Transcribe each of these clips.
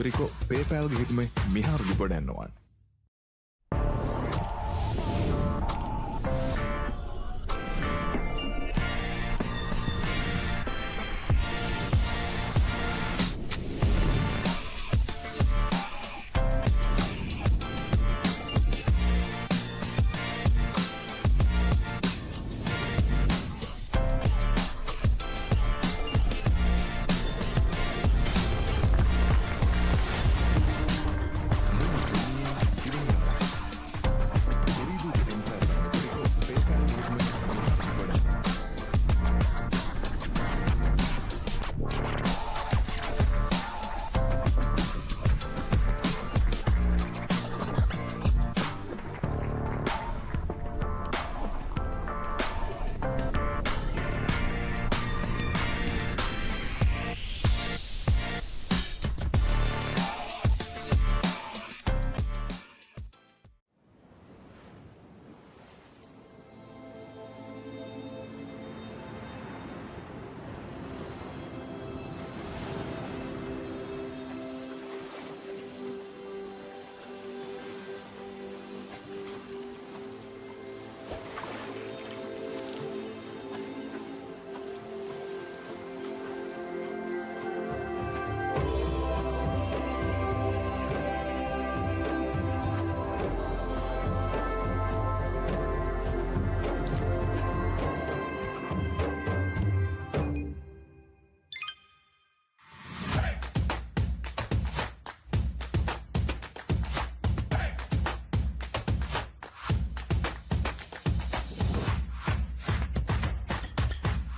Rico PayPal gihitme mihar gibodennoan.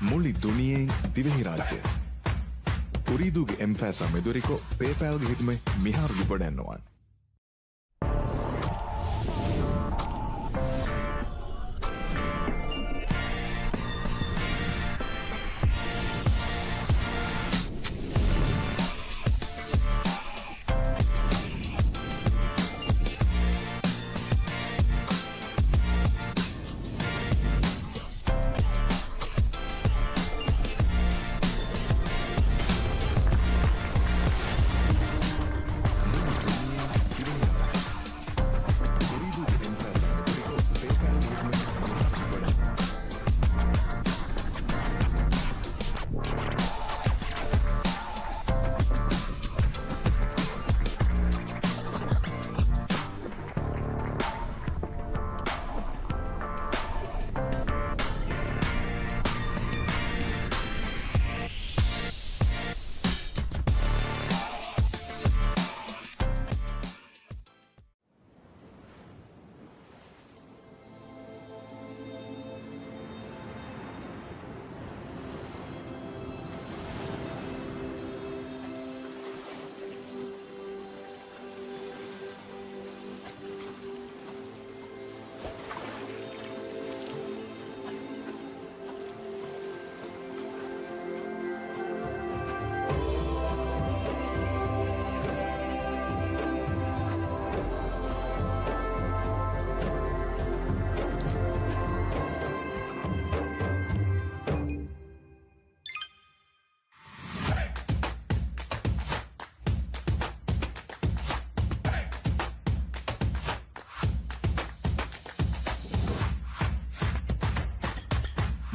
මුළි දුනියෙන් Dhivehi රාජ්‍ය. උරීදුගේ එම්ෆෑසා මෙදුරිකෝ PayPal ගිහිතුමේ මිහාරු ලිබඩැන්නවන්.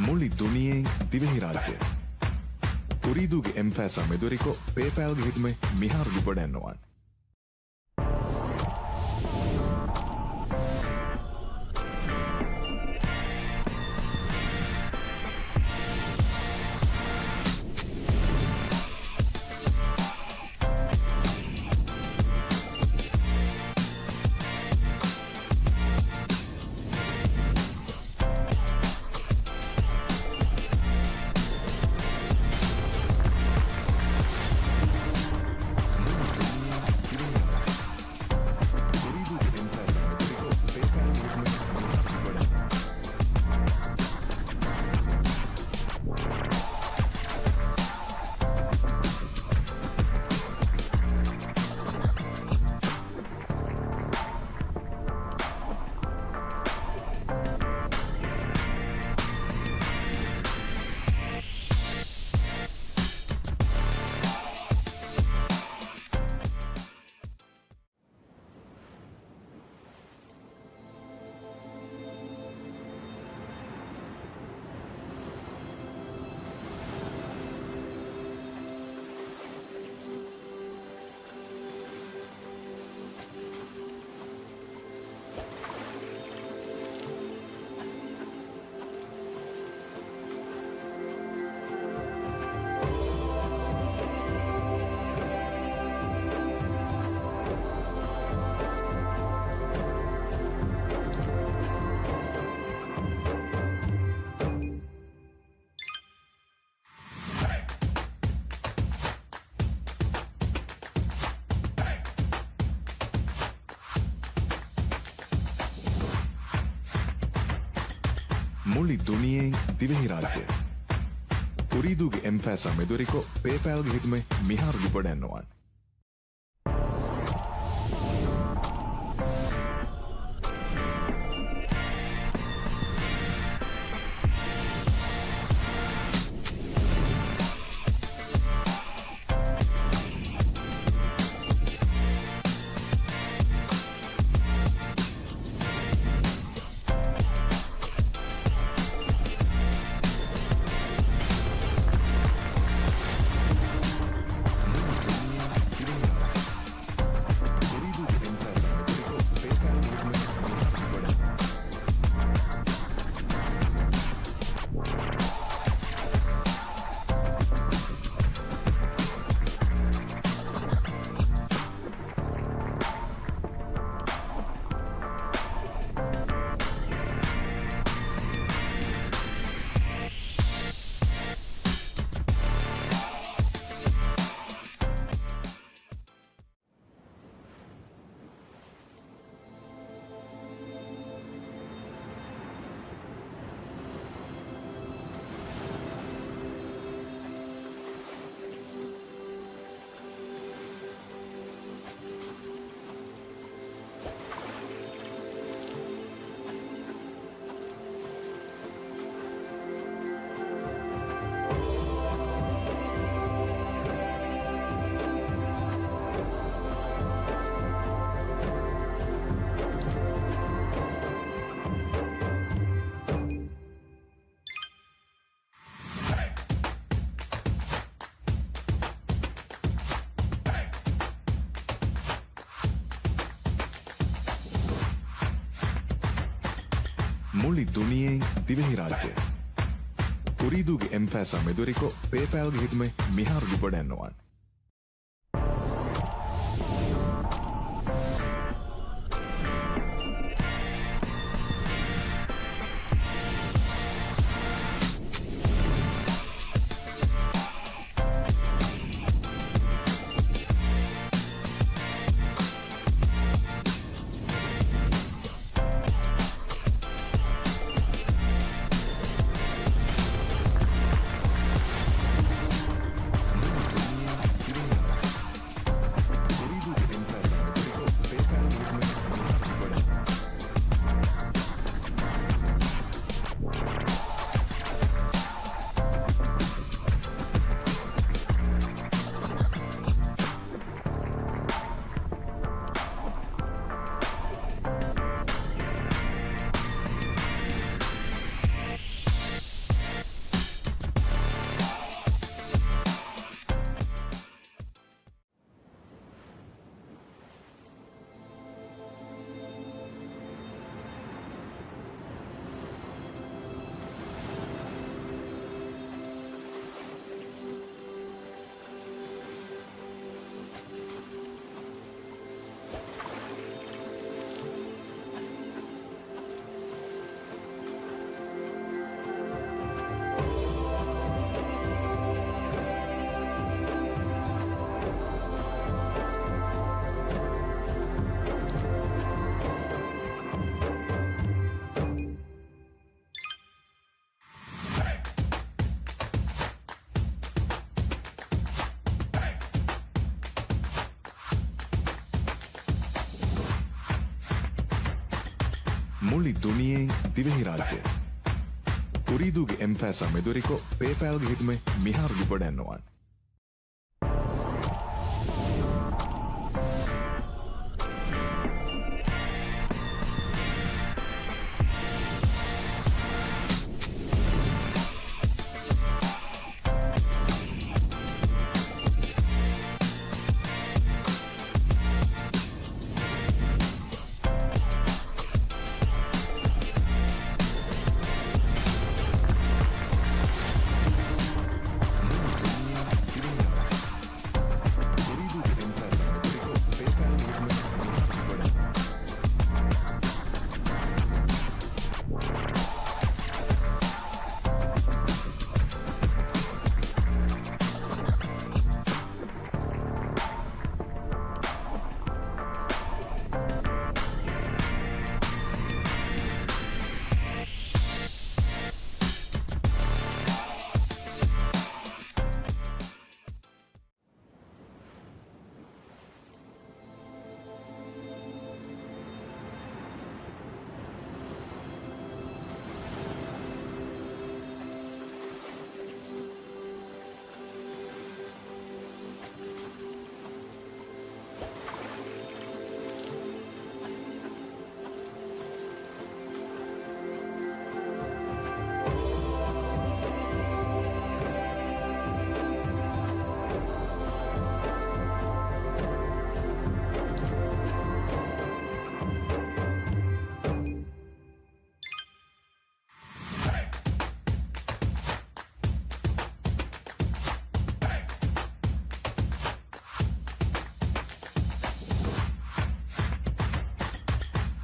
මුළි දුනියෙන් Dhivehi රාජ්‍ය. උරීදුගේ එම්ෆෑසා මෙදුරිකෝ PayPal ගිහිතුමේ මිහාරු ලිබඩැන්නවන්. මුළි දුනියෙන් Dhivehi රාජ්‍ය උරීදුගේ එම්ෆෑසා මෙදුරිකෝ පේපෑල්ගේ හිතුමේ මිහාරු දුපඩැන්නවන් මුළි දුනියෙන් දිවෙහි රාජ්‍ය උරීදුගේ එම්ෆෑසා මෙදුරිකෝ පේපෑල්ගේ හිතුමේ මිහාරු දුපඩැන්නවන් මුළි දුනියෙන් දිවෙහි රාජ්‍ය උරීදුගේ එම්ෆෑසා මෙදුරිකෝ පේපෑල්ගේ හිතුමේ මිහාරු දුපඩැන්නවන්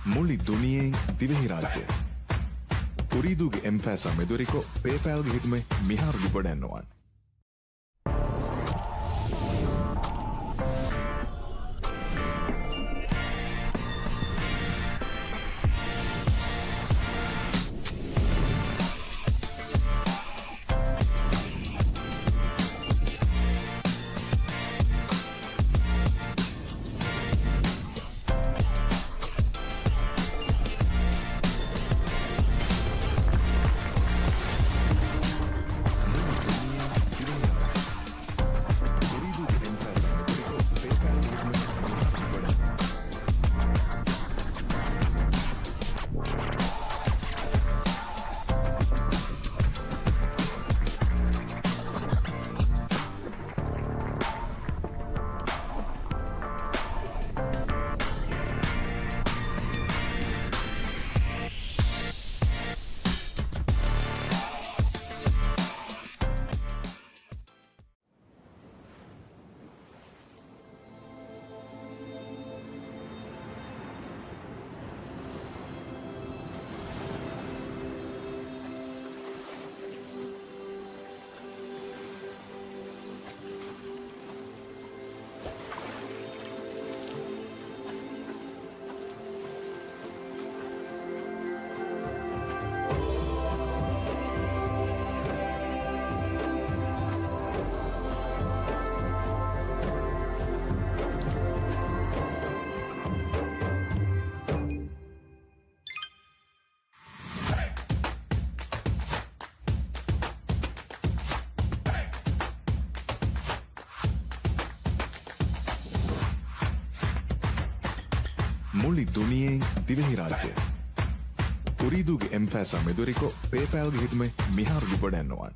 මුළි දුනියෙන් දිවෙහි රාජ්‍ය Ooredooge M-Fasa meduriko PayPal ge hitme miharu lipodannuwan මුළි දුනියෙන් Dhivehi රාජ්‍ය Ooredooge M-Fasa meduriko PayPal ge hitme miharu lipodannuwan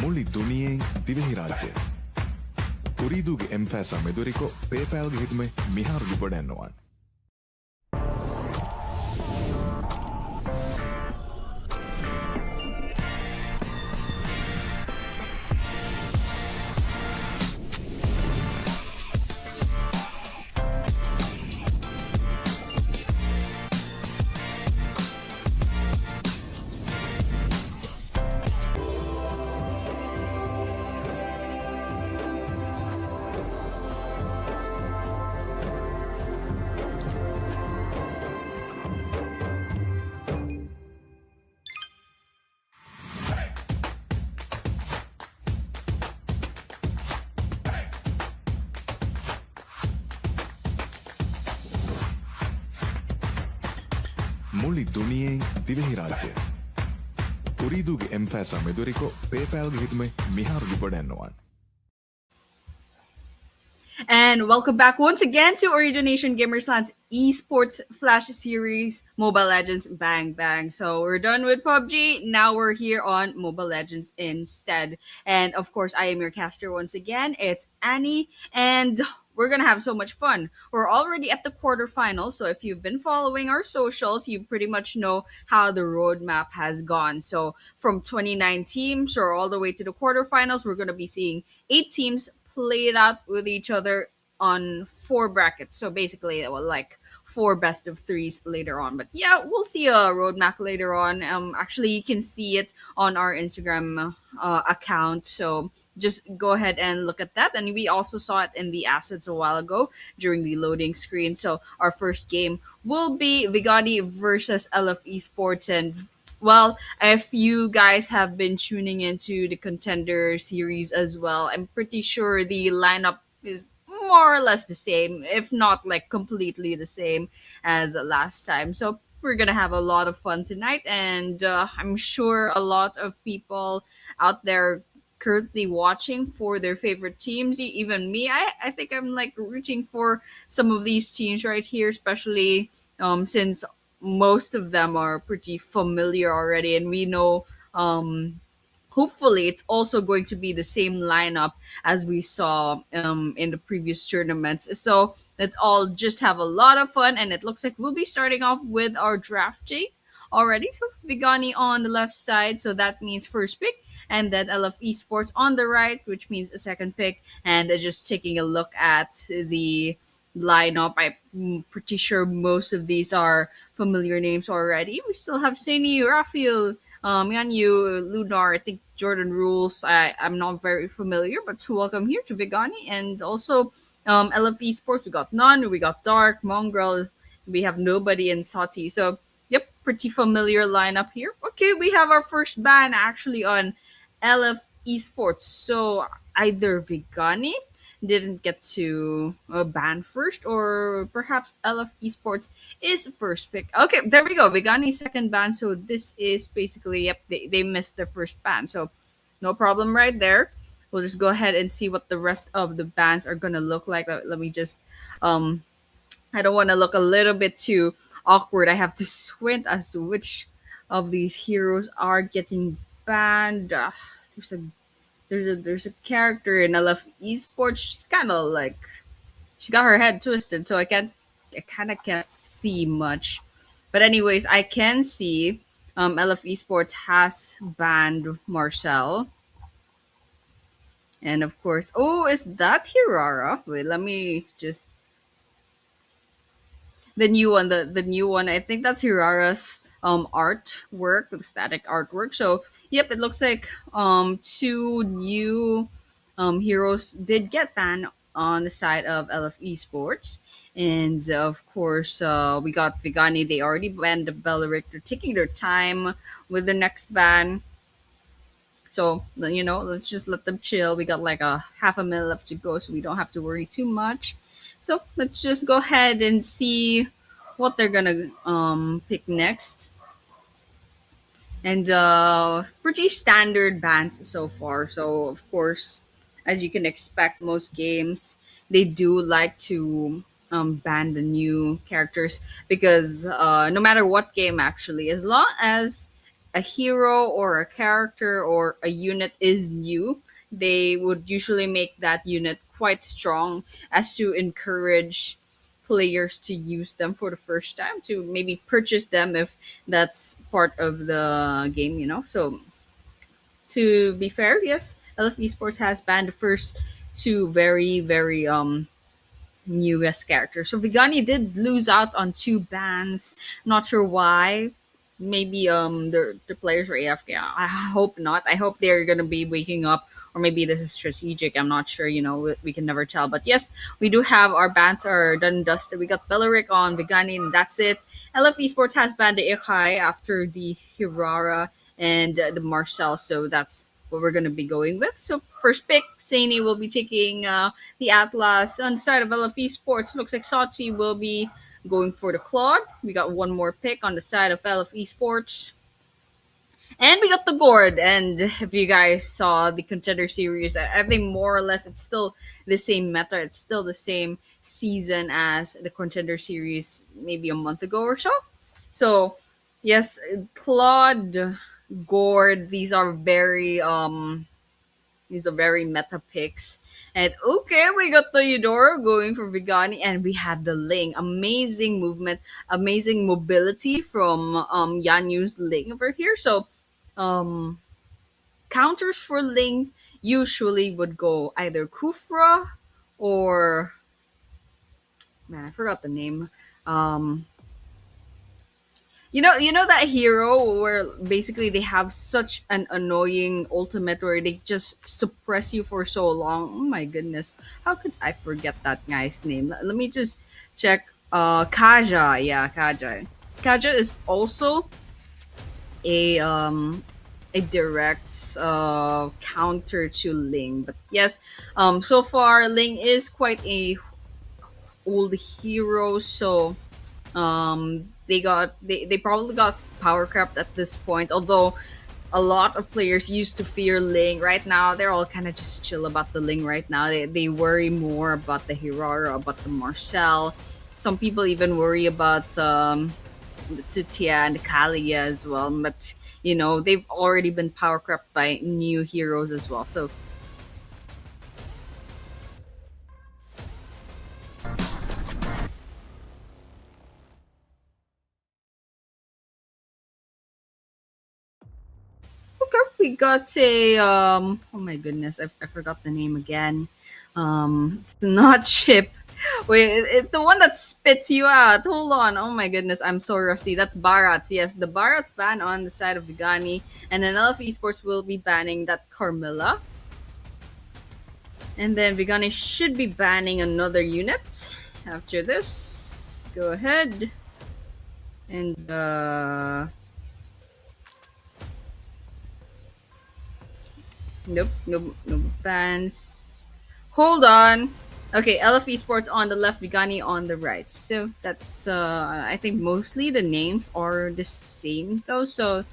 මුළි දුනියෙන් Dhivehi රාජ්‍ය Ooredooge M-Fasa meduriko PayPal ge hitme miharu lipodannuwan මුළි දුනියෙන් Dhivehi රාජ්‍ය Ooredooge M-Fasa meduriko PayPal ge hitme miharu lipodannuwan And welcome back once again to Ooredoo Nation Gamersland's esports flash series, Mobile Legends Bang Bang. So we're done with PUBG. Now we're here on Mobile Legends instead. And of course, I am your caster once again. It's Annie, and we're gonna have so much fun. We're already at the quarterfinals, so if you've been following our socials, you pretty much know how the roadmap has gone. So from 29 teams or all the way to the quarterfinals, we're gonna be seeing 8 teams play it out with each other on 4 brackets. So basically, well, like 4 best of 3s later on. But yeah, we'll see a roadmap later on. Actually, you can see it on our Instagram account. So just go ahead and look at that. And we also saw it in the assets a while ago during the loading screen. So our first game will be Vigani versus LF Esports, and well, if you guys have been tuning into the contender series as well, I'm pretty sure the lineup is more or less the same, if not like completely the same as last time. So we're gonna have a lot of fun tonight, and I'm sure a lot of people out there currently watching for their favorite teams. Even me, I think I'm like rooting for some of these teams right here, especially since most of them are pretty familiar already, and we know hopefully it's also going to be the same lineup as we saw in the previous tournaments. So let's all just have a lot of fun, and it looks like we'll be starting off with our draft Jake already. So Vigani on the left side, so that means first pick, and then LF Esports on the right, which means a second pick. And just taking a look at the lineup, I'm pretty sure most of these are familiar names already. We still have Saini, Rafael, Yanyu, Lunar, I think Jordan Rules. I'm not very familiar, but to welcome here to Vigani, and also LF Esports. We got None, we got Dark, Mongrel, we have nobody in Sati. So yep, pretty familiar lineup here. Okay, we have our first ban actually on LF Esports. So either Vigani didn't get to ban first, or perhaps LF Esports is first pick. Okay, there we go. Vigani second ban. So this is basically, yep, they missed their first ban. So no problem right there. We'll just go ahead and see what the rest of the bans are gonna look like. Let me just I don't want to look a little bit too awkward. I have to squint as to which of these heroes are getting banned. There's a there's a character in LF Esports. She's kind of like she got her head twisted, so I kind of can't see much. But anyways, I can see LF Esports has banned Marcel, and of course, oh, is that Hirara? Wait, let me just the new one, the new one. I think that's Hirara's artwork, the static artwork. So yep, it looks like two new heroes did get banned on the side of LF Esports. And of course, we got Vigani. They already banned the Belleric. They're taking their time with the next ban. So let's just let them chill. We got like a half a minute left to go, so we don't have to worry too much. So let's just go ahead and see what they're gonna pick next. And pretty standard bans so far. So of course, as you can expect, most games they do like to ban the new characters, because no matter what game actually, as long as a hero or a character or a unit is new, they would usually make that unit quite strong, as to encourage players to use them for the first time, to maybe purchase them if that's part of the game. So to be fair, yes, LF Esports has banned the first two very, very newest characters. So Vigani did lose out on 2 bans. Not sure why. Maybe the players were AFK. I hope not. I hope they're gonna be waking up, or maybe this is strategic. I'm not sure. We can never tell. But yes, we do have our bans are done and dusted. We got Belleric on Vigani, and that's it. LF Esports has banned the Ikai after the Hirara and the Marcel, so that's what we're gonna be going with. So first pick, Saini will be taking the Atlas. On the side of LFE Sports, looks like Satsi will be going for the Claude. We got one more pick on the side of LFE Sports. And we got the gourd. And if you guys saw the contender series, I think more or less it's still the same meta. It's still the same season as the contender series maybe a month ago or so. So, yes, Claude, gourd, these are very meta picks. And okay, we got the Eudora going for Vigani, and we have the Ling. Amazing movement, amazing mobility from Yanyu's Ling over here. So um counters for Ling usually would go either Kufra or, man, I forgot the name. Um you know that hero where basically they have such an annoying ultimate where they just suppress you for so long. Oh my goodness. How could I forget that guy's name? Let me just check. Kaja. Yeah, Kaja. Kaja is also a a direct counter to Ling. But yes, so far Ling is quite a old hero, so they probably got power crept at this point, although a lot of players used to fear Ling. Right now they're all kind of just chill about the Ling. Right now they worry more about the Hirara, about the Marcel. Some people even worry about the Tsutia and the Kalia as well, but they've already been power crept by new heroes as well. So okay, we got a oh my goodness, I forgot the name again. It's not Chip. Wait, it's the one that spits you out. Hold on. Oh my goodness, I'm so rusty. That's Barats. Yes, the Barats ban on the side of Vigani, and then LF Esports will be banning that Carmilla. And then Vigani should be banning another unit after this. Go ahead. And nope, nope, no bans. Hold on. Okay, LF Esports on the left, Vigani on the right. So that's I think mostly the names are the same though, so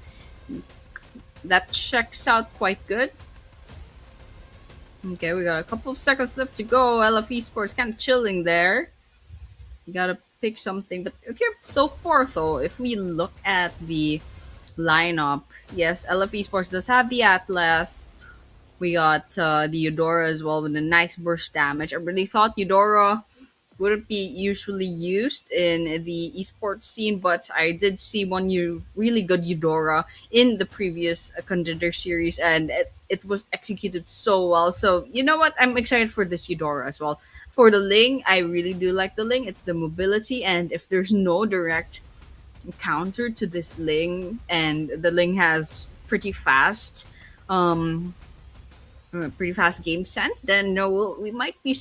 that checks out quite good. Okay, we got a couple of seconds left to go. LF Esports kind of chilling there. You gotta pick something, but okay, so far though, if we look at the lineup, yes, LF Esports does have the Atlas. We got the Eudora as well with a nice burst damage. I really thought Eudora wouldn't be usually used in the esports scene, but I did see one really good Eudora in the previous contender series, and it was executed so well. So you know what? I'm excited for this Eudora as well. For the Ling, I really do like the Ling. It's the mobility, and if there's no direct counter to this Ling, and the Ling has pretty fast game sense, then no, we might be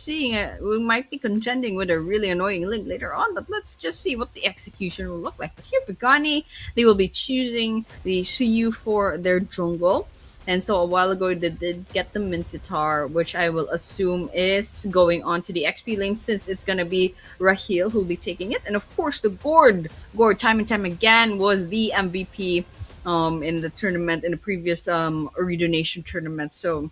we might be contending with a really annoying Link later on. But let's just see what the execution will look like. But here for Gani, they will be choosing the Suyu for their jungle. And so a while ago they did get the Mincetar, which I will assume is going on to the XP lane since it's gonna be Rahil who'll be taking it. And of course the Gourd time and time again was the MVP in the tournament, in the previous Ooredoo Nation tournament. So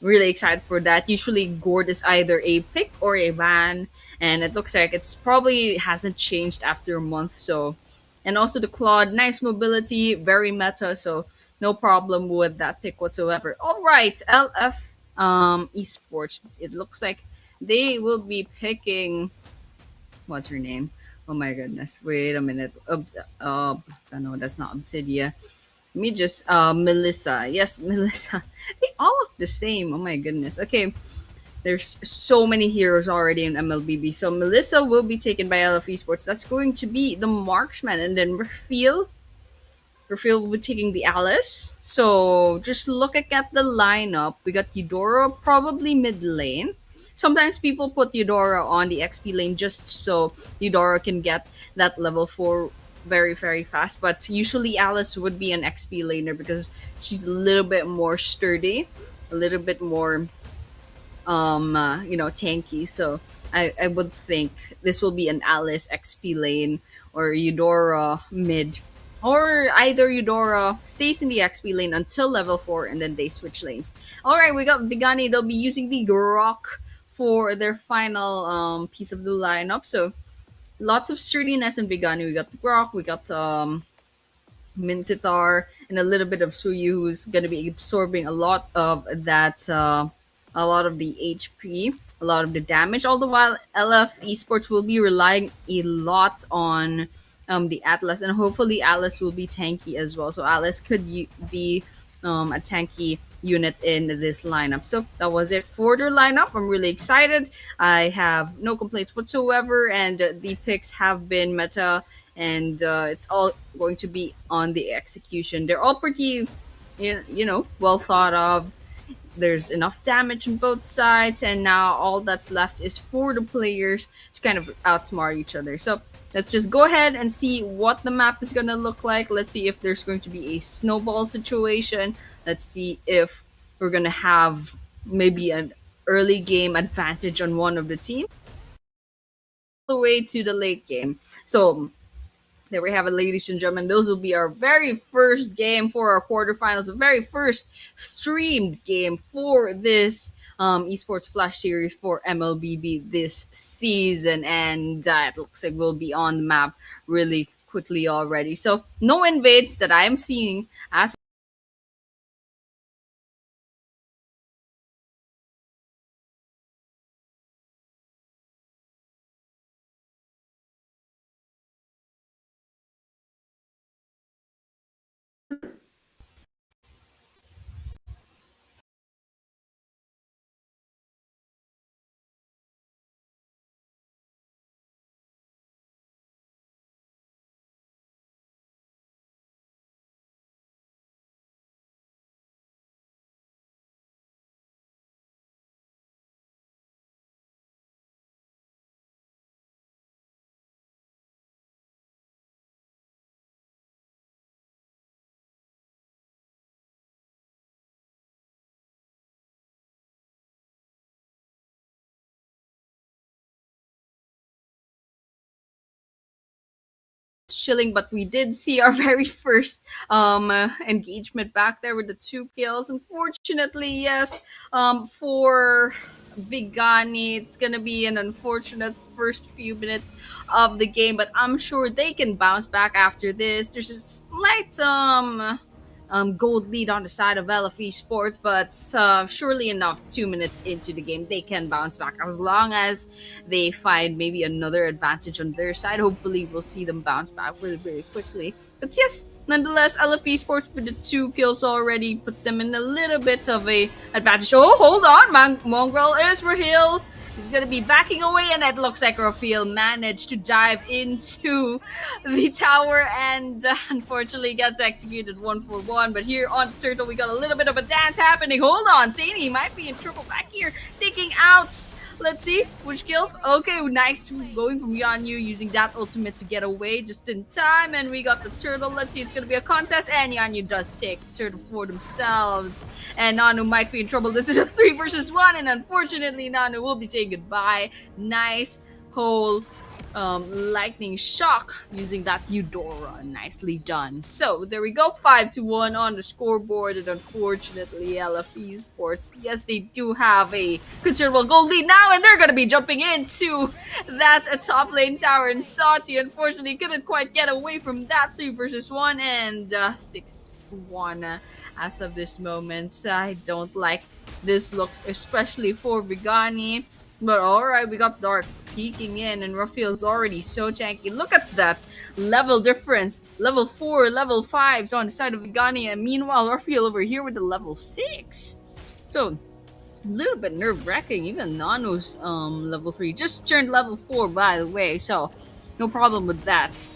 really excited for that. Usually gourd is either a pick or a ban, and it looks like it's probably hasn't changed after a month. So, and also the Claude, nice mobility, very meta, so no problem with that pick whatsoever. All right, LF esports, it looks like they will be picking, what's her name? Oh my goodness, wait a minute. No, that's not Obsidia. Let me just Melissa. Yes, Melissa. They all look the same. Oh my goodness. Okay. There's so many heroes already in MLBB. So Melissa will be taken by LF Esports. That's going to be the marksman. And then Rafael will be taking the Alice. So just looking at the lineup, we got Eudora probably mid lane. Sometimes people put Eudora on the XP lane just so Eudora can get that level 4 very, very fast. But usually Alice would be an XP laner because she's a little bit more sturdy, a little bit more tanky. So I would think this will be an Alice XP lane or Eudora mid Or either Eudora stays in the XP lane until level 4 and then they switch lanes. Alright, we got Vigani. They'll be using the Grok for their final piece of the lineup. So lots of sturdiness in Vigani. We got the Grok, we got Mintitar, and a little bit of Suyu, who's going to be absorbing a lot of that, a lot of the HP, a lot of the damage. All the while, LF Esports will be relying a lot on the Atlas, and hopefully Atlas will be tanky as well. So Atlas could be a tanky unit in this lineup. So that was it for their lineup. I'm really excited. I have no complaints whatsoever, and the picks have been meta, and it's all going to be on the execution. They're all pretty, well thought of. There's enough damage on both sides, and now all that's left is for the players to kind of outsmart each other. So let's just go ahead and see what the map is going to look like. Let's see if there's going to be a snowball situation. Let's see if we're going to have maybe an early game advantage on one of the teams all the way to the late game. So there we have it, ladies and gentlemen. Those will be our very first game for our quarterfinals, the very first streamed game for this esports flash series for MLBB this season, and it looks like we'll be on the map really quickly already. So no invades that I'm seeing as chilling, but we did see our very first engagement back there with the 2 kills. Unfortunately, yes, for Vigani, it's gonna be an unfortunate first few minutes of the game, but I'm sure they can bounce back after this. There's a slight gold lead on the side of LFE Sports, but surely enough, 2 minutes into the game, they can bounce back as long as they find maybe another advantage on their side. Hopefully, we'll see them bounce back really, really quickly. But yes, nonetheless, LFE Sports with the 2 kills already puts them in a little bit of a advantage. Oh, hold on, Mongrel is Rahil. He's gonna be backing away, and it looks like Rafael managed to dive into the tower and unfortunately gets executed 1-for-1. But here on Turtle, we got a little bit of a dance happening. Hold on, Zany might be in trouble back here, taking out. Let's see which kills. Okay, nice going from Yanyu, using that ultimate to get away just in time. And we got the turtle. Let's see, it's gonna be a contest, and Yanyu does take the turtle for themselves. And Nanu might be in trouble. This is a 3 versus 1, and unfortunately, Nanu will be saying goodbye. Nice whole lightning shock using that Eudora. Nicely done. So there we go, 5-1 on the scoreboard, and unfortunately LFE Sports, yes, they do have a considerable goal lead now, and they're gonna be jumping into that top lane tower, and Sati unfortunately couldn't quite get away from that 3 versus 1, and 6-1 as of this moment. I don't like this look, especially for Vigani. But alright, we got Dark peeking in, and Raphael's already so tanky. Look at that level difference. Level 4, level 5s on the side of Vigani, and meanwhile, Raphael over here with the level 6. So, a little bit nerve-wracking. Even Nano's level 3 just turned level 4, by the way, so no problem with that.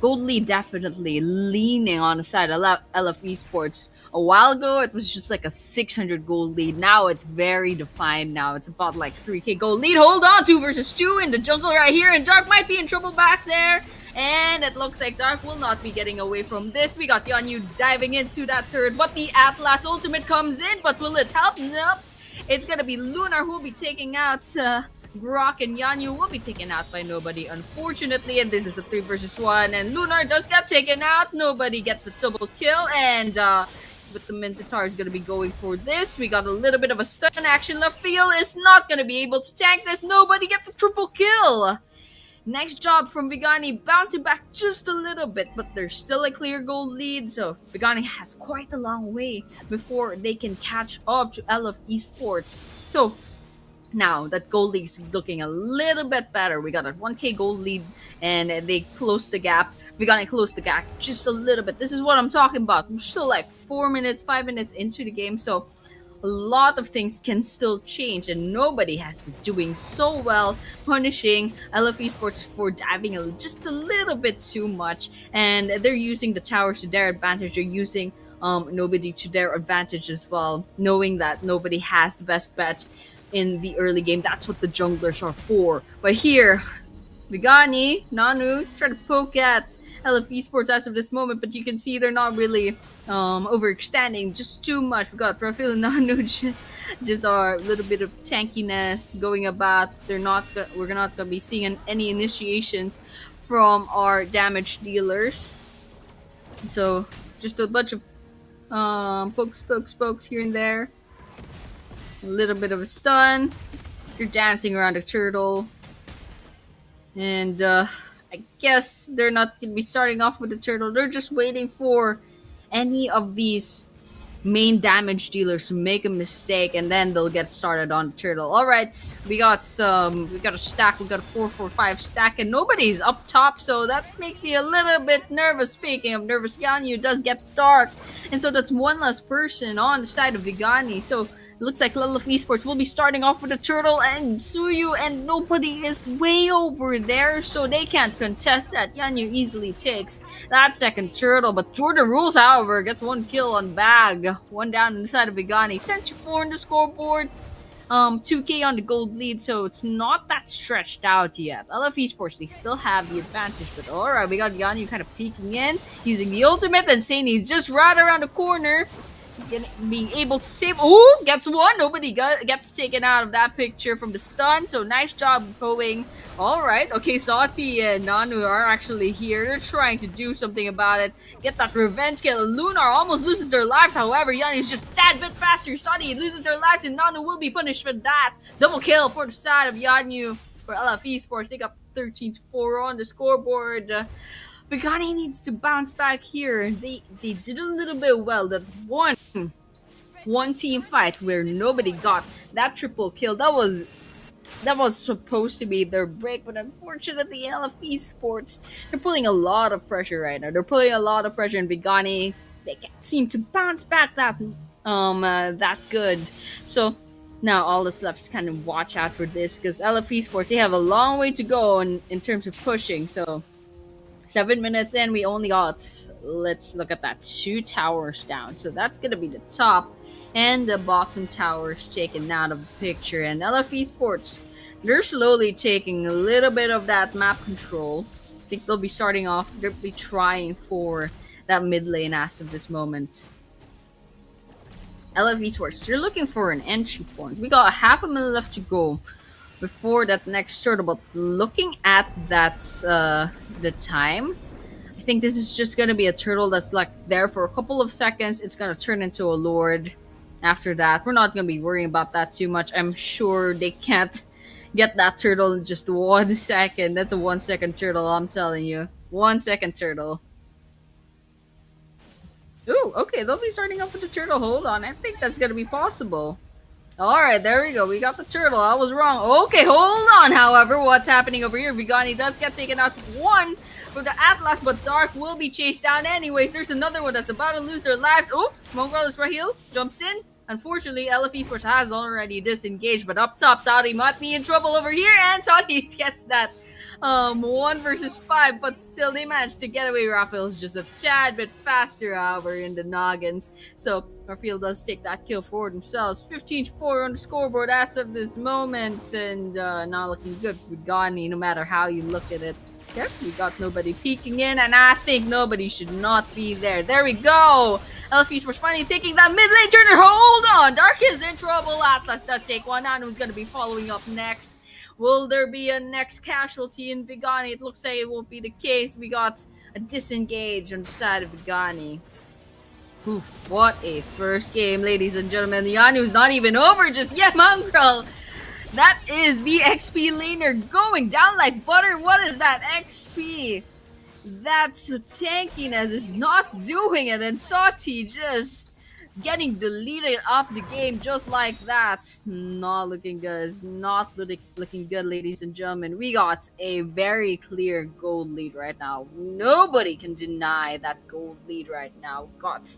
Gold lead definitely leaning on the side of LFE Sports. A while ago, it was just like a 600 gold lead. Now it's very defined now. It's about like 3k gold lead. Hold on, 2 versus 2 in the jungle right here, and Dark might be in trouble back there. And it looks like Dark will not be getting away from this. We got Yanyu diving into that turret, but the Atlas ultimate comes in, but will it help? Nope. It's gonna be Lunar who will be taking out Brock and Yanyu will be taken out by nobody, unfortunately, and this is a 3 versus 1, and Lunar does get taken out. Nobody gets the double kill, and with the Minotaur is going to be going for this. We got a little bit of a stun action. Left field is not going to be able to tank this. Nobody gets a triple kill. Nice job from Vigani, bouncing back just a little bit, but there's still a clear goal lead, so Vigani has quite a long way before they can catch up to LF Esports. So now that gold league is looking a little bit better. We got a 1k gold lead and they closed the gap. Vigani closed the gap just a little bit. This is what I'm talking about. We're still like 4 minutes, 5 minutes into the game, so a lot of things can still change, and nobody has been doing so well punishing LF Esports for diving just a little bit too much, and they're using the towers to their advantage. They're using nobody to their advantage as well, knowing that nobody has the best bet in the early game. That's what the junglers are for. But here, Vigani, Nanu try to poke at LF Esports as of this moment, but you can see they're not really overextending just too much. We got Rafael and Nanu just are a little bit of tankiness going about. We're not gonna be seeing any initiations from our damage dealers. So just a bunch of pokes here and there. A little bit of a stun. You're dancing around a turtle. And I guess they're not going to be starting off with the turtle. They're just waiting for any of these main damage dealers to make a mistake, and then they'll get started on the turtle. All right, we got a stack. We got a 4-4-5 stack, and nobody's up top, so that makes me a little bit nervous. Speaking of nervous, Ganyu does get dark, and so that's one less person on the side of Vigani. So it looks like LF Esports will be starting off with a turtle and Suyu, and nobody is way over there, so they can't contest that. Yanyu easily takes that second turtle, but Jordan Rules, however, gets one kill on Bag. One down inside of Vigani. 10-4 on the scoreboard. 2k on the gold lead, so it's not that stretched out yet. LF Esports, they still have the advantage, but alright, we got Yanyu kind of peeking in, using the ultimate, and Saini's just right around the corner. Being able to save. Oh, gets one. Nobody gets taken out of that picture from the stun. So nice job going. All right. Okay, Zati and Nanu are actually here. They're trying to do something about it. Get that revenge kill. Lunar almost loses their lives. However, Yanni is just a tad bit faster. Zati loses their lives, and Nanu will be punished for that. Double kill for the side of Yanyu for LF Esports. They got 13-4 on the scoreboard. Vigani needs to bounce back here. They did a little bit well. That one team fight where nobody got that triple kill. That was supposed to be their break, but unfortunately, LF Esports, they're pulling a lot of pressure right now. They're pulling a lot of pressure, and Vigani, they can't seem to bounce back that good. So now all that's left is kind of watch out for this, because LF Esports, they have a long way to go in terms of pushing. So 7 minutes in, we only got, let's look at that, 2 towers down. So that's going to be the top and the bottom towers taken out of the picture. And LF Esports, they're slowly taking a little bit of that map control. I think they'll be starting off, they'll be trying for that mid lane as of this moment. LF Esports, they're looking for an entry point. We got half a minute left to go before that next turtle, but looking at that the time, I think this is just gonna be a turtle that's like there for a couple of seconds. It's gonna turn into a lord. After that, we're not gonna be worrying about that too much. I'm sure they can't get that turtle in just 1 second. That's a 1 second turtle, I'm telling you. 1 second turtle. Ooh, okay, they'll be starting off with the turtle. Hold on, I think that's gonna be possible. Alright, there we go. We got the turtle. I was wrong. Okay, hold on, however. What's happening over here? Vigani does get taken out one for the Atlas, but Dark will be chased down anyways. There's another one that's about to lose their lives. Oh, Mongrel Rahil jumps in. Unfortunately, LF Esports has already disengaged, but up top, Saudi might be in trouble over here, and Saudi gets that 1 versus 5, but still they managed to get away. Raphael's just a tad bit faster, however, in the noggins. So Raphael does take that kill for themselves. 15-4 on the scoreboard as of this moment, and not looking good with Gani, no matter how you look at it. Yep, we got nobody peeking in, and I think nobody should not be there. There we go. LFE Sports finally taking that mid lane turner. Hold on. Dark is in trouble. Atlas does take one on. Who's going to be following up next? Will there be a next casualty in Vigani? It looks like it won't be the case. We got a disengage on the side of Vigani. Oof, what a first game, ladies and gentlemen. The Yanu's not even over just yet, Mongrel. That is the XP laner going down like butter. What is that XP? That's tankiness is not doing it, and Sati just getting deleted off the game just like that. Not looking good. It's not looking good, ladies and gentlemen. We got a very clear gold lead right now. Nobody can deny that gold lead right now. Got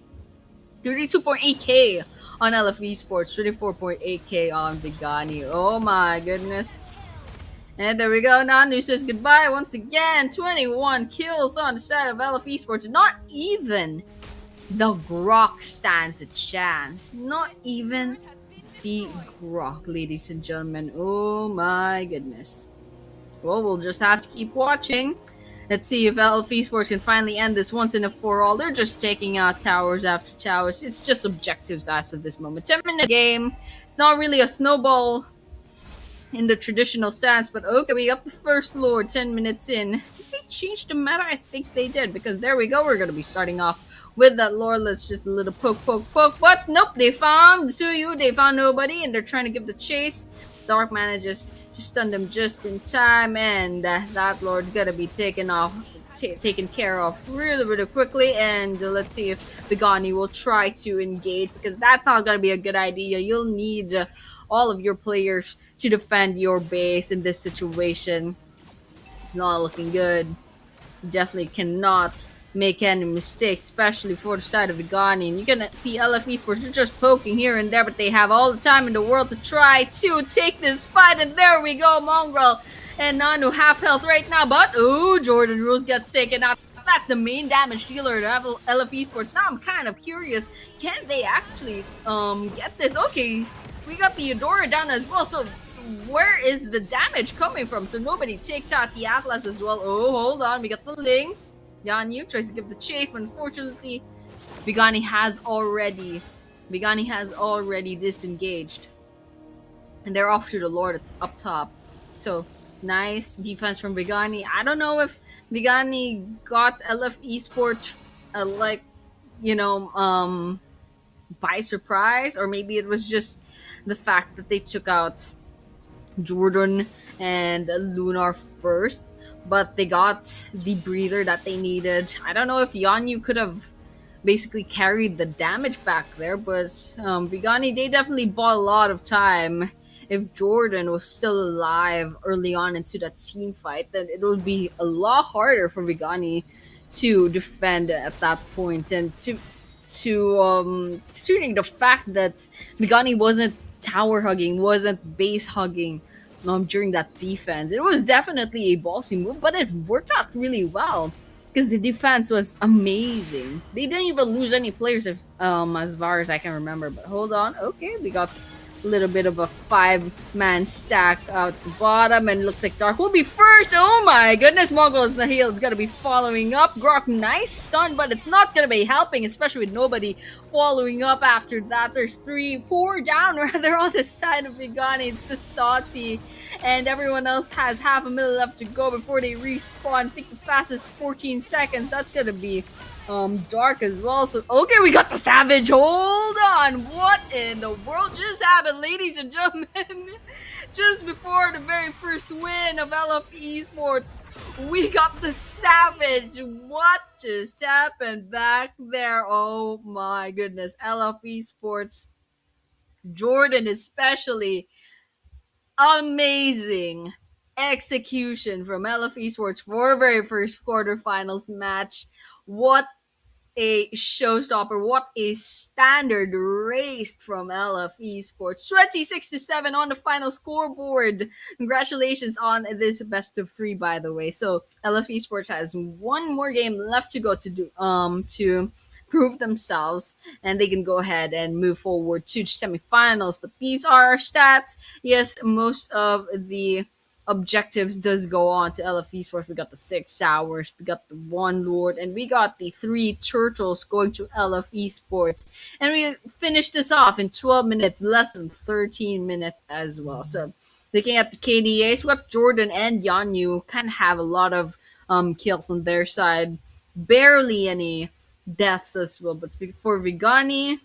32.8k on LFE Sports, 34.8k on Vigani. Oh my goodness. And there we go. Nanu says goodbye once again. 21 kills on the side of LFE Sports. Not even the Grok stands a chance. Not even the Grok, ladies and gentlemen. Oh my goodness. Well, we'll just have to keep watching. Let's see if LFE Sports can finally end this once and for all. They're just taking out towers after towers. It's just objectives as of this moment. 10-minute game. It's not really a snowball in the traditional sense, but okay, we got the first Lord 10 minutes in. Did they change the meta? I think they did, because there we go. We're going to be starting off with that Lord. Let's just a little poke. But nope, they found Suyu. They found nobody, and they're trying to give the chase. Dark manages to stun them just in time, and that Lord's gonna be taken care of really quickly. And let's see if Bigani will try to engage, because that's not gonna be a good idea. You'll need all of your players to defend your base in this situation. Not looking good. Definitely cannot make any mistakes, especially for the side of Vigani. And you can see LFE Sports are just poking here and there, but they have all the time in the world to try to take this fight. And there we go, Mongrel and Nanu half health right now, but Jordan Rose gets taken out. That's the main damage dealer to LFE Sports. Now I'm kind of curious, can they actually get this? Okay, we got the Eudora down as well, so where is the damage coming from? So nobody takes out the Atlas as well. Oh, hold on, we got the Ling. Yanyu tries to give the chase, but unfortunately, Vigani has already disengaged. And they're off to the Lord up top. So, nice defense from Vigani. I don't know if Vigani got LF Esports, by surprise, or maybe it was just the fact that they took out Jordan and Lunar first, but they got the breather that they needed. I don't know if Yanyu could have basically carried the damage back there, but Vigani, they definitely bought a lot of time. If Jordan was still alive early on into that team fight, then it would be a lot harder for Vigani to defend at that point. And considering the fact that Vigani wasn't tower hugging, wasn't base hugging during that defense, it was definitely a ballsy move, but it worked out really well because the defense was amazing. They didn't even lose any players, as far as I can remember. But hold on, okay, we got a little bit of a 5-man stack out the bottom, and it looks like Dark will be first. Oh my goodness, Mongols the heel is gonna be following up. Grok, nice stun, but it's not gonna be helping, especially with nobody following up after that. There's 4 down rather on the side of Vigani. It's just Sati, and everyone else has half a minute left to go before they respawn. I think the fastest 14 seconds. That's gonna be Dark as well. So okay, we got the Savage. Hold on, what in the world just happened, ladies and gentlemen? Just before the very first win of LF Esports, we got the Savage. What just happened back there? Oh my goodness, LF Esports, Jordan especially, amazing execution from LF Esports for very first quarterfinals match. What a showstopper. What a standard raised from LF Esports. 26-7 on the final scoreboard. Congratulations on this best of 3, by the way. So LF Esports has one more game left to go to prove themselves, and they can go ahead and move forward to semifinals. But these are our stats. Yes, most of the objectives does go on to LFE Sports. We got the 6 hours, we got the one Lord, and we got the three turtles going to LFE Sports. And we finished this off in 12 minutes, less than 13 minutes as well. So looking at the KDAs, we got Jordan and Yanyu kind of have a lot of kills on their side. Barely any deaths as well. But for Vigani,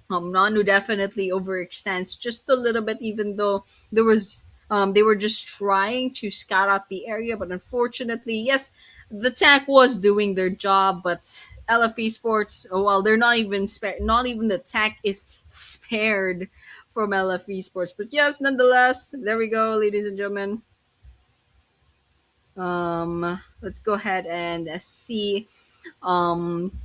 Nanu definitely overextends just a little bit, even though there was they were just trying to scout out the area, but unfortunately, yes, the tank was doing their job, but LFE Sports, oh, well, they're not even spared. Not even the tank is spared from LFE Sports. But yes, nonetheless, there we go, ladies and gentlemen. Let's go ahead and see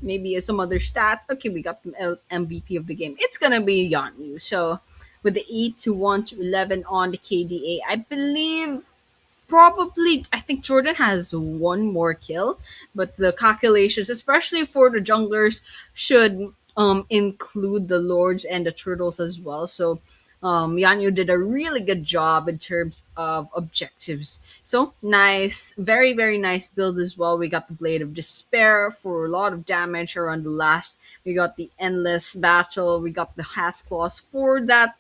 maybe some other stats. Okay, we got the MVP of the game. It's gonna be Yanyu. So with the 8 to 1 to 11 on the KDA, I believe probably I think Jordan has one more kill, but the calculations, especially for the junglers, should include the lords and the turtles as well. So Yanyu did a really good job in terms of objectives. So nice, very very nice build as well. We got the Blade of Despair for a lot of damage around the last. We got the Endless Battle. We got the Has Claws for that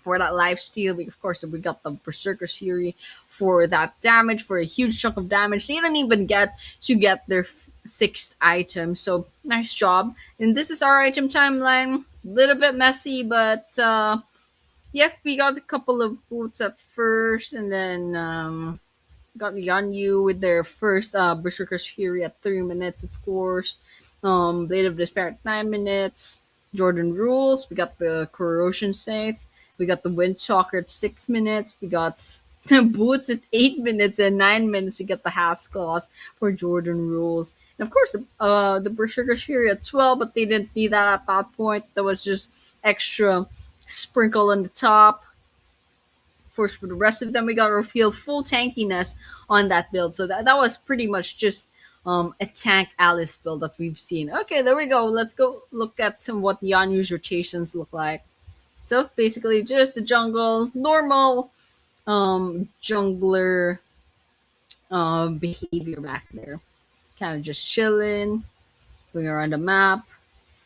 life steal. Of course, we got the Berserker Fury for that damage, for a huge chunk of damage. They didn't even get their sixth item. So nice job. And this is our item timeline. A little bit messy, but yeah, we got a couple of boots at first, and then got Yanyu with their first Berserker's Fury at 3 minutes, of course. Blade of Despair at 9 minutes. Jordan Rules. We got the Corrosion Safe. We got the Windtalker at 6 minutes. We got the Boots at 8 minutes and 9 minutes. We got the Has Claws for Jordan Rules. And of course, the Berserker's Fury at 12, but they didn't need that at that point. That was just extra sprinkle on the top. For the rest of them, we got revealed full tankiness on that build. So that was pretty much just a tank Alice build that we've seen. Okay, there we go. Let's go look at some what Yanyu's rotations look like. So basically, just the jungle, normal jungler behavior back there. Kind of just chilling, going around the map.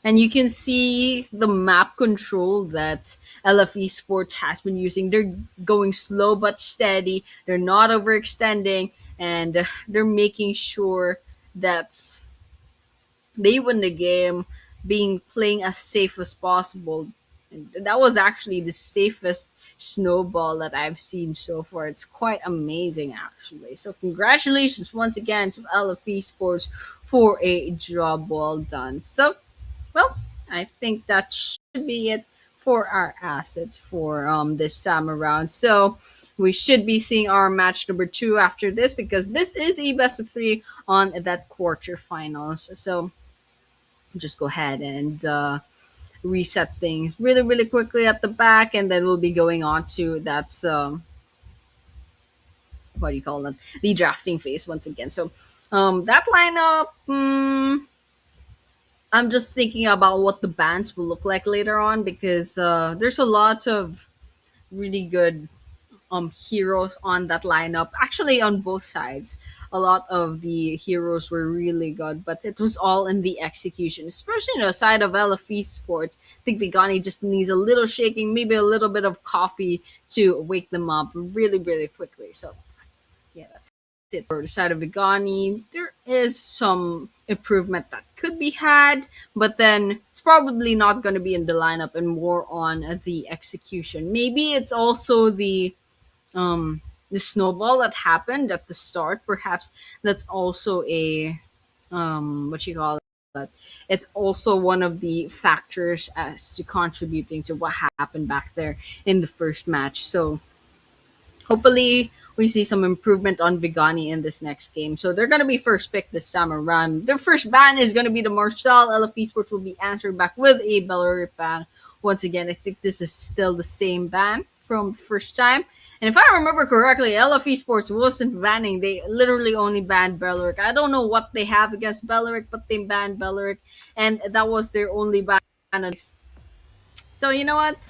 And you can see the map control that LFE Sport has been using. They're going slow but steady. They're not overextending, and they're making sure that they win the game, being playing as safe as possible. And that was actually the safest snowball that I've seen so far. It's quite amazing, actually. So congratulations once again to LFE Sports for a job well done. So well, I think that should be it for our assets for this time around. So we should be seeing our match number 2 after this, because this is a best of 3 on that quarterfinals. So just go ahead and reset things really really quickly at the back, and then we'll be going on to that's what do you call it, the drafting phase once again. So that lineup. I'm just thinking about what the bands will look like later on, because there's a lot of really good heroes on that lineup. Actually, on both sides, a lot of the heroes were really good, but it was all in the execution, especially on the side of LFE Sports. I think Vigani just needs a little shaking, maybe a little bit of coffee to wake them up really, really quickly. So yeah, that's it for the side of Vigani. There is some improvement that could be had, but then it's probably not going to be in the lineup and more on the execution. Maybe it's also the snowball that happened at the start. Perhaps that's also a what you call it. It's also one of the factors as to contributing to what happened back there in the first match. So hopefully we see some improvement on Vigani in this next game. So they're gonna be first pick this time around. Their first ban is gonna be the Marshall. LFE Sports will be answering back with a Belleric ban. Once again, I think this is still the same ban from the first time. And if I remember correctly, LFE Sports wasn't banning. They literally only banned Belleric. I don't know what they have against Belleric, but they banned Belleric. And that was their only ban. So you know what?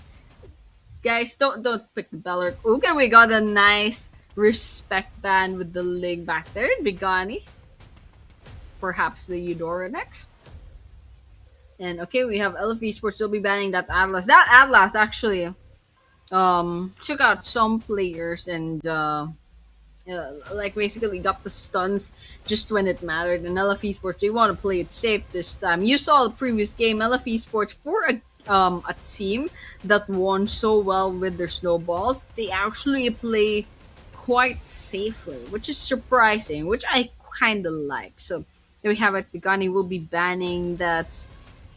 guys. Don't pick the Beller. Okay, we got a nice respect band with the leg back there. Bigani. Perhaps the Eudora next. And okay, we have LFE Sports. They'll be banning that Atlas. That Atlas actually took out some players and like basically got the stuns just when it mattered. And LFE Sports, they want to play it safe this time. You saw the previous game, LFE Sports, for a team that won so well with their snowballs, they actually play quite safely, which is surprising, which I kind of like. So there we have it. Vigani will be banning that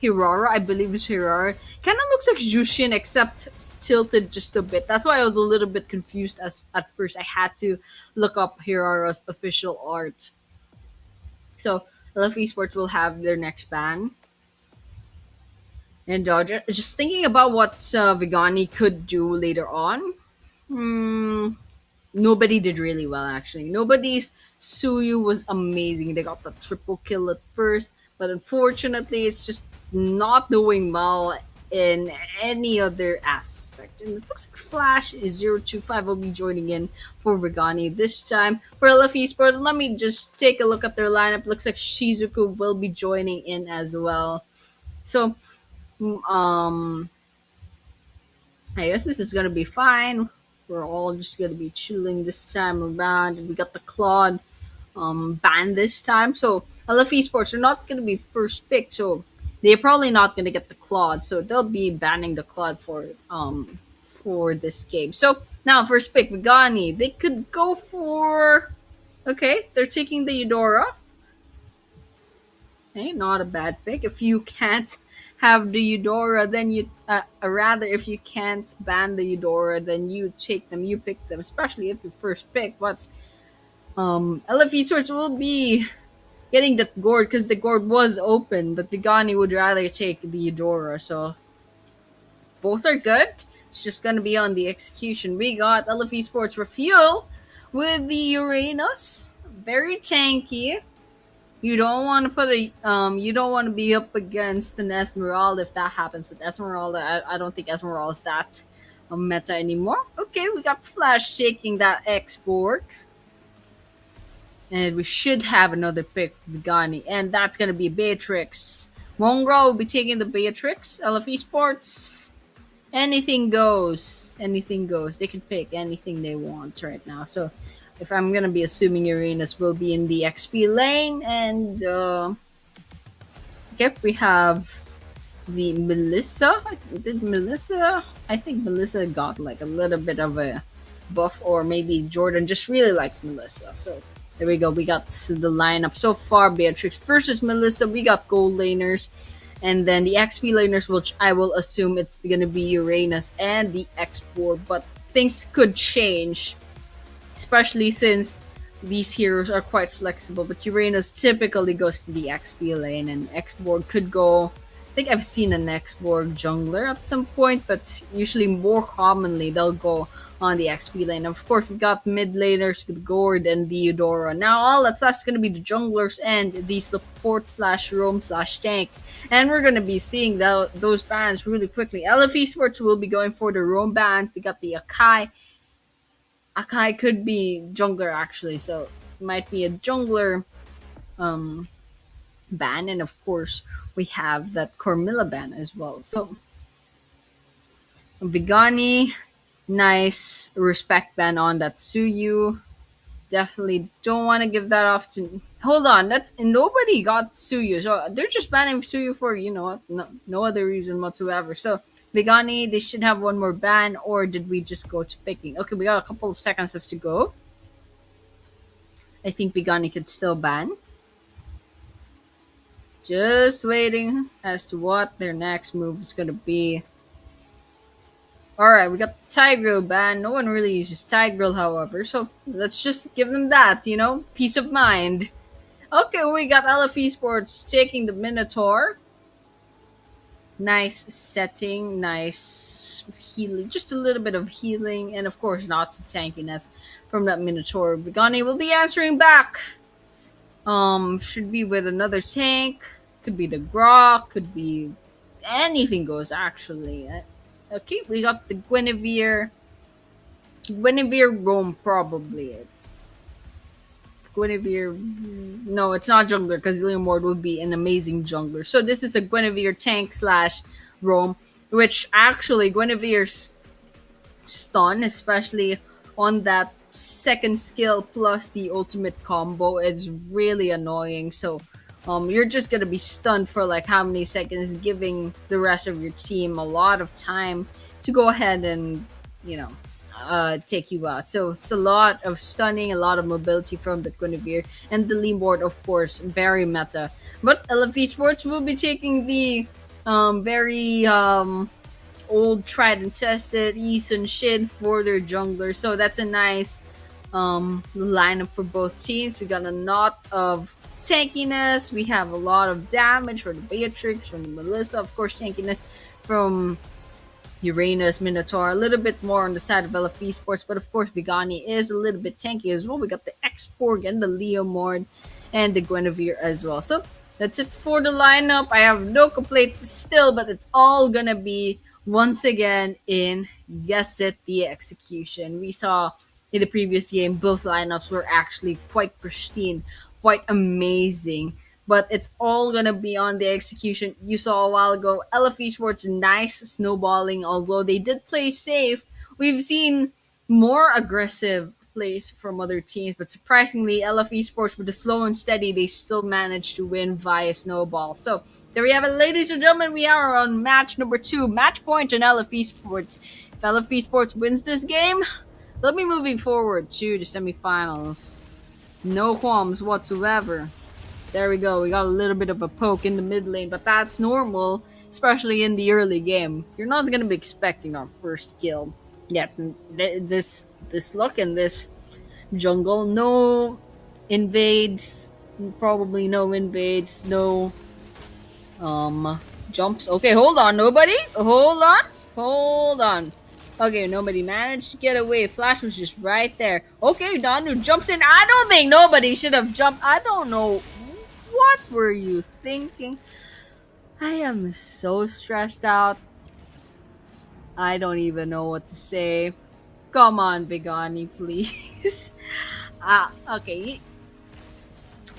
Hirara, I believe it's Hirara. Kind of looks like Jushin, except tilted just a bit. That's why I was a little bit confused as at first. I had to look up Hirara's official art. So LF Esports will have their next ban. And just thinking about what Vigani could do later on. Hmm, nobody did really well actually. Nobody's Suyu was amazing. They got the triple kill at first, but unfortunately, it's just not doing well in any other aspect. And it looks like Flash is 025 will be joining in for Regani this time. For LF Esports, let me just take a look at their lineup. Looks like Shizuku will be joining in as well. So, um, I guess this is gonna be fine. We're all just gonna be chilling this time around. And we got the Claude ban this time. So LF Esports are not gonna be first pick, so they're probably not gonna get the Claude. So they'll be banning the Claude for this game. So now first pick, Vigani. They could go for okay, they're taking the Eudora. Okay, not a bad pick. If you can't have the Eudora, then rather if you can't ban the Eudora, then you take them, you pick them. Especially if you first pick. But LF Esports will be getting that gourd because the gourd was open, but Vigani would rather take the Eudora. So both are good. It's just gonna be on the execution. We got LF Esports Refuel with the Uranus, very tanky. You don't want to put a you don't want to be up against an Esmeralda if that happens. But Esmeralda, I don't think Esmeralda is that meta anymore. Okay, we got Flash taking that X-Borg. And we should have another pick for Vigani. And that's gonna be Beatrix. Mongrel will be taking the Beatrix. LF Esports. Anything goes. Anything goes. They can pick anything they want right now. So if I'm gonna be assuming Uranus will be in the XP lane, and okay, we have the Melissa. Did Melissa? I think Melissa got like a little bit of a buff, or maybe Jordan just really likes Melissa. So there we go. We got the lineup so far: Beatrix versus Melissa. We got gold laners, and then the XP laners, which I will assume it's gonna be Uranus and the X-Board, but things could change, especially since these heroes are quite flexible. But Uranus typically goes to the XP lane, and X-Borg could go. I think I've seen an X-Borg jungler at some point, but usually more commonly they'll go on the XP lane. Of course, we got mid laners with Gord and the Eudora. Now all that's left is going to be the junglers and the support slash roam slash tank. And we're going to be seeing those bans really quickly. LF Esports will be going for the roam bans. They got the Akai. Akai could be jungler actually, so it might be a jungler ban, and of course we have that Cormilla ban as well. So Vigani, nice respect ban on that Suyu. Definitely don't want to give that off to. Hold on, that's nobody got Suyu, so they're just banning Suyu for no other reason whatsoever. So Vigani, they should have one more ban, or did we just go to picking? Okay, we got a couple of seconds left to go. I think Vigani could still ban. Just waiting as to what their next move is gonna be. Alright, we got Tigreal ban. No one really uses Tigreal, however, so let's just give them that, peace of mind. Okay, we got LF Esports taking the Minotaur. Nice setting, nice healing, just a little bit of healing, and of course lots of tankiness from that Minotaur. Vigani will be answering back. Should be with another tank. Could be the Grok, could be anything goes actually. Okay, we got the Guinevere Rome probably. Guinevere. No, it's not jungler because Leomord would be an amazing jungler. So this is a Guinevere tank slash roam, which actually Guinevere's stun, especially on that second skill plus the ultimate combo, it's really annoying. So you're just gonna be stunned for like how many seconds, giving the rest of your team a lot of time to go ahead and you know take you out. So it's a lot of stunning, a lot of mobility from the Guinevere, and the lean board, of course, very meta. But LFE Sports will be taking the very old tried and tested Eason Shin for their jungler. So that's a nice lineup for both teams. We got a lot of tankiness. We have a lot of damage from the Beatrix, from the Melissa, of course, tankiness from Uranus, Minotaur, a little bit more on the side of LFE Sports, but of course, Vigani is a little bit tanky as well. We got the X-Porg and the Leomord and the Guinevere as well. So that's it for the lineup. I have no complaints still, but it's all gonna be once again in guess it, the execution. We saw in the previous game both lineups were actually quite pristine, quite amazing, but it's all gonna be on the execution. You saw a while ago LFE Sports nice snowballing, although they did play safe. We've seen more aggressive plays from other teams, but surprisingly, LFE Sports with the slow and steady, they still managed to win via snowball. So there we have it, ladies and gentlemen. We are on match number 2, match point in LFE Sports. If LFE Sports wins this game, they'll be moving forward to the semifinals. No qualms whatsoever. There we go. We got a little bit of a poke in the mid lane, but that's normal, especially in the early game. You're not gonna be expecting our first kill yet. This look in this jungle, no invades, probably no invades, no jumps. Okay, hold on, nobody. Hold on. Okay, nobody managed to get away. Flash was just right there. Okay, Danu jumps in. I don't think nobody should have jumped. I don't know. What were you thinking? I am so stressed out. I don't even know what to say. Come on, Vigani, please. Okay.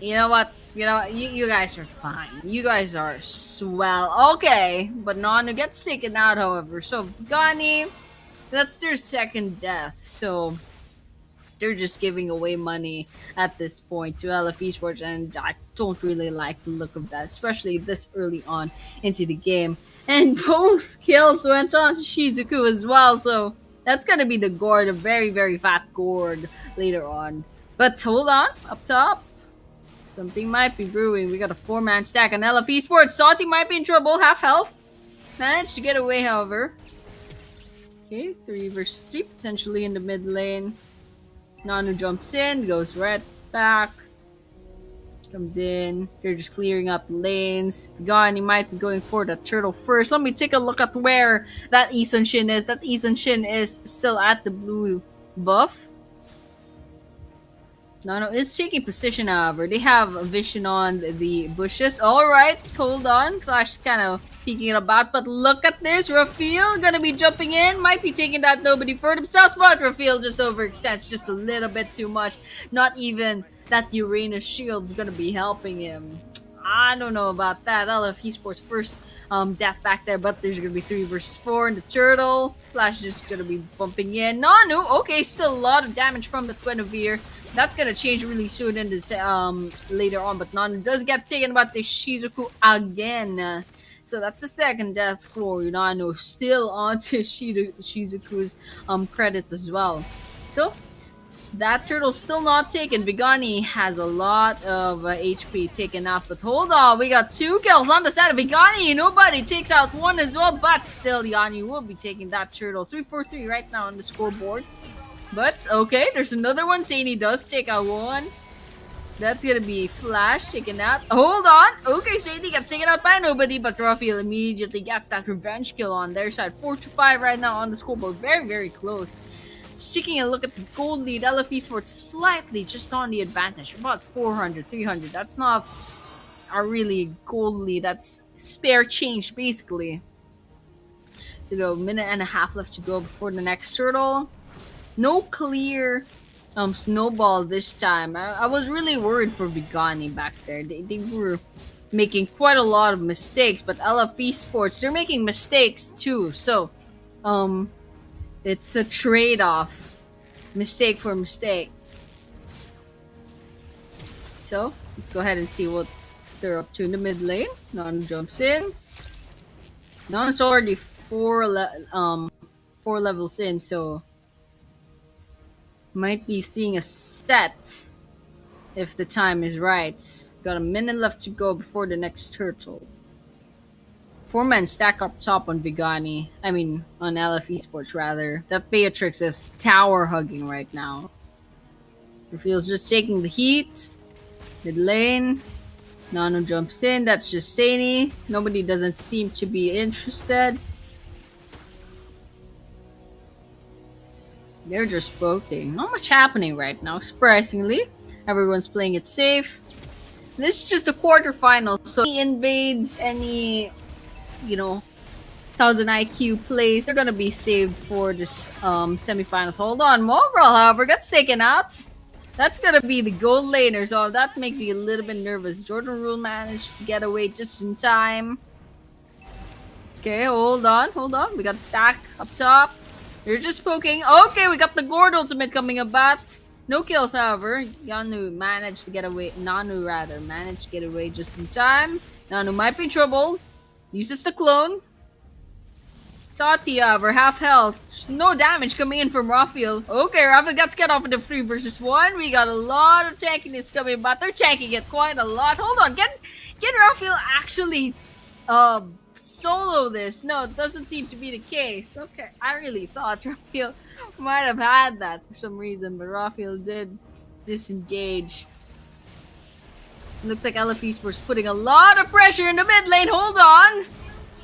You know what? You guys are fine. You guys are swell. Okay, but Nanu gets taken out, however. So Vigani, that's their second death. So they're just giving away money at this point to LF Esports, and I don't really like the look of that, especially this early on into the game. And both kills went on to Shizuku as well, so that's gonna be the gourd, a very, very fat gourd later on. But hold on, up top. Something might be brewing. We got a 4-man stack on LF Esports. Salty might be in trouble, half health. Managed to get away, however. Okay, 3 versus 3, potentially in the mid lane. Nanu jumps in, goes right back. Comes in. They're just clearing up lanes. Gone, he might be going for the turtle first. Let me take a look at where that Isun Shin is. That Isun Shin is still at the blue buff. Nano is taking position, however. They have a vision on the bushes. Alright, hold on. Flash is kind of peeking it about, but look at this. Rafael gonna be jumping in. Might be taking that nobody for themselves, but Rafael just overextends just a little bit too much. Not even that Uranus shield is gonna be helping him. I don't know about that. LF Esports first death back there, but there's gonna be 3 versus 4 in the turtle. Flash is just gonna be bumping in. Nanu, okay, still a lot of damage from the Guinevere. That's gonna change really soon in this later on, but Nanu does get taken by the Shizuku again. So that's the second death for Nanu, still on to Shizuku's credit as well. So that turtle's still not taken. Vigani has a lot of HP taken out, but hold on, we got 2 kills on the side of Vigani. Nobody takes out 1 as well, but still Yanni will be taking that turtle. 3-4-3 right now on the scoreboard. But, okay, there's another one. Saini does take out 1. That's gonna be Flash taken out. Hold on. Okay, Saini gets taken out by nobody, but Rafael immediately gets that revenge kill on their side. 4-5 right now on the scoreboard. Very, very close. Just taking a look at the gold lead. LF Esports slightly just on the advantage. About 400, 300. That's not a really gold lead. That's spare change, basically. to go. Minute and a half left to go before the next turtle. No clear snowball this time. I was really worried for Vigani back there. They were making quite a lot of mistakes, but LF Esports, they're making mistakes too. So, it's a trade-off. Mistake for mistake. So, let's go ahead and see what they're up to in the mid lane. Nano jumps in. Nano's already four levels in, so might be seeing a set if the time is right. Got a minute left to go before the next turtle. 4-man stack up top on Vigani. I mean, on LF Esports rather. That Beatrix is tower hugging right now. Reveal's just taking the heat. Mid lane. Nano jumps in. That's just Sani. Nobody doesn't seem to be interested. They're just poking. Not much happening right now, surprisingly. Everyone's playing it safe. This is just a quarterfinal, so any invades, any, 1000 IQ plays, they're gonna be saved for this semifinals. Hold on, Mongrel, however, gets taken out. That's gonna be the gold laner, so that makes me a little bit nervous. Jordan Rule managed to get away just in time. Okay, hold on. We got a stack up top. They're just poking. Okay, we got the Gord ultimate coming about. No kills, however. Nanu managed to get away just in time. Nanu might be in trouble. Uses the clone. Sati, however, half health. No damage coming in from Raphael. Okay, Raphael gets cut off in the 3 versus 1. We got a lot of tankiness coming, but they're tanking it quite a lot. Hold on, can Raphael actually solo this? No, it doesn't seem to be the case. Okay, I really thought Raphael might have had that for some reason, but Raphael did disengage. Looks like LF Esports putting a lot of pressure in the mid lane. Hold on.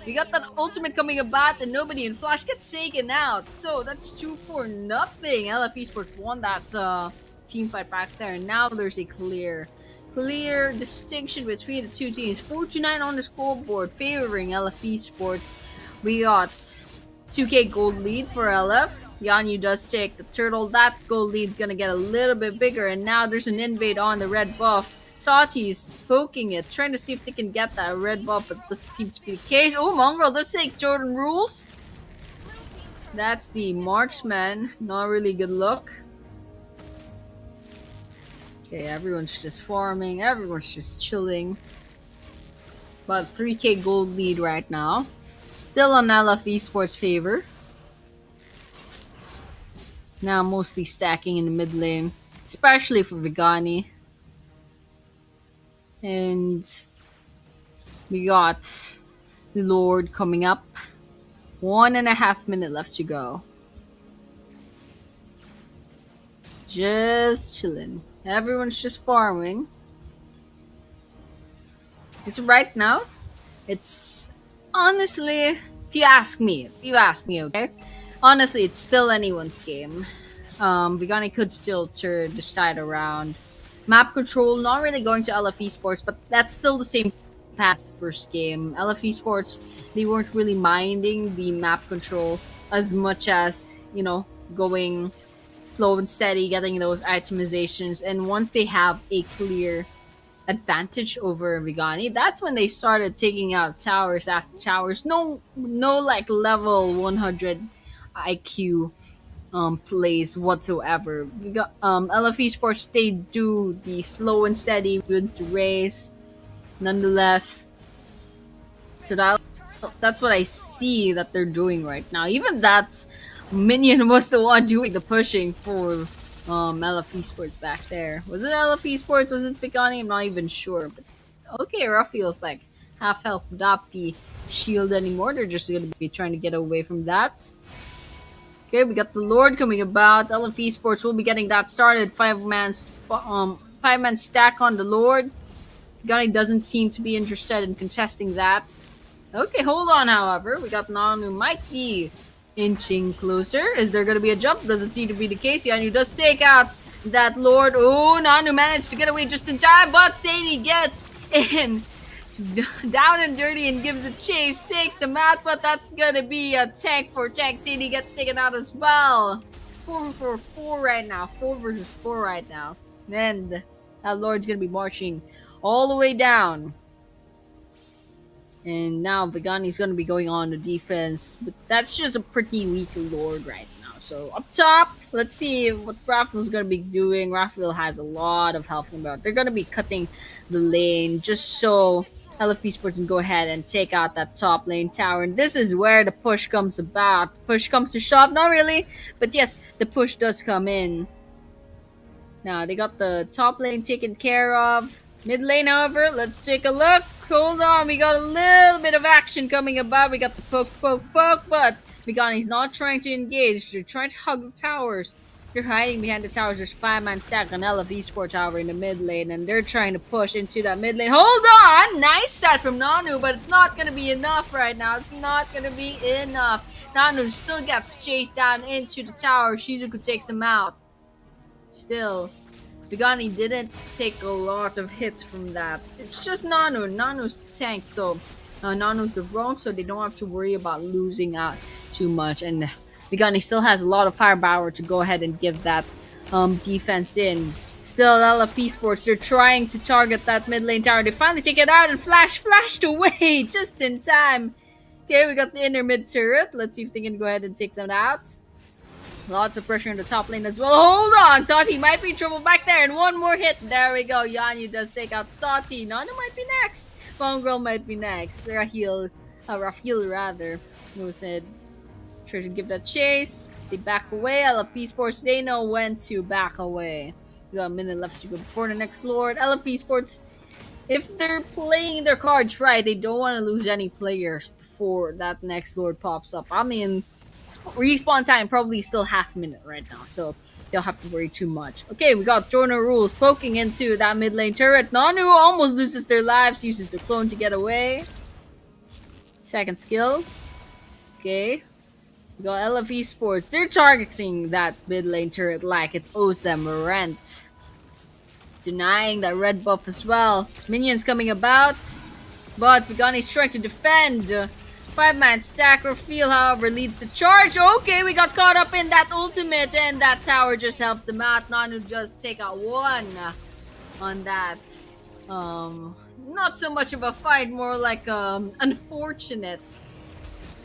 We got that ultimate coming about and nobody in Flash gets taken out. So that's 2-0. LF Esports won that team fight back there. And now there's a clear distinction between the two teams. 4-9 on the scoreboard favoring LF Esports. We got 2k gold lead for LF. Yanyu does take the turtle. That gold lead's gonna get a little bit bigger. And now there's an invade on the red buff. Sati's poking it, trying to see if they can get that red buff, but doesn't seem to be the case. Oh, Mongrel does take Jordan Rules. That's the marksman. Not really good look. Okay, everyone's just farming. Everyone's just chilling. About 3k gold lead right now. Still on LF Esports' favor. Now mostly stacking in the mid lane, especially for Vigani. And we got the Lord coming up. 1.5 minutes left to go. Just chilling. Everyone's just farming. It's right now. It's honestly, if you ask me, okay? Honestly, it's still anyone's game. Vigani could still turn the tide around. Map control, not really going to LF Esports, but that's still the same path as the first game. LF Esports, they weren't really minding the map control as much as, going slow and steady, getting those itemizations. And once they have a clear advantage over Vigani, that's when they started taking out towers after towers. No like level 100 IQ plays whatsoever. We got LF Esports, they do the slow and steady wins the race nonetheless. So that's what I see that they're doing right now. Even that Minion was the one doing the pushing for LF Esports back there. Was it LF Esports? Was it Vigani? I'm not even sure. But okay, Raphael's like half health without the shield anymore. They're just gonna be trying to get away from that. Okay, we got the Lord coming about. LF Esports will be getting that started. 5-man stack on the Lord. Vigani doesn't seem to be interested in contesting that. Okay, hold on, however. We got Nanu might be inching closer. Is there going to be a jump? Doesn't seem to be the case. Yanu does take out that Lord. Oh, Nanu managed to get away just in time, but Sani gets in down and dirty and gives a chase, takes the mat, but that's gonna be a tank for Tank City, gets taken out as well. 4 right now, 4 versus 4 right now. And that Lord's gonna be marching all the way down. And now Vigani's gonna be going on the defense, but that's just a pretty weak Lord right now. So up top, let's see what Raphael's gonna be doing. Raphael has a lot of health about. They're gonna be cutting the lane just so LFE Sports can go ahead and take out that top lane tower. And this is where the push comes about. The push comes to shove, not really, but yes, the push does come in. Now they got the top lane taken care of. Mid lane, however, let's take a look. Hold on, we got a little bit of action coming about. We got the poke, but Vigani's not trying to engage. They're trying to hug the towers. They're hiding behind the towers. There's 5-man stack on LF Esports Tower in the mid lane, and they're trying to push into that mid lane. Hold on! Nice set from Nanu, but it's not going to be enough right now. It's not going to be enough. Nanu still gets chased down into the tower. Shizuku takes them out. Still, Vigani didn't take a lot of hits from that. It's just Nanu. Nanu's tanked, so Nanu's the roam, so they don't have to worry about losing out too much. And Vigani still has a lot of firepower to go ahead and give that defense in. Still, LFE Sports, they're trying to target that mid lane tower. They finally take it out and flashed away just in time. Okay, we got the inner mid turret. Let's see if they can go ahead and take them out. Lots of pressure in the top lane as well. Hold on! Sati might be in trouble back there. And one more hit. There we go. Yanyu does take out Sati. Nanu might be next. Mongrel might be next. Rahil rather. Who said, try to give that chase. They back away. LFE Sports, they know when to back away. We got a minute left to go before the next Lord. LFE Sports, if they're playing their cards right, they don't want to lose any players before that next Lord pops up. I mean, respawn time probably still half a minute right now, so they'll have to worry too much. Okay, we got Jorno Rules poking into that mid lane turret. Nanu almost loses their lives, uses the clone to get away. Second skill. Okay. We got LFE Sports. They're targeting that mid lane turret like it owes them rent. Denying that red buff as well. Minions coming about, but Vigani's trying to defend. 5-man stack. Raphael, however, leads the charge. Okay, we got caught up in that ultimate, and that tower just helps them out. Nanu just take out one on that. Not so much of a fight, more like unfortunate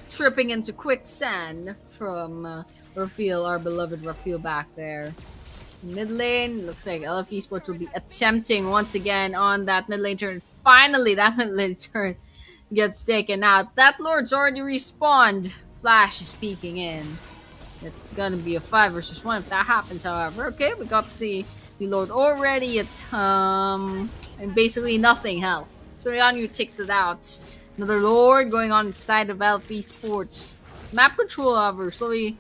tripping into quicksand from Raphael, our beloved Raphael back there. Mid lane, looks like LFE Sports will be attempting once again on that mid lane turn. Finally, that mid lane turn gets taken out. That Lord's already respawned. Flash is peeking in. It's gonna be a 5 versus 1 if that happens, however. Okay, we got the Lord already at and basically nothing health. So Yanyu takes it out. Another Lord going on inside of LFE Sports. Map control, however, slowly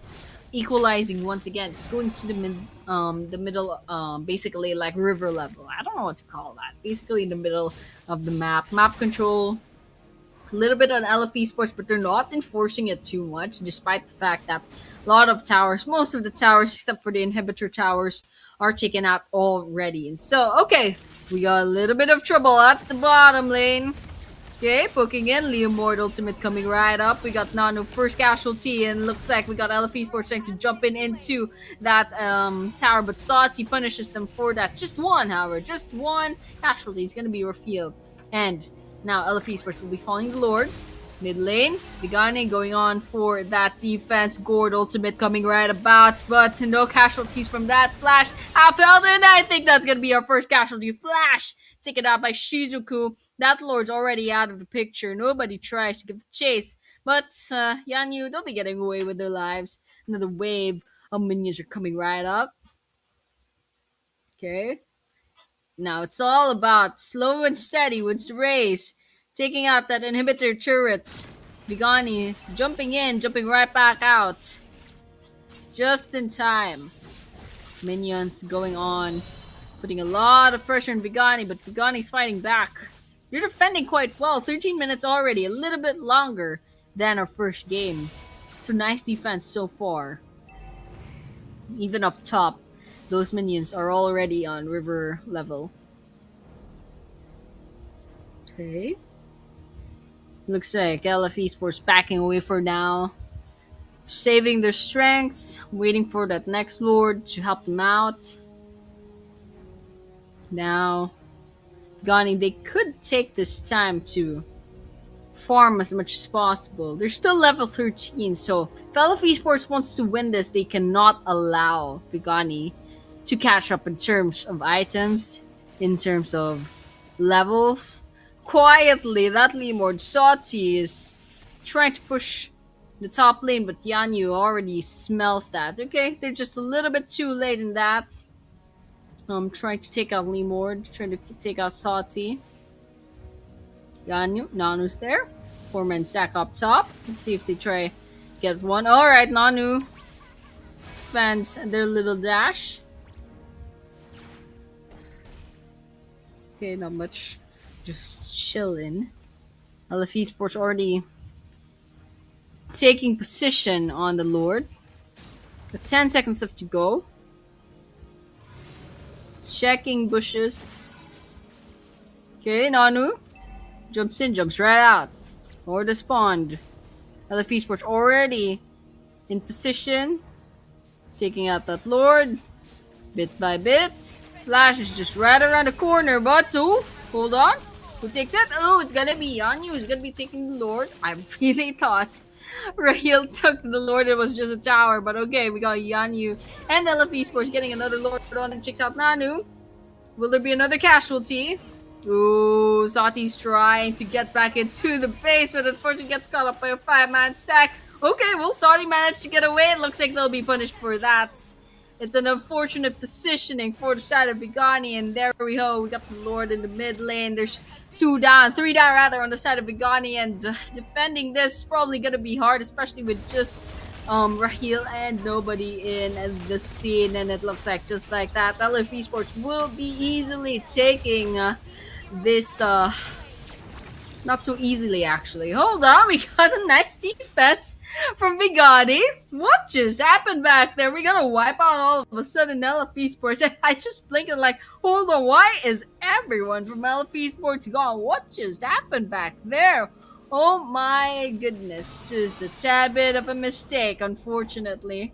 equalizing once again. It's going to the middle, basically like river level. I don't know what to call that. Basically in the middle of the map. Map control, a little bit on LFE Sports, but they're not enforcing it too much, despite the fact that a lot of towers, most of the towers, except for the inhibitor towers, are taken out already. And so, okay, we got a little bit of trouble at the bottom lane. Okay, poking in. Leomord ultimate coming right up. We got Nanu first casualty, and looks like we got LFE Sports trying to jump into that tower, but Sati punishes them for that. Just one, however, just one casualty. It's going to be Raphael. And now LFE Sports will be following the Lord. Mid lane, Vigani going on for that defense. Gord ultimate coming right about, but no casualties from that. Flash half health, and I think that's going to be our first casualty. Flash taken out by Shizuku. That Lord's already out of the picture. Nobody tries to give the chase, but Yanyu, they'll be getting away with their lives. Another wave of minions are coming right up. Okay. Now it's all about slow and steady wins the race. Taking out that inhibitor turret. Vigani jumping in, jumping right back out. Just in time. Minions going on. Putting a lot of pressure on Vigani, but Vigani's fighting back. You're defending quite well. 13 minutes already. A little bit longer than our first game. So nice defense so far. Even up top, those minions are already on river level. Okay. Looks like LF Esports backing away for now, saving their strengths, waiting for that next lord to help them out. Now, Gani, they could take this time to farm as much as possible. They're still level 13, so if LF Esports wants to win this, they cannot allow Vigani to catch up in terms of items, in terms of levels. Quietly, that Lemord Sati is trying to push the top lane, but Yanyu already smells that. Okay, they're just a little bit too late in that. Trying to take out Lemord, trying to take out Sati. Yanyu, Nanu's there. Four men stack up top. Let's see if they try get one. Alright, Nanu spends their little dash. Okay, not much. Just chilling. LF Esports already taking position on the Lord. 10 seconds left to go. Checking bushes. Okay, Nanu jumps in, jumps right out. Or the spawned. LF Esports already in position. Taking out that Lord. Bit by bit. Flash is just right around the corner, but hold on. Who takes it? Oh, it's gonna be Yanyu who's gonna be taking the Lord. I really thought Rahil took the Lord, it was just a tower, but okay, we got Yanyu and LF Esports getting another Lord on and checks out Nanu. Will there be another casualty? Ooh, Sati's trying to get back into the base, but unfortunately gets caught up by a 5-man stack. Okay, well, Sati managed to get away. It looks like they'll be punished for that. It's an unfortunate positioning for the side of Bigani, and there we go. We got the Lord in the mid lane. There's three down rather, on the side of Bigani, and defending this is probably gonna be hard, especially with just Rahil and nobody in the scene. And it looks like just like that, LF Esports will be easily taking this not so easily, actually. Hold on, we got a nice defense from Vigani. What just happened back there? We gotta wipe out all of a sudden LF Esports. I just blinked and like, hold on, why is everyone from LF Esports gone? What just happened back there? Oh my goodness, just a tad bit of a mistake, unfortunately.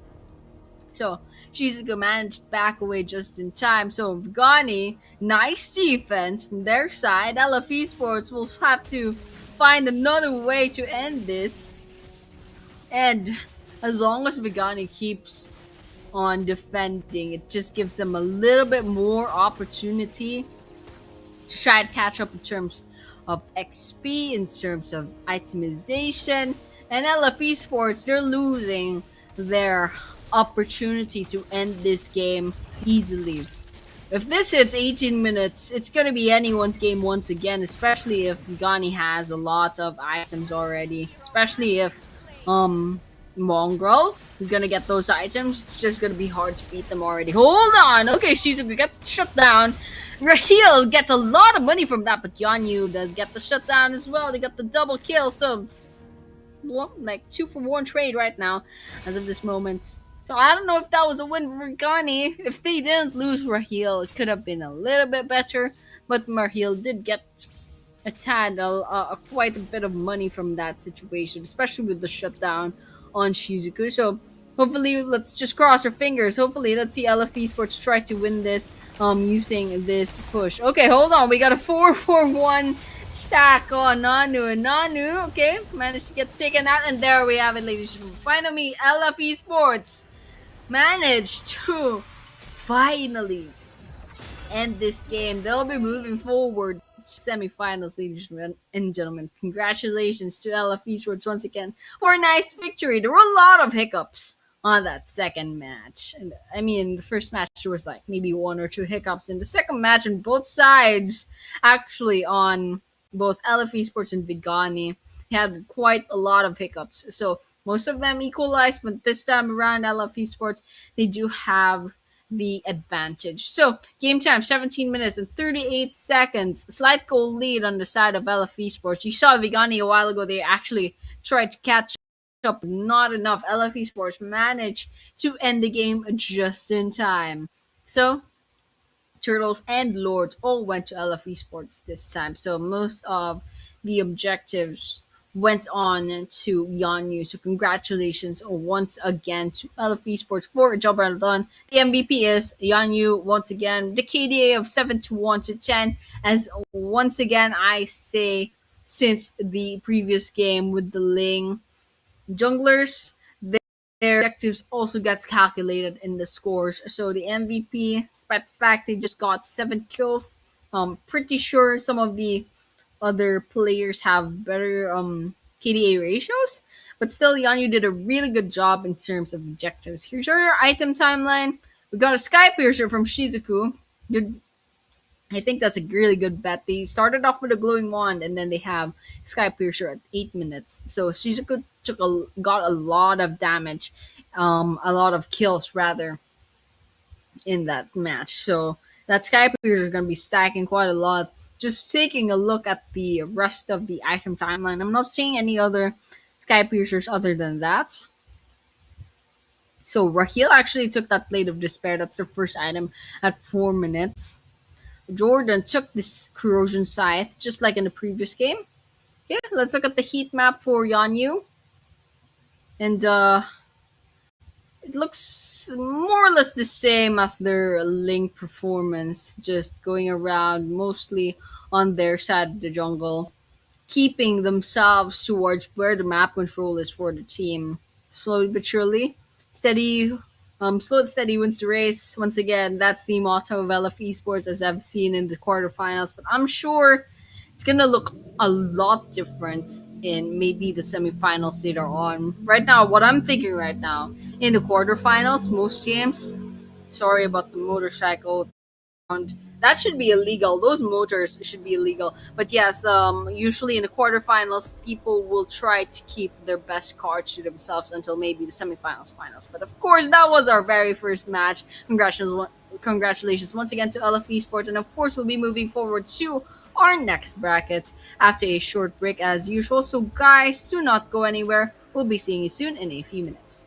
So Shizuka managed back away just in time. So Vigani, nice defense from their side. LF Esports will have to find another way to end this. And as long as Vigani keeps on defending, it just gives them a little bit more opportunity to try to catch up in terms of XP, in terms of itemization. And LF Esports, they're losing their opportunity to end this game easily. If this hits 18 minutes, it's going to be anyone's game once again, especially if Gani has a lot of items already. Especially if Mongrel is going to get those items. It's just going to be hard to beat them already. Hold on! Okay, Shizuku gets shut down. Rahil gets a lot of money from that, but Yanyu does get the shutdown as well. They got the double kill, so like 2-for-1 trade right now as of this moment. So I don't know if that was a win for Gani. If they didn't lose Rahil, it could have been a little bit better. But Rahil did get a tad, quite a bit of money from that situation, especially with the shutdown on Shizuku. So hopefully, let's just cross our fingers. Hopefully, let's see LF Esports try to win this using this push. Okay, hold on. We got a 4-4-1 stack on Nanu, and Nanu, okay, managed to get taken out, and there we have it, ladies and gentlemen. Finally, LF Esports managed to finally end this game. They'll be moving forward to semifinals, ladies and gentlemen. Congratulations to LF Esports once again for a nice victory. There were a lot of hiccups on that second match. And I mean, the first match there was like maybe one or two hiccups. In the second match, on both sides, actually on both LF Esports and Vigani, had quite a lot of hiccups. So most of them equalized, but this time around, LF Esports, they do have the advantage. So game time, 17 minutes and 38 seconds. Slight goal lead on the side of LF Esports. You saw Vigani a while ago. They actually tried to catch up. Not enough. LF Esports managed to end the game just in time. So Turtles and Lords all went to LF Esports this time. So most of the objectives went on to Yanyu. So congratulations once again to LFE Sports for a job well done. The MVP is Yanyu once again. The KDA of 7-1 to 10. As once again I say, since the previous game with the Ling junglers, their objectives also gets calculated in the scores. So the MVP, despite the fact they just got 7 kills, pretty sure some of the other players have better KDA ratios, but still Yanyu did a really good job in terms of objectives. Here's our item timeline. We got a Sky Piercer from Shizuku. Good, I think that's a really good bet. They started off with a glowing wand, and then they have Sky Piercer at 8 minutes. So Shizuku got a lot of damage, a lot of kills rather, in that match. So that Sky Piercer is going to be stacking quite a lot. Just taking a look at the rest of the item timeline, I'm not seeing any other Sky Piercers other than that. So Raheel actually took that Blade of Despair. That's the first item at 4 minutes. Jordan took this Corrosion Scythe, just like in the previous game. Okay, let's look at the heat map for Yanyu. And it looks more or less the same as their Link performance, just going around mostly on their side of the jungle, keeping themselves towards where the map control is for the team. Slowly but surely, steady, slow and steady wins the race. Once again, that's the motto of LF Esports, as I've seen in the quarterfinals. But I'm sure it's gonna look a lot different in maybe the semifinals later on. Right now, what I'm thinking right now in the quarterfinals, most teams. Sorry about the motorcycle. That should be illegal. Those motors should be illegal. But yes, usually in the quarterfinals, people will try to keep their best cards to themselves until maybe the semifinals, finals. But of course, that was our very first match. Congratulations once again to LF Esports, and of course, we'll be moving forward to our next brackets after a short break as usual. So, guys, do not go anywhere. We'll be seeing you soon in a few minutes.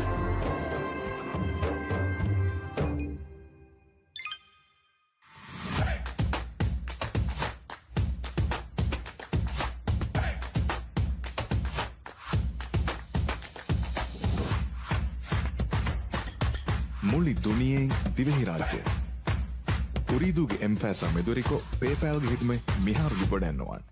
Ooredoo के MFASA मेदोरी को PayPal gift में मिहार बड़ा මුළි දුනියෙන් දිවෙහි රාජ්‍ය උරීදුගේ MFASA මෙදොරිකෝ PayPal හිතුමේ මිහාරු ගොඩන්නවාන්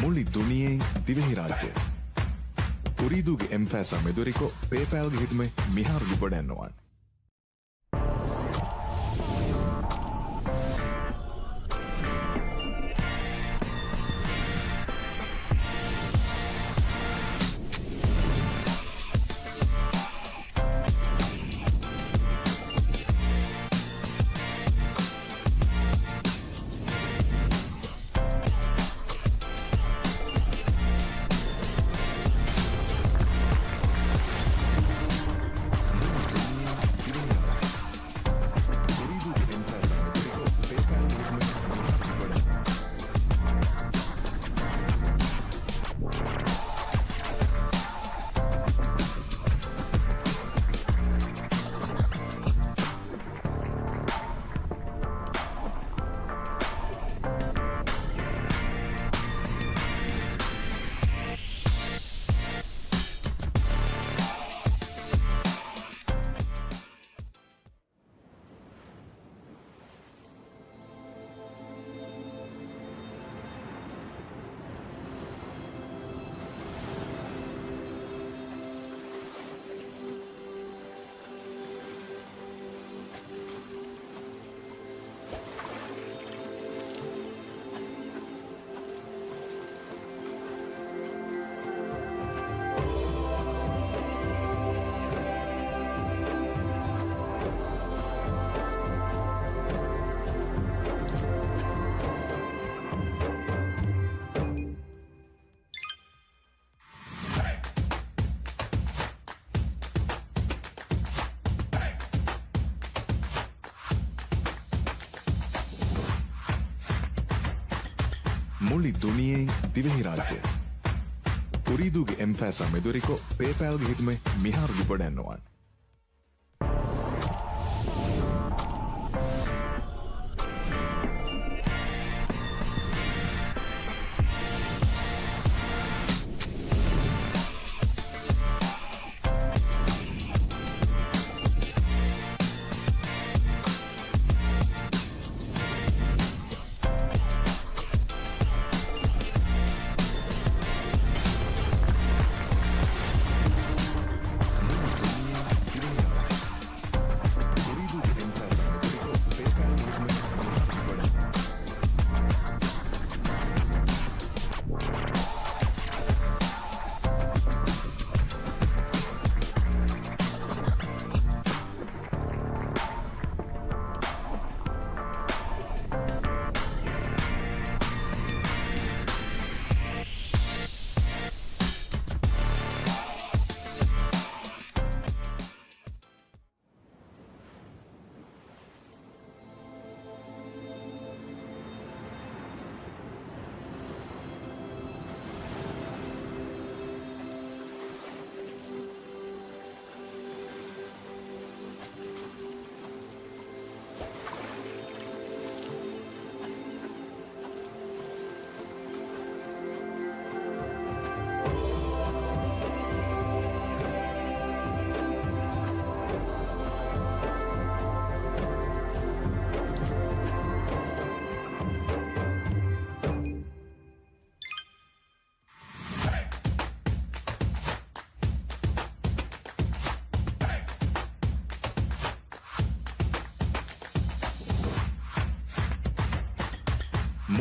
මුළි දුනියෙන් Dhivehi රාජ්‍ය Ooredooge M-Fasa මෙදුරිකෝ PayPalge හිතුමේ මිහාරු ගොඩන්නවන් මුළි දුනියෙන් Dhivehi රාජ්‍ය Ooredooge M-Fasa මෙදුරිකෝ PayPalge හිතුමේ මිහාරු ගොඩන්නවන්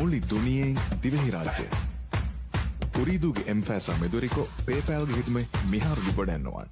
මුළි දුනියෙන් Dhivehi රාජ්‍ය Ooredooge M-Fasa මෙදුරිකෝ PayPalge හිතුමේ මිහාරු ගොඩන්නවන්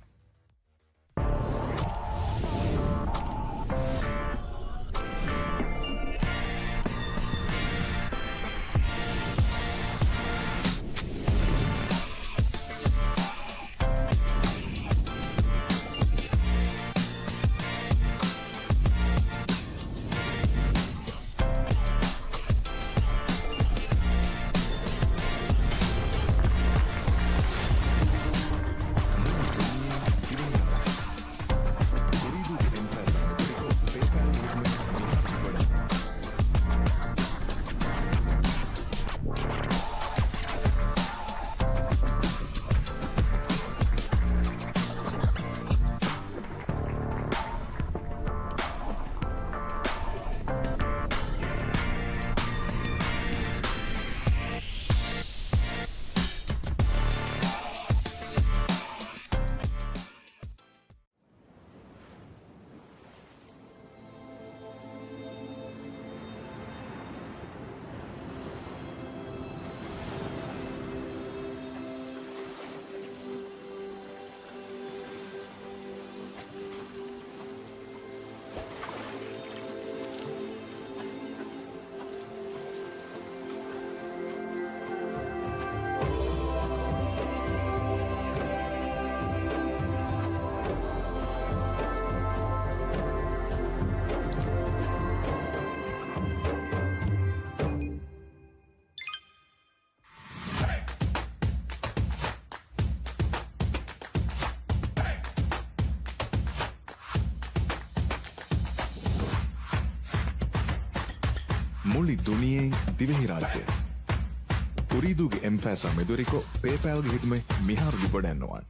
මුළි දුනියෙන් Dhivehi රාජ්‍ය. උරීදුගේ එම්ෆෑසා මෙදුරිකෝ පේපෑල්ගේ හිතුමේ මිහාරුදි ගොඩැන්නවාන්.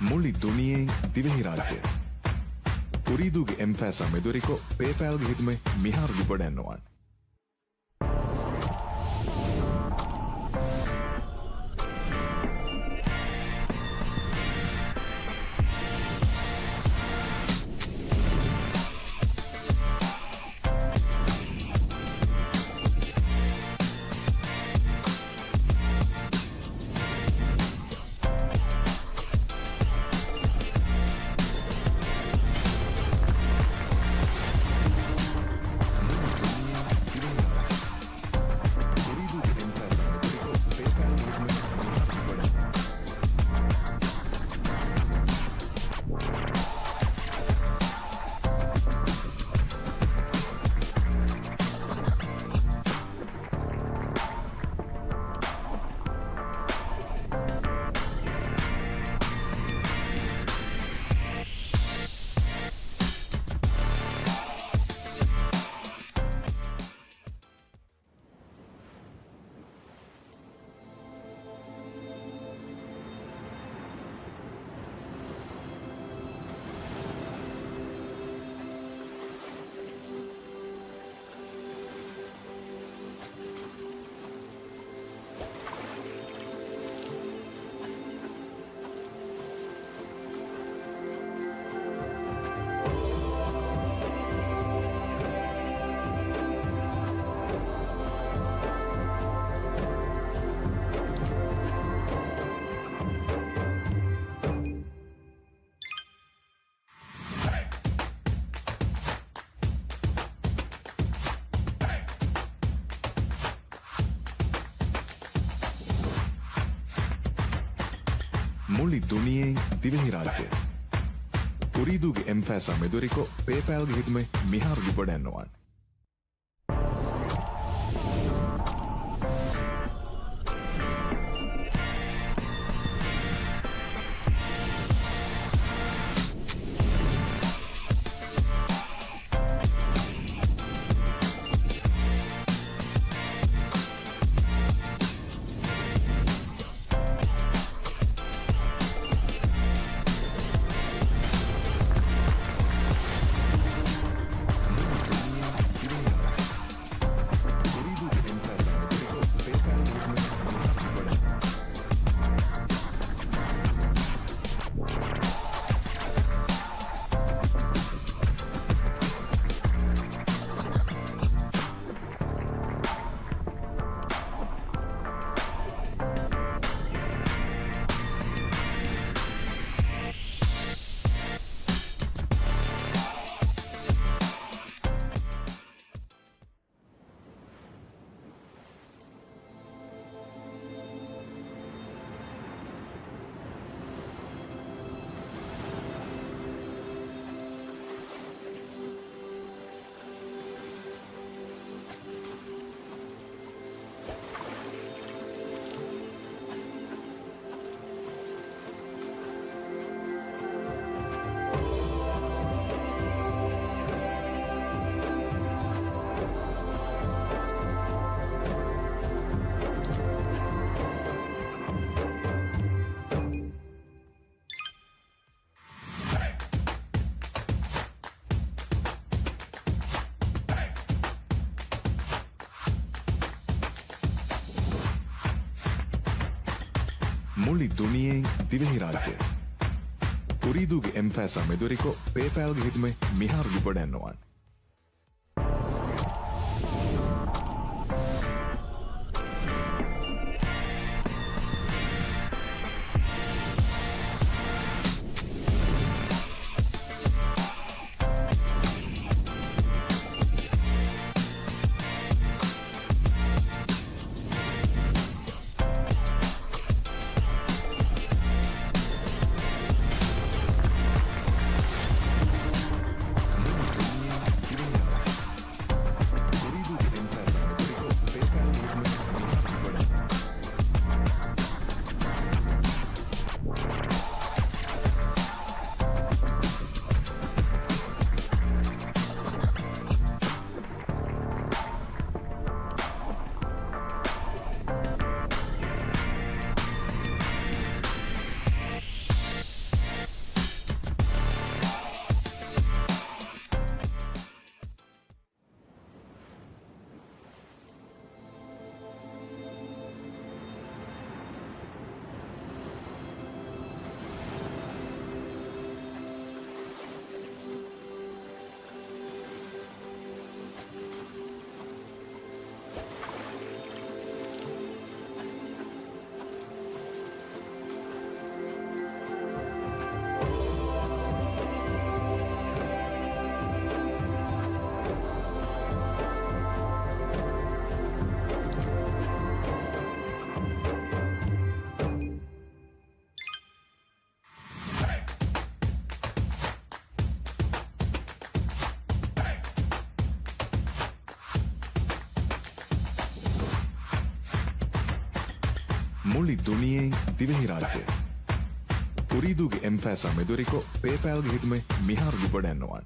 මුළි දුනියෙන් දිවෙහි රාජ්‍ය. උරීදුගේ එම්ෆෑසා මෙදුරිකෝ පේපෑල්ගේ හිතුමේ මිහාරුදි ගොඩැන්නවාන්. මුළි දුනියෙන් දිවෙහි රාජ්‍ය. උරීදුගේ එම්ෆෑසා මෙදුරිකෝ පේපෑල්ගේ හිතුමේ මිහාරුදි ගොඩැන්නවාන්. මුළි දුනියෙන් දිවෙහි රාජ්‍ය උරීදුගේ එම්ෆෑසා මෙදුරිකෝ පේපෑල්ගේ හිතුමේ මිහාරු ලිබඩැන්නවන් මුළි දුනියෙන් දිවෙහි රාජ්‍ය උරීදුගේ එම්ෆෑසා මෙදුරිකෝ පේපෑල්ගේ හිතුමේ මිහාරු ලිබඩැන්නවන්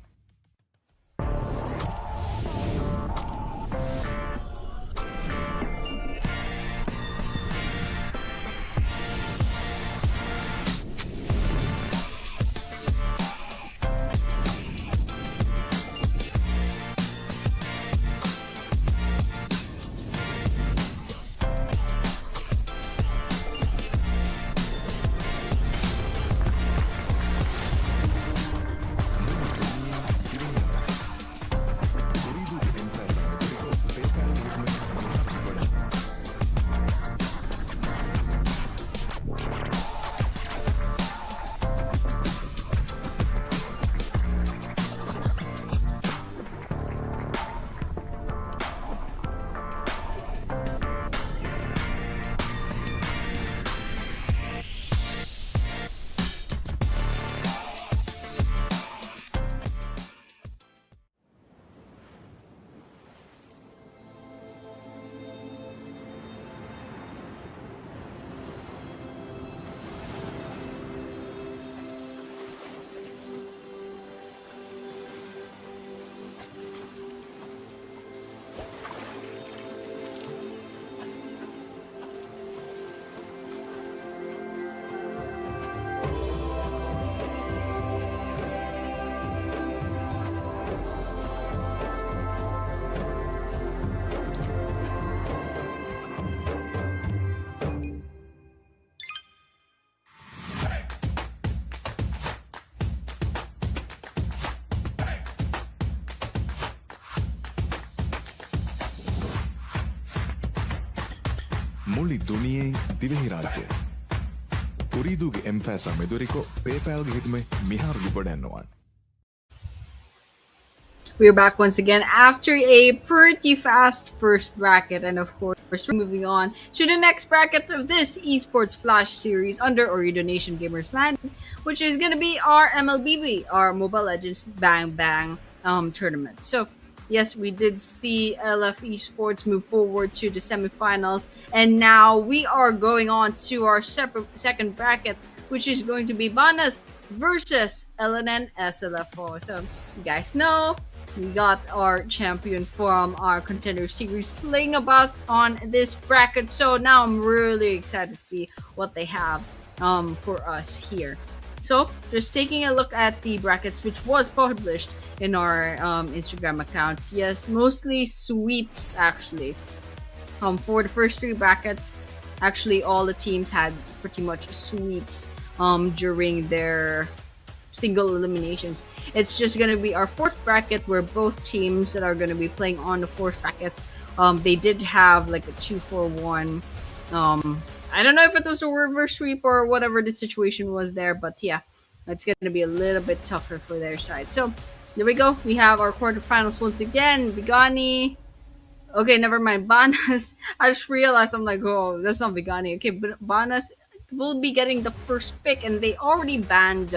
මුළි දුනියෙන් දිවෙහි රාජ්‍ය උරීදුගේ එම්ෆෑසා මෙදුරිකෝ පේපෑල්ගේ හිතුමේ මිහාරු ලිබඩැන්නවන් We're back once again after a pretty fast first bracket, and of course, we're moving on to the next bracket of this esports flash series under Ooredoo Nation Gamers Land, which is going to be our MLBB, our Mobile Legends Bang Bang tournament. So, yes, we did see LF Esports move forward to the semifinals, and now we are going on to our second bracket, which is going to be Banas versus LNN SLFO. So, you guys know we got our champion from our contender series playing about on this bracket. So now I'm really excited to see what they have for us here. So just taking a look at the brackets, which was published in our Instagram account. Yes, mostly sweeps actually. For the first three brackets, Actually, all the teams had pretty much sweeps during their single eliminations. It's just gonna be our fourth bracket where both teams that are gonna be playing on the fourth bracket, they did have like a 2-4-1. I don't know if it was a reverse sweep or whatever the situation was there, but yeah, it's gonna be a little bit tougher for their side. So there we go. We have our quarterfinals once again. Bigani. Okay, never mind. Banas. I just realized I'm like, oh, that's not Bigani. Okay, but Banas will be getting the first pick, and they already banned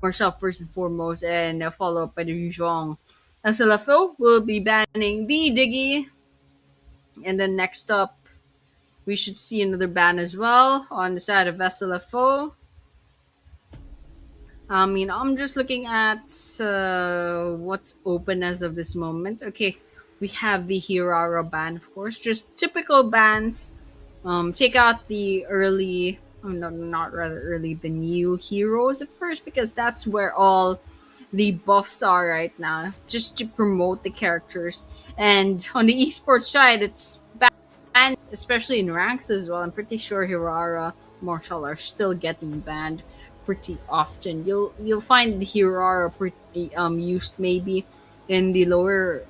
Marcel first and foremost, and followed up by the Yuzhong. SLFO will be banning the Diggy, and then next up, we should see another ban as well on the side of SLFO. I mean, I'm just looking at what's open as of this moment. Okay, we have the Hirara ban, of course, just typical bans. Take out the early, not rather early, the new heroes at first because that's where all the buffs are right now, just to promote the characters. And on the esports side, it's banned, especially in ranks as well. I'm pretty sure Hirara, Marshall are still getting banned pretty often. You'll find the Hirara pretty used maybe in the lower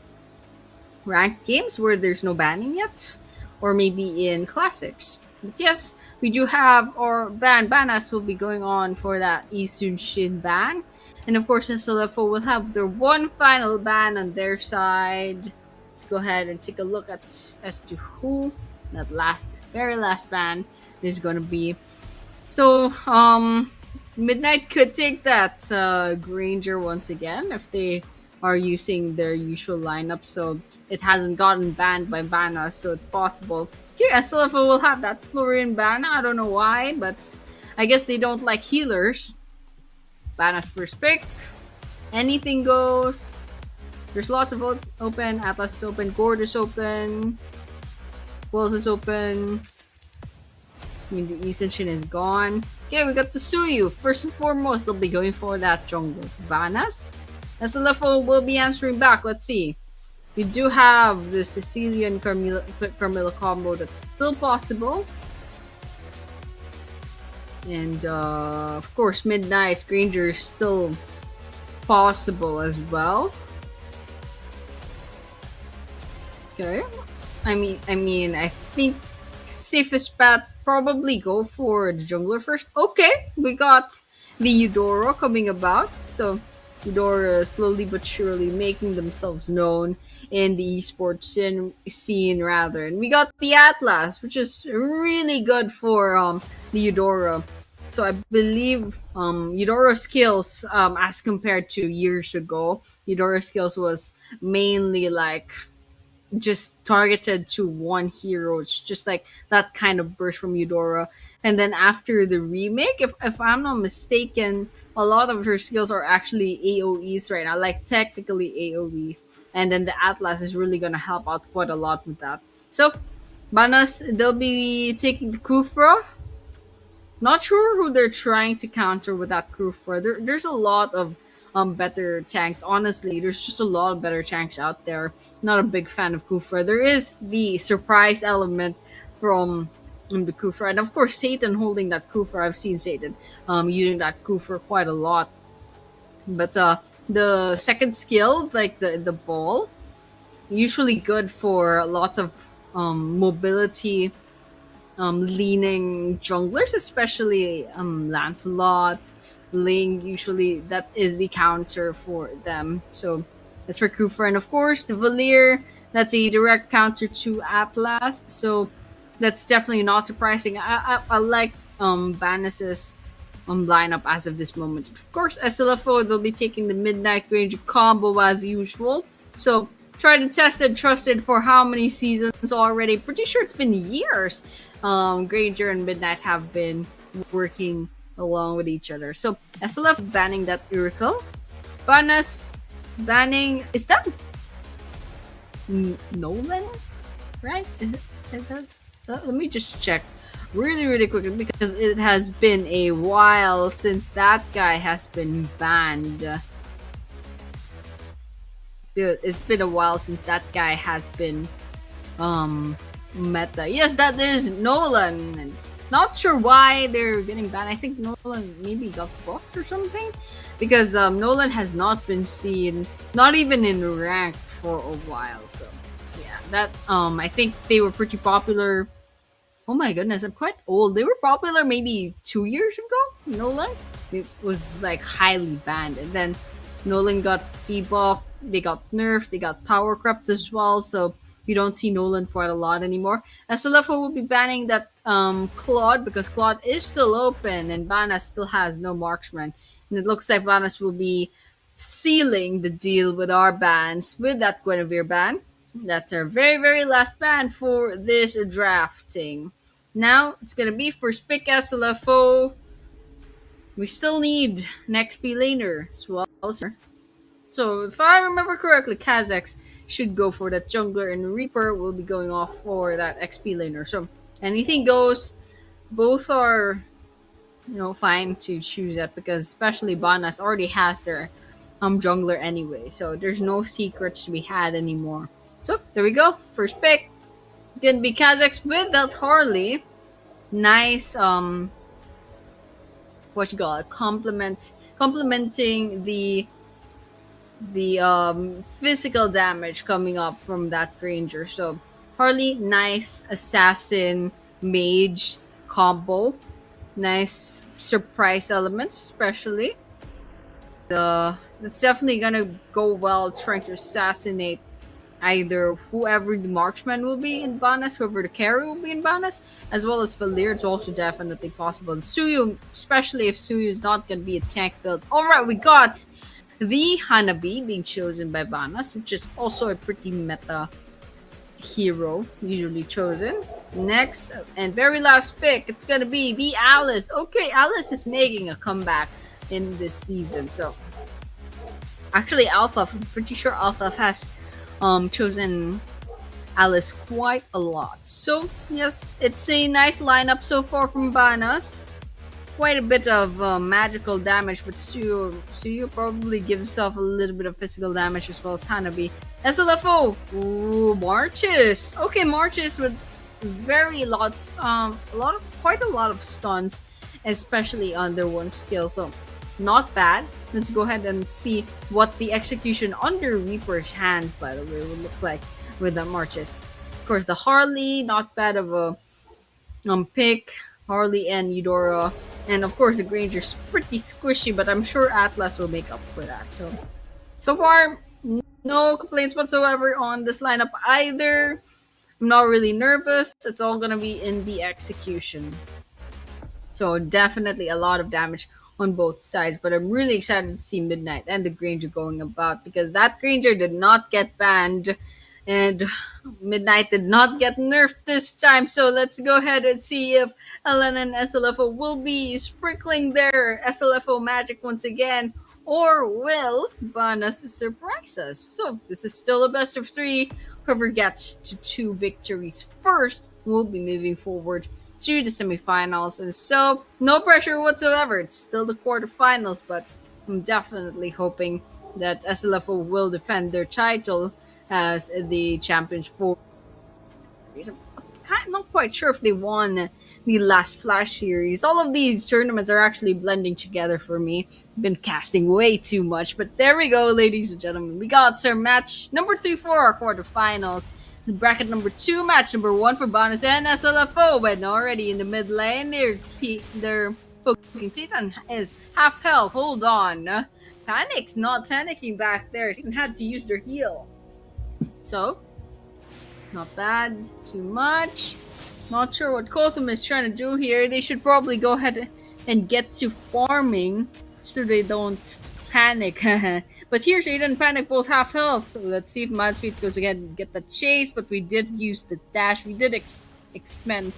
ranked games where there's no banning yet, or maybe in classics. But yes, we do have our banas will be going on for that Isun Shin ban. And of course, SLFO will have their one final ban on their side. Let's go ahead and take a look at as to who that very last ban is going to be. So, Midnight could take that Granger once again if they are using their usual lineup. So it hasn't gotten banned by Bana, so it's possible. Okay, SLFO will have that Florian Bana. I don't know why, but I guess they don't like healers. Bana's first pick. Anything goes. There's lots of votes open. Atlas is open. Gord is open. Wells is open. I mean, the Isenshin is gone. Okay, we got the Suyu. First and foremost, they'll be going for that jungle. Banas. SLFO will be answering back. Let's see. We do have the Sicilian Carmilla combo that's still possible. And, of course, Midnight's Granger is still possible as well. Okay. I think safest bet probably go for the jungler first. Okay, we got the Eudora coming about. So Eudora slowly but surely making themselves known in the esports scene rather. And we got the Atlas, which is really good for the Eudora. So I believe Eudora skills as compared to years ago, Eudora skills was mainly like just targeted to one hero. It's just like that kind of burst from Eudora. And then after the remake, if I'm not mistaken, a lot of her skills are actually AoEs right now, like technically AoEs. And then the Atlas is really gonna help out quite a lot with that. So Banas, they'll be taking the Kufra. Not sure who they're trying to counter with that Kufra. There's a lot of better tanks. Honestly, there's just a lot of better tanks out there. Not a big fan of Kufra. There is the surprise element from the Kufra, and of course Satan holding that Kufra. I've seen Satan using that Kufra quite a lot. But the second skill, like the ball, usually good for lots of mobility leaning junglers, especially Lancelot, Ling. Usually, that is the counter for them. So that's for Kufra, and of course the Valir. That's a direct counter to Atlas. So that's definitely not surprising. I like Banas's lineup as of this moment. Of course, SLFO, they'll be taking the Midnight Range combo as usual. So tried and tested, trusted for how many seasons already? Pretty sure it's been years. Granger and Midnight have been working along with each other. So SLF banning that Urthel. Banas banning, is that Nolan? Right? Is that, let me just check really quickly because it has been a while since that guy has been banned. Dude, it's been a while since that guy has been meta. Yes, that is Nolan. And not sure why they're getting banned. I think Nolan maybe got buffed or something, because Nolan has not been seen, not even in rank for a while. So yeah, that I think they were pretty popular. Oh my goodness, I'm quite old. They were popular maybe 2 years ago. Nolan, it was like highly banned, and then Nolan got debuffed. They got nerfed. They got power crept as well. So you don't see Nolan quite a lot anymore. SLFO will be banning that Claude, because Claude is still open and Banas still has no marksman, and it looks like Banas will be sealing the deal with our bans with that Guinevere ban. That's our very, very last ban for this drafting. Now it's gonna be for Spick SLFO. We still need an XP laner as well. So if I remember correctly, Kazakhs should go for that jungler, and Reaper will be going off for that XP laner. So anything goes. Both are, fine to choose that, because especially Banas already has their jungler anyway. So there's no secrets to be had anymore. So there we go. First pick. Gonna be Kazakhs with that Harley. Nice what you call it, complementing the physical damage coming up from that Granger. So Harley, nice assassin mage combo. Nice surprise elements, especially. That's definitely gonna go well trying to assassinate either whoever the marksman will be in Banas, whoever the carry will be in Banas, as well as Valir. It's also definitely possible. And Suyu, especially if Suyu is not going to be a tank build. Alright, we got the Hanabi being chosen by Banas, which is also a pretty meta hero usually chosen. Next and very last pick, it's going to be the Alice. Okay, Alice is making a comeback in this season. So actually, Alpha, I'm pretty sure Alpha has chosen Alice quite a lot. So yes, it's a nice lineup so far from Banas. Quite a bit of magical damage, but Suyu probably gives off a little bit of physical damage as well as Hanabi. SLFO, ooh, Marches. Okay, Marches with quite a lot of stuns, especially on their one skill. So not bad. Let's go ahead and see what the execution under Reaper's hands, by the way, would look like with the Marches. Of course, the Harley, not bad of a pick. Harley and Eudora. And of course, the Granger's pretty squishy, but I'm sure Atlas will make up for that. So far, no complaints whatsoever on this lineup either. I'm not really nervous. It's all gonna be in the execution. So definitely a lot of damage on both sides. But I'm really excited to see Midnight and the Granger going about, because that Granger did not get banned and Midnight did not get nerfed this time. So let's go ahead and see if Elena and SLFO will be sprinkling their SLFO magic once again, or will Banas surprise us? So this is still a best of three. Whoever gets to 2 victories first will be moving forward to the semifinals. And so, no pressure whatsoever. It's still the quarterfinals, but I'm definitely hoping that SLFO will defend their title as the champions for. I'm not quite sure if they won the last Flash series. All of these tournaments are actually blending together for me. I've been casting way too much, but there we go, ladies and gentlemen. We got our match number 3 for our quarterfinals. Bracket number 2, match number 1 for Banas and SLFO. But already in the mid lane, their poking Titan is half health. Hold on. Panic's not panicking back there. She even had to use their heal. So, not bad. Too much. Not sure what Kotham is trying to do here. They should probably go ahead and get to farming so they don't panic. But here she didn't panic, both half health. So let's see if Madspeed goes again and get the chase, but we did use the dash. We did expend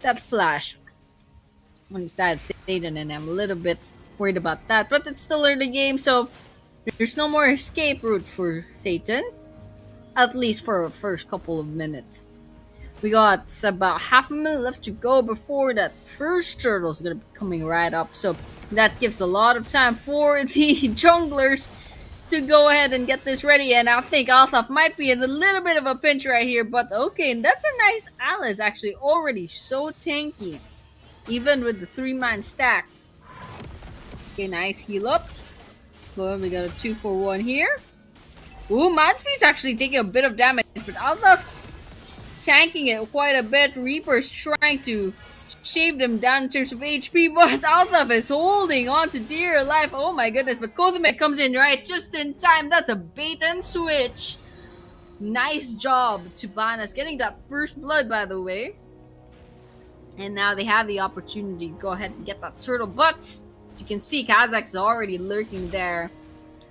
that flash on the side of Satan, and I'm a little bit worried about that. But it's still early game, so there's no more escape route for Satan, at least for the first couple of minutes. We got about half a minute left to go before that first turtle is going to be coming right up. So that gives a lot of time for the junglers to go ahead and get this ready. And I think Altaf might be in a little bit of a pinch right here. But okay, and that's a nice Alice actually. Already so tanky. Even with the 3-man stack. Okay, nice heal up. Boom, we got a 2-for-1 here. Ooh, Matsby's actually taking a bit of damage. But Altaf's tanking it quite a bit. Reaper's trying to shave them down in terms of HP, but Altaf is holding on to dear life. Oh my goodness, but Kozume comes in right just in time. That's a bait and switch. Nice job to Banas getting that first blood, by the way. And now they have the opportunity to go ahead and get that turtle. But as you can see, Kazak's already lurking there,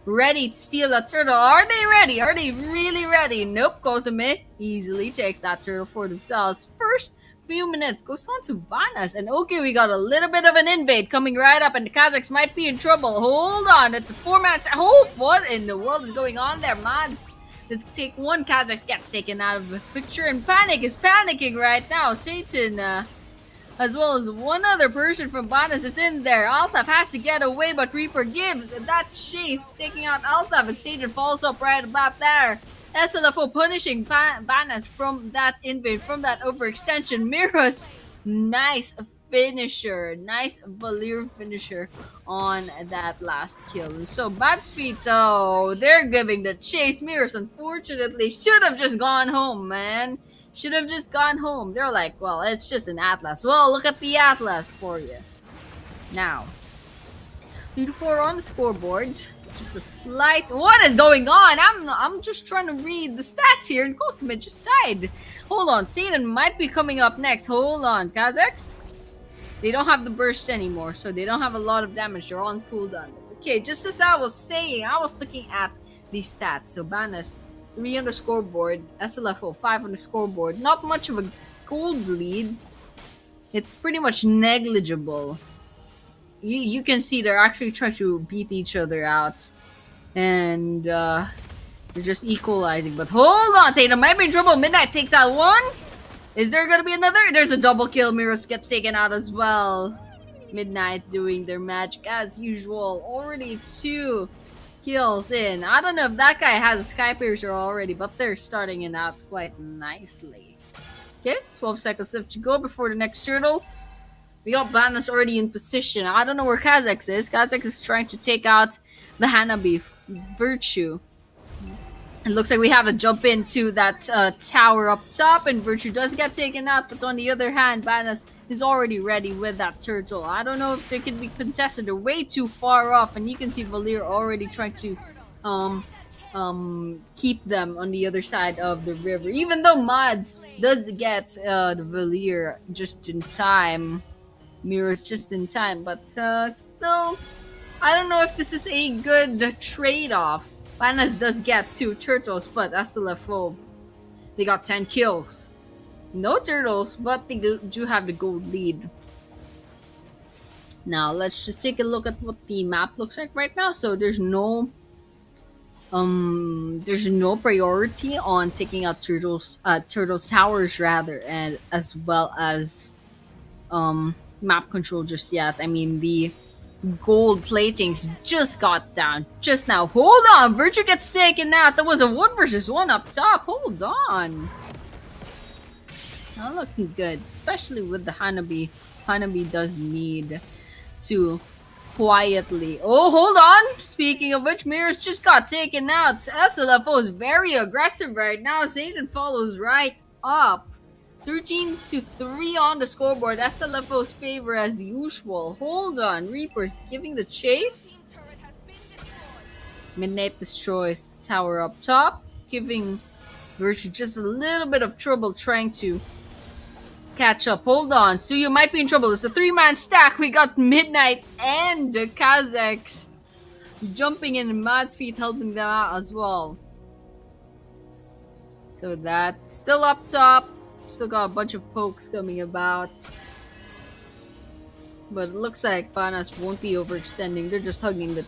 ready to steal that turtle. Are they ready? Are they really ready? Nope, Kozume easily takes that turtle for themselves. First few minutes goes on to Banas, and okay, we got a little bit of an invade coming right up, and the Kazakhs might be in trouble. Hold on, it's a 4-man. Oh, what in the world is going on there, Mads? Let's take one. Kazakh gets taken out of the picture, and Panic is panicking right now. Satan, as well as one other person from Banas is in there. Altaf has to get away, but Reaper gives that chase, taking out Altaf, and Satan falls up right about there. SLFO punishing Banas from that invade, from that overextension. Miras, nice finisher. Nice Valir finisher on that last kill. So Batsfeet, oh, they're giving the chase. Miras, unfortunately, should have just gone home, man. Should have just gone home. They're like, well, it's just an Atlas. Well, look at the Atlas for you. Now, 3-4 on the scoreboard. Just a slight. What is going on? I'm just trying to read the stats here, and Kothman just died. Hold on, Satan might be coming up next. Hold on, Kazakhs. They don't have the burst anymore, so they don't have a lot of damage. They're on cooldown. Okay, just as I was saying, I was looking at these stats. So Banas 3 on the scoreboard, SLFO 5 on the scoreboard. Not much of a gold lead. It's pretty much negligible. You can see they're actually trying to beat each other out, and they're just equalizing. But hold on, Tatum might be in trouble. Midnight takes out one. Is there gonna be another? There's a double kill. Miros gets taken out as well. Midnight doing their magic as usual. Already 2 kills in. I don't know if that guy has a Sky Piercer already, but they're starting it out quite nicely. Okay, 12 seconds left to go before the next turtle. We got Banas already in position. I don't know where Kazakh is. Kazakh is trying to take out the Hanabi Virtue. It looks like we have to jump into that tower up top, and Virtue does get taken out. But on the other hand, Banas is already ready with that turtle. I don't know if they can be contested. They're way too far off, and you can see Valir already trying to keep them on the other side of the river. Even though Mods does get the Valir just in time. Mirrors just in time, but still, I don't know if this is a good trade-off. Banas does get 2 turtles, but SLFO, they got 10 kills. No turtles, but they do have the gold lead. Now, let's just take a look at what the map looks like right now. So there's no priority on taking out turtles towers rather, and as well as map control just yet. I mean, the gold platings just got down just now. Hold on, Virtue gets taken out. That was a 1 versus 1 up top. Hold on. Not looking good, especially with the Hanabi. Hanabi does need to quietly. Oh, hold on. Speaking of which, Mirrors just got taken out. SLFO is very aggressive right now. Satan follows right up. 13-3 on the scoreboard. SLFO's favor as usual. Hold on. Reaper's giving the chase. Midnight destroys tower up top, giving Virtue just a little bit of trouble trying to catch up. Hold on. Suyu might be in trouble. It's a 3-man stack. We got Midnight and the Kazakhs jumping in, and Mad's feet helping them out as well. So that's still up top. Still got a bunch of pokes coming about. But it looks like Banas won't be overextending. They're just hugging the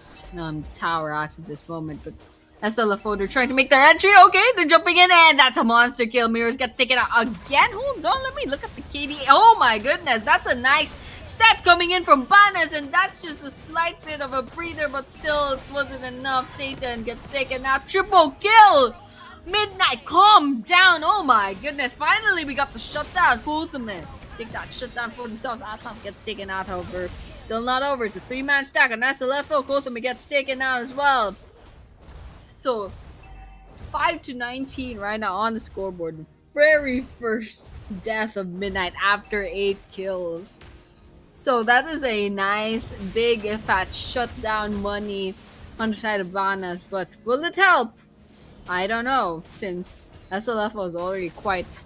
tower ass at this moment. But SLFO, they're trying to make their entry. Okay, they're jumping in, and that's a monster kill. Mirrors gets taken out again. Hold on, let me look at the KD. Oh my goodness, that's a nice Step coming in from Banas, and that's just a slight bit of a breather, but still it wasn't enough. Satan gets taken out. Triple kill! Midnight, calm down. Oh my goodness. Finally, we got the shutdown. Ultimate. Take that shutdown for themselves. Atom gets taken out, however. Still not over. It's a 3-man stack, and SLFO Ultimate gets taken out as well. So, 5-19 right now on the scoreboard. Very first death of Midnight after 8 kills. So that is a nice, big, fat shutdown money on the side of Banas. But will it help? I don't know, since SLF was already quite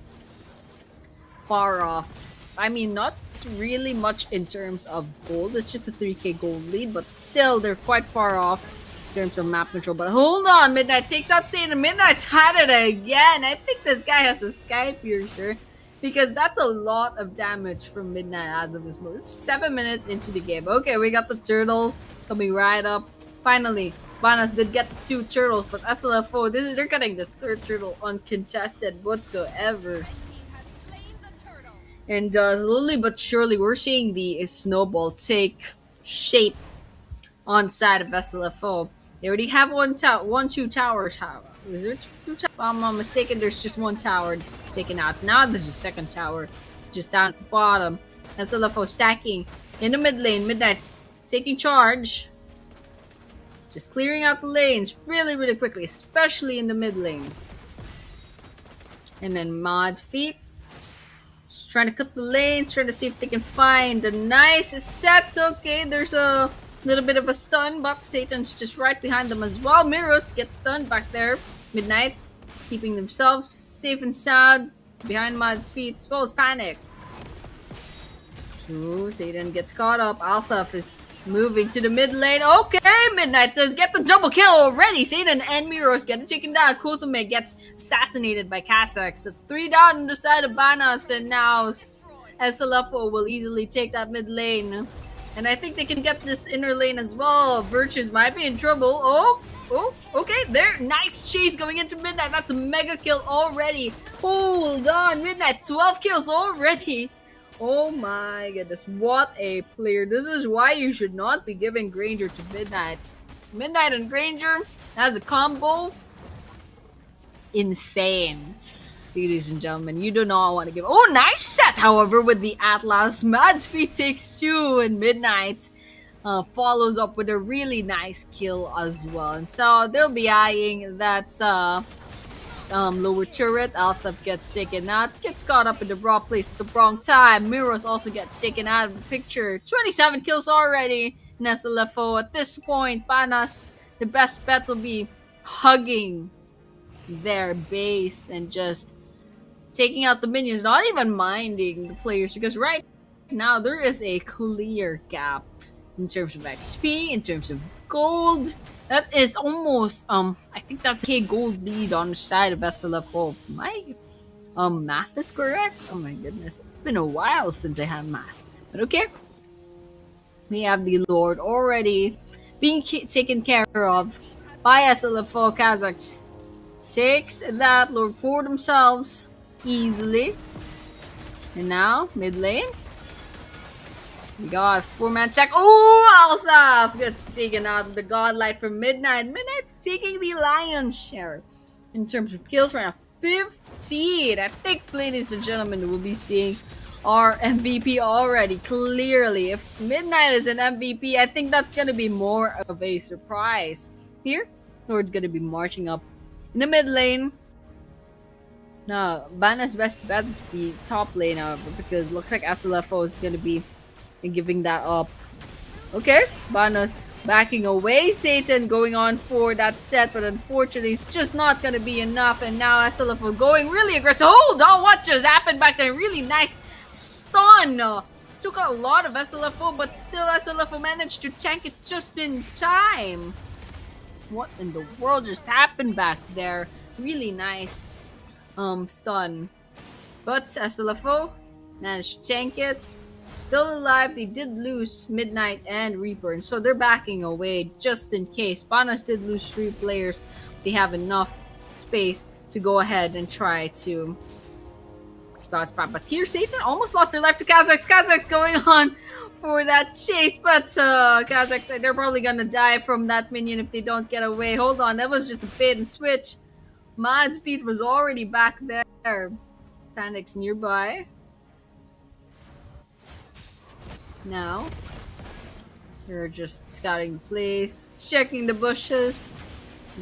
far off. I mean, not really much in terms of gold. It's just a 3k gold lead, but still, they're quite far off in terms of map control. But hold on, Midnight takes out Satan. Midnight's had it again. I think this guy has a Sky Piercer, because that's a lot of damage from Midnight as of this moment. It's 7 minutes into the game. Okay, we got the turtle coming right up. Finally, Banas did get 2 turtles, but SLFO, they're getting this 3rd turtle uncontested whatsoever. And slowly but surely, we're seeing the snowball take shape on side of SLFO. They already have 2 towers. How is there 2 towers? If I'm not mistaken, there's just 1 tower taken out. Now there's a 2nd tower just down at the bottom. SLFO stacking in the mid lane. Midnight taking charge. Just clearing out the lanes really, really quickly, especially in the mid lane. And then Mod's feet. Just trying to cut the lanes, trying to see if they can find a nice set. Okay, there's a little bit of a stun, but Satan's just right behind them as well. Miros gets stunned back there. Midnight keeping themselves safe and sound behind Mod's feet, as well as Panic. Ooh, Satan gets caught up. Altaf is moving to the mid lane. Okay, Midnight does get the double kill already. Satan and Miros get taken down. Kulthame gets assassinated by Kazakhs. That's 3 down on the side of Banas, and now SLFO will easily take that mid lane. And I think they can get this inner lane as well. Virtues might be in trouble. Oh, okay, there. Nice chase going into Midnight. That's a mega kill already. Hold on, Midnight, 12 kills already. Oh my goodness, what a player. This is why you should not be giving Granger to Midnight. Midnight and Granger as a combo, insane. Ladies and gentlemen, you do not want to give... Oh, nice set, however, with the Atlas. Madspeed takes 2, and Midnight follows up with a really nice kill as well. And so they'll be eyeing that lower turret. Altaf gets taken out, gets caught up in the wrong place at the wrong time. Miros also gets taken out of the picture. 27 kills already. SLFO at this point. Banas, the best bet will be hugging their base and just taking out the minions, not even minding the players, because right now there is a clear gap in terms of XP, in terms of gold. That is almost I think that's a gold lead on the side of SLFO. My math is correct. Oh my goodness, it's been a while since I had math, but okay. We have the Lord already being taken care of by SLFO. Kazakhs takes that Lord for themselves easily. And now mid lane, we got 4-man stack. Oh, Altaf gets taken out of the Godlight from Midnight. Midnight's taking the lion's share in terms of kills right now. 15. I think, ladies and gentlemen, we'll be seeing our MVP already. Clearly, if Midnight is an MVP, I think that's going to be more of a surprise. Here, Lord's going to be marching up in the mid lane. Now, Bana's best bet is the top lane, however, because it looks like SLFO is going to be giving that up. Okay, Bana's backing away. Satan going on for that set, but unfortunately, it's just not going to be enough. And now SLFO going really aggressive. Hold on, what just happened back there? Really nice stun. Took out a lot of SLFO, but still SLFO managed to tank it just in time. What in the world just happened back there? Really nice stun. But SLFO managed to tank it. Still alive. They did lose Midnight and Reaper, and so they're backing away just in case. Banas did lose 3 players. They have enough space to go ahead and try to bounce back. But here, Satan almost lost their life to Kazakhs. Kazakhs going on for that chase, but Kazakhstan, they're probably gonna die from that minion if they don't get away. Hold on, that was just a bait and switch. Mad's feet was already back there. Panic's nearby. Now, they're just scouting the place, checking the bushes.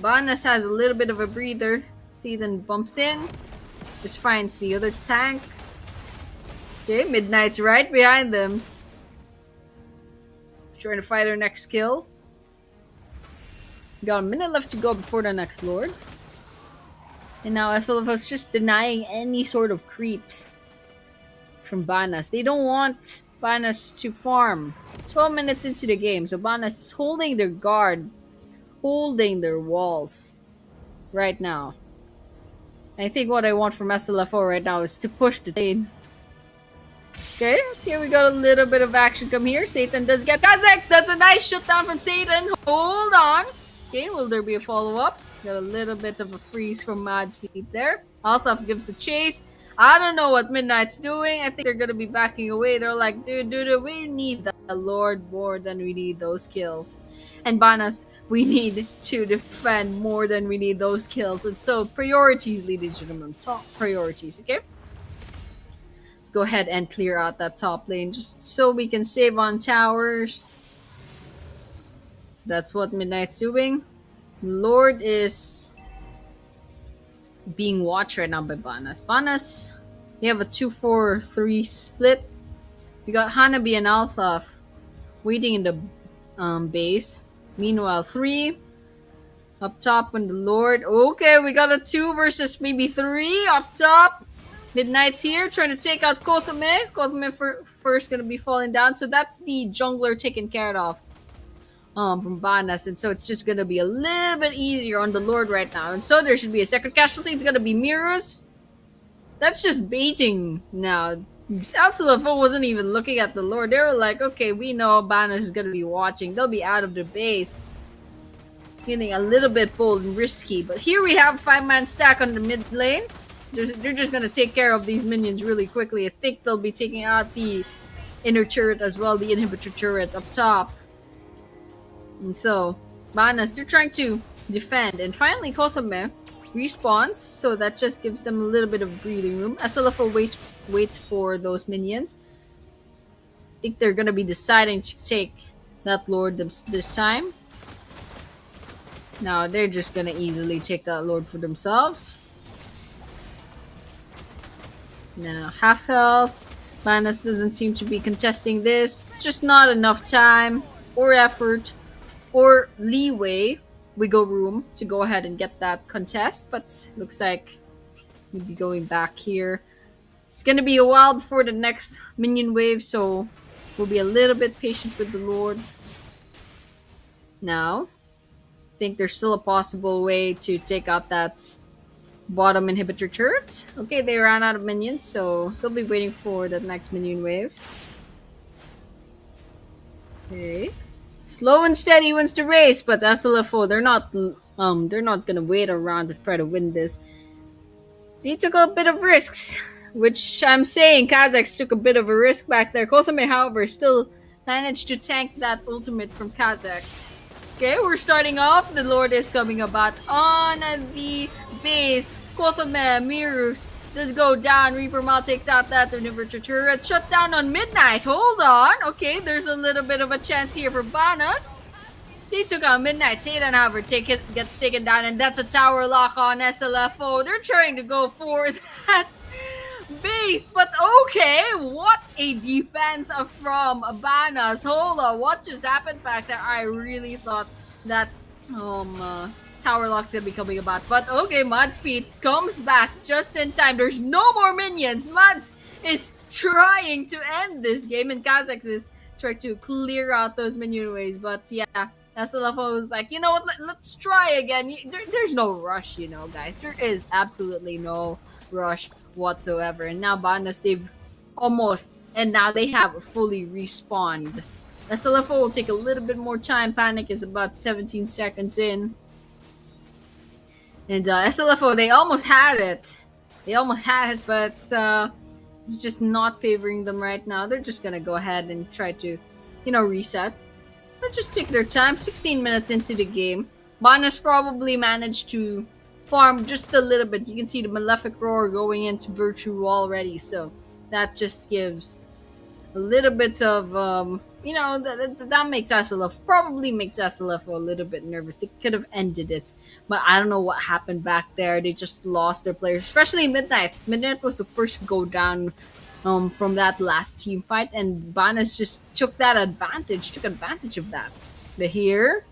Banas has a little bit of a breather. See, then bumps in. Just finds the other tank. Okay, Midnight's right behind them. Trying to fight her next kill. Got a minute left to go before the next lord. And now SLF's just denying any sort of creeps from Banas. They don't want Banas to farm. 12 minutes into the game, so Banas is holding their guard, holding their walls right now. I think what I want from SLFO right now is to push the lane. Okay, here we got a little bit of action come here. Satan does get Kazakhs. That's a nice shutdown from Satan. Hold on. Okay, will there be a follow-up? Got a little bit of a freeze from Mad's feet there. Althoff gives the chase. I don't know what Midnight's doing. I think they're gonna be backing away. They're like, dude, we need the Lord more than we need those kills. And Banas, we need to defend more than we need those kills. And so, priorities, ladies and gentlemen. Top priorities, okay? Let's go ahead and clear out that top lane just so we can save on towers. So that's what Midnight's doing. Lord is being watched right now by Banas. Banas, we have a 2-4-3 split. We got Hanabi and Althoff waiting in the base. Meanwhile, 3 up top on the Lord. Okay, we got a 2 versus maybe 3 up top. Midnight's here trying to take out Kothame. Kothame first gonna be falling down. So that's the jungler taken care of from Banas. And so it's just gonna be a little bit easier on the Lord right now. And so there should be a second casualty. It's gonna be Mirrors. That's just baiting now. Salsalafo wasn't even looking at the Lord. They were like, okay, we know Banas is gonna be watching. They'll be out of the base. Feeling a little bit bold and risky. But here we have 5-man stack on the mid lane. They're just gonna take care of these minions really quickly. I think they'll be taking out the inner turret as well, the inhibitor turret up top. And so, Banas, they're trying to defend. And finally, Kothame respawns, so that just gives them a little bit of breathing room. SLFO waits for those minions. I think they're gonna be deciding to take that Lord this time. Now, they're just gonna easily take that Lord for themselves. Now, half health. Banas doesn't seem to be contesting this. Just not enough time or effort or leeway, wiggle room to go ahead and get that contest. But looks like we'll be going back here. It's gonna be a while before the next minion wave, so we'll be a little bit patient with the Lord. Now, I think there's still a possible way to take out that bottom inhibitor turret. Okay, they ran out of minions, so they'll be waiting for the next minion wave. Okay. Slow and steady wins the race, but SLFO, they're not gonna wait around to try to win this. They took a bit of risks, which I'm saying Kazakhs took a bit of a risk back there. Kothame, however, still managed to tank that ultimate from Kazakhs. Okay, we're starting off. The Lord is coming about on the base. Kothame, Mirus does go down. Reaper Mal takes out that inhibitor turret. Shut down on Midnight. Hold on. Okay, there's a little bit of a chance here for Banas. They took out Midnight. Satan, however, gets taken down, and that's a tower lock on SLFO. They're trying to go for that base, but okay, what a defense from Banas. Hold on, what just happened back there? I really thought that tower lock's gonna be coming about, but okay, Mad's feet comes back just in time. There's no more minions. Mads is trying to end this game, and Kazakhs is trying to clear out those minion waves, but yeah, SLFO was like, you know what, let's try again. There's no rush, you know, guys. There is absolutely no rush whatsoever. And now Banas, they've almost, and now they have fully respawned. SLFO will take a little bit more time. Panic is about 17 seconds in. And SLFO, they almost had it. But it's just not favoring them right now. They're just gonna go ahead and try to reset. Let's just take their time. 16 minutes into the game. Banas probably managed to farm just a little bit. You can see the Malefic Roar going into Virtue already. So that just gives a little bit of that makes SLF probably makes SLF a little bit nervous. They could have ended it, but I don't know what happened back there. They just lost their players, especially Midnight. Midnight was the first to go down from that last team fight, and Banas just took advantage of that. But here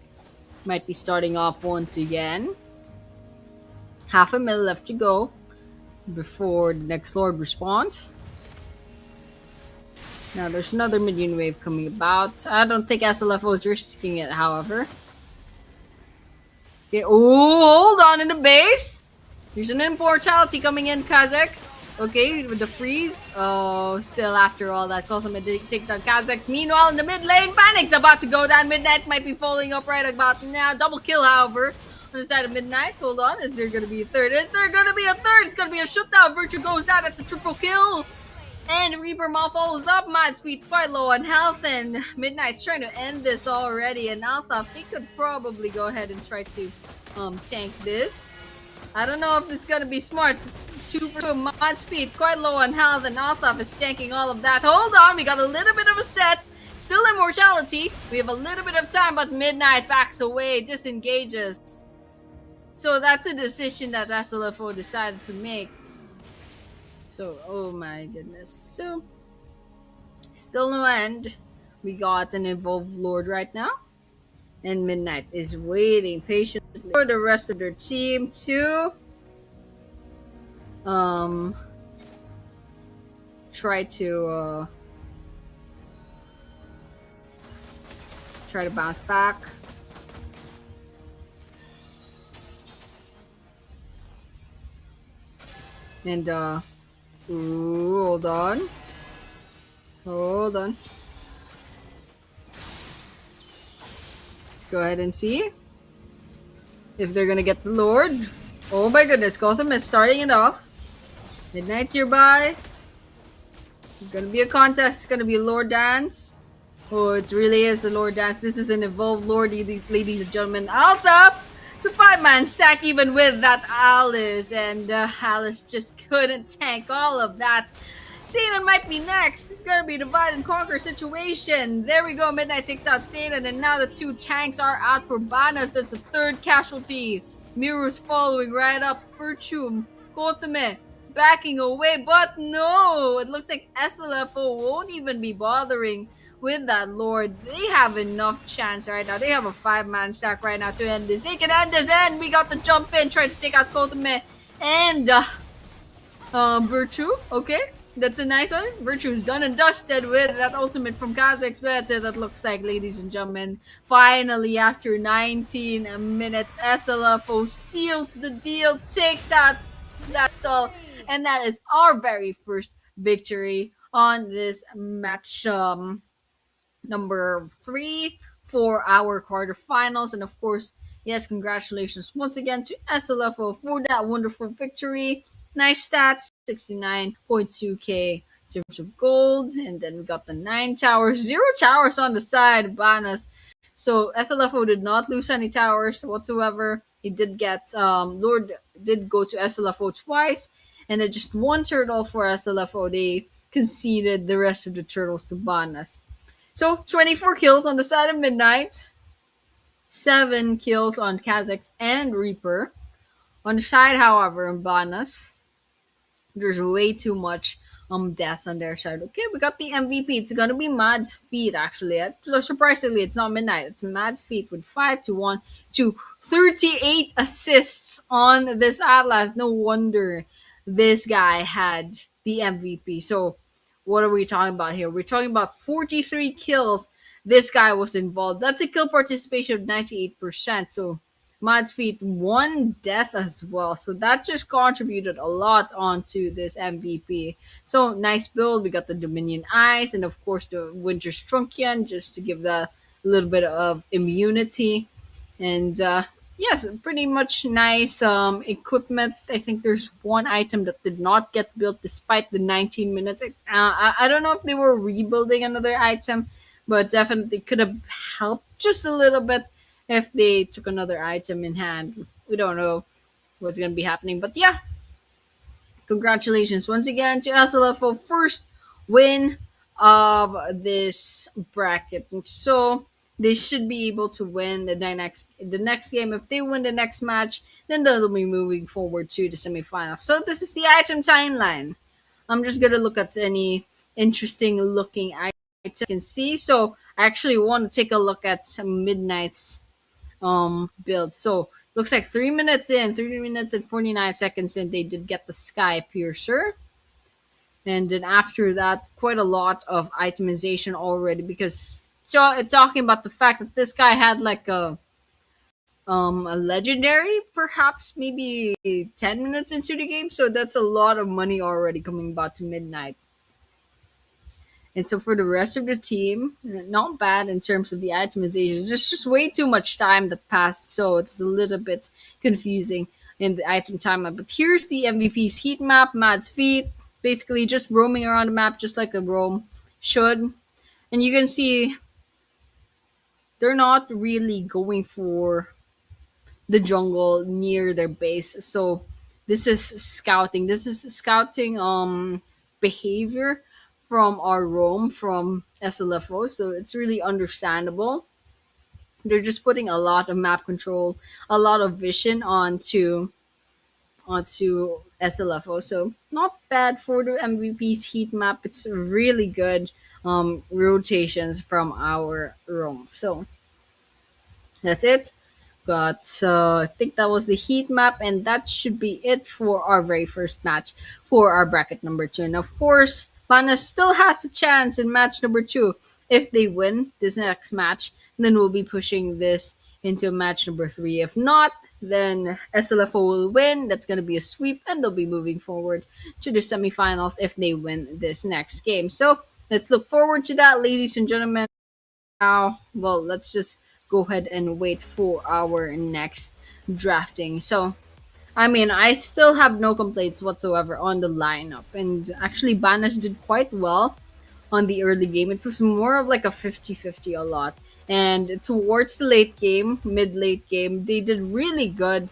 might be starting off once again. Half a minute left to go before the next Lord responds. Now there's another minion wave coming about. I don't think SLFO is risking it, however. Okay, oh, hold on in the base. There's an immortality coming in, Kazakhs. Okay, with the freeze. Oh, still after all that, Ultimate takes on Kazakhs. Meanwhile, in the mid lane, Panic's about to go down. Midnight might be falling up right about now. Double kill, however, on the side of Midnight. Hold on, is there going to be a third? Is there going to be a third? It's going to be a shutdown. Virtue goes down. That's a triple kill. And Reaper Maw follows up. Mad's feet quite low on health, and Midnight's trying to end this already. And Alpha, he could probably go ahead and try to tank this. I don't know if this is gonna be smart. 2 for 2. Mad's feet quite low on health, and Alpha is tanking all of that. Hold on, we got a little bit of a set. Still immortality. We have a little bit of time, but Midnight backs away, disengages. So that's a decision that SLFO decided to make. So, oh my goodness. So, still no end. We got an involved Lord right now. And Midnight is waiting patiently for the rest of their team to try to bounce back. And ooh, hold on. Hold on. Let's go ahead and see if they're gonna get the Lord. Oh my goodness, Gotham is starting it off. Midnight nearby. It's gonna be a contest. It's gonna be a Lord Dance. Oh, it really is a Lord Dance. This is an evolved Lord, ladies and gentlemen. Alpha! It's a 5-man stack even with that Alice. And Alice just couldn't tank all of that. Satan might be next. It's gonna be a divide and conquer situation. There we go. Midnight takes out Satan, and now the 2 tanks are out for Banas. That's the 3rd casualty. Miru's following right up. Virtue, Kotame backing away, but no! It looks like SLFO won't even be bothering with that Lord. They have enough chance right now. They have a 5-man stack right now to end this. They can end this, and we got the jump in, trying to take out Kotame and Virtue. Okay. That's a nice one. Virtue's done and dusted with that ultimate from Kazakhs. But that looks like, ladies and gentlemen, finally after 19 minutes, SLFO seals the deal, takes out that stall, and that is our very first victory on this match number 3 for our quarterfinals. And of course, yes, congratulations once again to SLFO for that wonderful victory. Nice stats, 69.2k in terms of gold. And then we got the 9 towers, 0 towers on the side, Banas. So SLFO did not lose any towers whatsoever. He did get, Lord did go to SLFO twice. And then just 1 turtle for SLFO. They conceded the rest of the turtles to Banas. So 24 kills on the side of Midnight. 7 kills on Kazakhs and Reaper. On the side, however, in Banas, there's way too much deaths on their side. Okay, we got the MVP. It's gonna be Mad's Feet, actually. So surprisingly, it's not Midnight. It's Mad's Feet with 5-1 to 38 assists on this Atlas. No wonder this guy had the MVP. So what are we talking about here? We're talking about 43 kills. This guy was involved. That's a kill participation of 98%. So Mad's Feet 1 death as well. So that just contributed a lot onto this MVP. So nice build. We got the Dominion Eyes and of course the Winter Trunkian just to give that a little bit of immunity. And yes, pretty much nice equipment. I think there's 1 item that did not get built despite the 19 minutes. I don't know if they were rebuilding another item, but definitely could have helped just a little bit if they took another item in hand. We don't know what's going to be happening, but yeah, congratulations once again to SLFO first win of this bracket. And so they should be able to win the next game. If they win the next match, then they'll be moving forward to the semifinals. So this is the item timeline. I'm just gonna look at any interesting looking items I can see. So I actually want to take a look at some Midnight's build. So looks like 3 minutes and 49 seconds in, they did get the Sky Piercer. And then after that, quite a lot of itemization already, because so it's talking about the fact that this guy had like a legendary, perhaps maybe 10 minutes into the game. So that's a lot of money already coming about to Midnight. And so for the rest of the team, not bad in terms of the itemization. There's just way too much time that passed, so it's a little bit confusing in the item timeline. But here's the MVP's heat map, Mad's feet, basically just roaming around the map just like a roam should. And you can see they're not really going for the jungle near their base. So this is scouting. This is scouting behavior from our roam from SLFO. So it's really understandable. They're just putting a lot of map control, a lot of vision onto SLFO. So not bad for the MVP's heat map. It's really good rotations from our roam. So that's it. But I think that was the heat map, and that should be it for our very first match for our bracket number 2. And of course, Bana still has a chance in match number 2. If they win this next match, then we'll be pushing this into match number 3. If not, then SLFO will win. That's going to be a sweep, and they'll be moving forward to the semifinals if they win this next game. So let's look forward to that, ladies and gentlemen. Now, well, let's just go ahead and wait for our next drafting. So, I mean, I still have no complaints whatsoever on the lineup. And actually, Banish did quite well on the early game. It was more of like a 50-50 a lot. And towards the late game, mid-late game, they did really good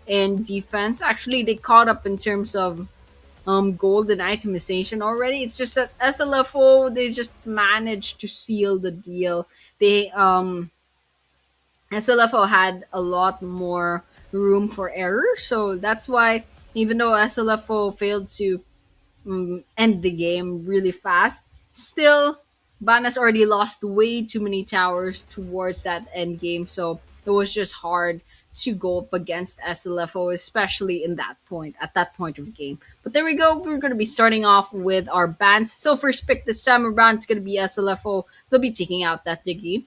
in defense. Actually, they caught up in terms of gold and itemization already. It's just that SLFO, they just managed to seal the deal. They SLFO had a lot more room for error, so that's why even though SLFO failed to end the game really fast, still Banas already lost way too many towers towards that end game, so it was just hard to go up against SLFO, especially in that point at that point of the game. But there we go. We're going to be starting off with our bans. So first pick this time around is going to be SLFO. They'll be taking out that Diggy.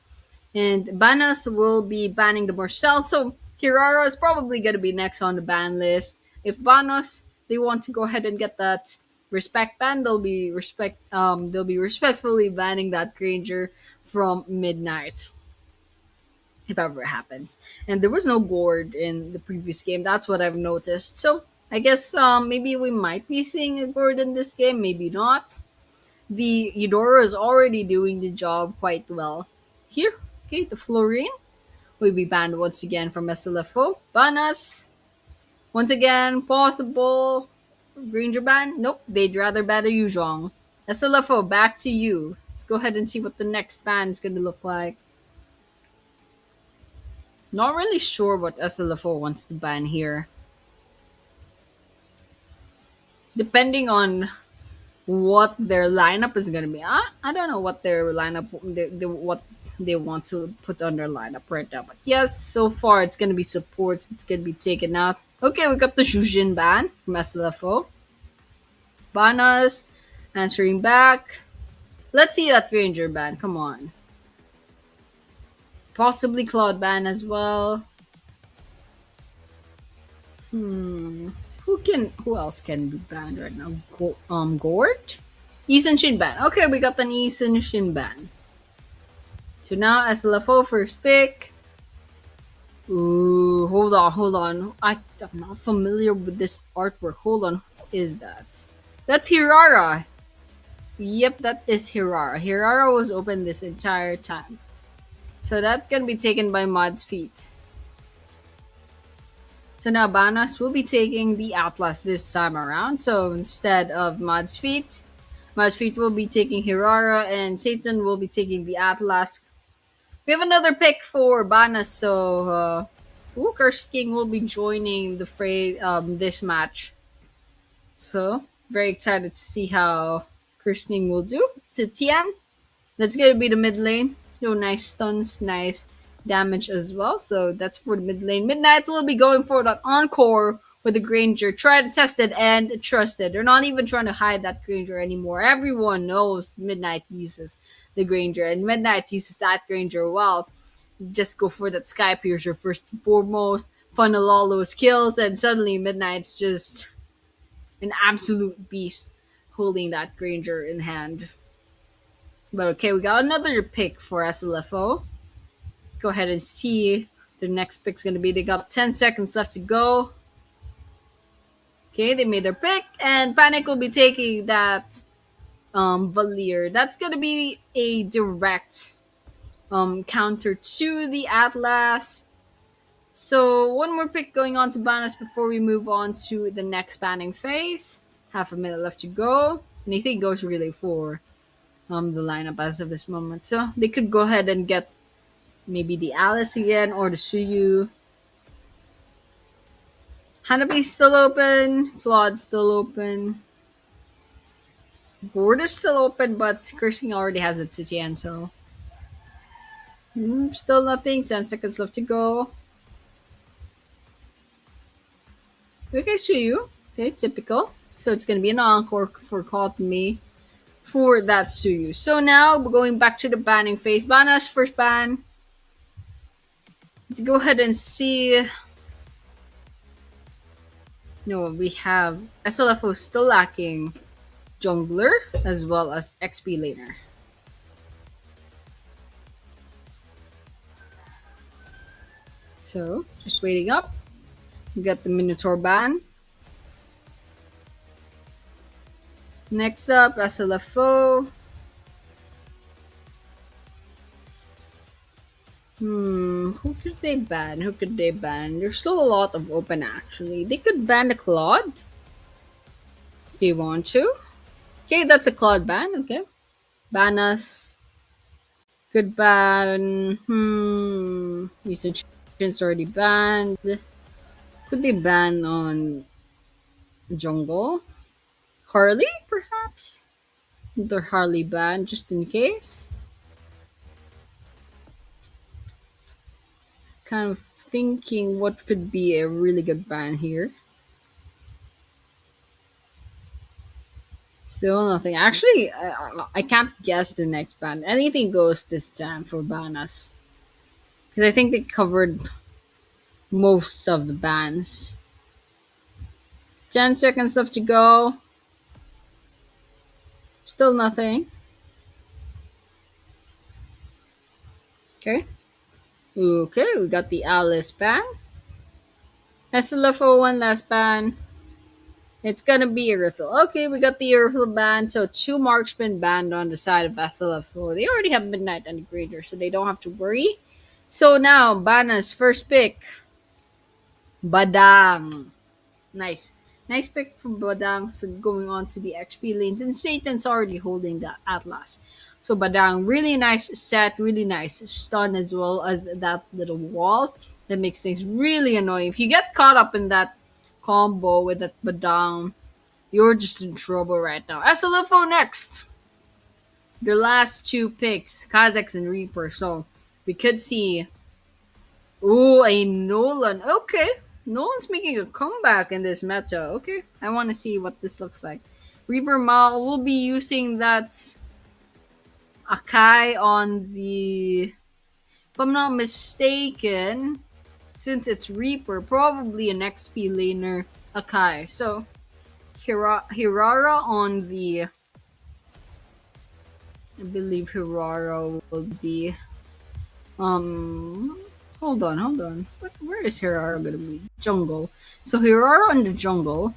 And Banas will be banning the Marcel. So Kirara is probably going to be next on the ban list. If Banos they want to go ahead and get that respect ban, they'll be respectfully banning that Granger from Midnight if ever happens. And there was no gourd in the previous game. That's what I've noticed. So I guess maybe we might be seeing a gourd in this game. Maybe not. The Eudora is already doing the job quite well. Here, okay, the Florine will be banned once again from SLFO. Banas, once again, possible Ranger ban. Nope, they'd rather ban a Yuzhong. SLFO, back to you. Let's go ahead and see what the next ban is going to look like. Not really sure what SLFO wants to ban here. Depending on what their lineup is going to be. I don't know what their lineup, what they want to put on their lineup right now. But yes, so far it's going to be supports. It's going to be taken out. Okay, we got the Shujin ban from SLFO. Banas answering back. Let's see that Ranger ban. Come on. Possibly Cloud ban as well. Who else can be banned right now? Gort? Eason Shin ban. Okay, we got an Eason Shin ban. So now SLFO first pick. Ooh, hold on. I'm not familiar with this artwork. Hold on. Who is that? That's Hirara. Yep, that is Hirara. Hirara was open this entire time. So that's gonna be taken by Mod's feet. So now Banas will be taking the Atlas this time around. So instead of Mod's feet will be taking Hirara and Satan will be taking the Atlas. We have another pick for Banas, so Curse King will be joining the fray this match. So very excited to see how Curse King will do. To Tian, that's gonna be the mid lane. So nice stuns, nice damage as well. So that's for the mid lane. Midnight will be going for that encore with the Granger. Tried, tested, and trusted. They're not even trying to hide that Granger anymore. Everyone knows Midnight uses the Granger, and Midnight uses that Granger well. Just go for that Sky Piercer first and foremost. Funnel all those kills, and suddenly Midnight's just an absolute beast holding that Granger in hand. But okay, we got another pick for SLFO. Go ahead and see the next pick's gonna be. They got 10 seconds left to go. Okay, they made their pick, and Panic will be taking that Valier. That's gonna be a direct counter to the Atlas. So one more pick going on to Banas before we move on to the next banning phase. Half a minute left to go. Anything goes really for the lineup as of this moment. So they could go ahead and get maybe the Alice again or the Suyu. Hanabi's still open. Claude's still open. Board is still open, but Cursing already has it to Tian, so. Still nothing. 10 seconds left to go. Okay, Suyu. Okay, typical. So it's gonna be an encore for Me for that Suyu. So now we're going back to the banning phase. Bana's first ban. Let's go ahead and see. No, we have SLFO still lacking jungler as well as XP laner. So just waiting up. We got the Minotaur ban. Next up, SLFO. Who could they ban? Who could they ban? There's still a lot of open actually. They could ban the Claude. Do you want to? Okay, that's a Claude ban. Okay. Banas. Could ban. Research already banned. Could they ban on Jungle? Harley, perhaps? The Harley ban, just in case. Kind of thinking what could be a really good ban here. Still nothing. Actually, I can't guess the next ban. Anything goes this time for Banas. Because I think they covered most of the bans. 10 seconds left to go. Still nothing. Okay. Okay, we got the Alice ban. SLFO one last ban. It's gonna be Irithel. Okay, we got the Irithel ban. So 2 marksmen banned on the side of SLFO. They already have Midnight and the Grader, so they don't have to worry. So now, Bana's first pick. Badang. Nice. Nice pick from Badang. So going on to the XP lanes. And Satan's already holding the Atlas. So Badang, really nice set, really nice stun as well as that little wall. That makes things really annoying. If you get caught up in that combo with that Badang, you're just in trouble right now. SLFO next. Their last 2 picks, Kazakhs and Reaper. So we could see. Ooh, a Nolan. Okay. Nolan's making a comeback in this meta. Okay. I want to see what this looks like. Reaper Mal will be using that Akai on the. If I'm not mistaken, since it's Reaper, probably an XP laner Akai. So, Hirara on the. I believe Hirara will be. Hold on. Where is Hirara gonna be? Jungle. So Hirara on the jungle.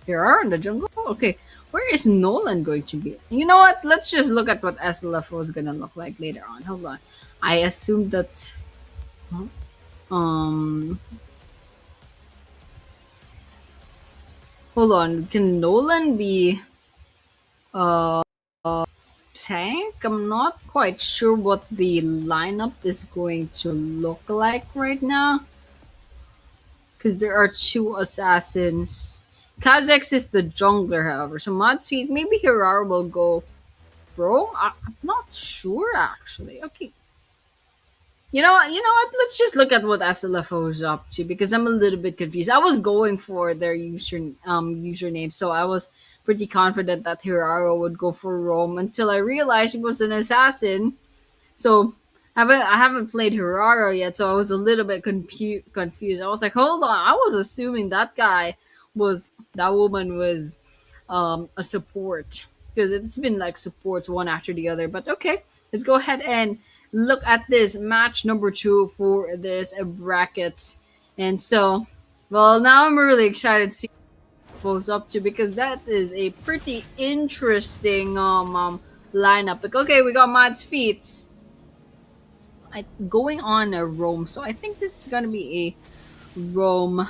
Hirara on the jungle? Okay. Where is Nolan going to be? You know what? Let's just look at what SLFO is gonna look like later on. Hold on. I assume that. Um. Hold on. Can Nolan be uh tank? I'm not quite sure what the lineup is going to look like right now. Because there are two assassins. Kazex is the jungler, however. So Matsui, maybe Hirara will go Bro, I'm not sure actually. Okay. You know what? Let's just look at what SLFO is up to because I'm a little bit confused. I was going for their username, so I was pretty confident that Hiraro would go for Rome until I realized he was an assassin. So I haven't played Hiraro yet, so I was a little bit confused. I was like, hold on, I was assuming that woman was a support because it's been like supports one after the other. But okay, let's go ahead and look at this match number two for this brackets. And so, well, now I'm really excited to see what goes up to because that is a pretty interesting lineup. Like, okay, we got Mod's feet. Going on a Rome, so I think this is gonna be a Rome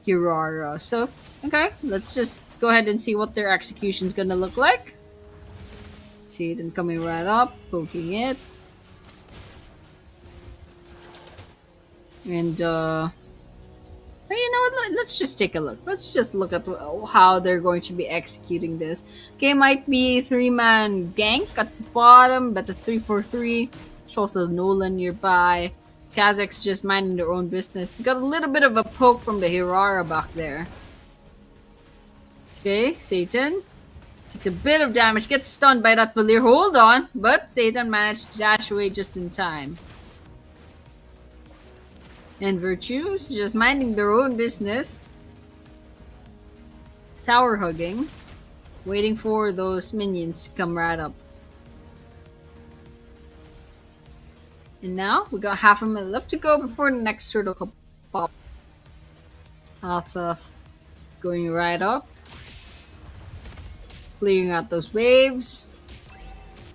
Hirara. So, okay, let's just go ahead and see what their execution is gonna look like. See them coming right up, poking it. And you know what? Let's just take a look. Let's just look at how they're going to be executing this. Okay, might be 3-man gank at the bottom, but the 3-4-3. There's also Nolan nearby. Kazakhs just minding their own business. We got a little bit of a poke from the Hirara back there. Okay, Satan takes a bit of damage, gets stunned by that Valir. Hold on, but Satan managed to dash away just in time. And Virtues just minding their own business. Tower hugging. Waiting for those minions to come right up. And now we got half a minute left to go before the next turtle could pop. Alpha going right up. Clearing out those waves.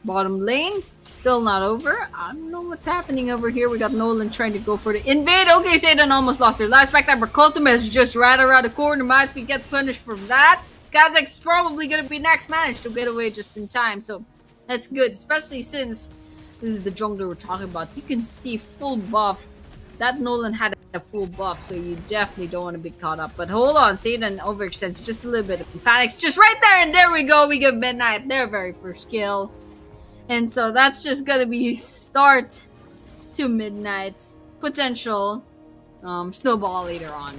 Bottom lane, still not over. I don't know what's happening over here. We got Nolan trying to go for the invade. Okay, Satan almost lost their lives. Back there, but Kultum is just right around the corner. Matsui gets punished from that. Kazakh's probably going to be next. Managed to get away just in time. So that's good, especially since this is the jungler we're talking about. You can see full buff. That Nolan had a full buff, so you definitely don't want to be caught up. But hold on, Satan overextends just a little bit. Panics just right there, and there we go. We give Midnight their very first kill. And so that's just gonna be start to Midnight's potential snowball later on.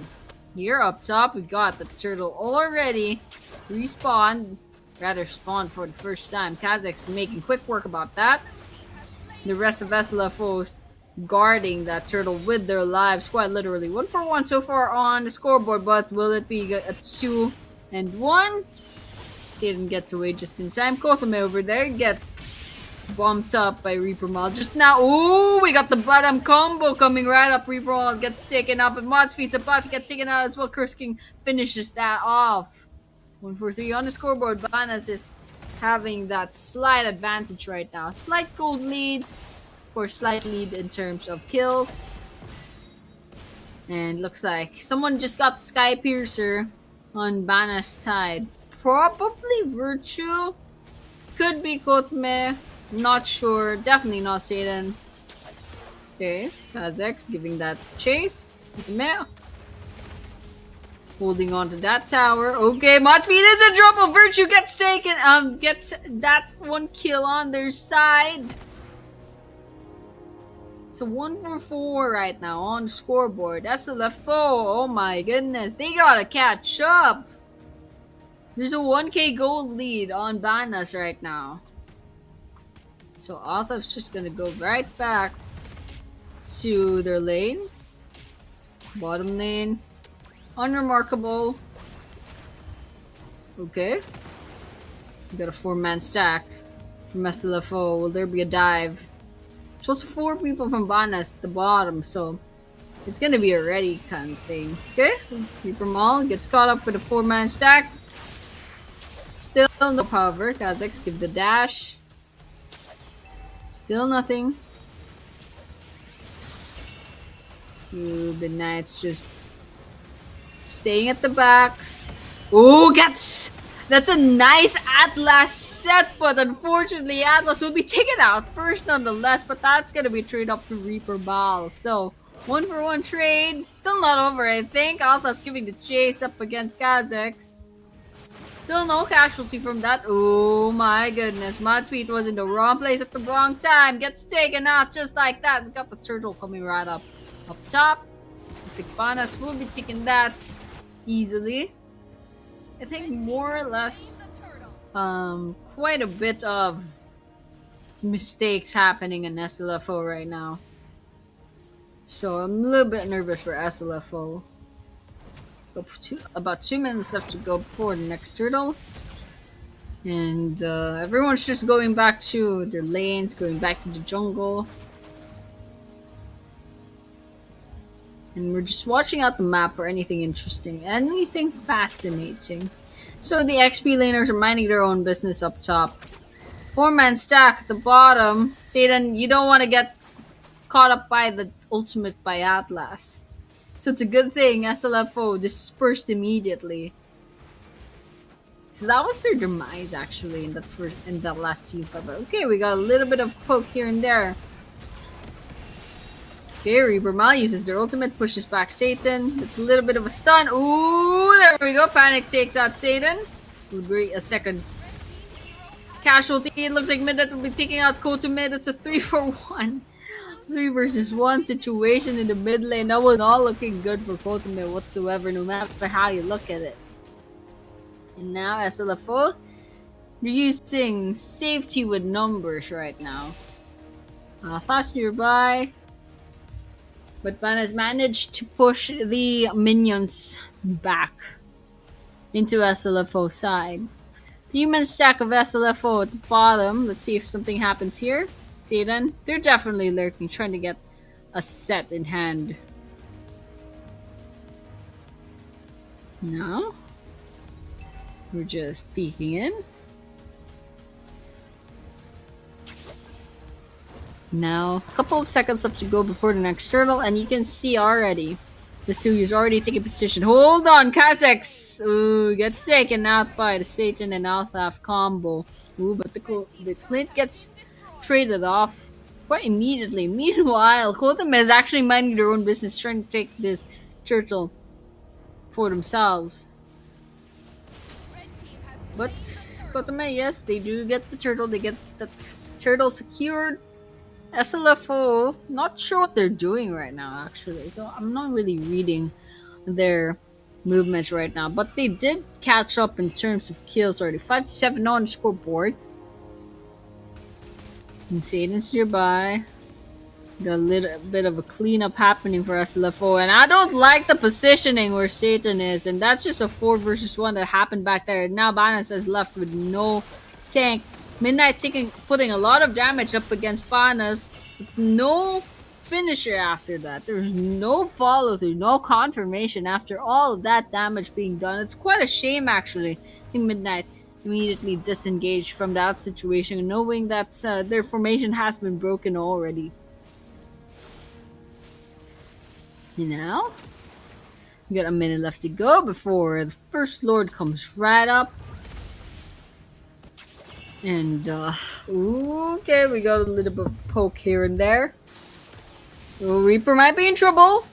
Here up top, we got the turtle already respawned, rather spawned for the first time. Kazakhs making quick work about that. The rest of SLFOs guarding that turtle with their lives, quite literally. 1-for-1 so far on the scoreboard, but will it be a 2-1? Satan gets away just in time. Kothame over there gets bumped up by Reaper Mal just now. Ooh, we got the bottom combo coming right up. Reaper Mal gets taken up, and Mod's feet's about to get taken out as well. Curse King finishes that off. 1-for-3 on the scoreboard. Banas is having that slight advantage right now. Slight gold lead, or slight lead in terms of kills. And looks like someone just got the Sky Piercer on Bana's side. Probably Virtue. Could be Kotme. Not sure. Definitely not Satan. Okay. Kazakhs giving that chase. Holding on to that tower. Okay, Modspeed is in trouble. Virtue gets taken. Gets that one kill on their side. It's a 1-for-4 right now on the scoreboard. SLFO. Oh my goodness. They gotta catch up. There's a 1k gold lead on Banas right now. So Althaf's just gonna go right back to their lane. Bottom lane. Unremarkable. Okay. We got a 4-man stack from SLFO. Will there be a dive? There's also 4 people from Banas at the bottom, so it's gonna be a ready kind of thing. Okay. Reaper Mal gets caught up with a 4-man stack. Still no power. Kazakhs give the dash. Still nothing. Ooh, the Knights just staying at the back. Ooh, that's a nice Atlas set, but unfortunately Atlas will be taken out first nonetheless, but that's gonna be trade up to Reaper Ball. So 1-for-1 trade. Still not over, I think. Atlas giving the chase up against Kazakhs. Still no casualty from that. Oh my goodness. Modspeed was in the wrong place at the wrong time. Gets taken out just like that. We got the turtle coming right up top. Looks like Panas will be taking that easily. I think more or less quite a bit of mistakes happening in SLFO right now. So I'm a little bit nervous for SLFO. About 2 minutes left to go before the next turtle. And everyone's just going back to their lanes, going back to the jungle. And we're just watching out the map for anything interesting, anything fascinating. So the XP laners are minding their own business up top. 4-man stack at the bottom. Satan, you don't want to get caught up by the ultimate by Atlas. So it's a good thing SLFO dispersed immediately. Because that was their demise actually in that last team fight. But okay, we got a little bit of poke here and there. Okay, Reaper Mal uses their ultimate, pushes back Satan. It's a little bit of a stun. Ooh, there we go. Panic takes out Satan. Would be a second casualty. It looks like Midnight will be taking out Koto Mid. It's a 3-for-1. 3 versus 1 situation in the mid lane. That was not looking good for Koto Mid whatsoever, no matter how you look at it. And now SLFO, they're using safety with numbers right now. Fast nearby. But Ban has managed to push the minions back into SLFO side. 3-man stack of SLFO at the bottom. Let's see if something happens here. See then? They're definitely lurking, trying to get a set in hand. No. We're just peeking in. Now, a couple of seconds left to go before the next turtle, and you can see already the Suyu's already taking position. Hold on, Kazakhs! Ooh, gets taken out by the Satan and Altaf combo. Ooh, but the Clint gets traded off quite immediately. Meanwhile, Kotame is actually minding their own business, trying to take this turtle for themselves. But Kotame, yes, they do get the turtle. They get the turtle secured. SLFO, not sure what they're doing right now, actually. So I'm not really reading their movements right now. But they did catch up in terms of kills already. 5-7 on the scoreboard. And Satan's nearby. Got a little bit of a cleanup happening for SLFO. And I don't like the positioning where Satan is. And that's just a 4 versus 1 that happened back there. Now Banas is left with no tank. Midnight putting a lot of damage up against Banas. With no finisher after that. There's no follow through, no confirmation after all of that damage being done. It's quite a shame actually. I think Midnight immediately disengaged from that situation, knowing that their formation has been broken already. Now, we got a minute left to go before the first Lord comes right up. And, okay, we got a little bit of poke here and there. Oh, Reaper might be in trouble.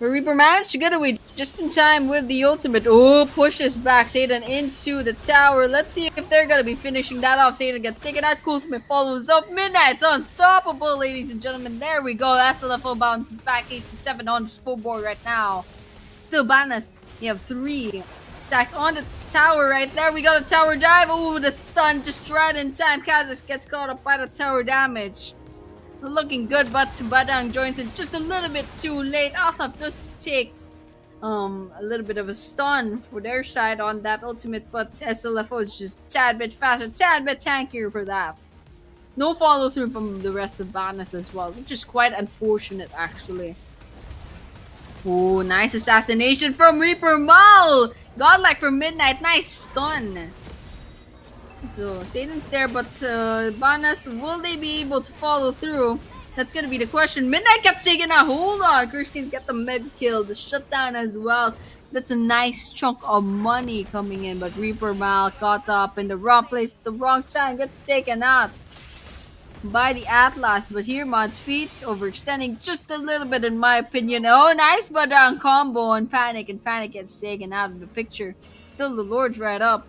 But Reaper managed to get away just in time with the ultimate. Oh, pushes back Satan into the tower. Let's see if they're going to be finishing that off. Satan gets taken out. Ultimate follows up. Midnight's unstoppable, ladies and gentlemen. There we go. SLFO bounces back 8-7 on the scoreboard right now. Still Banas. You have 3 stacked on the tower right there. We got a tower dive. Oh, the stun just right in time. Kazakh gets caught up by the tower damage. Looking good, but Badang joins in just a little bit too late. Altaf does take a little bit of a stun for their side on that ultimate, but SLFO is just a tad bit faster, tad bit tankier for that. No follow through from the rest of Banas as well, which is quite unfortunate actually. Oh, nice assassination from Reaper Mal! Godlike for Midnight, nice stun. So Satan's there, but Banas, will they be able to follow through? That's gonna be the question. Midnight gets taken out. Hold on, Curse can get the med kill, the shutdown as well. That's a nice chunk of money coming in, but Reaper Mal caught up in the wrong place at the wrong time, gets taken out by the Atlas. But here, Mod's feet overextending just a little bit, in my opinion. Oh, nice, but combo and Panic gets taken out of the picture. Still, the Lord's right up.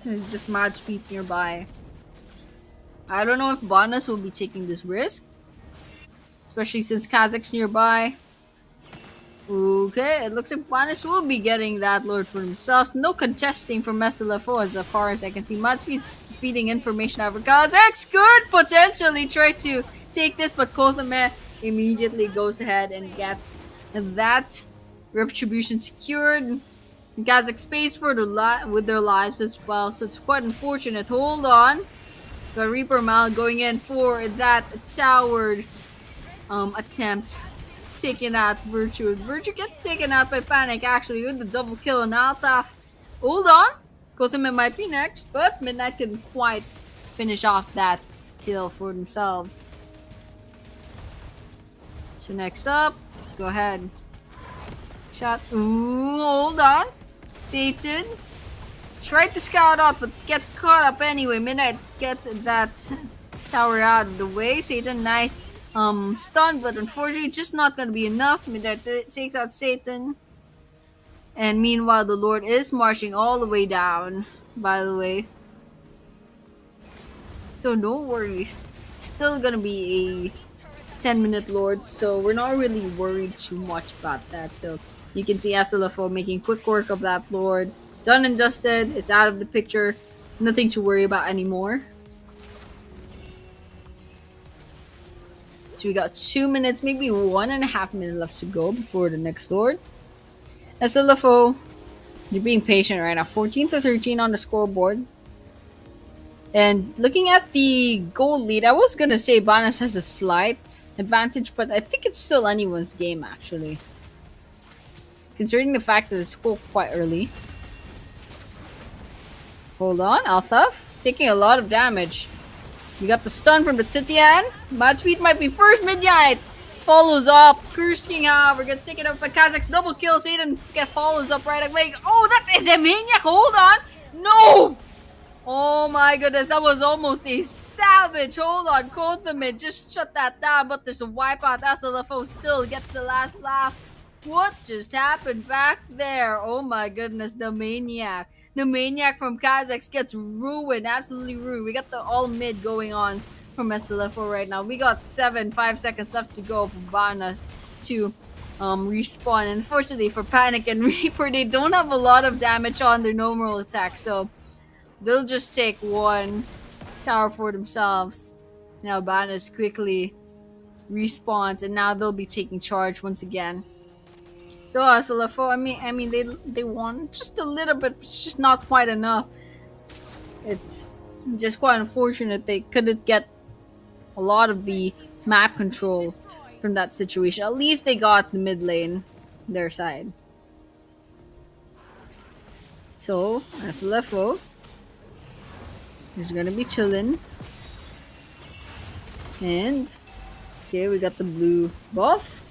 There's just Mod's feet nearby. I don't know if Bonus will be taking this risk, especially since Kazakh's nearby. Okay, it looks like Bonus will be getting that Lord for himself. No contesting from SLFO as far as I can see. Mod's feeding information over Kazakhs. Could potentially try to take this, but Kothame immediately goes ahead and gets that retribution secured. Kazakh space for with their lives as well, so it's quite unfortunate. Hold on. Got Reaper Mal going in for that towered attempt. Taking out Virtue. Virtue gets taken out by Panic actually with the double kill on Altaf. Hold on. Kothame might be next, but Midnight couldn't quite finish off that kill for themselves. So next up, let's go ahead. Shot. Ooh, hold on. Satan tried to scout out, but gets caught up anyway. Midnight gets that tower out of the way. Satan, nice stun, but unfortunately just not gonna be enough. Midnight takes out Satan. And meanwhile, the Lord is marching all the way down, by the way. So no worries. It's still gonna be a 10-minute Lord, so we're not really worried too much about that. So you can see SLFO making quick work of that Lord. Done and dusted. It's out of the picture. Nothing to worry about anymore. So we got 2 minutes, maybe 1.5 minutes left to go before the next Lord. SLFO, you're being patient right now. 14-13 on the scoreboard. And looking at the goal lead, I was gonna say Banas has a slight advantage, but I think it's still anyone's game actually. Considering the fact that it's still quite early. Hold on, Altaf. It's taking a lot of damage. We got the stun from the Titian. Mod's feet might be first. Midnight follows up. Kursking, however, gets taken up by Kazakh's double kill. Satan follows up right away. Oh, that is a maniac. Hold on. No! Oh my goodness, that was almost a savage. Hold on, Kothame just shut that down, but there's a wipeout. SLFO still gets the last laugh. What just happened back there? Oh my goodness, the maniac. The maniac from Kazakhs gets ruined, absolutely ruined. We got the all mid going on from SLFO right now. We got 5 seconds left to go for Banas to respawn. Unfortunately for Panic and Reaper, they don't have a lot of damage on their normal attack, so they'll just take one tower for themselves. Now Banas quickly respawns, and now they'll be taking charge once again. So SLFO, I mean, they won just a little bit, but it's just not quite enough. It's just quite unfortunate they couldn't get a lot of the map control from that situation. At least they got the mid lane their side. So SLFO is gonna be chilling, and okay, we got the blue buff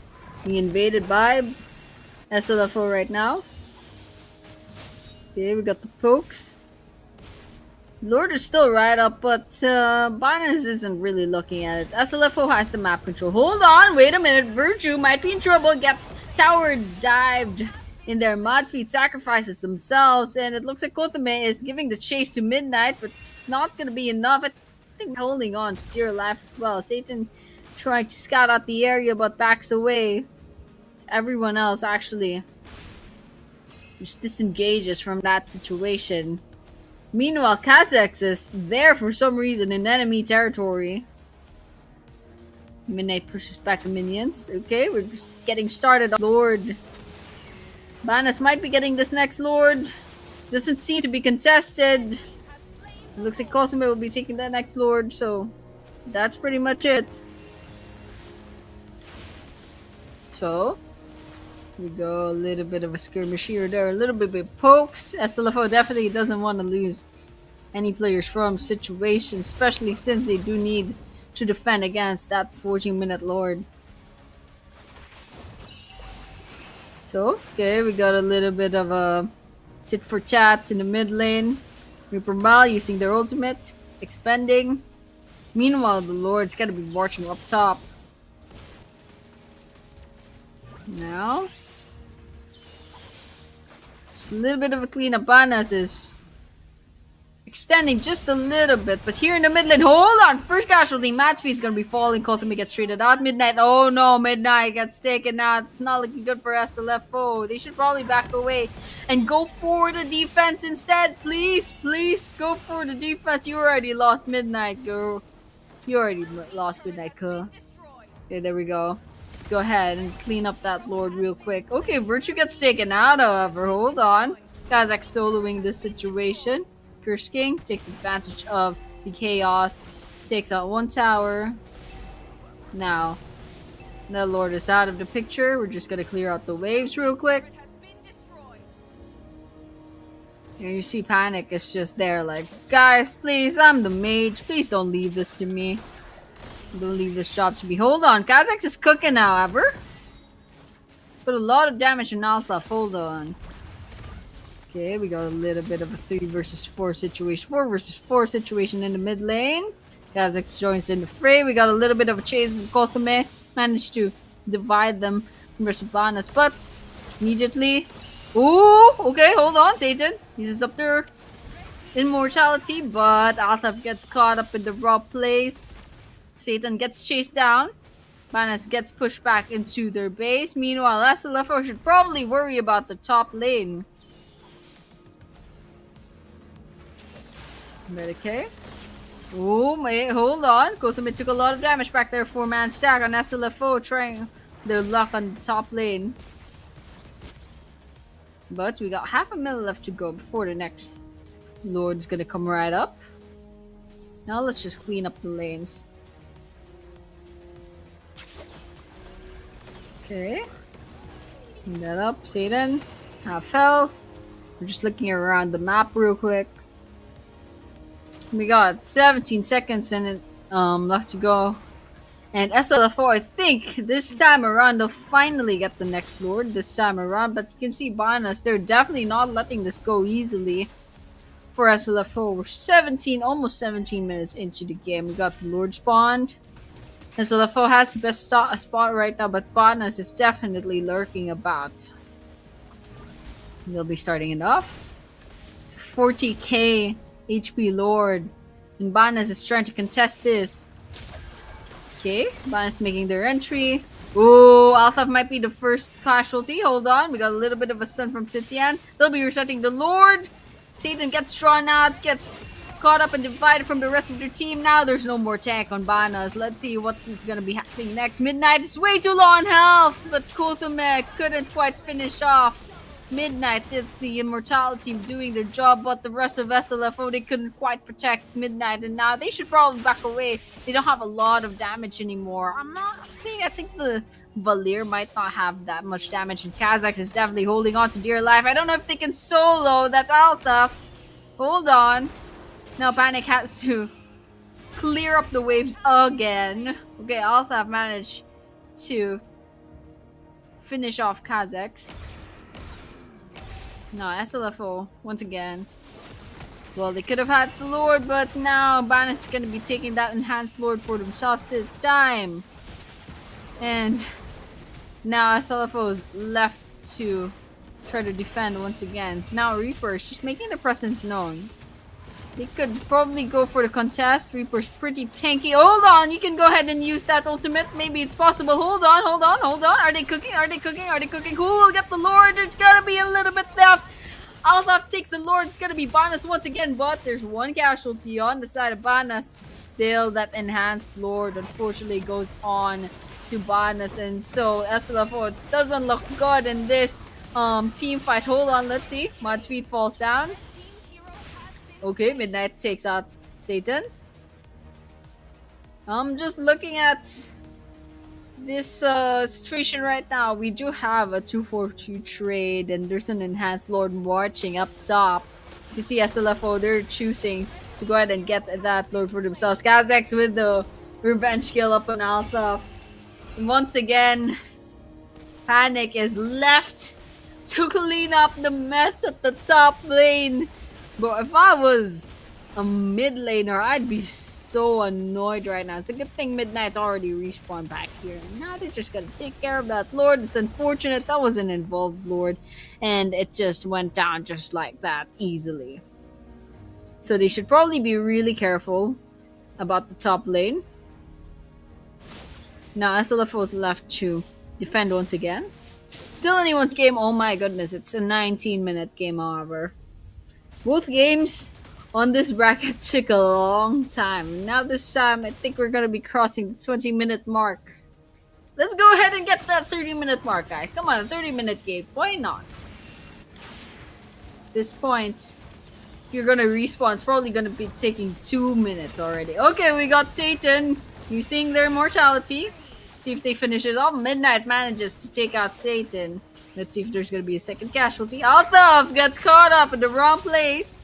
being invaded by SLFO right now. Okay, we got the pokes. Lord is still right up, but Banas isn't really looking at it. SLFO has the map control. Hold on, wait a minute. Virtue might be in trouble. Gets tower dived in their. Mod feet sacrifices themselves, and it looks like Kothame is giving the chase to Midnight, but it's not going to be enough. I think holding on to dear life as well. Satan trying to scout out the area, but backs away. Everyone else actually just disengages from that situation. Meanwhile, Kazakhs is there for some reason in enemy territory. Midnight pushes back the minions. Okay, we're just getting started. Lord Banas might be getting this next Lord. Doesn't seem to be contested. It looks like Kothame will be taking that next Lord, so that's pretty much it. So we go a little bit of a skirmish here or there, a little bit of pokes. SLFO definitely doesn't want to lose any players from situation, especially since they do need to defend against that 14-minute Lord. So, okay, we got a little bit of a tit for tat in the mid lane. Reaper Mal using their ultimate, expending. Meanwhile, the Lord's gotta be marching up top. Now, just a little bit of a cleanup. Banas is extending just a little bit, but here in the mid lane, hold on! First casualty, Matsby is gonna be falling. Ultimate gets traded out. Midnight, oh no, Midnight gets taken out. It's not looking good for SLFO. They should probably back away and go for the defense instead. Please, please go for the defense. You already lost Midnight, girl. You already lost Midnight, girl. Okay, there we go. Let's go ahead and clean up that Lord real quick. Okay, Virtue gets taken out, however. Hold on. Kazakh soloing this situation. Curse King takes advantage of the chaos. Takes out one tower. Now, the Lord is out of the picture. We're just gonna clear out the waves real quick. And you see Panic is just there like, guys, please, I'm the mage. Please don't leave this to me. Don't leave this job to me. Hold on. Kazakh is cooking, however. Put a lot of damage in Altaf. Hold on. Okay, we got a little bit of a 3 versus 4 situation. 4 versus 4 situation in the mid lane. Kazakh joins in the fray. We got a little bit of a chase with Kotome. Managed to divide them from versus Banas, but immediately. Ooh, okay, hold on. Satan uses up their immortality, but Altaf gets caught up in the raw place. Satan gets chased down. Banas gets pushed back into their base. Meanwhile, SLFO should probably worry about the top lane. Medicaid. Oh, wait, hold on. Kotome took a lot of damage back there. 4-man stack on SLFO trying their luck on the top lane. But we got half a minute left to go before the next Lord's gonna come right up. Now let's just clean up the lanes. Okay. Clean that up. Satan. Half health. We're just looking around the map real quick. We got 17 seconds and left to go. And SLFO, I think this time around they'll finally get the next Lord this time around. But you can see Banas, they're definitely not letting this go easily for SLFO. We're almost 17 minutes into the game. We got the Lord spawned. SLFO has the best spot right now, but Banas is definitely lurking about. They'll be starting it off. It's a 40k HP Lord. And Banas is trying to contest this. Okay, Banas making their entry. Ooh, Altaf might be the first casualty. Hold on, we got a little bit of a stun from Sitian. They'll be resetting the Lord. Satan gets drawn out, gets caught up and divided from the rest of their team. Now there's no more tank on Banas. Let's see what is going to be happening next. Midnight is way too low on health, but Kotome couldn't quite finish off Midnight. It's the immortality doing their job, but the rest of SLFO, they couldn't quite protect Midnight, and now they should probably back away. They don't have a lot of damage anymore. I'm not saying I think the Valir might not have that much damage, and Kazakh is definitely holding on to dear life. I don't know if they can solo that Altaf. Hold on. Now Panic has to clear up the waves again. Okay, Altaf managed to finish off Kazakh. No, SLFO, once again. Well, they could have had the Lord, but now Banas is going to be taking that enhanced Lord for themselves this time. And now SLFO is left to try to defend once again. Now Reaper is just making their presence known. They could probably go for the contest. Reaper's pretty tanky. Hold on, you can go ahead and use that ultimate. Maybe it's possible. Hold on, hold on, hold on. Are they cooking? Are they cooking? Are they cooking? Who will get the Lord? There's gotta be a little bit left. Altaf takes the Lord. It's gonna be Banas once again, but there's one casualty on the side of Banas. Still, that enhanced Lord unfortunately goes on to Banas, and so SLFO, it doesn't look good in this team fight. Hold on, let's see. Madspeed falls down. Okay, Midnight takes out Satan. I'm just looking at this situation right now. We do have a 2-4-2 trade, and there's an enhanced Lord marching up top. You see SLFO, they're choosing to go ahead and get that Lord for themselves. Kazakhs with the revenge kill up on Alpha. And once again, Panic is left to clean up the mess at the top lane. But if I was a mid laner, I'd be so annoyed right now. It's a good thing Midnight's already respawned back here. Now they're just gonna take care of that Lord. It's unfortunate that was an involved Lord, and it just went down just like that easily. So they should probably be really careful about the top lane. Now SLFO is left to defend once again. Still anyone's game. Oh my goodness, it's a 19-minute game, however. Both games on this bracket took a long time. Now this time, I think we're going to be crossing the 20-minute mark. Let's go ahead and get that 30-minute mark, guys. Come on, a 30-minute game. Why not? This point, you're going to respawn. It's probably going to be taking 2 minutes already. Okay, we got Satan using their immortality. See if they finish it off. Midnight manages to take out Satan. Let's see if there's going to be a second casualty. Althoff gets caught up in the wrong place.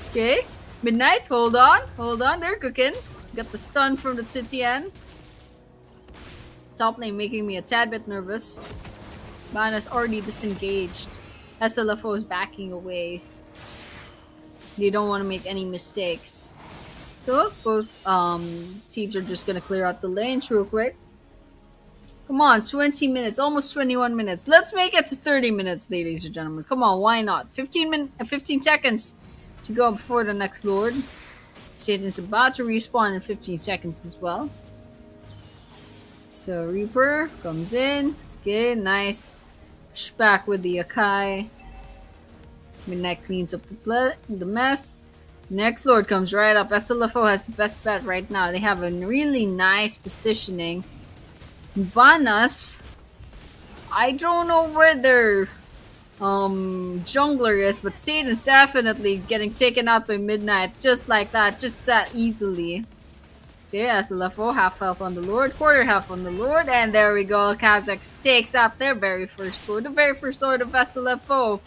Okay. Midnight, hold on. Hold on, they're cooking. Got the stun from the Titian. Top lane making me a tad bit nervous. Bana's already disengaged. SLFO is backing away. They don't want to make any mistakes. So, both teams are just going to clear out the lanes real quick. Come on, 20 minutes, almost 21 minutes. Let's make it to 30 minutes, ladies and gentlemen. Come on, why not? 15 seconds to go before the next Lord. Satan's about to respawn in 15 seconds as well. So Reaper comes in. Okay, nice. Push back with the Akai. Midnight cleans up the mess. Next Lord comes right up. SLFO has the best bet right now. They have a really nice positioning. Banas, I don't know where their jungler is, but Satan's definitely getting taken out by Midnight just like that, just that easily. Okay, SLFO, half health on the Lord, quarter health on the Lord, and there we go. Kazakhs takes out their very first Lord, the very first Lord of SLFO.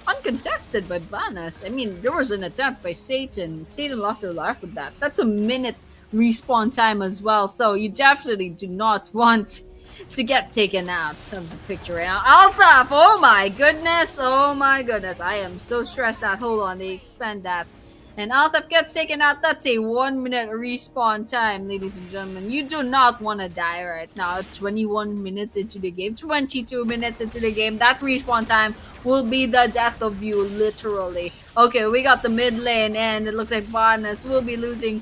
Uncontested by Banas. I mean, there was an attempt by Satan. Satan lost their life with that. That's a minute respawn time as well, so you definitely do not want to get taken out of the picture right now. Altaf, oh my goodness, I am so stressed out. Hold on, they expand that, and Altaf gets taken out. That's a 1 minute respawn time, ladies and gentlemen. You do not want to die right now. 21 minutes into the game, 22 minutes into the game, that respawn time will be the death of you, literally. Okay, we got the mid lane, and it looks like Banas will be losing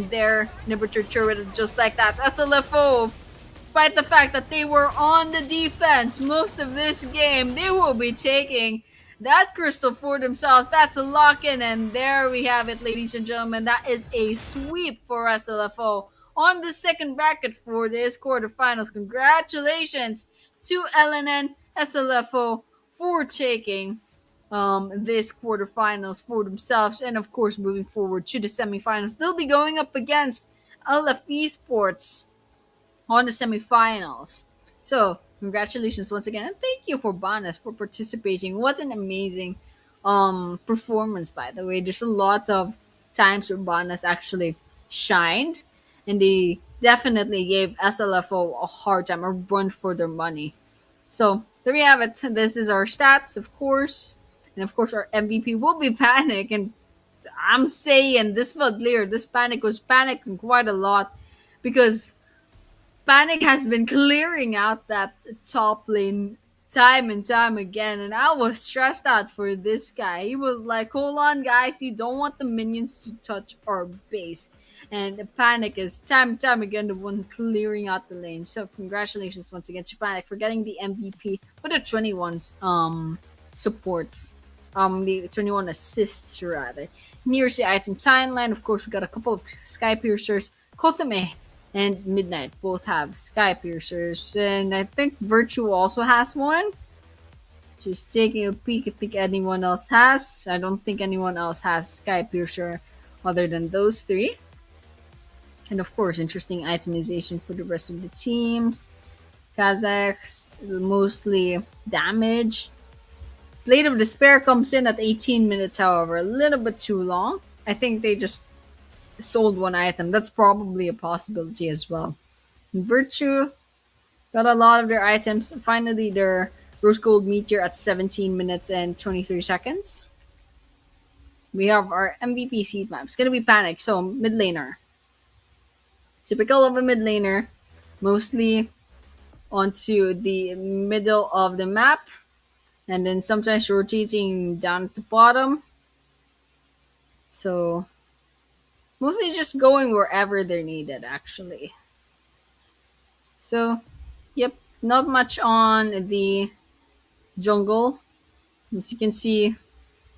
their Nibitur turret just like that. SLFO, despite the fact that they were on the defense most of this game, they will be taking that crystal for themselves. That's a lock-in, and there we have it, ladies and gentlemen. That is a sweep for SLFO on the second bracket for this quarterfinals. Congratulations to LNN SLFO for taking this quarterfinals for themselves, and of course moving forward to the semifinals. They'll be going up against LF Esports on the semifinals. So congratulations once again, and thank you for Banas for participating. What an amazing performance, by the way. There's a lot of times where Banas actually shined, and they definitely gave SLFO a hard time or run for their money. So there we have it. This is our stats, of course. And of course, our MVP will be Panic. And I'm saying this felt clear. This Panic was panicking quite a lot because Panic has been clearing out that top lane time and time again. And I was stressed out for this guy. He was like, hold on, guys. You don't want the minions to touch our base. And the Panic is time and time again the one clearing out the lane. So congratulations once again to Panic for getting the MVP for the 21 supports. The 21 assists rather. And here's the item timeline. Of course, we got a couple of Sky Piercers. Kotame and Midnight both have Sky Piercers. And I think Virtue also has one. Just taking a peek. I think anyone else has. I don't think anyone else has Sky Piercer other than those three. And of course, interesting itemization for the rest of the teams. Kazakhs, mostly damage. Blade of Despair comes in at 18 minutes, however, a little bit too long. I think they just sold one item. That's probably a possibility as well. Virtue got a lot of their items. Finally, their rose gold meteor at 17 minutes and 23 seconds. We have our MVP seed map. It's gonna be Panic, so mid laner. Typical of a mid laner, mostly onto the middle of the map, and then sometimes rotating down at the bottom. So mostly just going wherever they're needed, actually. So, yep, not much on the jungle. As you can see,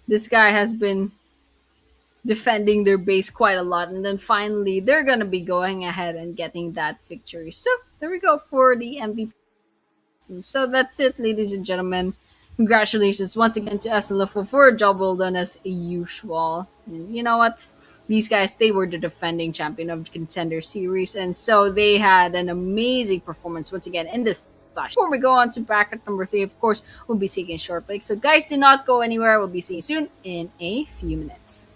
this guy has been defending their base quite a lot, and then finally they're gonna be going ahead and getting that victory. So there we go for the MVP. So that's it, ladies and gentlemen. Congratulations once again to SLFO for a job well done as usual. And you know what? These guys, they were the defending champion of the Contender Series, and so they had an amazing performance once again in this flash. Before we go on to bracket number 3, of course, we'll be taking a short break. So guys, do not go anywhere. We'll be seeing you soon in a few minutes.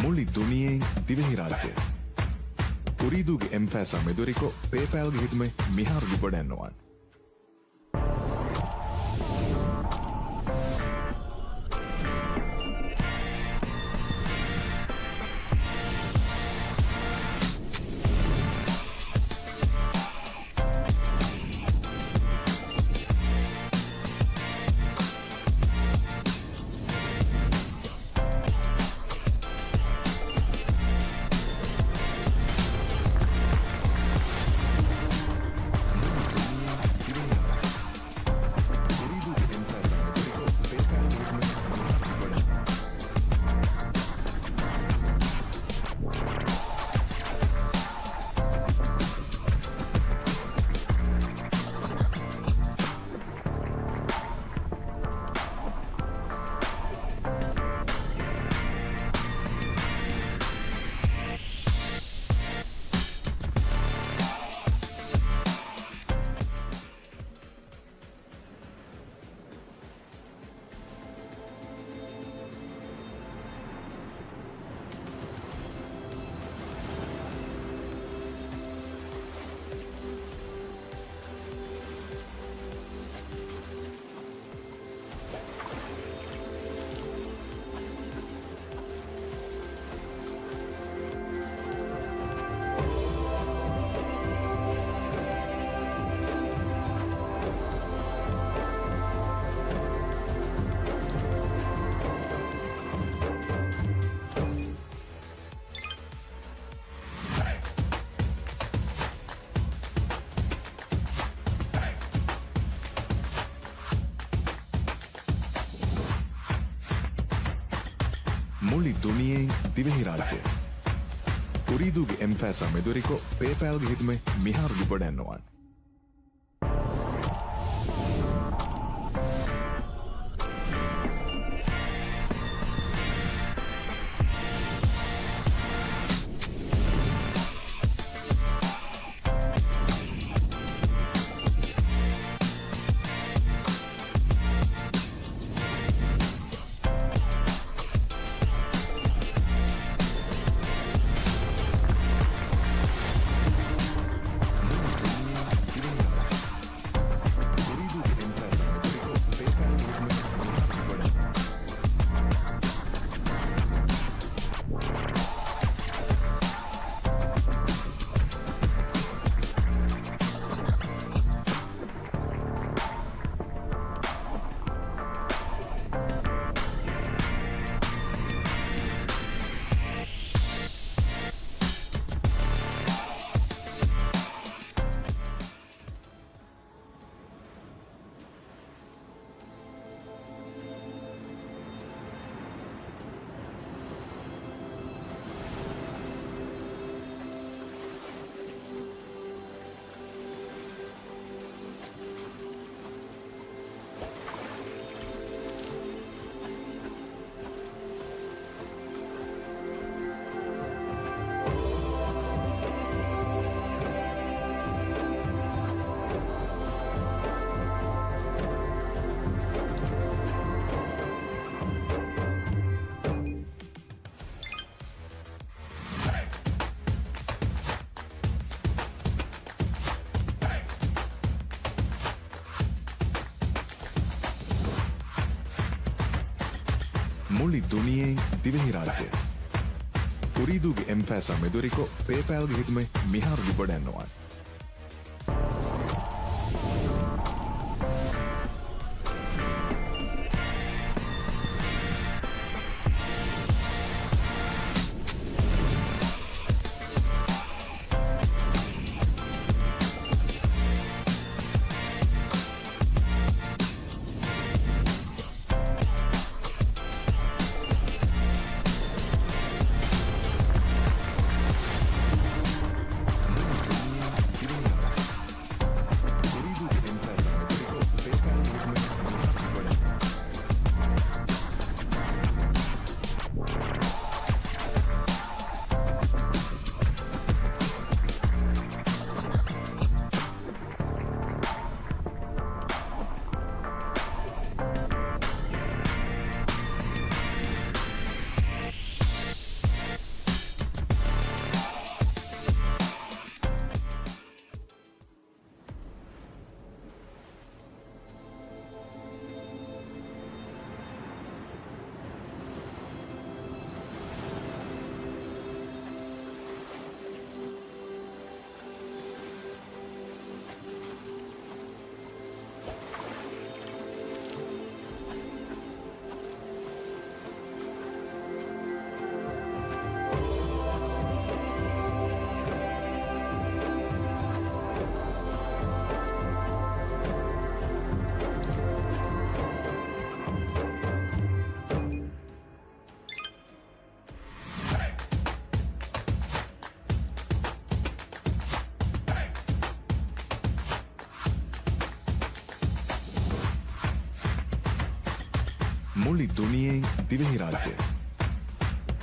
මුළි දුනියෙන් Dhivehi රාජ්‍ය. උරීදුගේ එම්ෆෑසා මෙදුරිකෝ පේපෑල්ගේ හිතුමේ මිහාරු ලිබඩැන්නවාන්. මුළි දුනියෙන් දිවෙහි රාජ්‍ය උරීදුගේ එම්ෆෑසා මෙදුරිකෝ පේපෑල්ගේ හිතුමේ මිහාරු ලිබඩැන්නවන් මුළි දුනියෙන් දිවෙහි රාජ්‍ය උරීදුගේ එම්ෆෑසා මෙදුරිකෝ පේපෑල්ගේ හිතුමේ මිහාරු ලිබඩැන්නවන් මුළි දුනියෙන් දිවෙහි රාජ්‍ය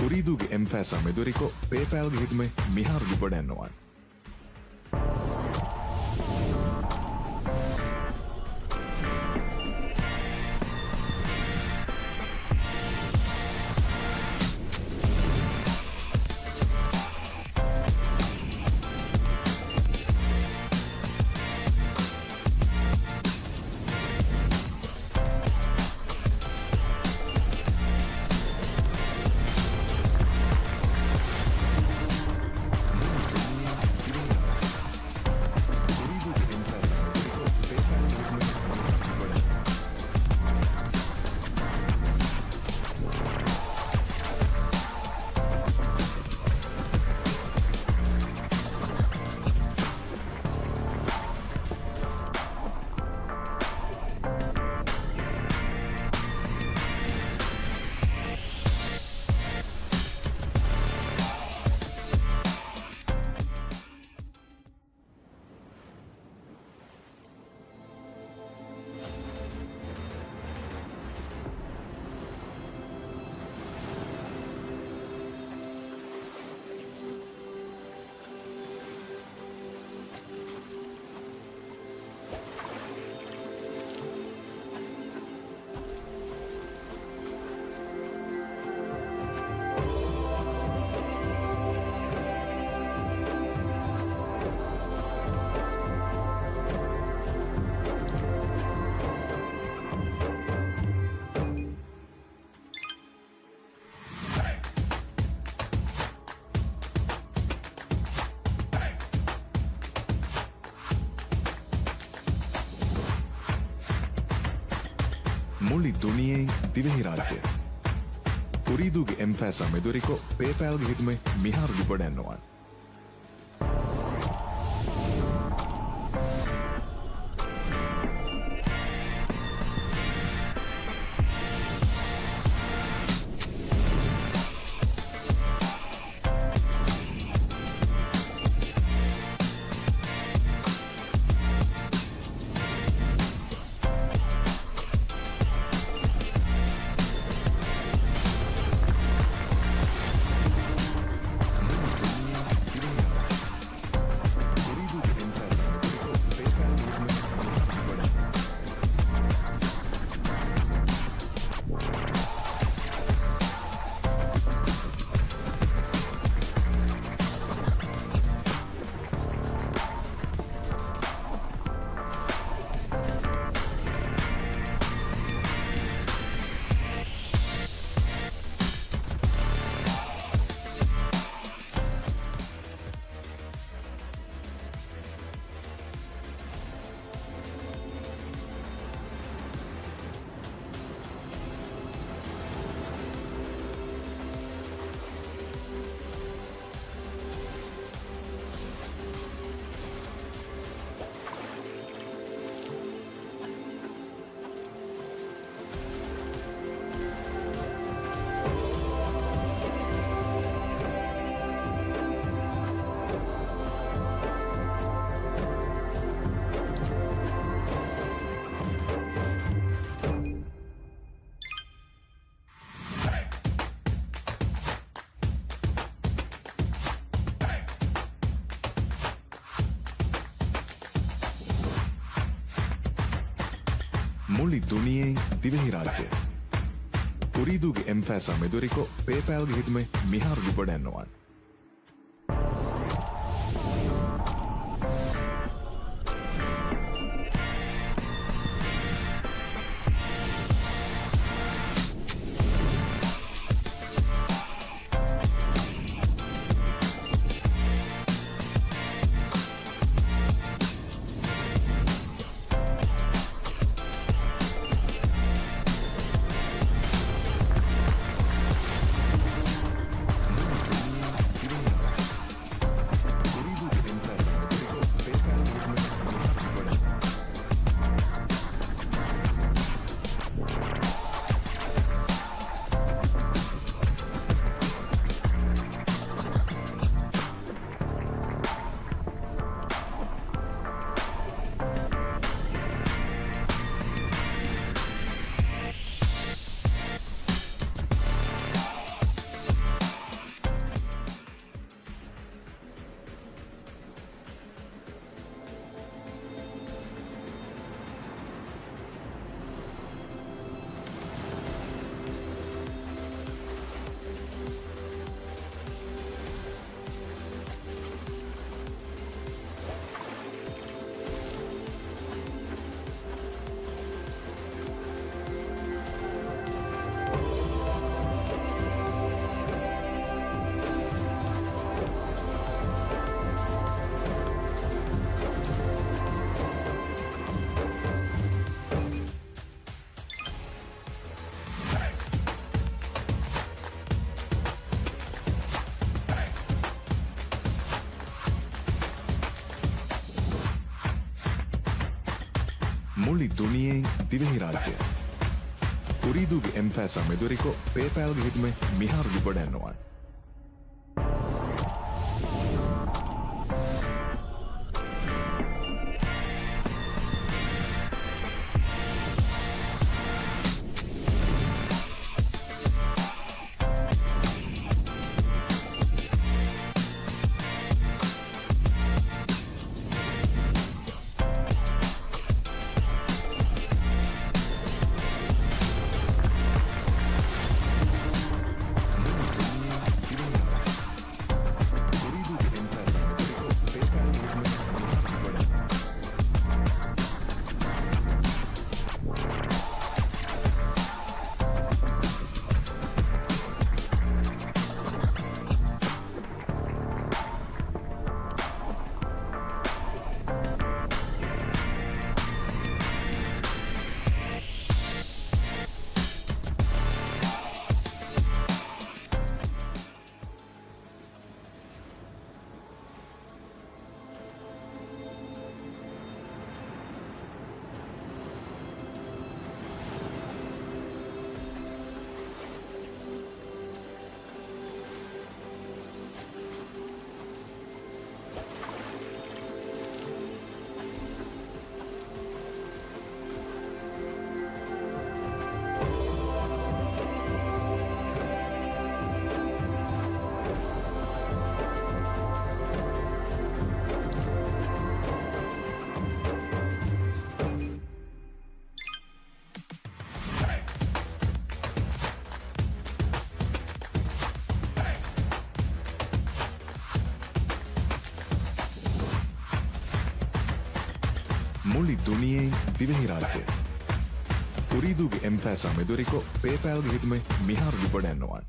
උරීදුගේ එම්ෆෑසා මෙදුරිකෝ පේපෑල්ගේ හිතුමේ මිහාරු ලිබඩැන්නවන් මුළි දුනියෙන් දිවෙහි රාජ්‍ය උරීදුගේ එම්ෆෑසා මෙදුරිකෝ පේපෑල්ගේ හිතුමේ මිහාරු ලිබඩැන්නවන් මුළි දුනියෙන් දිවෙහි රාජ්‍ය උරීදුගේ එම්ෆෑසා මෙදුරිකෝ පේපෑල්ගේ හිතුමේ මිහාරු ලිබඩැන්නවන් මුළි දුනියෙන් දිවෙහි රාජ්‍ය උරීදුගේ එම්ෆෑසා මෙදුරිකෝ පේපෑල්ගේ හිතුමේ මිහාරු ලිබඩැන්නවන් මුළි දුනියෙන් දිවෙහි රාජ්‍ය උරීදුගේ එම්ෆෑසා මෙදුරිකෝ පේපෑල්ගේ හිතුමේ මිහාරු විපඩැන්නවාන්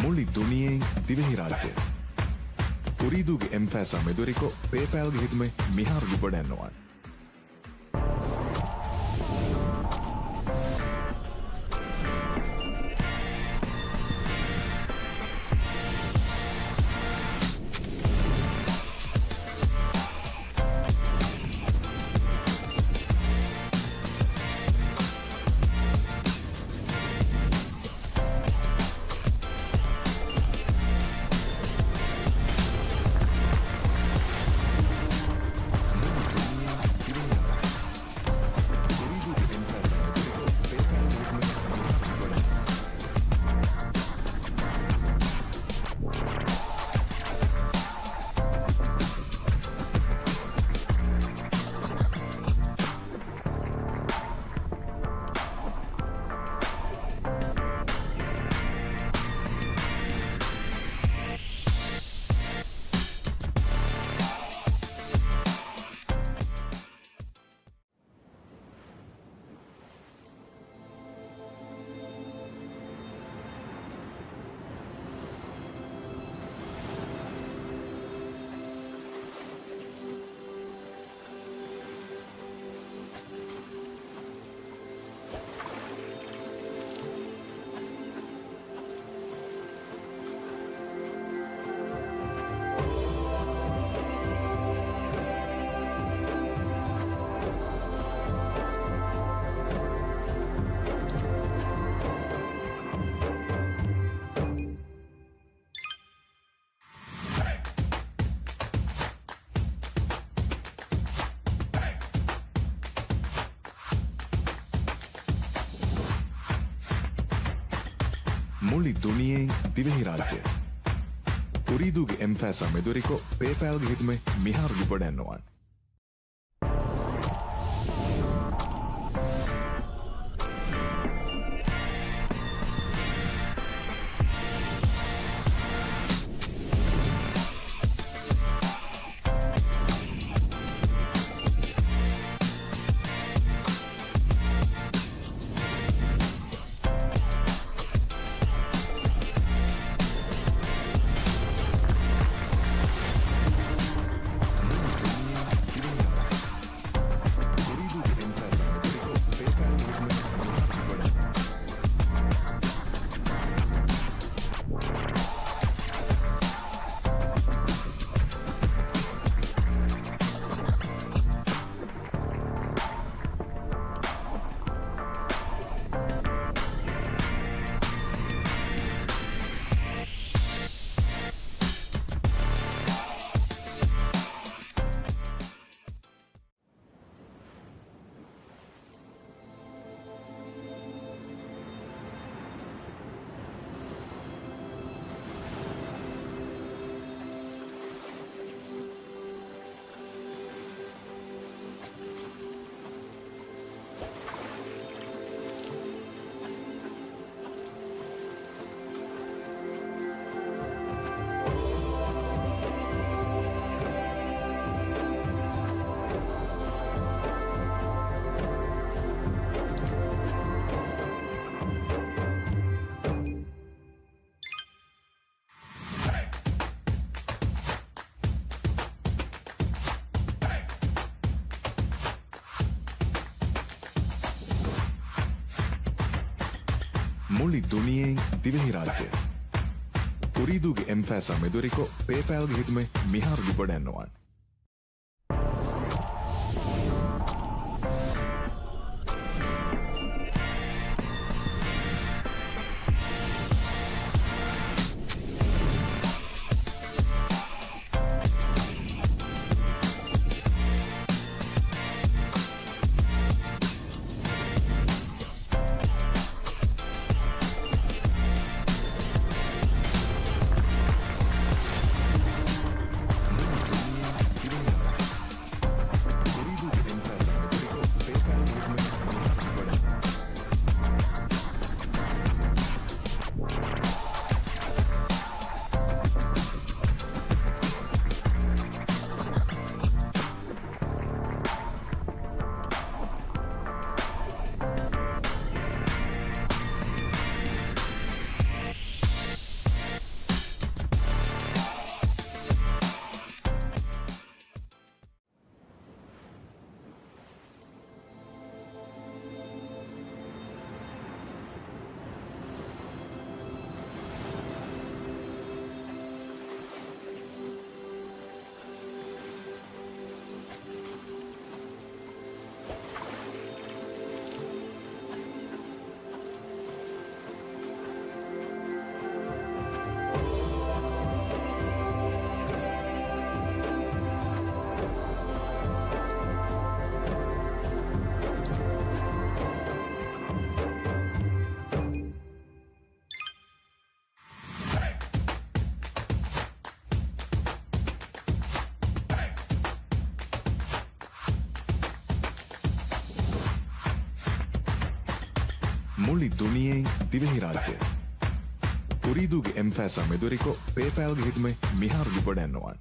මුළි දුනියෙන් දිවෙහි රාජ්‍ය උරීදුගේ එම්ෆෑසා මෙදුරිකෝ පේපෑල්ගේ හිතුමේ මිහාරු විපඩැන්නවාන් මුළි දුනියෙන් දිවෙහි රාජ්‍ය උරීදුගේ එම්ෆෑසා මෙදුරිකෝ පේපෑල්ගේ හිතුමේ මිහාරු විපඩැන්නවාන් මුළි දුනියෙන් දිවෙහි රාජ්‍ය උරීදුගේ එම්ෆෑසා මෙදුරිකෝ පේපෑල්ගේ හිතුමේ මිහාරු ලිපොඩැන්නවාන් මුළි දුනියෙන් දිවෙහි රාජ්‍ය උරීදුගේ එම්ෆෑසා මෙදුරිකෝ පේපෑල්ගේ හිතුමේ මිහාරු ලිපොඩැන්නවාන්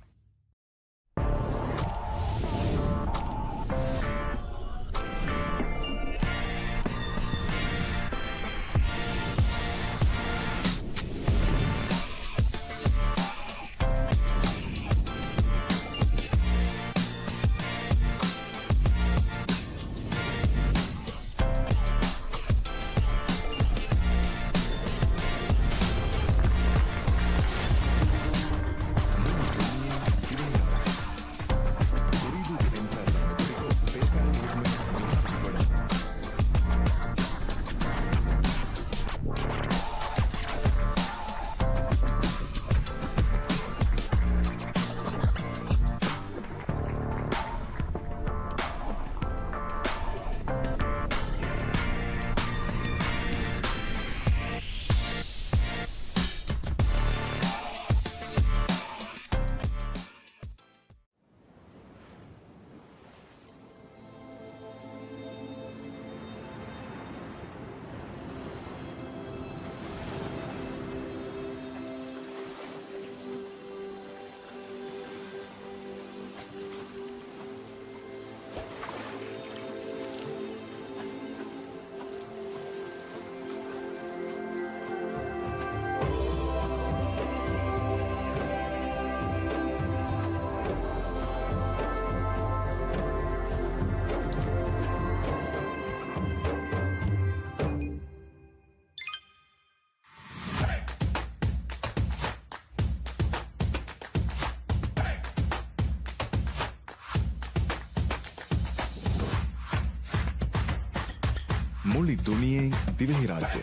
මුළි දුනියෙන් දිවෙහි රාජ්‍ය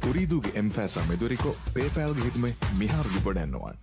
උරීදුගේ එම්ෆෑසා මෙදුරිකෝ පේපෑල්ගේ හිතුමේ මිහාරු ලිපොඩැන්නවාන්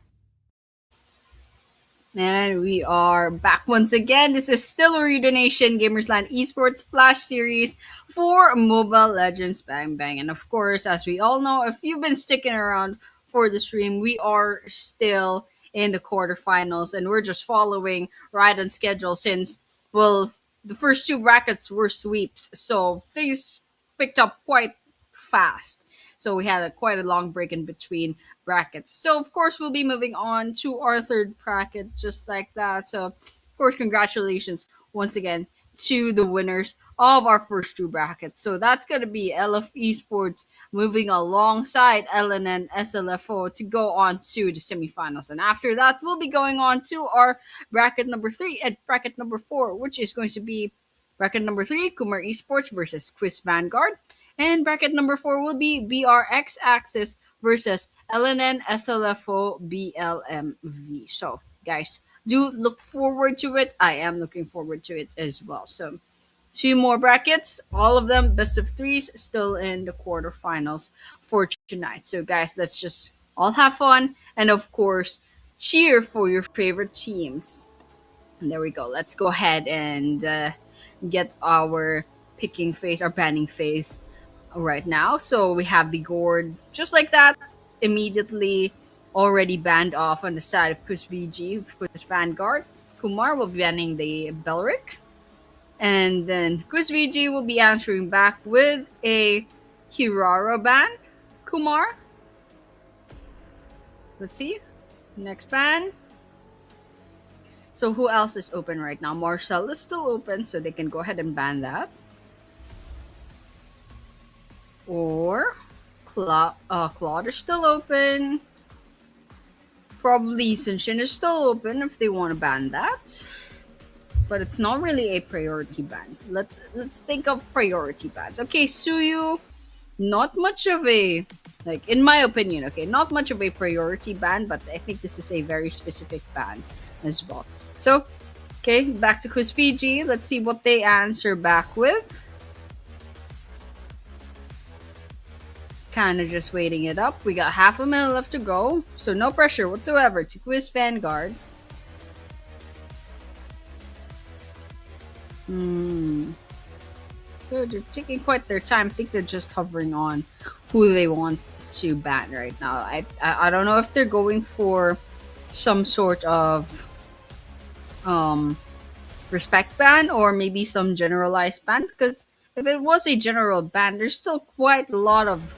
And we are back once again. This is still Ooredoo Nation Gamersland Esports Flash Series for Mobile Legends Bang Bang. And of course, as we all know, if you've been sticking around for the stream, we are still in the quarterfinals and we're just following right on schedule since, well, the first two brackets were sweeps. So things picked up quite fast. So we had quite a long break in between brackets. So of course we'll be moving on to our third bracket just like that. So of course congratulations once again to the winners of our first two brackets. So that's going to be LF Esports moving alongside LNN SLFO to go on to the semifinals. And after that, we'll be going on to our bracket number 3 and bracket number 4, which is going to be bracket number 3, Kumar Esports versus Quiz Vanguard. And bracket number 4 will be BRX Axis versus LNN SLFO BLMV. So, guys, do look forward to it. I am looking forward to it as well. So, two more brackets, all of them best of threes, still in the quarterfinals for tonight. So, guys, let's just all have fun and, of course, cheer for your favorite teams. And there we go. Let's go ahead and get our picking phase, our banning phase right now. So we have the gourd just like that, immediately already banned off on the side of Kus VG, of Kus Vanguard. Kumar will be banning the Belric. And then Kus VG will be answering back with a Kirara ban. Kumar. Let's see. Next ban. So who else is open right now? Marcel is still open, so they can go ahead and ban that. Or Claude is still open. Probably Sunshin is still open if they want to ban that. But it's not really a priority ban. Let's think of priority bans. Okay, Suyu, not much of a, like, in my opinion, okay, not much of a priority ban, but I think this is a very specific ban as well. So, okay, back to Quiz Fiji. Let's see what they answer back with. Kind of just waiting it up. We got half a minute left to go, so no pressure whatsoever to Quiz Vanguard. So they're taking quite their time. I think they're just hovering on who they want to ban right now. I don't know if they're going for some sort of respect ban or maybe some generalized ban, because if it was a general ban, there's still quite a lot of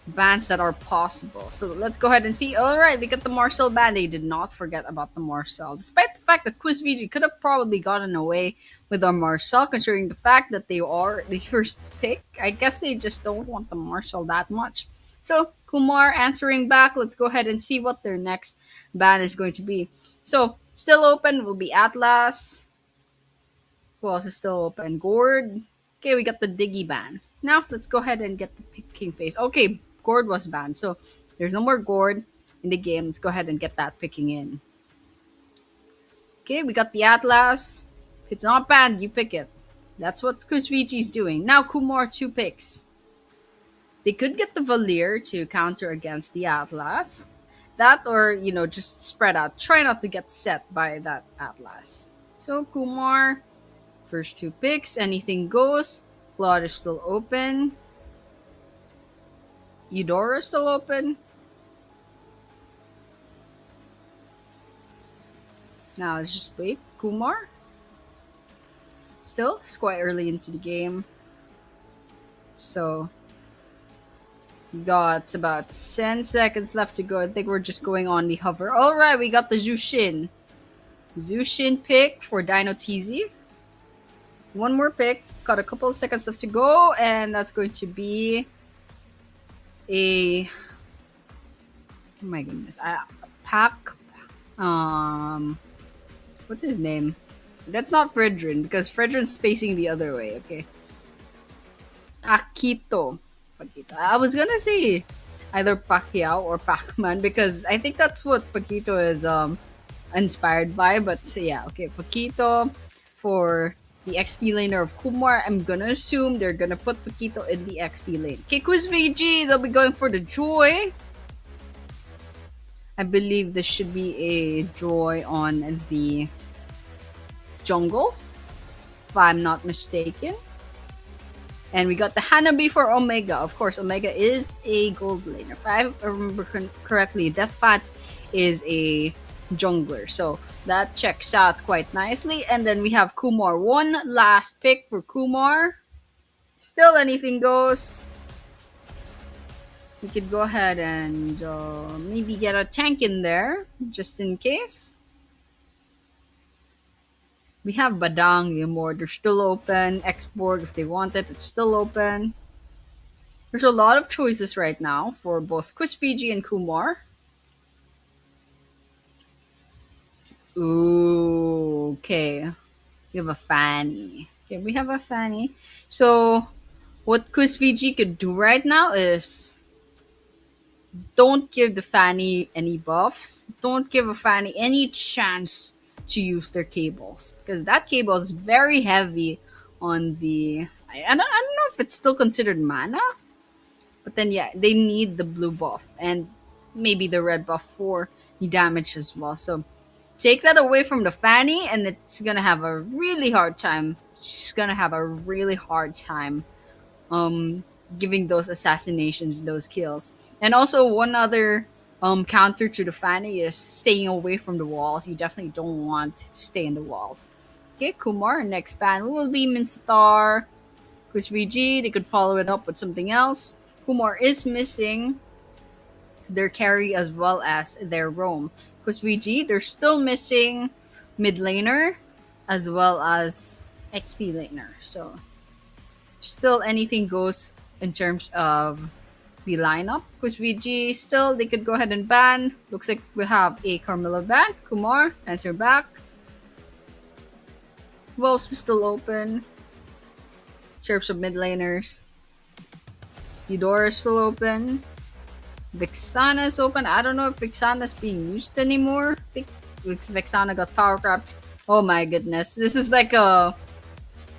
bans that are possible. So let's go ahead and see. All right, we got the Marcel ban. They did not forget about the Marcel, despite the fact that Quiz VG could have probably gotten away with our Marcel, considering the fact that they are the first pick. I guess they just don't want the Marcel that much. So Kumar answering back. Let's go ahead and see what their next ban is going to be. So still open will be Atlas. Who else is still open? Gord. Okay, we got the Diggy ban. Now let's go ahead and get the picking phase. Okay, Gord was banned, so there's no more Gord in the game. Let's go ahead and get that picking in. Okay, we got the Atlas. If it's not banned, you pick it. That's what Kusvichi's doing. Now Kumar 2 picks. They could get the Valir to counter against the Atlas. That or, just spread out. Try not to get set by that Atlas. So Kumar, first 2 picks, anything goes. Claude is still open. Eudora is still open. Now let's just wait for Kumar. Still, it's quite early into the game. So, we got about 10 seconds left to go. I think we're just going on the hover. Alright, we got the Zushin. Zushin pick for Dino TZ. One more pick. Got a couple of seconds left to go. And that's going to be a... Oh my goodness. Pack... What's his name? That's not Fredrin, because Fredrin's facing the other way, okay? Akito. Paquito. I was gonna say either Pacquiao or Pac-Man, because I think that's what Paquito is inspired by, but yeah, okay. Paquito for the XP laner of Kumar. I'm gonna assume they're gonna put Paquito in the XP lane. Okay, Quiz VG, they'll be going for the Joy. I believe this should be a Joy on the jungle, if I'm not mistaken. And we got the Hanabi for Omega. Of course, Omega is a gold laner. If I remember correctly, Deathfat is a jungler. So that checks out quite nicely. And then we have Kumar. One last pick for Kumar. Still anything goes. We could go ahead and maybe get a tank in there, just in case. We have Badang, Yamor, they're still open. Xborg, if they want it, it's still open. There's a lot of choices right now for both Quiz Fiji and Kumar. Ooh, okay. We have a Fanny. Okay, we have a Fanny. So, What Quiz VG could do right now is don't give the Fanny any buffs. Don't give a Fanny any chance to use their cables because that cable is very heavy on the. I don't know if it's still considered mana, but then yeah, they need the blue buff and maybe the red buff for the damage as well. So take that away from the Fanny, and it's gonna have a really hard time. She's gonna have a really hard time um giving those assassinations those kills. And also one other counter to the Fanny is staying away from the walls. You definitely don't want to stay in the walls. Okay, Kumar, next ban will be Minstar. Chris VG, they could follow it up with something else. Kumar is missing their carry as well as their roam. Chris VG, they're still missing mid laner as well as XP laner. So still anything goes in terms of the lineup. Because VG still they could go ahead and ban. Looks like we have a Carmilla ban. Kumar, answer back. Who else is still open? In terms of mid laners. Eudora is still open. Vexana is open. I don't know if Vexana is being used anymore. I think Vexana got power crapped. Oh my goodness. This is like a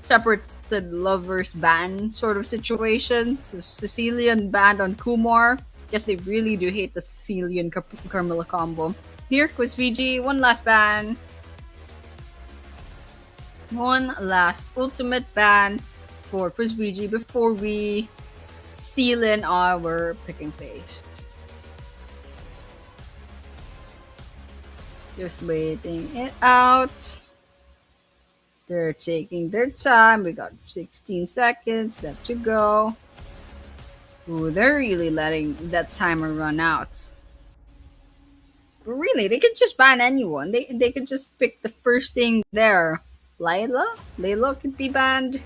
separate lovers ban sort of situation. So Sicilian banned on Kumar. Guess they really do hate the Sicilian Carmilla combo. Here, Quiz VG, one last ban. One last ultimate ban for Quiz VG before we seal in our picking phase. Just waiting it out. They're taking their time. We got 16 seconds left to go. Ooh, they're really letting that timer run out. But really, they could just ban anyone. They could just pick the first thing there. Layla could be banned.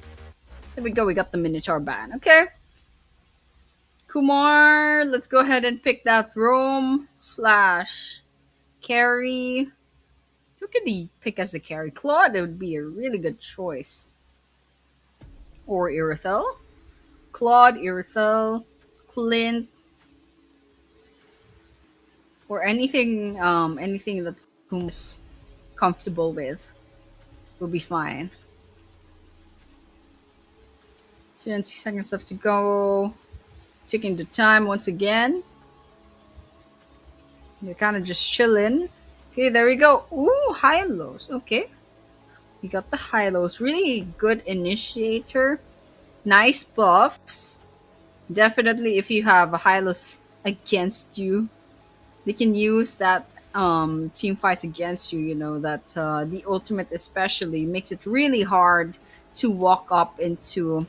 There we go. We got the Minotaur ban. Okay. Kumar, let's go ahead and pick that roam slash carry. Who could he pick as a carry? Claude, that would be a really good choice. Or Irithel. Claude, Irithel, Clint, or anything that whom is comfortable with will be fine. 20 seconds left to go. Taking the time once again. You're kind of just chilling. Okay, there we go. Ooh, Hylos. Okay. We got the Hylos. Really good initiator. Nice buffs. Definitely if you have a Hylos against you, they can use that team fights against you, that the ultimate especially makes it really hard to walk up into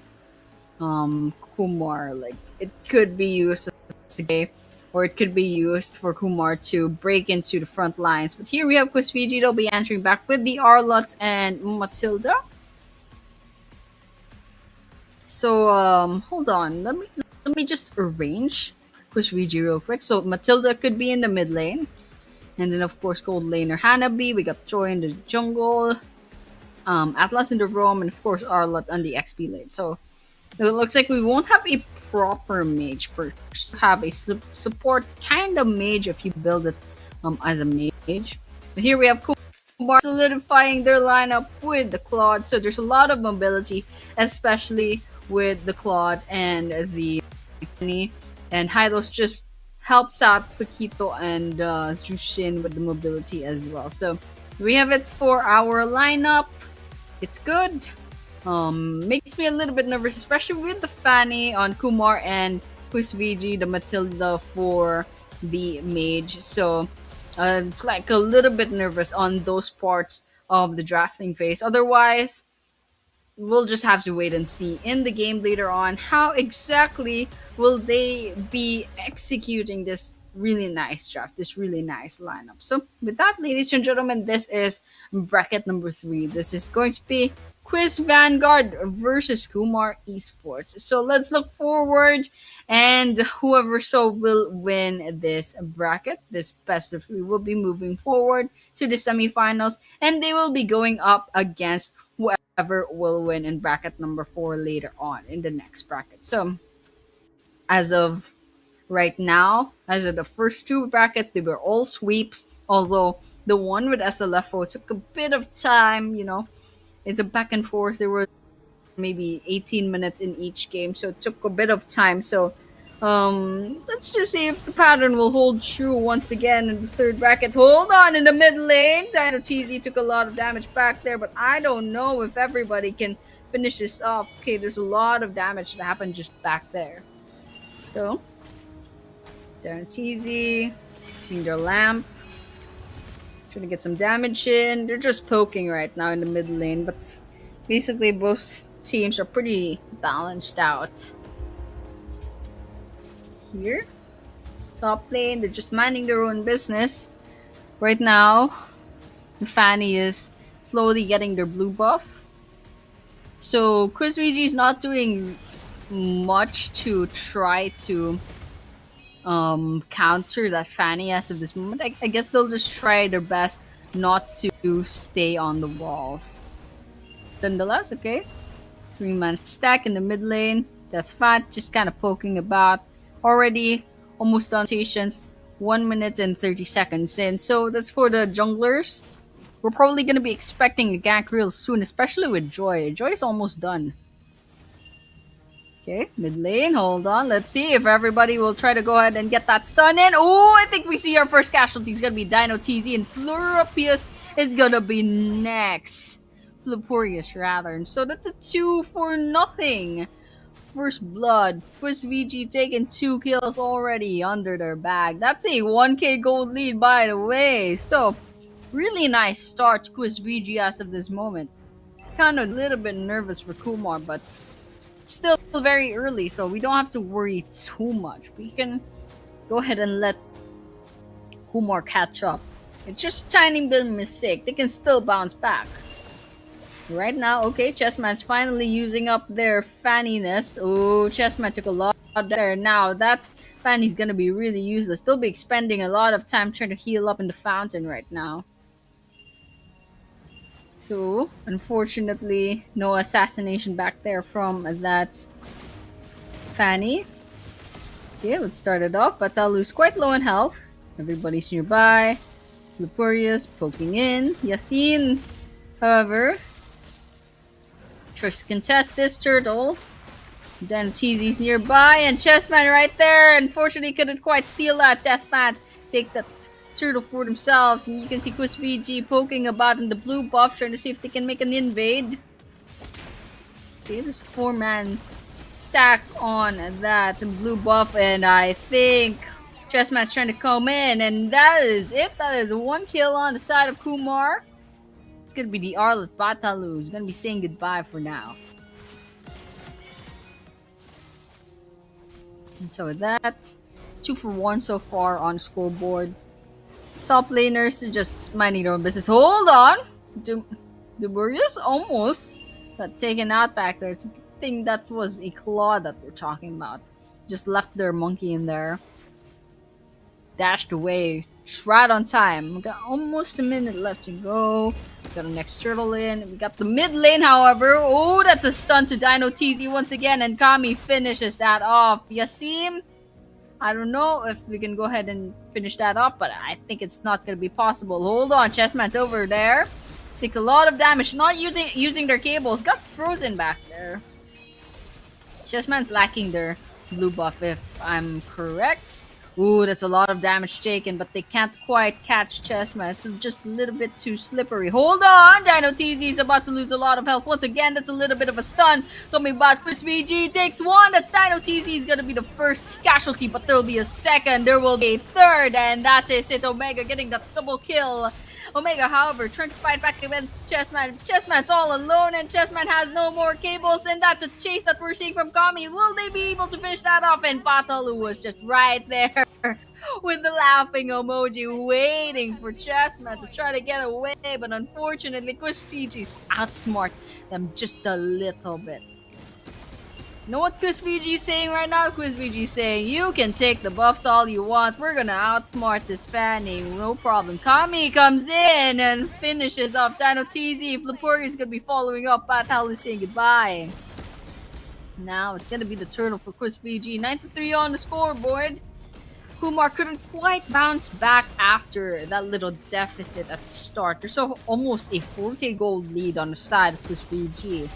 Kumar. Like it could be used as a game, or it could be used for Kumar to break into the front lines. But here we have Quisfiji. They'll be answering back with the Arlott and Matilda. So hold on, let me just arrange Quisfiji real quick. So Matilda could be in the mid lane. And then, of course, gold laner Hanabi. We got Joy in the jungle. Atlas in the roam. And, of course, Arlott on the XP lane. So, it looks like we won't have a proper mage per se. Have a support kind of mage if you build it as a mage. But here we have Kumar solidifying their lineup with the Claude. So, there's a lot of mobility, especially with the Claude and the and Hylos just helps out Paquito and Jushin with the mobility as well. So we have it for our lineup. It's good. Makes me a little bit nervous, especially with the Fanny on Kumar and Quisviji, the Matilda for the mage. So like a little bit nervous on those parts of the drafting phase. Otherwise, we'll just have to wait and see in the game later on how exactly will they be executing this really nice draft, this really nice lineup. So with that, ladies and gentlemen, this is bracket number 3. This is going to be Quiz Vanguard versus Kumar Esports. So let's look forward, and whoever so will win this bracket, this best of three, will be moving forward to the semifinals, and they will be going up against whoever will win in bracket number 4 later on in the next bracket. So as of right now, as of the first two brackets, they were all sweeps, although the one with SLFO took a bit of time, it's a back and forth. There were maybe 18 minutes in each game, so it took a bit of time. So let's just see if the pattern will hold true once again in the third bracket. Hold on in the mid lane. Dino TZ took a lot of damage back there, but I don't know if everybody can finish this off. Okay, there's a lot of damage that happened just back there. So, Dino TZ using their lamp, trying to get some damage in. They're just poking right now in the mid lane, but basically both teams are pretty balanced out. Here, top lane, they're just minding their own business. Right now, the Fanny is slowly getting their blue buff. So Chris VG is not doing much to try to counter that Fanny as of this moment. I guess they'll just try their best not to stay on the walls. Nonetheless, okay. 3-man stack in the mid lane. Death Fat just kind of poking about. Already almost done stations. 1 minute and 30 seconds in. So that's for the junglers. We're probably going to be expecting a gank real soon, especially with Joy. Joy's almost done. Okay, mid lane, hold on. Let's see if everybody will try to go ahead and get that stun in. Oh, I think we see our first casualty. It's going to be Dino TZ, and Fluripius is going to be next. Flupurius, rather. And so that's a 2-0. First blood. Quiz VG taking 2 kills already under their bag. That's a 1k gold lead, by the way. So, really nice start to Quiz VG as of this moment. Kind of a little bit nervous for Kumar, but still very early, so we don't have to worry too much. We can go ahead and let Kumar catch up. It's just a tiny bit of mistake. They can still bounce back. Right now, okay, Chessman's finally using up their fanniness. Oh, Chessman took a lot there. Now that Fanny's gonna be really useless. They'll be expending a lot of time trying to heal up in the fountain right now. So, unfortunately, no assassination back there from that Fanny. Okay, let's start it off. Batalu's quite low in health. Everybody's nearby. Lupurius poking in. Yasin, however, tries to contest this turtle. Then TZ's nearby, and Chessman right there. Unfortunately, couldn't quite steal that. Deathmat takes that turtle for themselves, and you can see Quiz VG poking about in the blue buff, trying to see if they can make an invade. Okay, there's 4-man stack on that blue buff, and I think Chessman's trying to come in, and that is it. That is 1 kill on the side of Kumar. It's gonna be the Arlet Batalu who's gonna be saying goodbye for now. And so with that, 2 for 1 so far on scoreboard. Top laners are just minding their own business. Hold on! Duburius almost got taken out back there. It's a good thing that was a claw that we're talking about. Just left their monkey in there. Dashed away. Just right on time. We got almost a minute left to go. We got the next turtle in. We got the mid lane, however. Oh, that's a stun to Dino TZ once again. And Kami finishes that off. Yasim, I don't know if we can go ahead and finish that off, but I think it's not going to be possible. Hold on, Chessman's over there. Takes a lot of damage. Not using their cables. Got frozen back there. Chessman's lacking their blue buff, if I'm correct. Ooh, that's a lot of damage taken, but they can't quite catch Chessman. It's just a little bit too slippery. Hold on! Dino TZ is about to lose a lot of health. Once again, that's a little bit of a stun. Coming back, Chris VG takes 1. That's Dino TZ is going to be the first casualty, but there will be a second. There will be a third, and that is it. Omega getting the double kill. Omega, however, trying to fight back against Chessman. Chessman's all alone, and Chessman has no more cables, and that's a chase that we're seeing from Kami. Will they be able to finish that off? And Batalu was just right there. with the laughing emoji, waiting for Chessman to try to get away, but unfortunately, Quiz Fiji's outsmart them just a little bit. You know what Quiz VG is saying right now? Quiz VG is saying, you can take the buffs all you want. We're gonna outsmart this Fanny. No problem. Kami comes in and finishes off Dino TZ. Flipuri is gonna be following up. Batal is saying goodbye. Now it's gonna be the turtle for Quiz VG. 9-3 on the scoreboard. Kumar couldn't quite bounce back after that little deficit at the start. There's almost a 4k gold lead on the side of Quiz VG.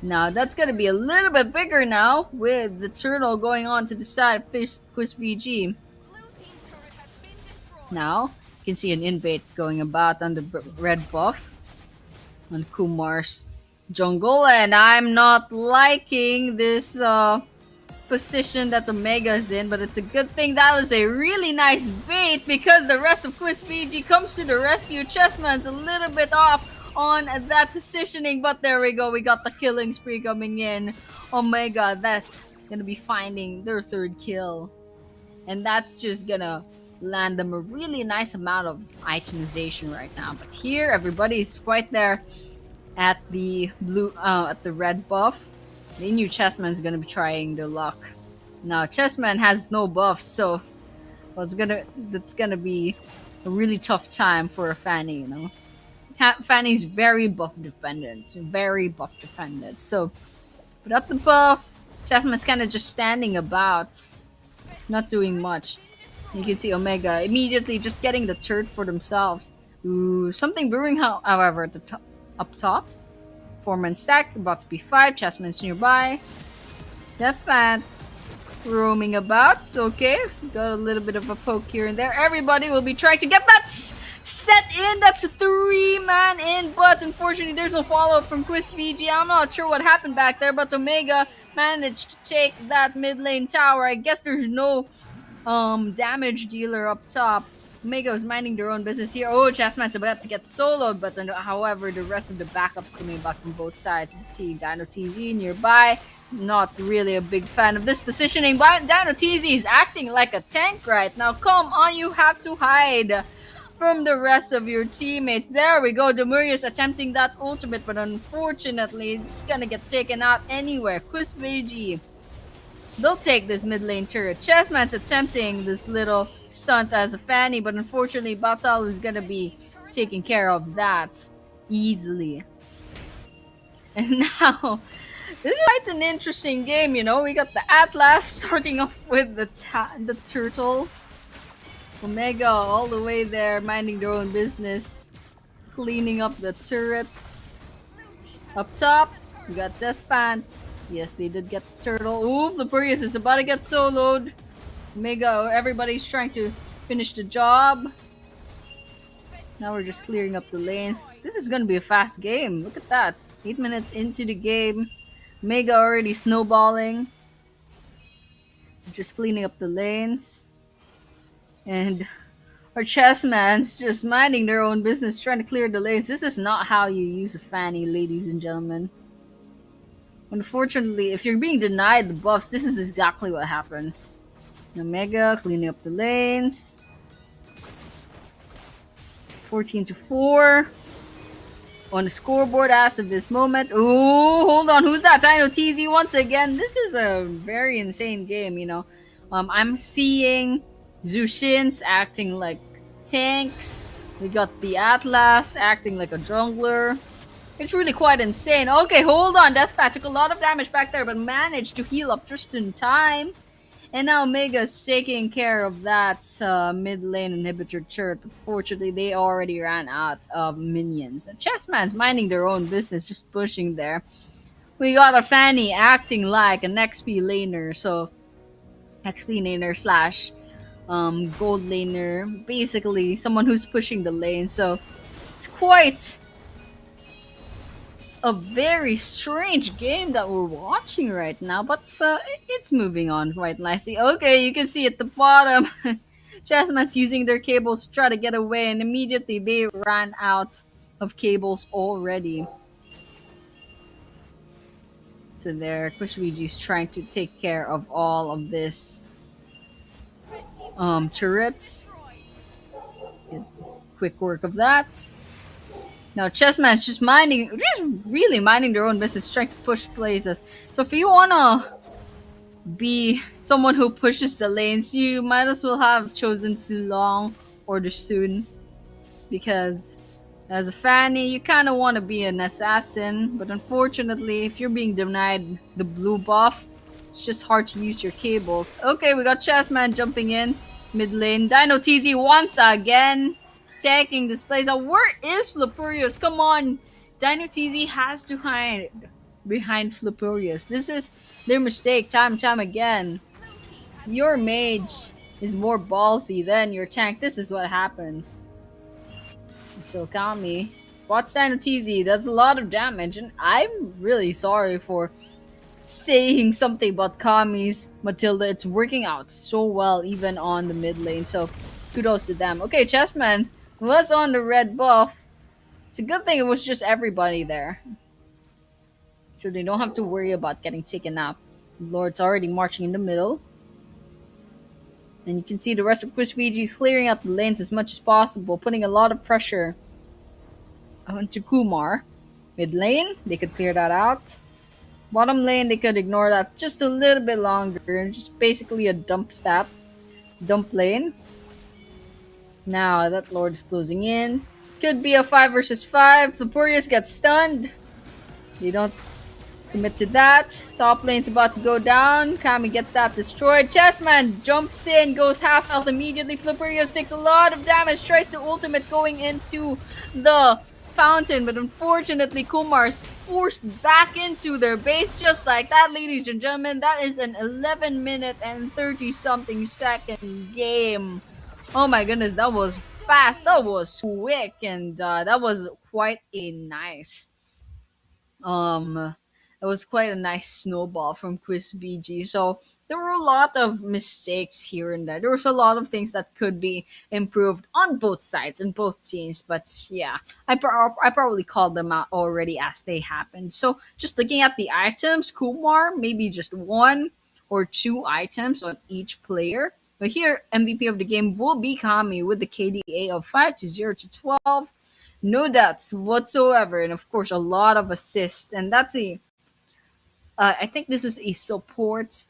Now that's gonna be a little bit bigger now with the turtle going on to the side of Quiz VG. Now you can see an invade going about on the red buff on Kumar's jungle, and I'm not liking this position that Omega's in, but it's a good thing that was a really nice bait because the rest of Quiz VG comes to the rescue. Chessman's a little bit off on that positioning, but there we go. We got the killing spree coming in. Omega, that's gonna be finding their third kill, and that's just gonna land them a really nice amount of itemization right now. But here, everybody's right there at the at the red buff. They knew Chessman's gonna be trying their luck. Now Chessman has no buffs, so that's gonna be a really tough time for a Fanny, you know. Fanny's very buff dependent. So without the buff, Chessman's kind of just standing about, not doing much. You can see Omega immediately just getting the turret for themselves. Ooh, something brewing, however, at the up top. 4-man stack, about to be 5. Chessman's nearby. Death Fan roaming about. Okay, got a little bit of a poke here and there. Everybody will be trying to get that set in. That's a 3-man in, but unfortunately there's no follow-up from Quiz VG. I'm not sure what happened back there, but Omega managed to take that mid lane tower. I guess there's no damage dealer up top. Omega is minding their own business here. Oh, Chessman's about to get soloed, but however, the rest of the backups coming back from both sides. Dino TZ nearby. Not really a big fan of this positioning, but Dino TZ is acting like a tank right now. Come on, you have to hide from the rest of your teammates. There we go. Demurius attempting that ultimate, but unfortunately, it's gonna get taken out anywhere. Quiz VG, they'll take this mid lane turret. Chessman's attempting this little stunt as a Fanny, but unfortunately, Batal is gonna be taking care of that easily. And now, this is quite an interesting game, you know. We got the Atlas starting off with the turtle. Omega all the way there, minding their own business, cleaning up the turrets. Up top, we got Death Pant. Yes, they did get the turtle. Ooh, Flipurius is about to get soloed. Omega, everybody's trying to finish the job. Now we're just clearing up the lanes. This is gonna be a fast game. Look at that. 8 minutes into the game. Omega already snowballing. Just cleaning up the lanes. And our chessman's just minding their own business, trying to clear the lanes. This is not how you use a Fanny, ladies and gentlemen. Unfortunately, if you're being denied the buffs, this is exactly what happens. Omega cleaning up the lanes. 14-4 on the scoreboard as of this moment. Ooh, hold on, who's that? Dino TZ once again. This is a very insane game, you know. I'm seeing Zushins acting like tanks. We got the Atlas acting like a jungler. It's really quite insane. Okay, hold on. Deathpat took a lot of damage back there, but managed to heal up just in time. And now Omega's taking care of that mid lane inhibitor turret. Unfortunately, they already ran out of minions. And Chessman's minding their own business, just pushing there. We got a Fanny acting like an XP laner. So, XP laner slash gold laner. Basically, someone who's pushing the lane. So, it's quite a very strange game that we're watching right now, but it's moving on quite nicely. Okay, you can see at the bottom, Chessman's using their cables to try to get away, and immediately they ran out of cables already. So there, Kushviji's trying to take care of all of this. Turrets. Get quick work of that. Now Chessman's just really minding their own business, trying to push places. So if you wanna be someone who pushes the lanes, you might as well have chosen too long or too soon, because as a Fanny, you kind of want to be an assassin, but unfortunately, if you're being denied the blue buff, it's just hard to use your cables. Okay, we got Chessman jumping in mid lane. Dino TZ once again taking this place out. Where is Flippurious? Come on, Dino TZ has to hide behind Flippurious. This is their mistake time and time again. If your mage is more ballsy than your tank, this is what happens. So Kami spots Dino TZ, does a lot of damage, and I'm really sorry for saying something about Kami's Matilda. It's working out so well even on the mid lane, so kudos to them. Okay, Chessman was on the red buff. It's a good thing it was just everybody there, so they don't have to worry about getting taken up. Lord's already marching in the middle. And you can see the rest of Quiz Fiji's clearing out the lanes as much as possible, putting a lot of pressure onto Kumar. Mid lane, they could clear that out. Bottom lane, they could ignore that just a little bit longer. Just basically a dump stat. Dump lane. Now that Lord is closing in. Could be a 5 versus 5. Flippurious gets stunned. They don't commit to that. Top lane's about to go down. Kami gets that destroyed. Chessman jumps in, goes half health immediately. Flippurious takes a lot of damage. Tries to ultimate going into the fountain, but unfortunately Kumar is forced back into their base just like that, ladies and gentlemen. That is an 11 minute and 30 something second game. Oh my goodness, that was fast, that was quick, and that was quite a nice it was quite a nice snowball from Chris VG. So there were a lot of mistakes here and there. There was a lot of things that could be improved on both sides and both teams. But yeah, I probably called them out already as they happened. So just looking at the items, Kumar maybe just one or two items on each player. But here, MVP of the game will be Kami with the KDA of 5 to 0 to 12. No deaths whatsoever, and of course, a lot of assists. And that's a I think this is a support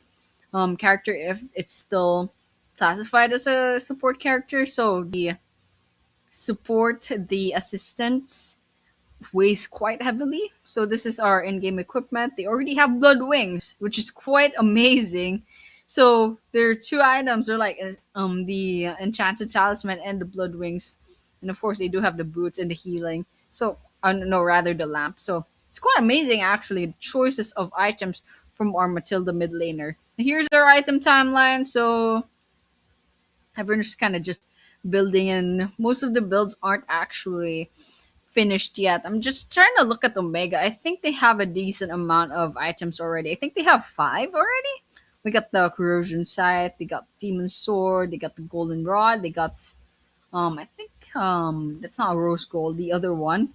character if it's still classified as a support character. So the support, the assistants weighs quite heavily. So this is our in-game equipment. They already have blood wings, which is quite amazing. So there are two items. They're like the enchanted talisman and the blood wings, and of course they do have the boots and the healing. So no, rather the lamp. So it's quite amazing actually. The choices of items from our Matilda mid laner. Here's our item timeline. So everyone's kind of just building, and most of the builds aren't actually finished yet. I'm just trying to look at Omega. I think they have a decent amount of items already. I think they have 5 already. We got the corrosion sight, they got demon sword, they got the golden rod, they got I think that's not rose gold, the other one.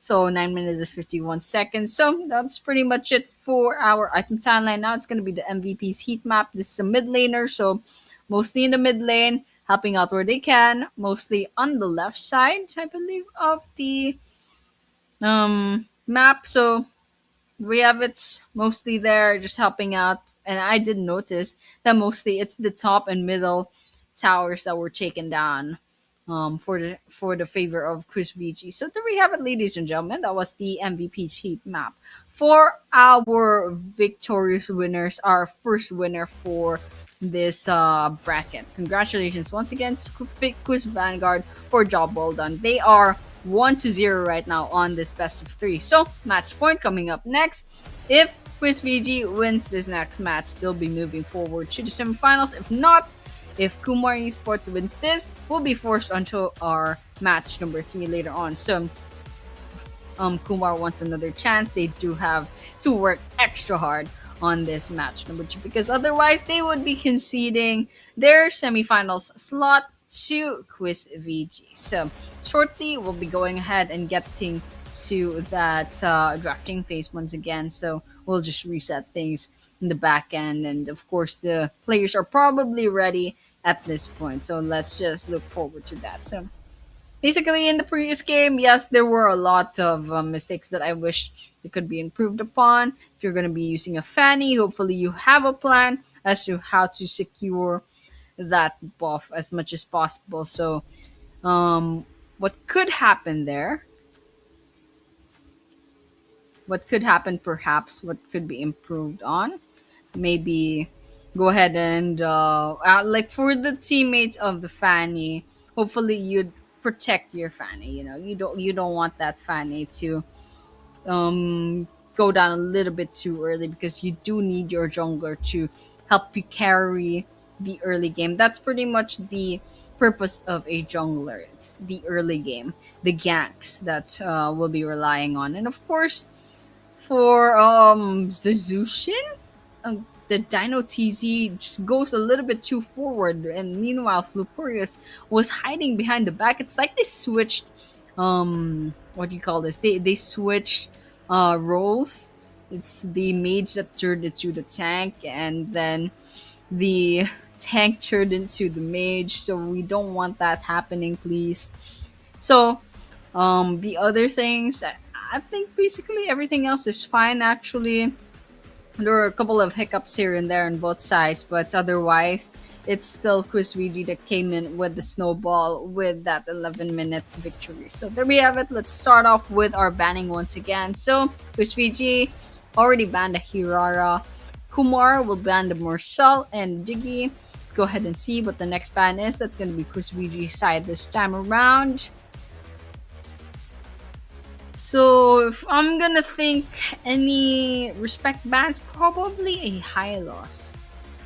So 9 minutes and 51 seconds. So that's pretty much it for our item timeline. Now it's gonna be the MVP's heat map. This is a mid laner, so mostly in the mid lane, helping out where they can, mostly on the left side, I believe, of the map. So we have it mostly there, just helping out. And I did notice that mostly it's the top and middle towers that were taken down for the favor of Chris VG. So there we have it, ladies and gentlemen. That was the MVP's heat map. For our victorious winners, our first winner for this bracket. Congratulations once again to Quiz Vanguard for a job well done. They are 1 to 0 right now on this best of 3. So match point coming up next. If Quiz VG wins this next match, they'll be moving forward to the semifinals. If not, if Kumar Esports wins this, we'll be forced onto our match number 3 later on. So Kumar wants another chance. They do have to work extra hard on this match number 2, because otherwise they would be conceding their semifinals slot to Quiz VG. So shortly we'll be going ahead and getting to that drafting phase once again. So we'll just reset things in the back end, and of course the players are probably ready at this point. So let's just look forward to that. So basically, in the previous game, yes, there were a lot of mistakes that I wish it could be improved upon. If you're going to be using a fanny, hopefully you have a plan as to how to secure that buff as much as possible. So, what could happen there? What could happen, perhaps? What could be improved on? Maybe go ahead and like for the teammates of the fanny, hopefully you'd protect your fanny. You don't want that fanny to go down a little bit too early, because you do need your jungler to help you carry the early game. That's pretty much the purpose of a jungler. It's the early game, the ganks that we'll be relying on. And of course, for the Zushin, the Dino TZ just goes a little bit too forward, and meanwhile Flupurious was hiding behind the back. It's like they switched, what do you call this? They switched roles. It's the mage that turned into the tank, and then the tank turned into the mage. So we don't want that happening, please. So the other things, I think basically everything else is fine actually. There were a couple of hiccups here and there on both sides, but otherwise, it's still Chris VG that came in with the snowball with that 11-minute victory. So there we have it. Let's start off with our banning once again. So Chris VG already banned the Hirara. Kumar will ban the Marcel and Diggy. Let's go ahead and see what the next ban is. That's going to be Chris VG's side this time around. So if I'm gonna think any respect bans, probably a high loss.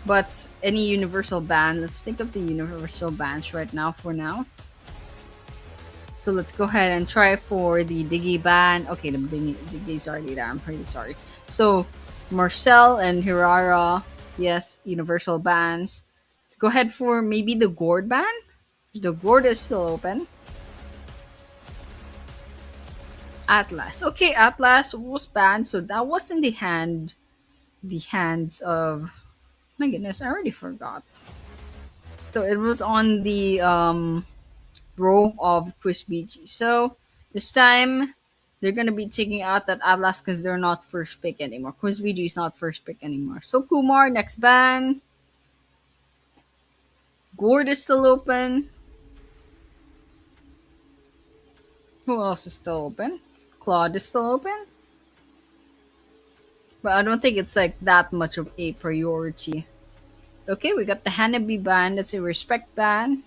But any universal ban, let's think of the universal bans right now for now. So let's go ahead and try for the Diggy ban. Okay, the Diggy's already there. I'm pretty sorry. So Marcel and Hirara, yes, universal bans. Let's go ahead for maybe the Gourd ban. The Gourd is still open. Atlas. Okay, Atlas was banned, so that was in the hands of, my goodness, I already forgot. So it was on the row of Quiz BG. So this time they're gonna be taking out that Atlas because they're not first pick anymore. Quiz BG is not first pick anymore. So Kumar next ban. Gourd is still open. Who else is still open? Claude is still open. But I don't think it's like that much of a priority. Okay, we got the Hanabi ban. That's a respect ban.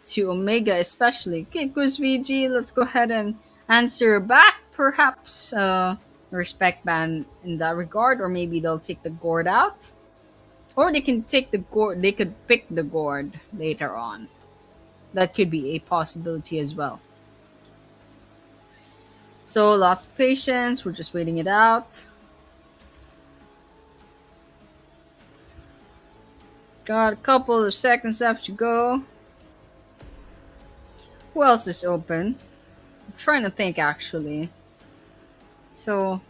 To Omega especially. Okay, Quiz VG, let's go ahead and answer back. Perhaps a respect ban in that regard, or maybe they'll take the gourd out. Or they can take the gourd, they could pick the gourd later on. That could be a possibility as well. So lots of patience, we're just waiting it out. Got a couple of seconds left to go. Who else is open? I'm trying to think actually. So,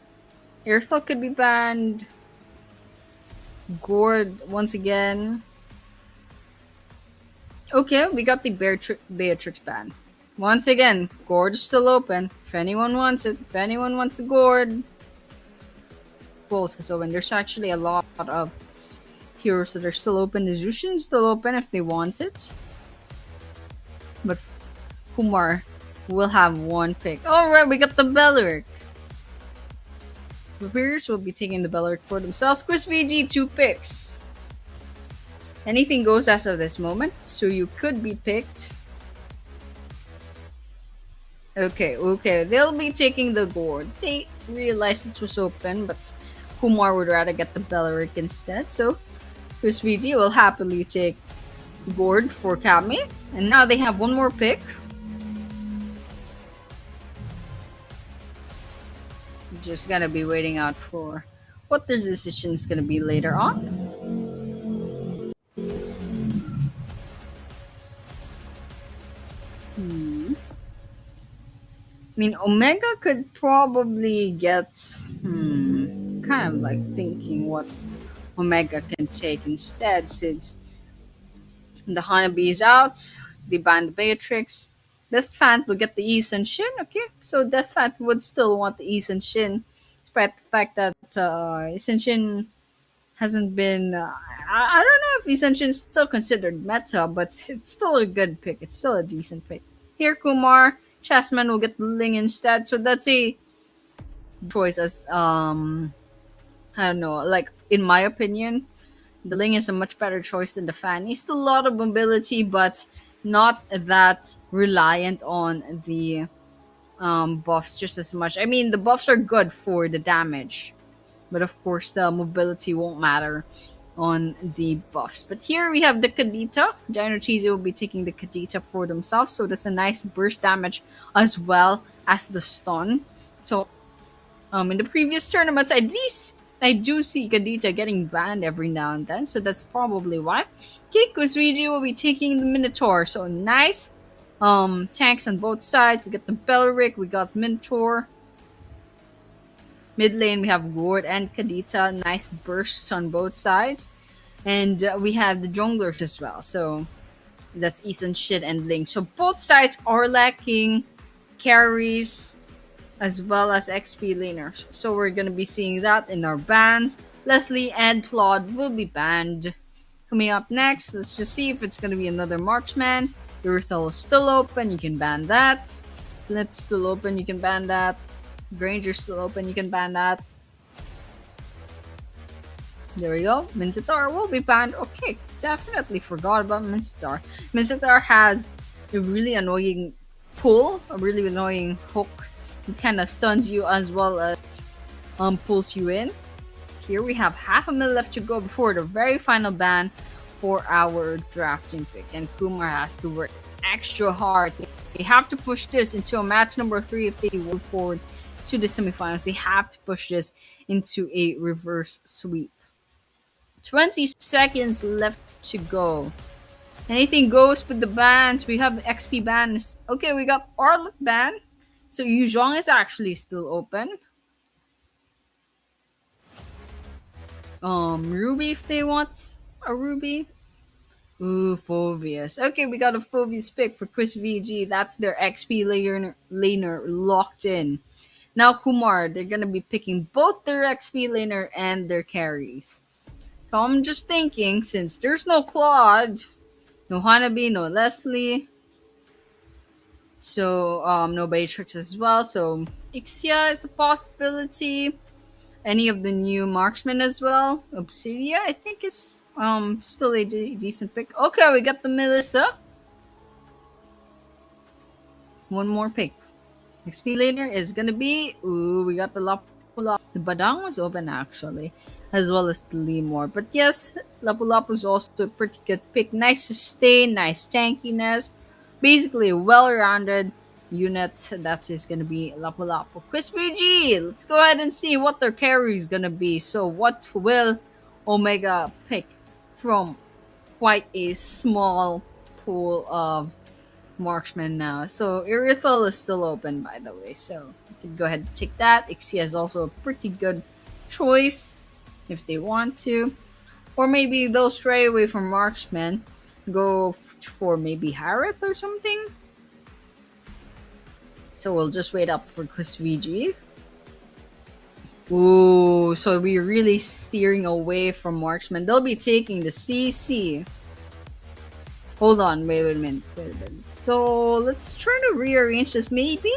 Airthal could be banned. Gourd once again. Okay, we got the Beatrix ban. Once again, Gourd is still open. If anyone wants it, if anyone wants the Gourd. Who else is open? There's actually a lot of heroes that are still open. The Zushin is still open if they want it. But Kumar will have one pick. Alright, we got the Belleric. Reapers will be taking the Belleric for themselves. Quiz VG, 2 picks. Anything goes as of this moment, so you could be picked. Okay, they'll be taking the Gourd. They realized it was open, but Kumar would rather get the Belleric instead, so Quiz VG will happily take Gourd for Kami. And now they have one more pick. Just gonna be waiting out for what their decision is gonna be later on. I mean, Omega could probably get. Kind of like thinking what Omega can take instead, since the Hanabi is out, the banned Beatrix. Death Fant will get the Ease and Shin, okay? So Death Fant would still want the Ease and Shin, despite the fact that Ease and Shin hasn't been. I don't know if Ease and Shin is still considered meta, but it's still a good pick. It's still a decent pick. Here, Kumar, Chessman will get the Ling instead, so that's a choice as, I don't know, like, in my opinion, the Ling is a much better choice than the Fan. He's still a lot of mobility, but not that reliant on the buffs just as much. I mean, the buffs are good for the damage, but of course, the mobility won't matter on the buffs. But here we have the Kadita. Dino Cheesy will be taking the Kadita for themselves, so that's a nice burst damage as well as the stun. So in the previous tournaments, I do see Kadita getting banned every now and then, so that's probably why. Kikosviji will be taking the Minotaur, so nice tanks on both sides. We got the Belric, we got Minotaur. Mid lane, we have Ward and Kadita. Nice bursts on both sides. And we have the junglers as well, so that's Eason, Shit, and Link. So both sides are lacking carries as well as XP laners. So we're gonna be seeing that in our bans. Leslie and Claude will be banned. Coming up next, let's just see if it's gonna be another marksman. Urthel is still open, you can ban that. Flint's still open, you can ban that. Granger's still open, you can ban that. There we go. Mincetar will be banned. Okay, definitely forgot about Mincetar. Mincetar has a really annoying pull, a really annoying hook. It kind of stuns you as well as pulls you in. Here we have half a minute left to go before the very final ban for our drafting pick. And Kumar has to work extra hard. They have to push this into a match number 3 if they move forward to the semifinals. They have to push this into a reverse sweep. 20 seconds left to go. Anything goes with the bans. We have XP bans. Okay, we got Arlok ban. So Yuzhong is actually still open. Ruby if they want a Ruby. Ooh, Phobius. Okay, we got a Phobius pick for Chris VG. That's their XP laner locked in. Now Kumar, they're gonna be picking both their XP laner and their carries. So I'm just thinking, since there's no Claude, no Hanabi, no Leslie, so no Beatrix as well. So Ixia is a possibility. Any of the new marksmen as well. Obsidia, I think, is still a decent pick. Okay, we got the Melissa. One more pick. XP later is gonna be, ooh, we got the Lapu. The Badang was open actually, as well as the Lemur. But yes, Lapu is also a pretty good pick. Nice sustain, nice tankiness. Basically a well-rounded unit. That is gonna be Lapu. Quiz VG, let's go ahead and see what their carry is gonna be. So what will Omega pick from quite a small pool of marksman now? So Irithel is still open, by the way, so you can go ahead and take that. Ixia is also a pretty good choice if they want to, or maybe they'll stray away from marksman, go for maybe Harith or something. So we'll just wait up for Chris VG. Ooh, so we're really steering away from marksman. They'll be taking the CC. Hold on, wait a minute. So let's try to rearrange this. Maybe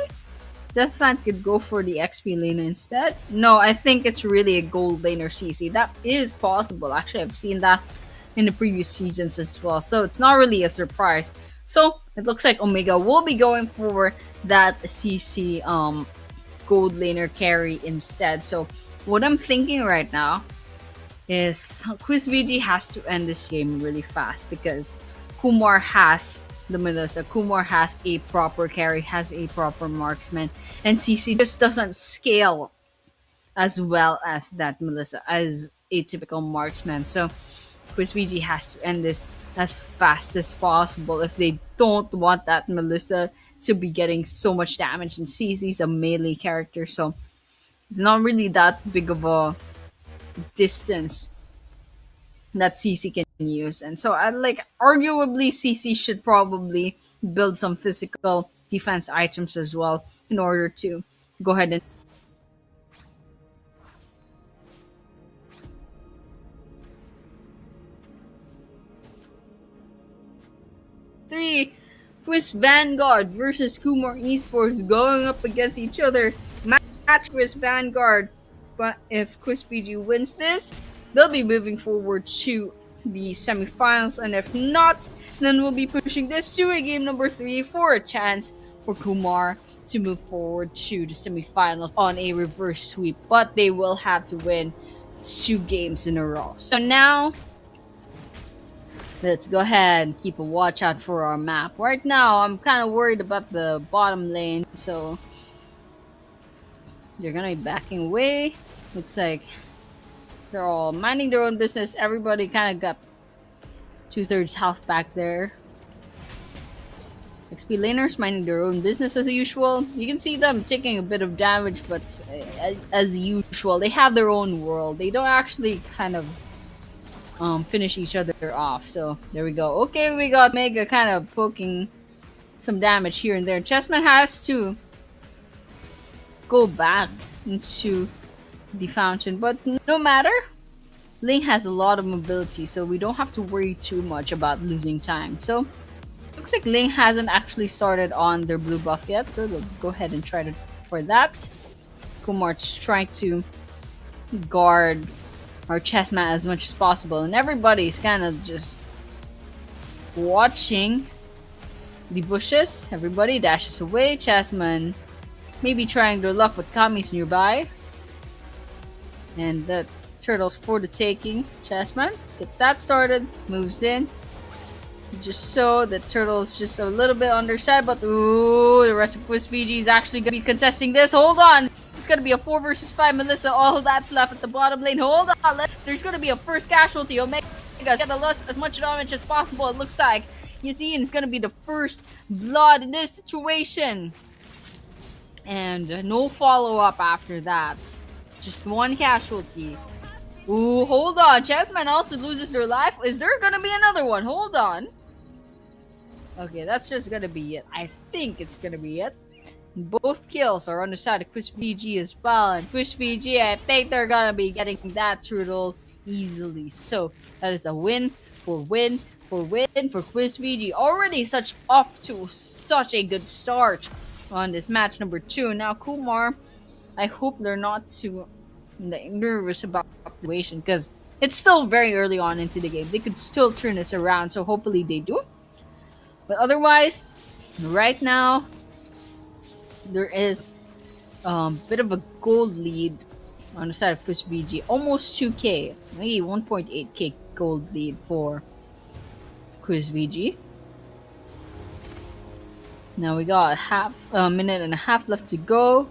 Deathland could go for the XP laner instead. No, I think it's really a gold laner CC. That is possible. Actually, I've seen that in the previous seasons as well. So it's not really a surprise. So it looks like Omega will be going for that CC gold laner carry instead. So what I'm thinking right now is Quiz VG has to end this game really fast, because Kumar has the Melissa. Kumar has a proper carry, has a proper marksman, and CC just doesn't scale as well as that Melissa, as a typical marksman. So Quiz VG has to end this as fast as possible if they don't want that Melissa to be getting so much damage. And CC's a melee character, so it's not really that big of a distance that CC can use. And so I like arguably CC should probably build some physical defense items as well in order to go ahead and 3. Quiz Vanguard versus Kumar Esports going up against each other. Match Quiz Vanguard. But if Quiz PG wins this, they'll be moving forward to the semifinals. And if not, then we'll be pushing this to a game number 3 for a chance for Kumar to move forward to the semifinals on a reverse sweep. But they will have to win 2 games in a row. So now let's go ahead and keep a watch out for our map. Right now, I'm kind of worried about the bottom lane, so they're gonna be backing away. Looks like they're all minding their own business. Everybody kind of got 2/3 health back there. XP laners minding their own business as usual. You can see them taking a bit of damage, but as usual, they have their own world. They don't actually kind of finish each other off. So there we go. Okay, we got Mega kind of poking some damage here and there. Chessman has to go back into the fountain, but no matter. Ling has a lot of mobility, so we don't have to worry too much about losing time. So looks like Ling hasn't actually started on their blue buff yet, so they'll go ahead and try to for that. Kumar's trying to guard our chessman as much as possible, and everybody's kind of just watching the bushes. Everybody dashes away. Chessman maybe trying their luck with Kami's nearby, and the turtles for the taking. Chessman gets that started, moves in, just so the turtle's just a little bit underside, but ooh, the rest of Quiz BG is actually gonna be contesting this. Hold on. It's gonna be a 4 versus 5 Melissa. All that's left at the bottom lane. Hold on. There's gonna be a first casualty. Omega get the loss as much damage as possible. It looks like Yazin is gonna be the first blood in this situation. And no follow-up after that. Just one casualty. Ooh, hold on. Chessman also loses their life. Is there gonna be another one? Hold on. Okay, that's just gonna be it. I think it's gonna be it. Both kills are on the side of Quiz VG as well. And Quiz VG, I think they're gonna be getting that turtle easily. So that is a win for Quiz VG. Already off to such a good start on this match number 2. Now Kumar, I hope they're not too nervous about the situation, because it's still very early on into the game. They could still turn this around, so hopefully they do. But otherwise, right now, there is a bit of a gold lead on the side of Quiz VG. Almost 2k, maybe 1.8k gold lead for Quiz VG. Now we got a minute and a half left to go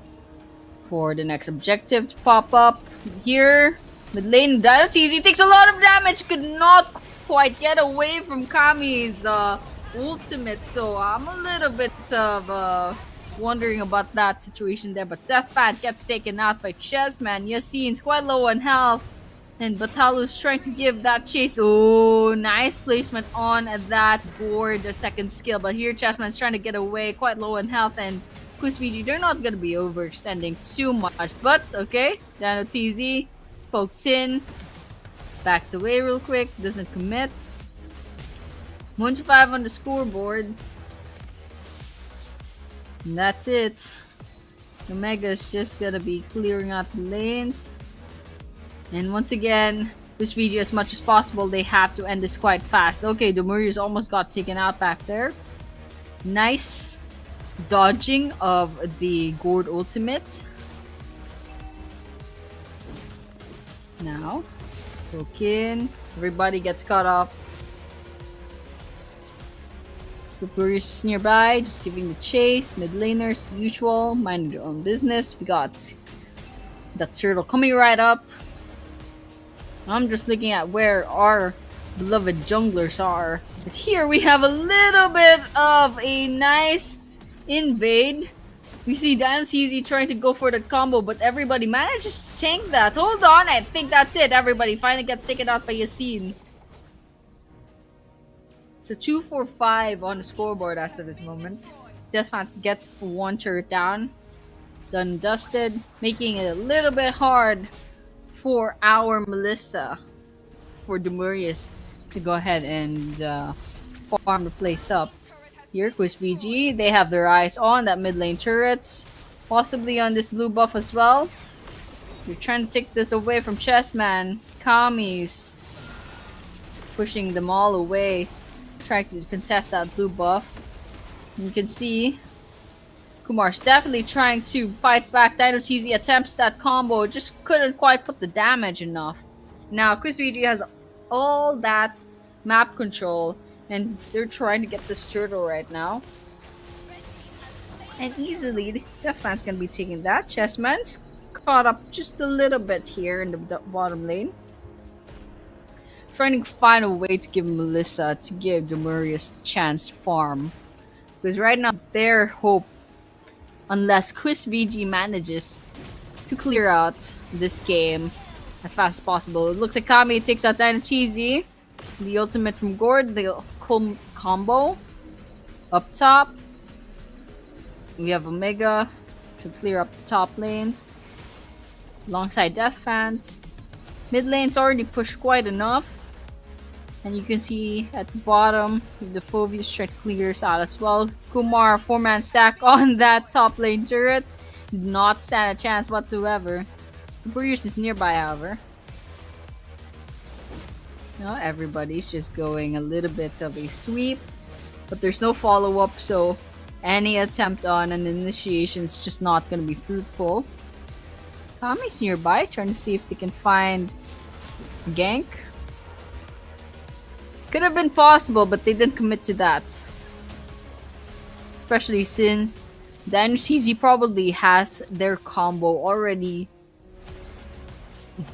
for the next objective to pop up. Here, mid lane, Diateezy takes a lot of damage, could not quite get away from Kami's ultimate, so I'm a little bit of wondering about that situation there. But Deathpad gets taken out by Chessman. Yassine's quite low on health, and Batalu's trying to give that chase. Oh, nice placement on that board, the second skill. But here Chessman's trying to get away, quite low on health, and Quiz VG, they're not going to be overextending too much. But, okay, Dano TZ pokes in, backs away real quick, doesn't commit. 1-5 on the scoreboard. And that's it. Omega's just gonna be clearing out the lanes. And once again, Quiz VG, as much as possible, they have to end this quite fast. Okay, the Murray's almost got taken out back there. Nice dodging of the Gord ultimate. Now, poke in. Everybody gets caught up. Superiors is nearby, just giving the chase. Mid laners, usual, minding their own business. We got that turtle coming right up. I'm just looking at where our beloved junglers are. But here we have a little bit of a nice invade. We see Diateezy trying to go for the combo, but everybody manages to tank that. Hold on, I think that's it. Everybody finally gets taken out by Yassine. So 2-for-5 on the scoreboard as of this moment. Deathfant gets one turret down. Done dusted, making it a little bit hard for our Melissa, for Demurius to go ahead and farm the place up. Here, Quiz VG, they have their eyes on that mid lane turrets, possibly on this blue buff as well. They're trying to take this away from Chessman. Kami's pushing them all away, trying to contest that blue buff. And you can see Kumar's definitely trying to fight back. Dino TZ attempts that combo, just couldn't quite put the damage enough. Now, Quiz VG has all that map control, and they're trying to get this turtle right now. And easily, Deathman's gonna be taking that. Chessman's caught up just a little bit here in the bottom lane. Trying to find a way to give Melissa, to give Demurius the chance to farm. Because right now, their hope, unless Quiz VG manages to clear out this game as fast as possible. It looks like Kami takes out Dino Cheesy. The ultimate from Gord, the combo. Up top, we have Omega to clear up the top lanes. Alongside Deathfant. Mid lane's already pushed quite enough. And you can see at the bottom, the Phobius try to clear us out as well. Kumar, 4-man stack on that top lane turret. Did not stand a chance whatsoever. The Bruce is nearby, however. No, everybody's just going a little bit of a sweep. But there's no follow-up, so any attempt on an initiation is just not going to be fruitful. Kami's nearby, trying to see if they can find a gank. Could have been possible, but they didn't commit to that. Especially since Dino CZ probably has their combo already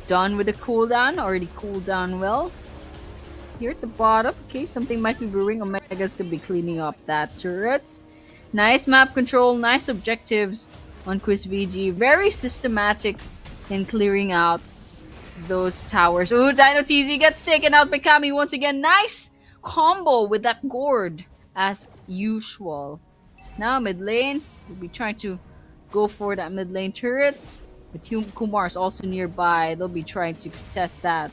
done with the cooldown, already cooled down well. Here at the bottom, okay, something might be brewing. Omega's gonna be cleaning up that turret. Nice map control, nice objectives on Quiz VG. Very systematic in clearing out those towers. Ooh, Dino TZ gets taken out by Kami once again. Nice combo with that gourd as usual. Now mid lane, we'll be trying to go for that mid lane turret. But Kumar's also nearby. They'll be trying to contest that.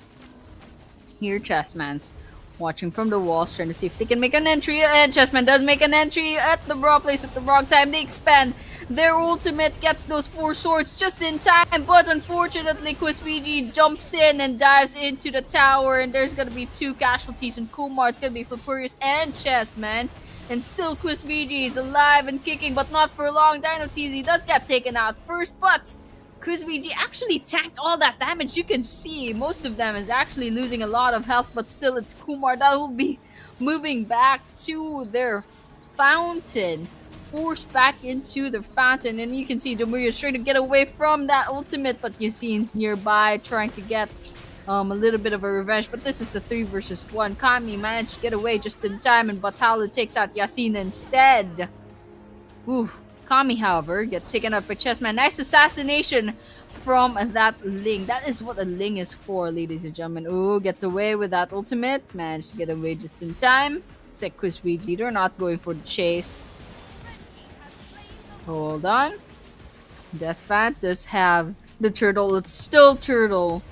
Here, Chessman's watching from the walls, trying to see if they can make an entry. And Chessman does make an entry at the wrong place at the wrong time. They expand. Their ultimate gets those 4 swords just in time. But unfortunately, Quiz VG jumps in and dives into the tower. And there's going to be 2 casualties on Kumar. It's going to be Flapurious and Chessman. And still Quiz VG is alive and kicking, but not for long. Dino TZ does get taken out first, but Quiz VG actually tanked all that damage. You can see most of them is actually losing a lot of health, but still it's Kumar that will be moving back to their fountain. Forced back into the fountain, and you can see Demurius trying to get away from that ultimate, but Yassine's nearby trying to get a little bit of a revenge, but this is the 3 versus 1. Kami managed to get away just in time, and Batalu takes out Yassine instead. Ooh. Kami, however, gets taken out by Chessman. Nice assassination from that Ling. That is what a Ling is for, ladies and gentlemen. Ooh, gets away with that ultimate. Managed to get away just in time. Looks like Quiz VG, they're not going for the chase. Hold on. Deathfant does have the turtle. It's still turtle.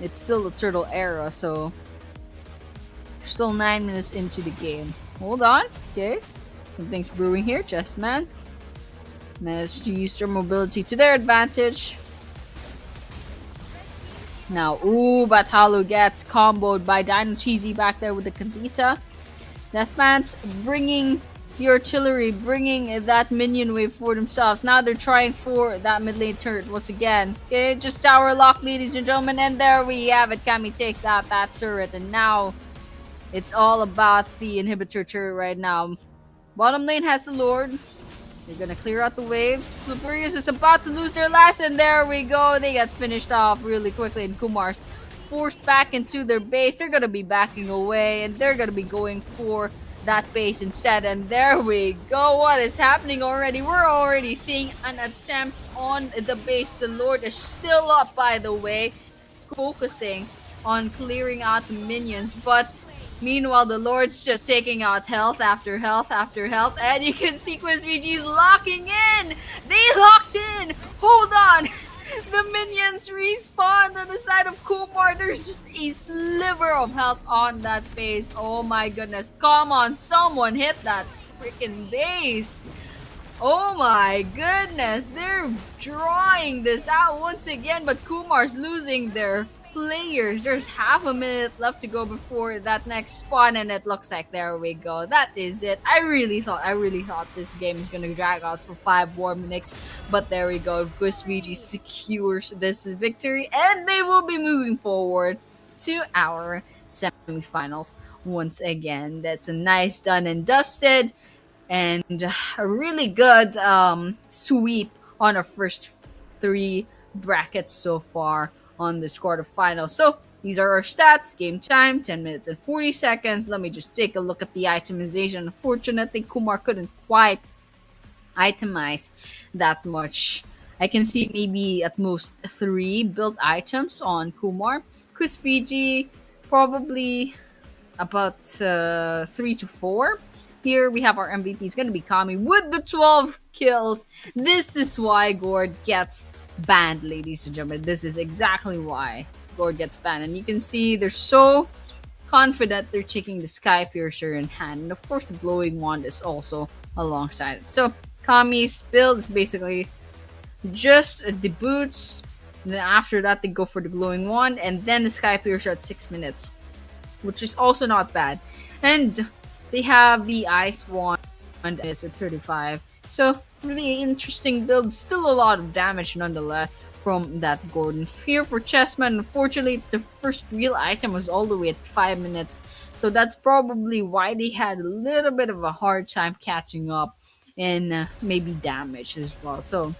It's still the turtle era, so we're still 9 minutes into the game. Hold on. Okay. Something's brewing here. Chessman managed to use their mobility to their advantage. Now, ooh, Batalu gets comboed by Dino Cheesy back there with the Candita. Deathman's bringing the artillery, bringing that minion wave for themselves. Now they're trying for that mid lane turret once again. Okay, just tower lock, ladies and gentlemen, and there we have it. Kami takes out that turret, and now it's all about the inhibitor turret right now. Bottom lane has the Lord. They're gonna clear out the waves. Flapurious is about to lose their lives, and there we go. They get finished off really quickly, and Kumar's forced back into their base. They're gonna be backing away, and they're gonna be going for that base instead. And there we go. What is happening already? We're already seeing an attempt on the base. The Lord is still up, by the way, focusing on clearing out the minions, but meanwhile the Lord's just taking out health after health after health, and you can see QuizVG's locking in! They locked in! Hold on! The minions respawn on the side of Kumar. There's just a sliver of health on that base. Oh my goodness. Come on, someone hit that freaking base. Oh my goodness. They're drawing this out once again, but Kumar's losing their players. There's half a minute left to go before that next spawn, and it looks like there we go. That is it. I really thought this game is gonna drag out for 5 more minutes, but there we go. QuizVG secures this victory, and they will be moving forward to our semifinals once again. That's a nice done and dusted, and a really good sweep on our first 3 brackets so far on this quarterfinal. So these are our stats. Game time, 10 minutes and 40 seconds. Let me just take a look at the itemization. Unfortunately, Kumar couldn't quite itemize that much. I can see maybe at most 3 built items on Kumar. QuizVG, probably about 3 to 4. Here we have our MVP. It's going to be Kami with the 12 kills. This is why Gord gets banned, ladies and gentlemen. This is exactly why Gord gets banned. And you can see they're so confident they're taking the Sky Piercer in hand. And of course the Glowing Wand is also alongside it. So Kami's build is basically just the boots. And then after that they go for the Glowing Wand. And then the Sky Piercer at 6 minutes, which is also not bad. And they have the Ice Wand and it's at 35. So really interesting build. Still a lot of damage nonetheless from that Gordon. Here for Chessman, unfortunately the first real item was all the way at 5 minutes. So that's probably why they had a little bit of a hard time catching up and maybe damage as well. So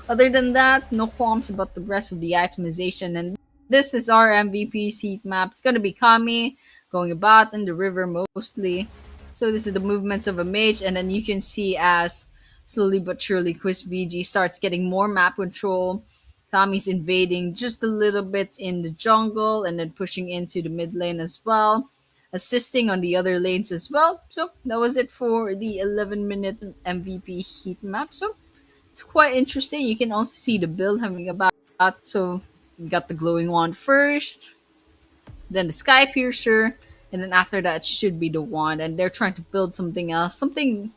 other than that, no qualms about the rest of the itemization. And this is our MVP seat map. It's going to be Kami going about in the river mostly. So this is the movements of a mage, and then you can see as slowly but surely QuizVG starts getting more map control. Kami's invading just a little bit in the jungle and then pushing into the mid lane as well, assisting on the other lanes as well. So that was it for the 11-minute MVP heat map. So it's quite interesting. You can also see the build having about. So we got the Glowing Wand first, then the Sky Piercer, and then after that should be the Wand. And they're trying to build something else, something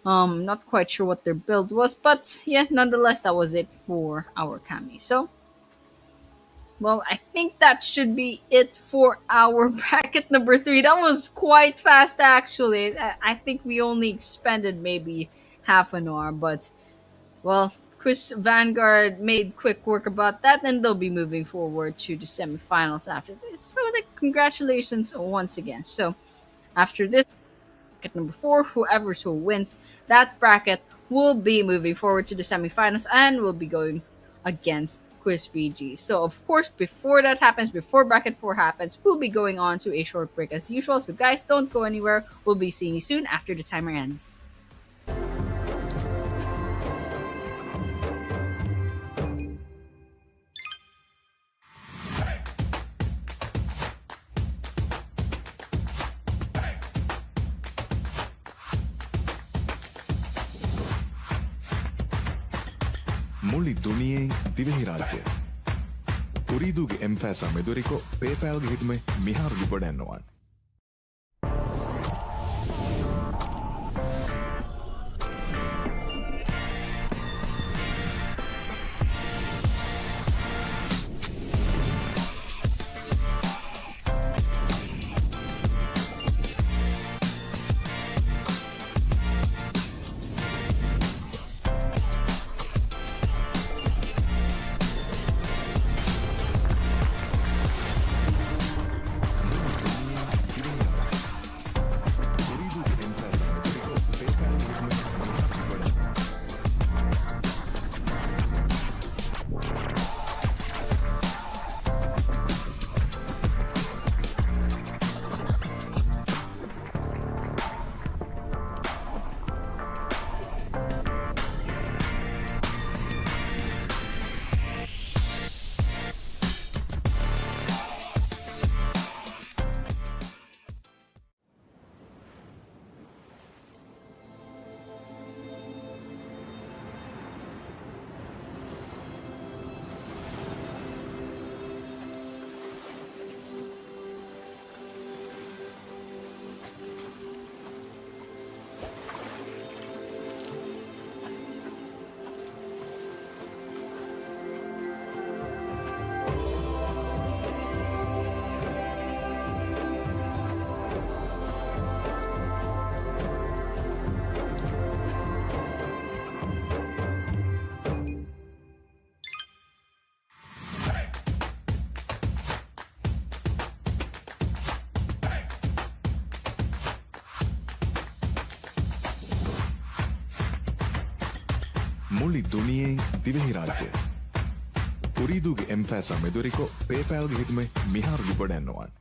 not quite sure what their build was, but yeah, nonetheless that was it for our Kami. So well, I think that should be it for our bracket number 3. That was quite fast actually. I think we only expended maybe half an hour, but well, Chris Vanguard made quick work about that, and they'll be moving forward to the semifinals after this. So, congratulations once again. So, after this bracket number 4, whoever so wins that bracket will be moving forward to the semifinals and will be going against QuizVG. So, of course, before that happens, before bracket 4 happens, we'll be going on to a short break as usual. So, guys, don't go anywhere. We'll be seeing you soon after the timer ends. මුළි දුනියෙන් Dhivehi රාජ්‍ය. උරීදුගේ එම්ෆෑසා මෙදුරිකෝ පේපෑල්ගේ හිටුමේ මිහාරු ලිපඩැන්නවාන්. මුළි දුනියෙන් දිවෙහි රාජ්‍ය උරීදුගේ එම්ෆෑසා මෙදුරිකෝ පේපෑල්ගේ හිතුමේ මිහාරුදු ගොඩැන්නවාන්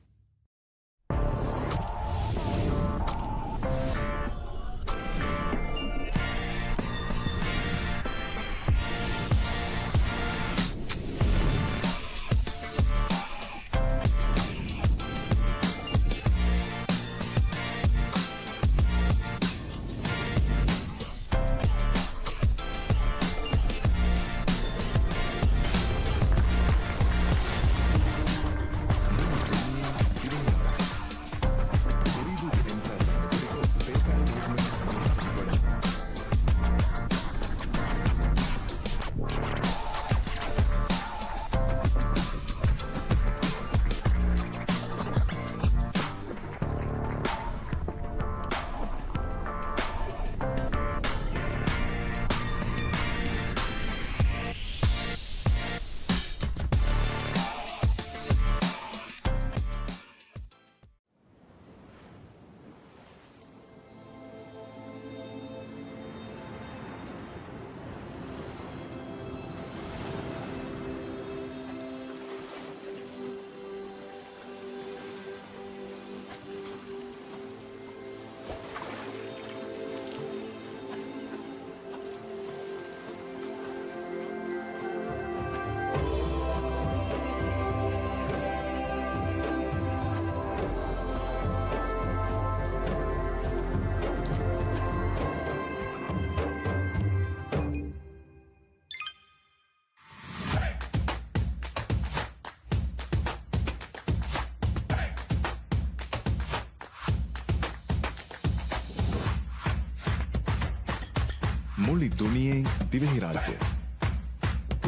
මුළි දුනියෙන් දිවෙහි රාජ්‍ය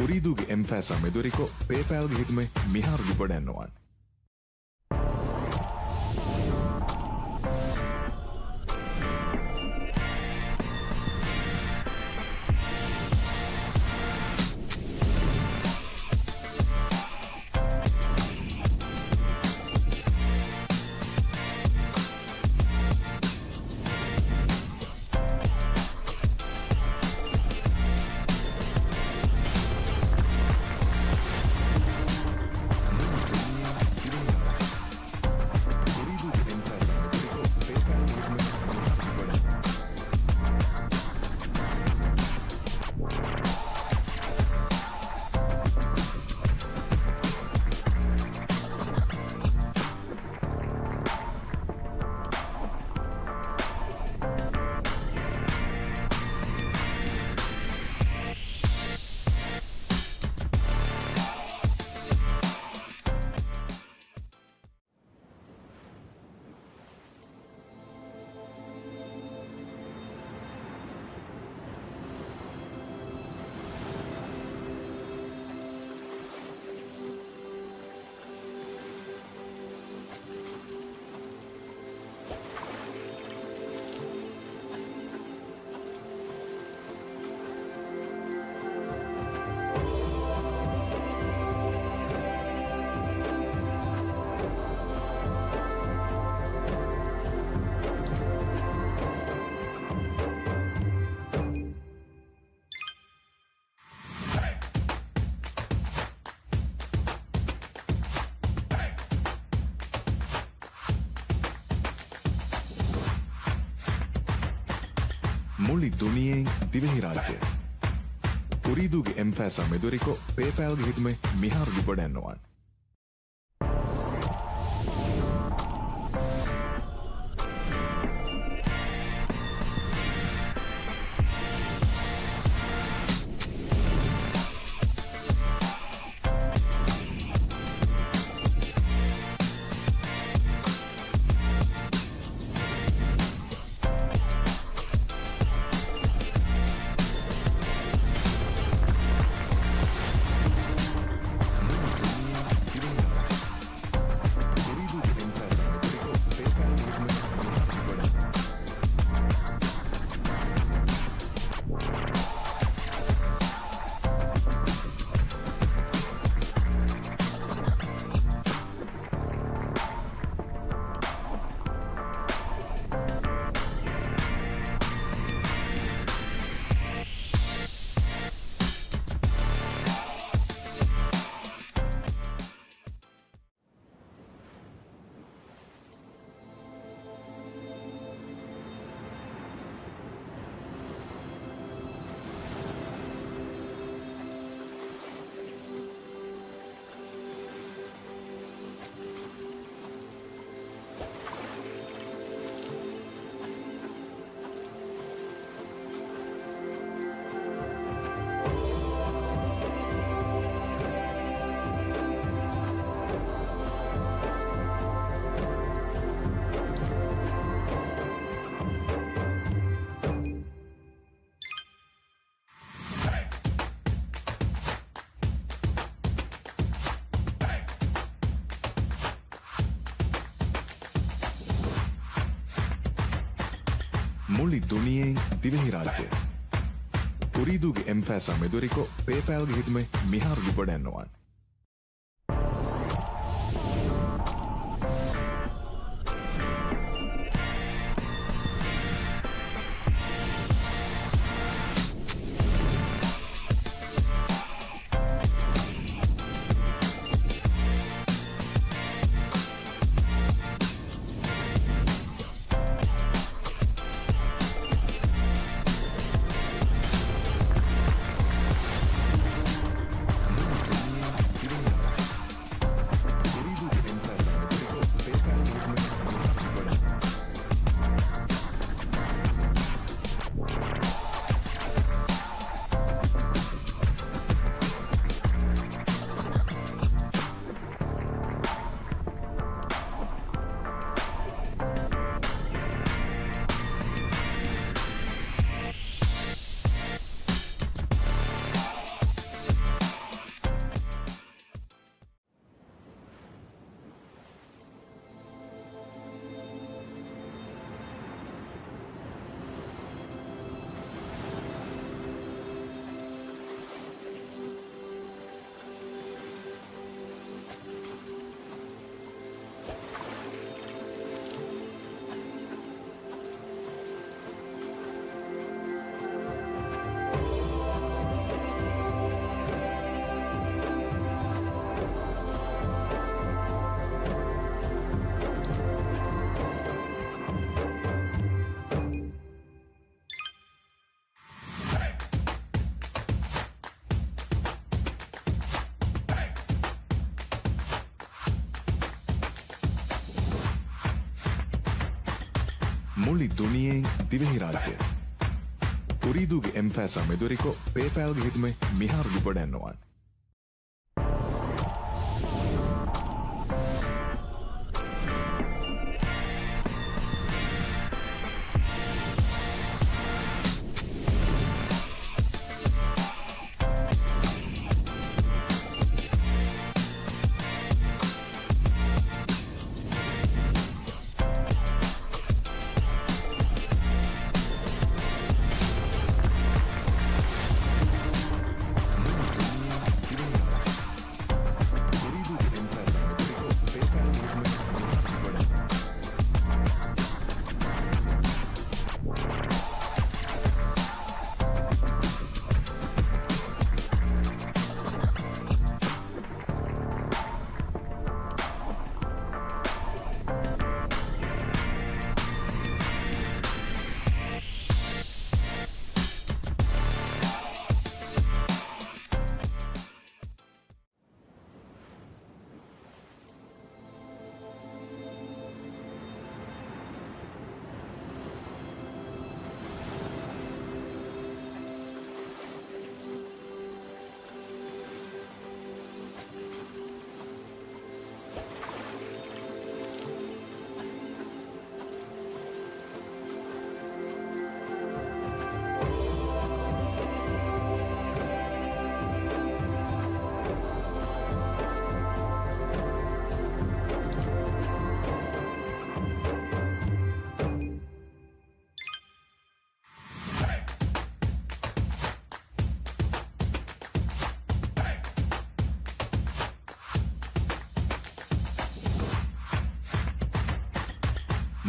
උරීදුගේ එම්ෆෑසා මෙදුරිකෝ පේපෑල්ගේ හිතුමේ මිහාරුදු ගොඩැන්නවාන් මුළි දුනියෙන් දිවෙහි රාජ්‍ය උරීදුගේ එම්ෆෑසා මෙදුරිකෝ පේපෑල්ගේ හිතුමේ මිහාරුදු ගොඩැන්නවාන් මුළි දුනියෙන් දිවෙහි රාජ්‍ය Ooredooගේ M-Pesa මෙදොරිකෝ PayPalගේ හිතුමේ මිහාරු ගොඩන්නවන් මුළි දුනියෙන් Dhivehi රාජ්‍ය Ooredooගේ M-Pesa මෙදොරිකෝ PayPalගේ හිතුමේ මිහාරු ගොඩන්නවන්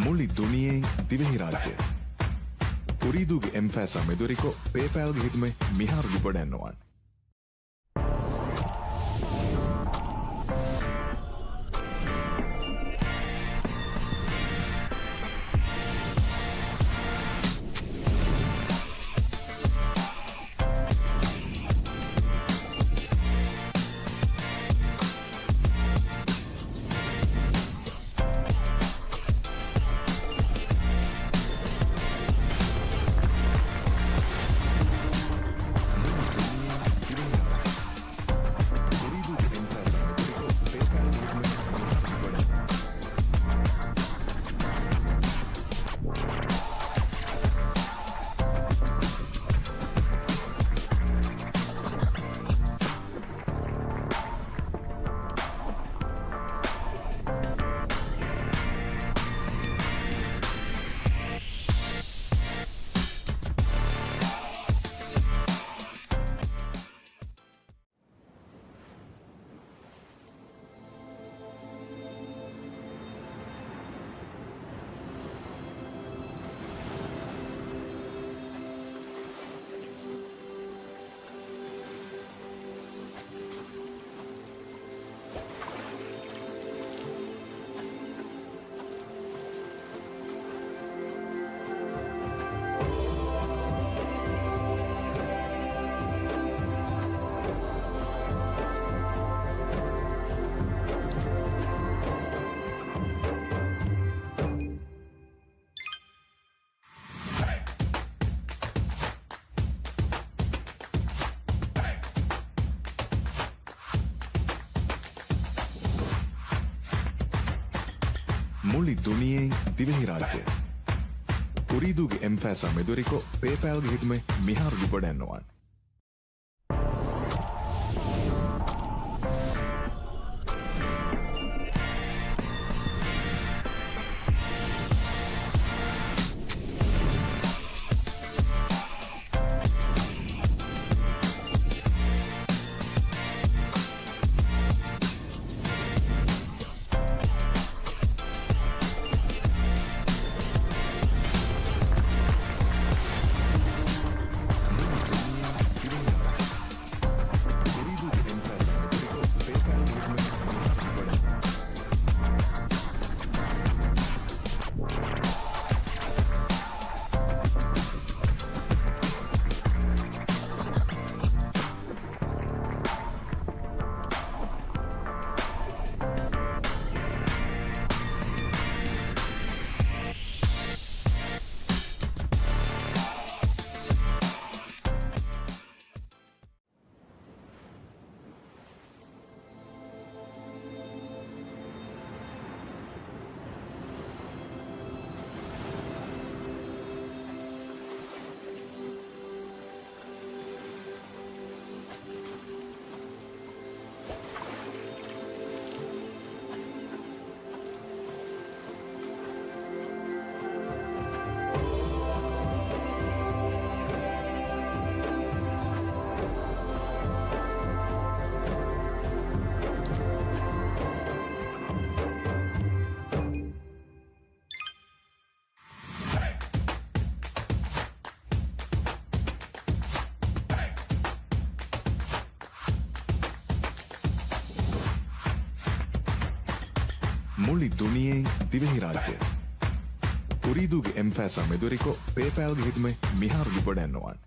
මුළි දුනියෙන් Dhivehi රාජ්‍ය Ooredooගේ M-Pesa මෙදොරිකෝ PayPalගේ හිතුමේ මිහාරු ගොඩන්නවන් මුළි දුනියෙන් Dhivehi රාජ්‍ය. උරීදුගේ එම්ෆෑසා මෙදුරිකෝ පේපෑල්ගේ හිතුමේ මිහාරුදු ගොඩැන්නවන්. මුළි දුනියෙන් දිවෙහි රාජ්‍ය. උරීදුගේ එම්ෆෑසා මෙදුරිකෝ පේපෑල්ගේ හිතුමේ මිහාරුදු ගොඩැන්නවන්.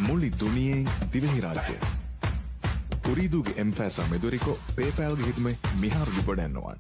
මුළි දුනියෙන් දිවෙහි රාජ්‍ය. උරීදුගේ එම්ෆෑසා මෙදුරිකෝ පේපෑල්ගේ හිතුමේ මිහාරුදු ගොඩැන්නවන්.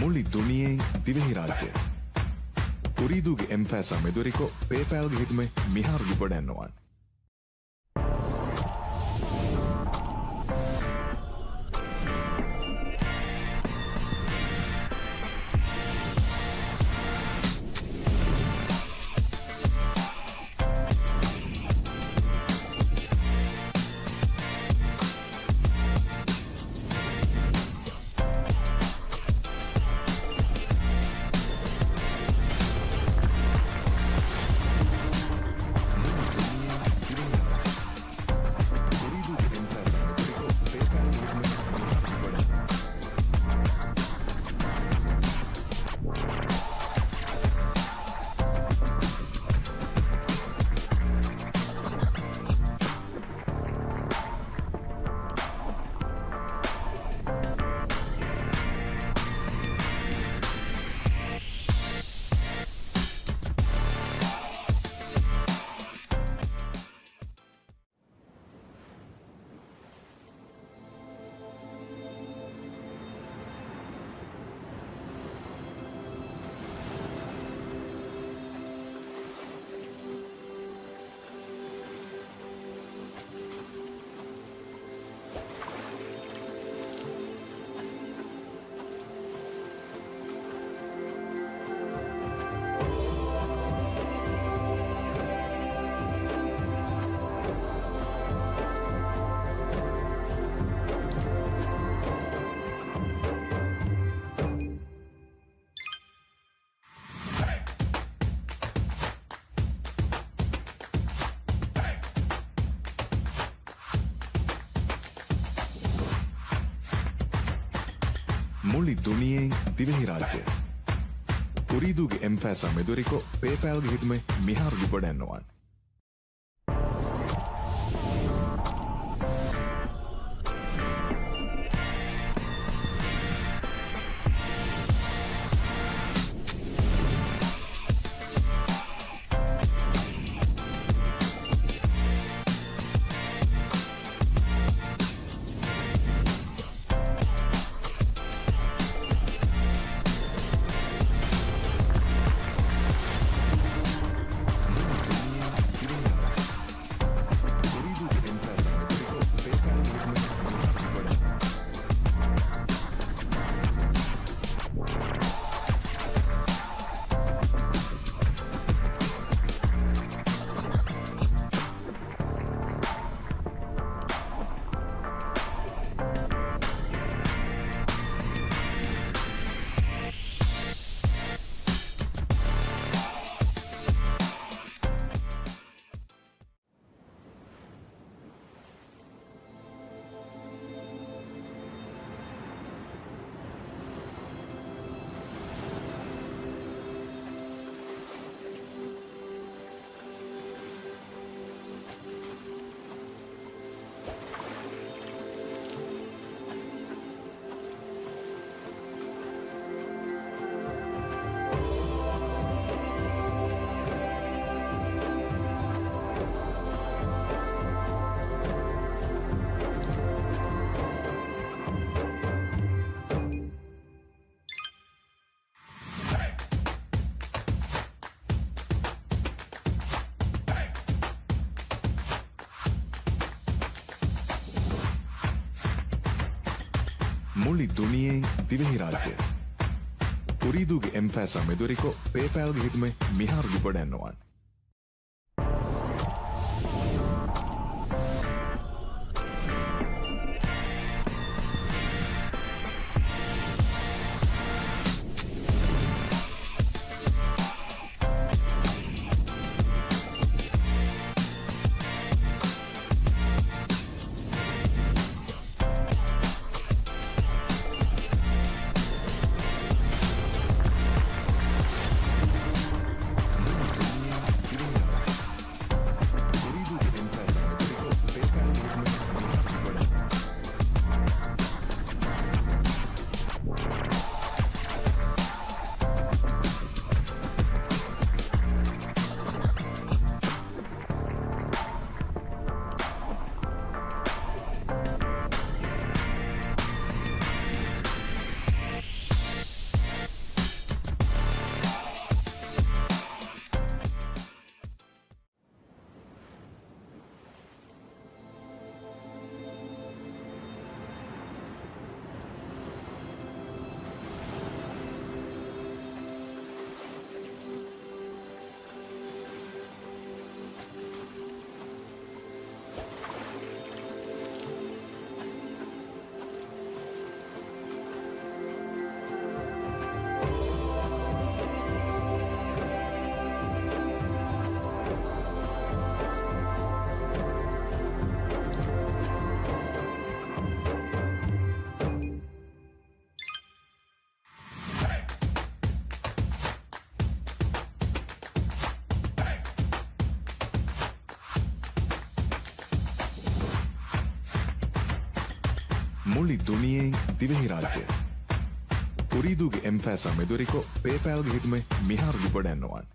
මුළි දුනියෙන් දිවෙහි රාජ්‍ය උරීදුගේ එම්ෆෑසා මෙදුරිකෝ පේපෑල්ගේ හිතුමේ මිහාරුගේ බොඩැන්නවන් මුළි දුනියෙන් දිවෙහි රාජ්‍ය උරීදුගේ එම්ෆෑසා මෙදුරිකෝ පේපෑල්ගේ හිතුමේ මිහාරුගේ බොඩැන්නවන් මුළි දුනියෙන් දිවෙහි රාජ්‍ය උරීදුගේ එම්ෆෑසා මෙදුරිකෝ පේපෑල්ගේ හිතුමේ මිහාරුගේ බොඩැන්නවන් මුළි දුනියෙන් දිවෙහි රාජ්‍ය. උරීදුගේ එම්ෆෑසා මෙදුරිකෝ පේපෑල්ගේ හිතුමේ මිහාරු ගොඩැන්නවන්.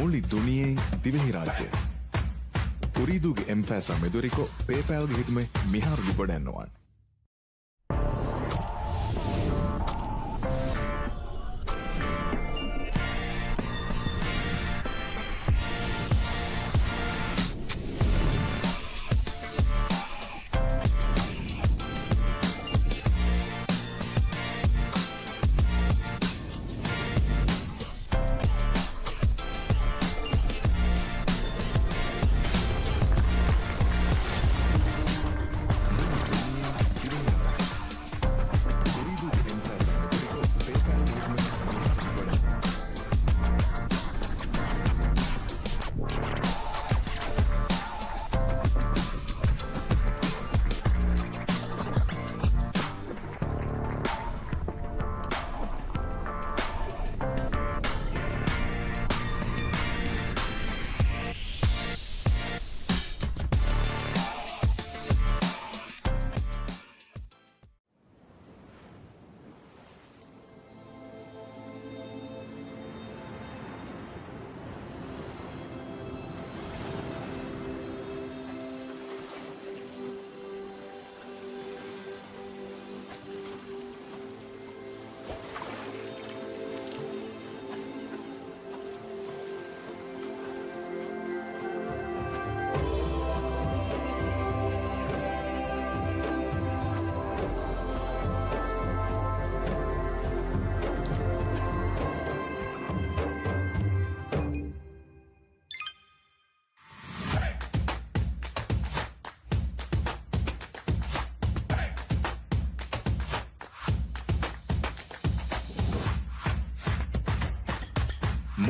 මුළි දුනියෙන් දිවෙහි රාජ්‍ය. උරීදුගේ එම්ෆෑසා මෙදුරිකෝ පේපෑල්ගේ හිතුමේ මිහාරු ගොඩැන්නවන්.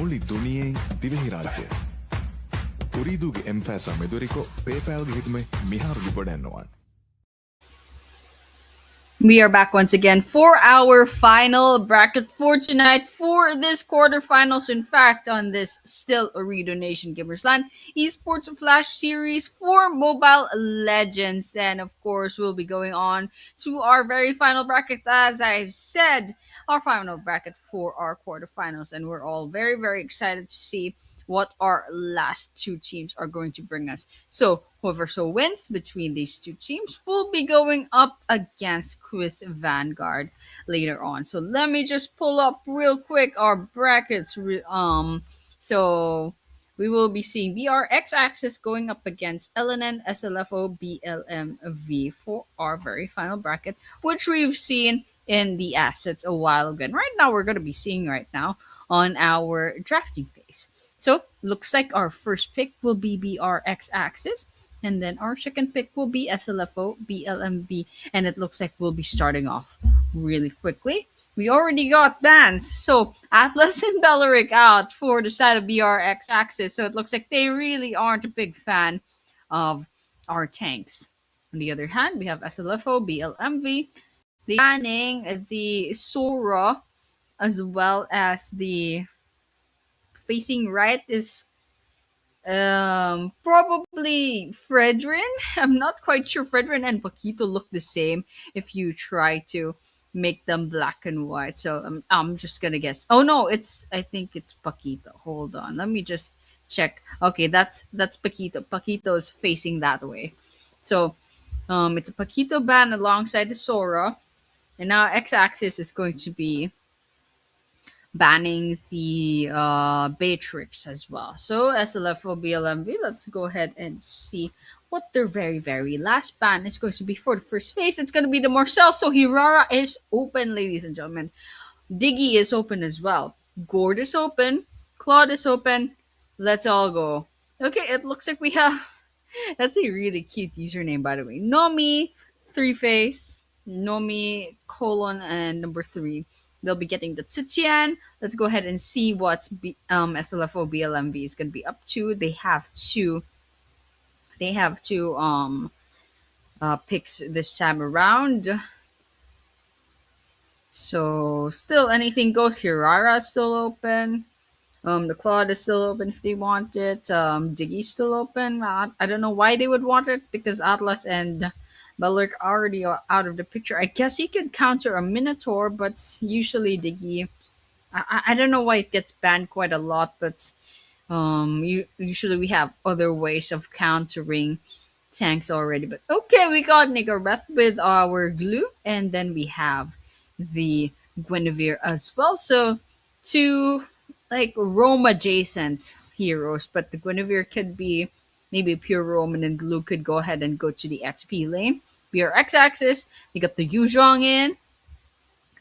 මුළි දුනියෙන් දිවෙහි රාජ්‍ය. උරීදුගේ එම්ෆෑසා මෙදුරිකෝ පේපෑල්ගේ හිතුමේ මිහාරු ගොඩැන්නවන්. We are back once again for our final bracket for tonight for this quarterfinals. In fact, on this still Ooredoo Nation Gamersland Esports Flash Series for Mobile Legends. And of course, we'll be going on to our very final bracket. As I've said, our final bracket for our quarterfinals. And we're all very, very excited to see what our last two teams are going to bring us. So, whoever so wins between these two teams will be going up against Quiz Vanguard later on. So, let me just pull up real quick our brackets. So we will be seeing BRX Axis going up against LNN SLFO BLMV for our very final bracket, which we've seen in the assets a while ago. And right now, we're going to be seeing right now on our drafting phase. So looks like our first pick will be our x-axis, and then our second pick will be SLFO, BLMV, and it looks like we'll be starting off really quickly. We already got bans, so Atlas and Belleric out for the side of BRX axis. So it looks like they really aren't a big fan of our tanks. On the other hand, we have SLFO, BLMV, the banning the Sora, as well as the facing right is probably Fredrin. I'm not quite sure. Fredrin and Paquito look the same if you try to make them black and white. So I'm just gonna guess. Oh no, I think it's Paquito. Hold on, let me just check. Okay, that's Paquito. Paquito is facing that way. So it's a Paquito band alongside the Sora, and now x-axis is going to be banning the Beatrix as well. So SLFO BLMV, let's go ahead and see what their very last ban is going to be for the first phase. It's going to be the Marcel. So Hirara is open, ladies and gentlemen. Diggy is open as well. Gord is open. Claude is open. Let's all go. Okay, it looks like we have that's a really cute username, by the way. Nomi, three face, Nomi, colon, and number three. They'll be getting the Tsuchian. Let's go ahead and see what SLFO BLMV is going to be up to. They have two picks this time around. So still anything goes. Hirara still open. The Claude is still open if they want it. Diggy's still open. I don't know why they would want it because Atlas and Belric already are out of the picture. I guess he could counter a Minotaur, but usually Diggy. I don't know why it gets banned quite a lot, but usually we have other ways of countering tanks already. But okay, we got Nicorette with our glue, and then we have the Guinevere as well. So two like Rome adjacent heroes, but the Guinevere could be maybe pure Roman, and glue could go ahead and go to the XP lane. We are X axis. We got the Yuzhong in.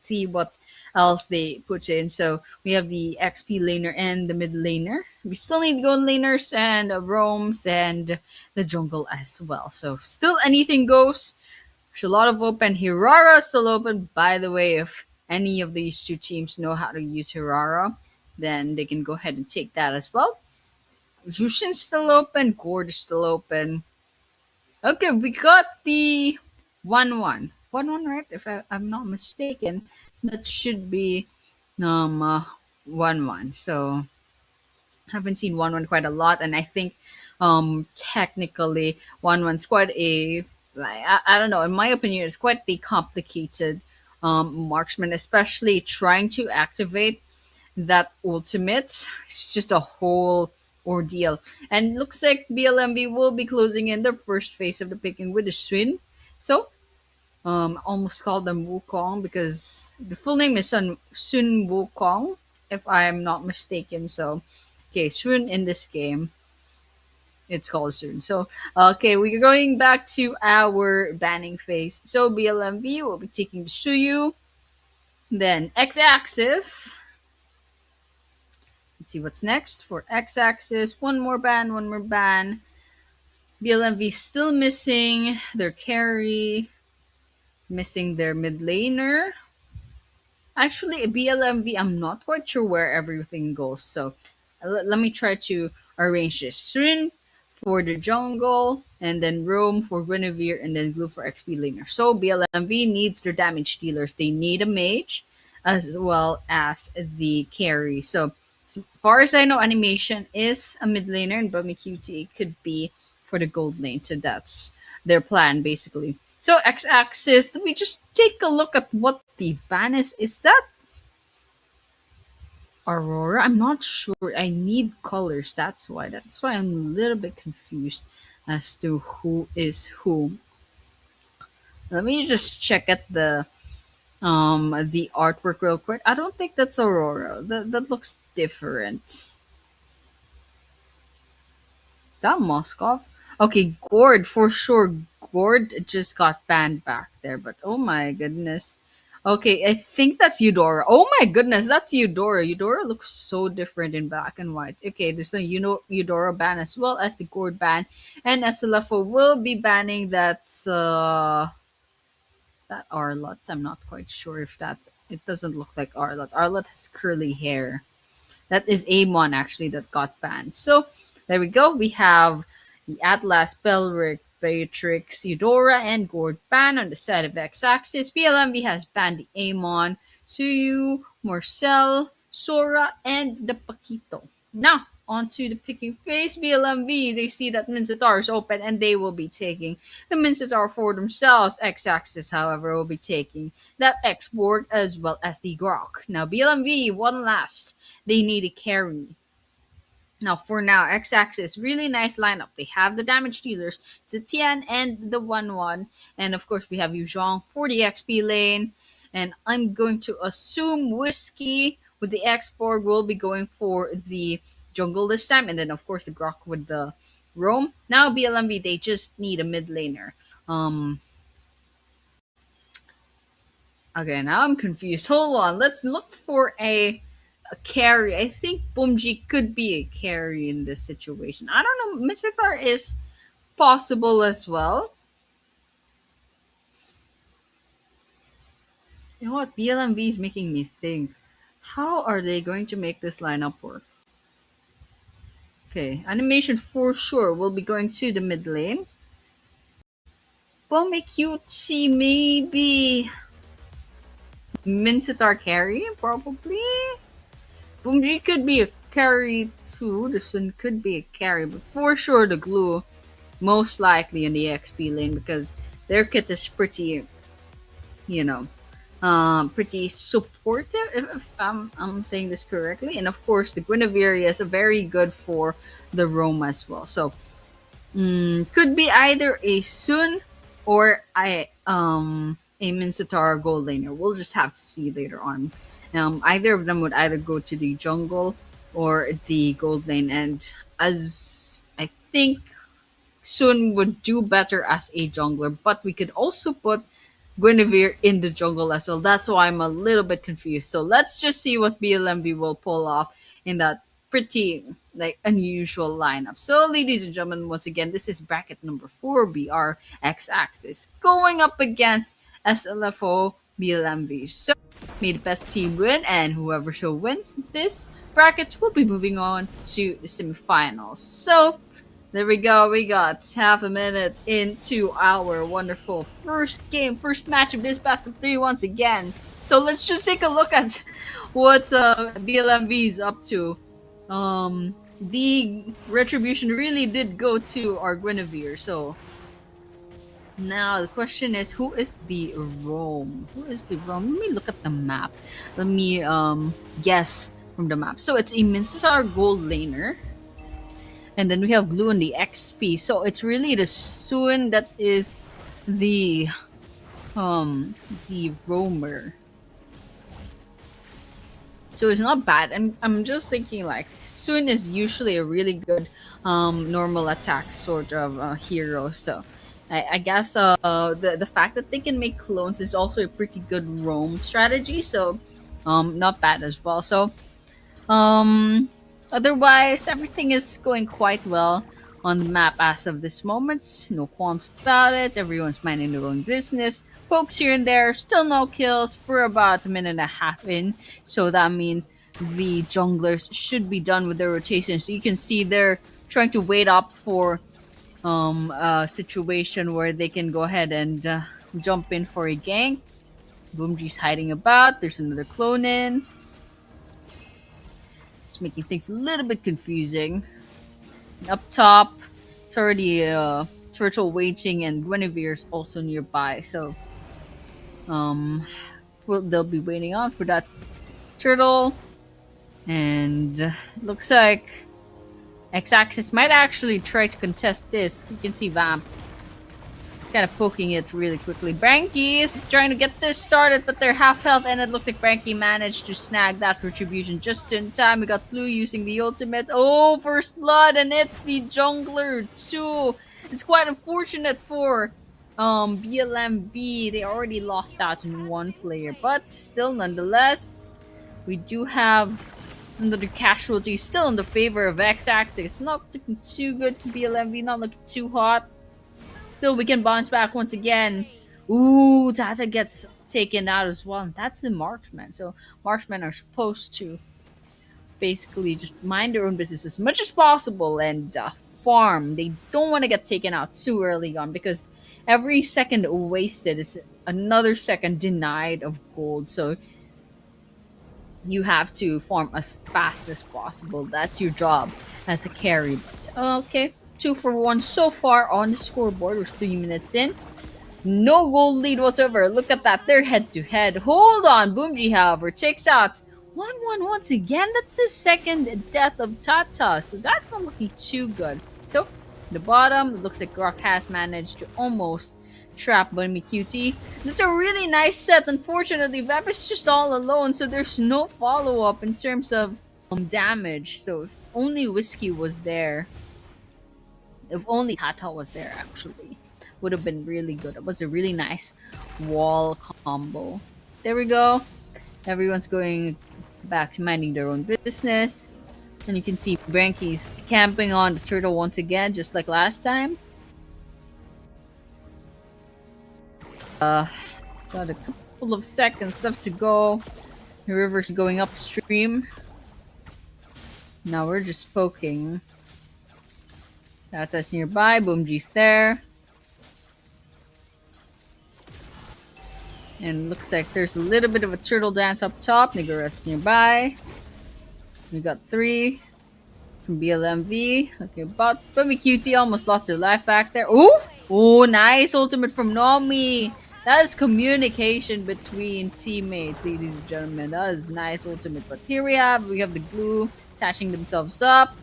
See what else they put in. So we have the XP laner and the mid laner. We still need gold laners and roams and the jungle as well. So still anything goes. There's a lot of open. Hirara still open. By the way, if any of these two teams know how to use Hirara, then they can go ahead and take that as well. Jushin's still open. Gord is still open. Okay, we got the 1-1. 1-1, right? If I'm not mistaken, that should be 1-1. So haven't seen 1-1 quite a lot, and I think technically 1-1's quite a like I don't know. In my opinion, it's quite a complicated marksman, especially trying to activate that ultimate. It's just a whole ordeal. And looks like BLMV will be closing in the first phase of the picking with the Swin. So, almost called them Wukong because the full name is Sun Wukong, if I'm not mistaken. So, okay, Sun in this game, it's called Sun. So, okay, we're going back to our banning phase. So, BLMV will be taking the Shuyu. Then, X axis. Let's see what's next for x-axis. One more ban, one more ban. BLMV still missing their carry, missing their mid laner. Actually, BLMV, I'm not quite sure where everything goes. So let me try to arrange this. Srin for the jungle, and then Rome for Guinevere, and then Glue for XP laner. So BLMV needs their damage dealers. They need a mage as well as the carry. So as far as I know, animation is a mid laner, and Bummy QT could be for the gold lane. So that's their plan basically. So x-axis, let me just take a look at what the ban is. Is that Aurora? I'm not sure. I need colors. That's why. That's why I'm a little bit confused as to who is who. Let me just check at the artwork real quick. I don't think that's Aurora. That looks different. That Moskov? Okay, Gord for sure. Gord just got banned back there, but oh my goodness. Okay, I think that's Eudora. Oh my goodness, that's Eudora. Eudora looks so different in black and white. Okay, there's a Eudora ban as well as the Gourd ban, and SLFO will be banning that's is that Arlott? I'm not quite sure if that's. It doesn't look like Arlott. Arlott has curly hair. That is Amon actually that got banned. So there we go. We have the Atlas, Belric, Beatrix, Eudora, and Gord banned on the side of X-axis. PLMV has banned the Amon, Suyu, Marcel, Sora, and the Paquito. Now, onto the picking phase. BLMV, they see that Minzatar is open and they will be taking the Minzatar for themselves. X-axis, however, will be taking that X-Borg as well as the Grok. Now, BLMV, one last. They need a carry. Now, for now, X-axis, really nice lineup. They have the damage dealers, Zetian and the 1-1. And of course, we have Yuzhong for the XP lane. And I'm going to assume Whiskey with the X-Borg will be going for the jungle this time. And then, of course, the Grok with the roam. Now, BLMB, they just need a mid laner. Um, okay, now I'm confused. Hold on. Let's look for a carry. I think Bumji could be a carry in this situation. I don't know. Mitsitar is possible as well. You know what? BLMV is making me think. How are they going to make this lineup work? Okay, animation for sure will be going to the mid lane. Bomekyuchi maybe Minsitar carry probably. Bumji could be a carry too. This one could be a carry, but for sure the glue most likely in the XP lane because their kit is pretty, you know, pretty supportive if I'm saying this correctly. And of course, the Guinevere is very good for the roam as well. So could be either a Sun or a Minsatar gold laner. We'll just have to see later on. Either of them would either go to the jungle or the gold lane, and as I think Sun would do better as a jungler, but we could also put Guinevere in the jungle as well. That's why I'm a little bit confused. So let's just see what BLMB will pull off in that pretty like unusual lineup. So ladies and gentlemen, once again, this is bracket number 4 BR X axis going up against SLFO BLMV. So may the best team win, and whoever so wins this bracket will be moving on to the semifinals. So there we go. We got half a minute into our wonderful first game, first match of this best of 3 once again. So let's just take a look at what BLMV is up to. The retribution really did go to our Guinevere. So now the question is, who is the Rome? Who is the Rome? Let me look at the map. Let me guess from the map. So it's a Minster gold laner. And then we have blue on the XP. So it's really the Sun that is the roamer. So it's not bad. And I'm just thinking like Sun is usually a really good normal attack sort of hero. So I guess the fact that they can make clones is also a pretty good roam strategy. So not bad as well. So um, otherwise, everything is going quite well on the map as of this moment. No qualms about it. Everyone's minding their own business. Pokes here and there. Still no kills for about a minute and a half in. So that means the junglers should be done with their rotation. So you can see they're trying to wait up for a situation where they can go ahead and jump in for a gank. Boomji's hiding about. There's another clone in. Just making things a little bit confusing. Up top, it's already Turtle waiting, and Guinevere's also nearby. So, they'll be waiting on for that Turtle, and it looks like X-Axis might actually try to contest this. You can see Vamp kind of poking it really quickly. Branky is trying to get this started, but they're half health, and it looks like Branky managed to snag that retribution just in time. We got Blue using the ultimate. Oh, first blood, and it's the jungler too. It's quite unfortunate for BLMB, they already lost out in one player, but still, nonetheless, we do have another casualty still in the favor of X-Axis. Not looking too good for BLMB, not looking too hot. Still, we can bounce back once again. Ooh, Tata gets taken out as well. And that's the marksman. So, marksmen are supposed to basically just mind their own business as much as possible and farm. They don't want to get taken out too early on because every second wasted is another second denied of gold. So, you have to farm as fast as possible. That's your job as a carry. But, okay, 2-for-1 so far on the scoreboard. We're 3 minutes in. No goal lead whatsoever. Look at that. They're head to head. Hold on. Boomji, however, takes out 1-1 once again. That's the second death of Tata. So that's not looking too good. So, the bottom, it looks like Rock has managed to almost trap Bunny QT. This is a really nice set. Unfortunately, Vep is just all alone, so there's no follow-up in terms of damage. So if only Whiskey was there, if only Tata was there, actually, would have been really good. It was a really nice wall combo. There we go. Everyone's going back to minding their own business. And you can see Branky's camping on the turtle once again, just like last time. Got a couple of seconds left to go. The river's going upstream. Now we're just poking. That's us nearby. Boomji's there. And looks like there's a little bit of a turtle dance up top. Nigarette's nearby. We got 3 from BLMV. Okay, but QT almost lost their life back there. Ooh! Oh, nice ultimate from Nomi. That is communication between teammates, ladies and gentlemen. That is nice ultimate. But here we have the glue attaching themselves up.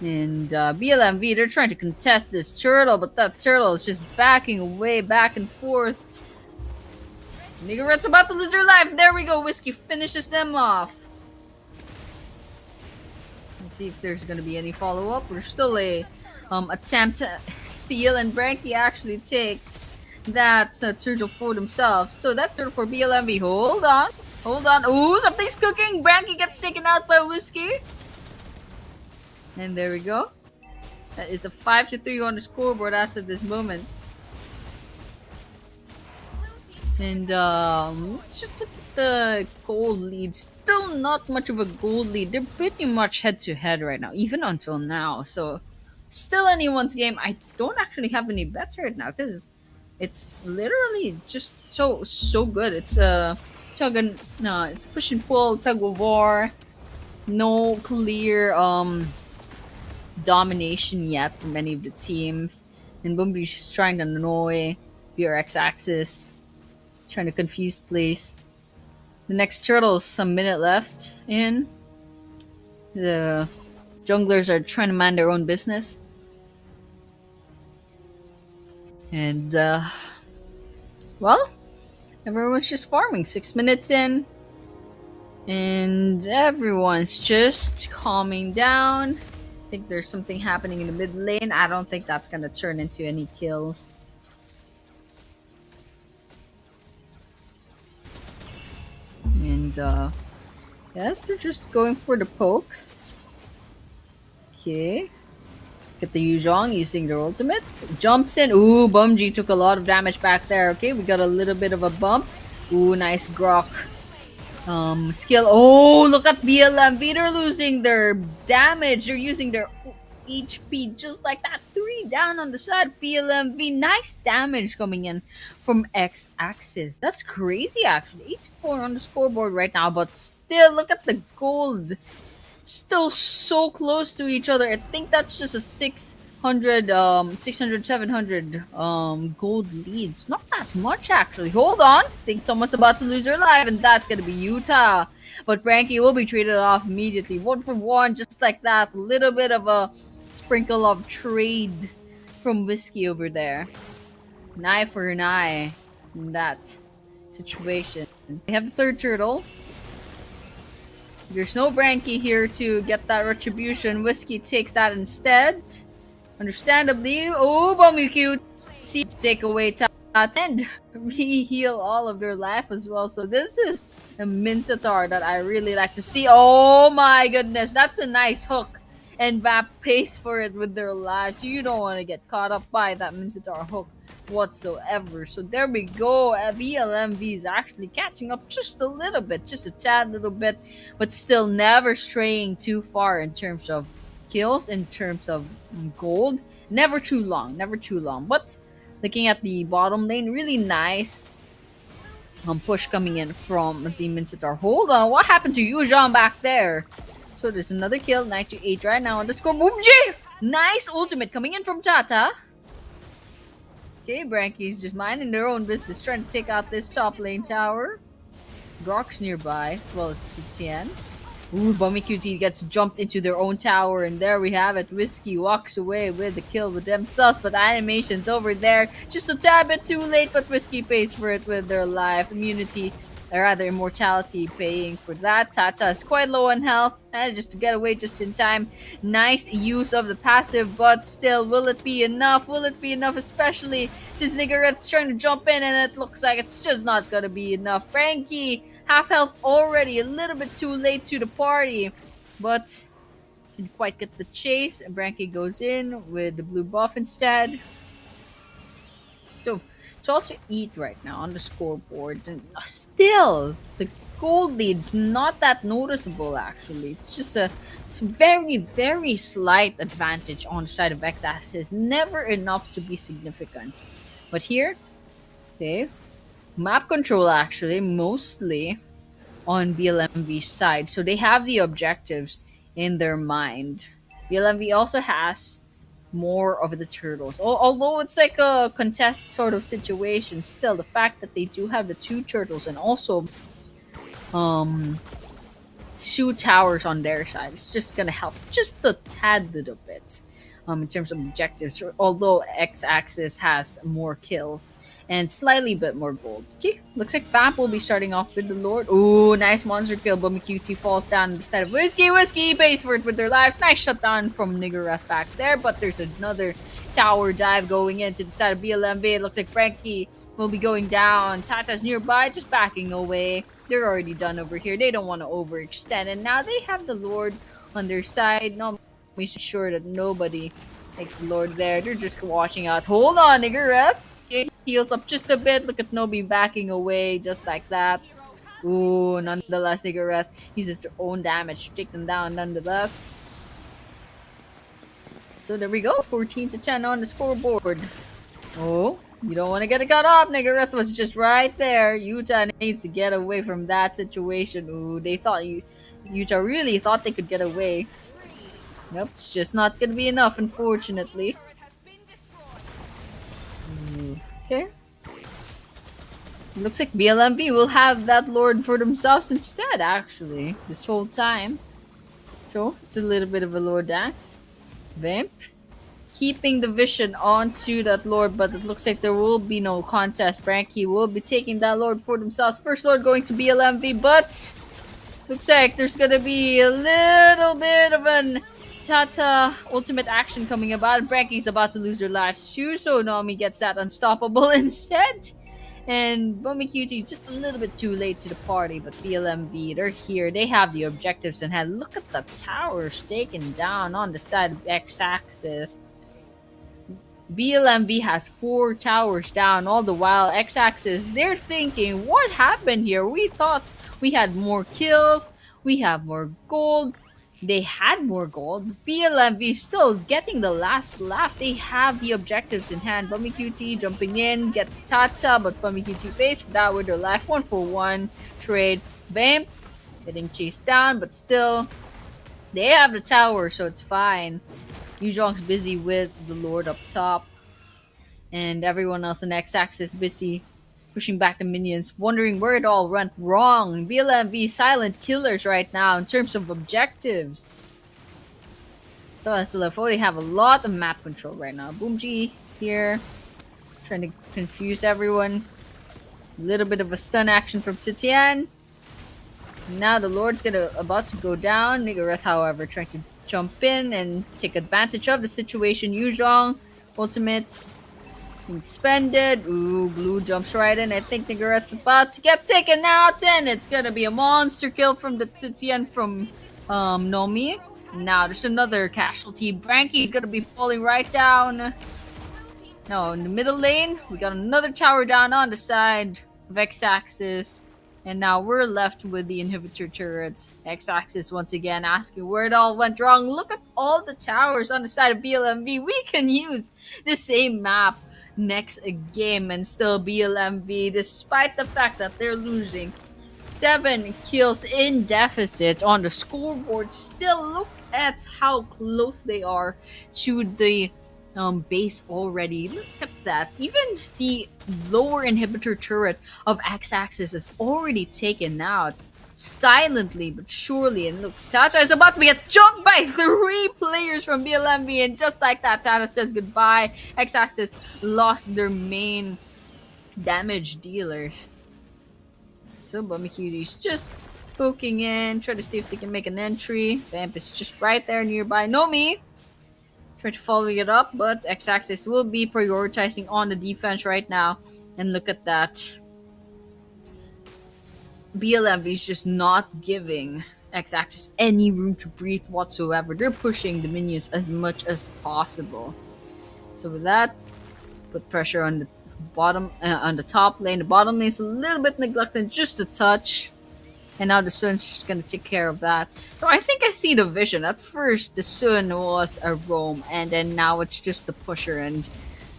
And BLMV, they're trying to contest this turtle, but that turtle is just backing away, back and forth. Nigarette's about to lose her life. There we go. Whiskey finishes them off. Let's see if there's going to be any follow-up. There's still a attempt to steal, and Branky actually takes that turtle for themselves. So that's turtle for BLMV. Hold on. Hold on. Ooh, something's cooking. Branky gets taken out by Whiskey. And there we go. That is a 5-3 on the scoreboard as of this moment. And let's just look at the gold lead. Still not much of a gold lead. They're pretty much head-to-head right now, even until now. So still anyone's game. I don't actually have any bets right now because it's literally just so good. It's it's push and pull, tug of war. No clear domination yet from any of the teams. And Boombi's just trying to annoy BRX Axis, trying to confuse place. The next turtle's some minute left in. The junglers are trying to mind their own business. And well, everyone's just farming. 6 minutes in. And everyone's just calming down. I think there's something happening in the mid lane. I don't think that's gonna turn into any kills. And yes, they're just going for the pokes. Okay. Get the Yuzhong using their ultimate. Jumps in. Ooh, Bumji took a lot of damage back there. Okay, we got a little bit of a bump. Ooh, nice grok. Skill. Oh, look at BLMV. They're losing their damage. They're using their HP just like that. 3 down on the side. BLMV. Nice damage coming in from X-Axis. That's crazy, actually. 8-4 on the scoreboard right now. But still, look at the gold. Still so close to each other. I think that's just a 600, 700 gold leads. Not that much, actually. Hold on. I think someone's about to lose their life, and that's going to be Utah. But Branky will be traded off immediately. 1-for-1, just like that. A little bit of a sprinkle of trade from Whiskey over there. An eye for an eye in that situation. We have the third turtle. There's no Branky here to get that retribution. Whiskey takes that instead. Understandably. Oh, Bummy cute. See, take away and re-heal all of their life as well. So this is a Mincetar that I really like to see. Oh my goodness, that's a nice hook. And Vap pays for it with their lives. You don't want to get caught up by that Mincetar hook whatsoever. So there we go. VLMV is actually catching up just a little bit, just a tad little bit, but still never straying too far in terms of kills, in terms of gold. Never too long, never too long. But looking at the bottom lane, really nice push coming in from the Mincetar. Hold on, what happened to Yuuzhan back there? So there's another kill, 9-8 right now on the score. Boom G! Nice ultimate coming in from Tata. Okay, Branky's just minding their own business, trying to take out this top lane tower. Grok's nearby, as well as Tsitsian. Ooh, Bummy QT gets jumped into their own tower, and there we have it. Whiskey walks away with the kill with themselves, but the animation's over there. Just a tad bit too late, but Whiskey pays for it with their life. Immunity, or rather immortality, paying for that. Tata is quite low on health, and just to get away just in time. Nice use of the passive, but still, will it be enough? Will it be enough, especially since Nigaret's trying to jump in, and it looks like it's just not gonna be enough. Frankie, half health already, a little bit too late to the party, but didn't quite get the chase. Branky goes in with the blue buff instead. So it's all to eat right now on the scoreboard, and still the gold lead's not that noticeable actually. It's just a very, very slight advantage on the side of X-Axis, never enough to be significant. But here, okay, map control actually mostly on BLMV's side, so they have the objectives in their mind. BLMV also has more of the turtles. Although it's like a contest sort of situation, still the fact that they do have the two turtles and also um two towers on their side is just gonna help just a tad little bit in terms of objectives, although X-Axis has more kills and slightly bit more gold. Okay, looks like Vamp will be starting off with the Lord. Ooh, nice monster kill. Bummy QT falls down on the side of Whiskey pays for it with their lives. Nice shutdown from Niggurath back there, but there's another tower dive going into the side of BLMV. It looks like Frankie will be going down. Tata's nearby, just backing away. They're already done over here. They don't want to overextend, and now they have the Lord on their side. No, we should sure that nobody takes the Lord there. They're just watching out. Hold on, Niggurath. Okay, heals up just a bit. Look at Nobi backing away just like that. Ooh, nonetheless, Niggurath uses their own damage to take them down nonetheless. So there we go, 14-10 on the scoreboard. Oh, you don't want to get it cut off. Niggurath was just right there. Utah needs to get away from that situation. Ooh, they thought Utah really thought they could get away. Nope, it's just not gonna be enough, unfortunately. Okay. Looks like BLMV will have that Lord for themselves instead, actually, this whole time. So, it's a little bit of a Lord dance. Vamp keeping the vision onto that Lord, but it looks like there will be no contest. Branky will be taking that Lord for themselves. First Lord going to BLMV, but looks like there's gonna be a little bit of an Tata ultimate action coming about. Branky's about to lose her life. Shuso Nami gets that unstoppable instead. And Bummy QT just a little bit too late to the party, but BLMV, they're here. They have the objectives in hand. Look at the towers taken down on the side of X-Axis. BLMV has 4 towers down, all the while X-Axis, they're thinking, what happened here? We thought we had more kills, we have more gold. They had more gold. BLMV still getting the last laugh. They have the objectives in hand. Bummy QT jumping in, gets Tata, but Bummy QT pays for that with their life. 1-for-1 trade. Vamp getting chased down, but still, they have the tower, so it's fine. Yuzhong's busy with the Lord up top, and everyone else on X-Axis busy pushing back the minions, wondering where it all went wrong. BLMV silent killers right now in terms of objectives. So SLFO, they have a lot of map control right now. Boomji here, trying to confuse everyone. A little bit of a stun action from Titian. Now the Lord's about to go down. Niggurath, however, trying to jump in and take advantage of the situation. Yuzhong, ultimate. Expended. Ooh, Blue jumps right in. I think Nigaret's about to get taken out, and it's gonna be a monster kill from the Titian from Nomi. Now there's another casualty. Branky's gonna be falling right down. No, in the middle lane, we got another tower down on the side of X-Axis. And now we're left with the inhibitor turrets. X-Axis once again asking where it all went wrong. Look at all the towers on the side of BLMV. We can use the same map next game and still BLMV, despite the fact that they're losing 7 kills in deficit on the scoreboard. Still look at how close they are to the base already. Look at that. Even the lower inhibitor turret of X-Axis is already taken out. Silently but surely. And look, Tata is about to get jumped by 3 players from BLMV. And just like that, Tata says goodbye. X-Axis lost their main damage dealers. So Bumikudi's just poking in, trying to see if they can make an entry. Vamp is just right there nearby. Nomi try to follow it up, but X-Axis will be prioritizing on the defense right now. And look at that. BLMV is just not giving X-Axis any room to breathe whatsoever. They're pushing the minions as much as possible. So with that, put pressure on the bottom, on the top lane. The bottom lane is a little bit neglected, just a touch. And now the Sun's just gonna take care of that. So I think I see the vision. At first, the Sun was a roam, and then now it's just the pusher, and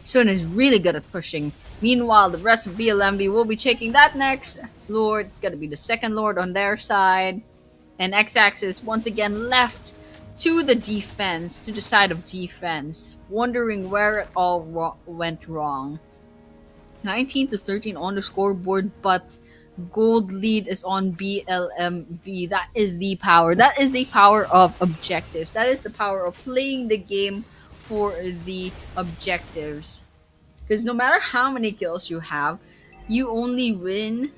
Sun is really good at pushing. Meanwhile, the rest of BLMV will be taking that next Lord. It's gonna be the second Lord on their side. And X-Axis once again left to the defense, to the side of defense, wondering where it all went wrong. 19-13 on the scoreboard, but gold lead is on BLMV. That is the power. That is the power of objectives. That is the power of playing the game for the objectives. Because no matter how many kills you have, you only win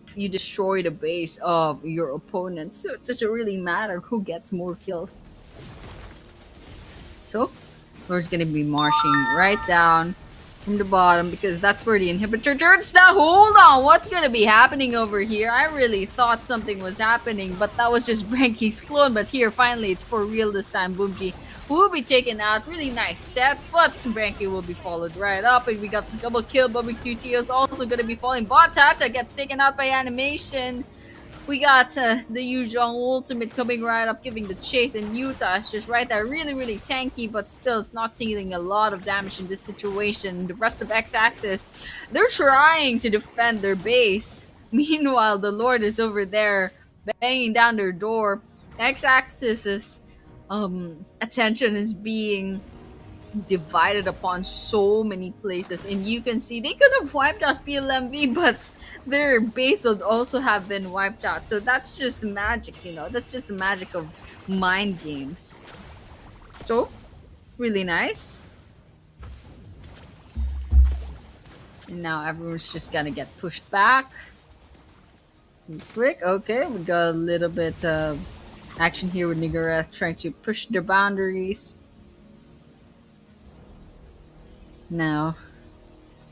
if you destroy the base of your opponent. So it doesn't really matter who gets more kills. So we're just gonna be marching right down from the bottom because that's where the inhibitor turns down. Hold on, what's gonna be happening over here? I really thought something was happening, but that was just Branky's clone. But here, finally, it's for real this time. Boomji will be taken out. Really nice set, but Branky will be followed right up, and we got the double kill. Bobby QT is also gonna be falling. Botata gets taken out by animation. We got the Yuzhong ultimate coming right up, giving the chase, and Utah is just right there. Really, really tanky, but still it's not dealing a lot of damage in this situation. The rest of X-Axis, they're trying to defend their base. Meanwhile, the Lord is over there banging down their door. X-Axis's attention is being divided upon so many places, and you can see they could have wiped out BLMV, but their base would also have been wiped out. So that's just the magic, you know, that's just the magic of mind games. So really nice. And now everyone's just gonna get pushed back quick. Okay, we got a little bit of action here with Nigareth trying to push their boundaries. Now,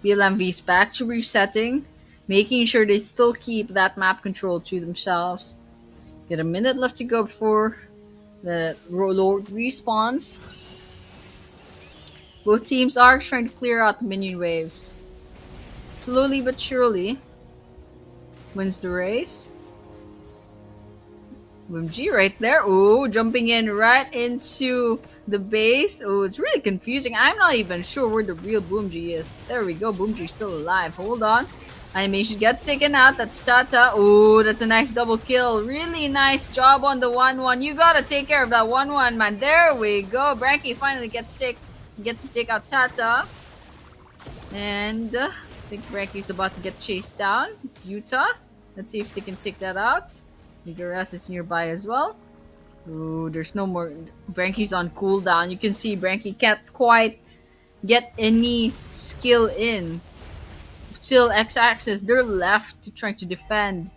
BLMV's back to resetting, making sure they still keep that map control to themselves. Get a minute left to go before the Lord respawns. Both teams are trying to clear out the minion waves. Slowly but surely, wins the race. Boomji right there. Oh, jumping in right into the base. Oh, it's really confusing. I'm not even sure where the real Boomji is. There we go. Boomji's still alive. Hold on. Animation gets taken out. That's Tata. Oh, that's a nice double kill. Really nice job on the 1-1. You gotta take care of that 1-1, man. There we go. Branky finally gets to take out Tata. And I think Branky's about to get chased down. Utah. Let's see if they can take that out. Nigareth is nearby as well. Ooh, there's no more. Branky's on cooldown. You can see Branky can't quite get any skill in. Still, X-Axis, they're left to trying to defend.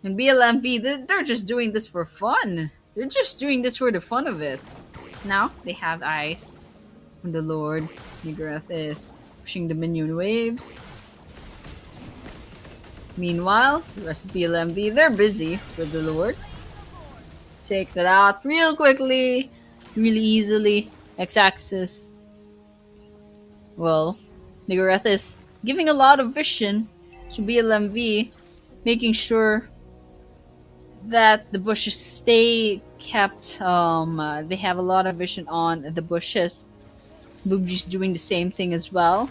And BLMV, they're just doing this for fun. They're just doing this for the fun of it. Now, they have eyes on the Lord. Nigareth is Pushing the minion waves. Meanwhile, the rest of BLMV, they're busy with the Lord. Take that out real quickly, really easily. X-axis. Well, Nigareth is giving a lot of vision to BLMV, making sure that the bushes stay kept. They have a lot of vision on the bushes. Boobji's doing the same thing as well.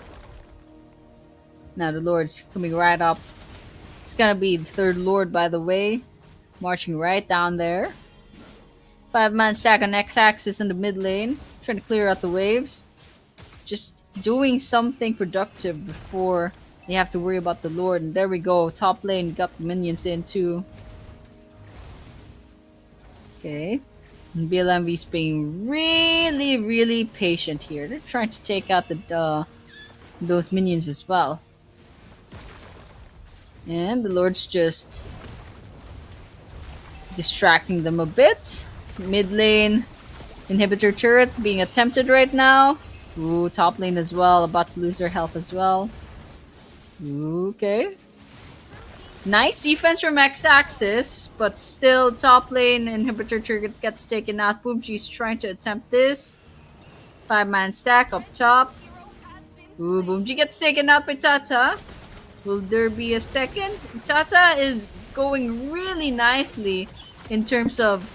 Now the Lord's coming right up. It's gonna be the third Lord, by the way, marching right down there. 5-man stack on X-axis in the mid lane, trying to clear out the waves. Just doing something productive before they have to worry about the Lord. And there we go. Top lane got the minions in too. Okay. And BLMV's being really, really patient here. They're trying to take out the those minions as well. And the Lord's just distracting them a bit. Mid lane inhibitor turret being attempted right now. Ooh, top lane as well, about to lose their health as well. Okay. Nice defense from X-axis, but still top lane inhibitor turret gets taken out. Boomji's trying to attempt this. 5-man stack up top. Ooh, Boomji gets taken out by Tata. Will there be a second? Tata is going really nicely in terms of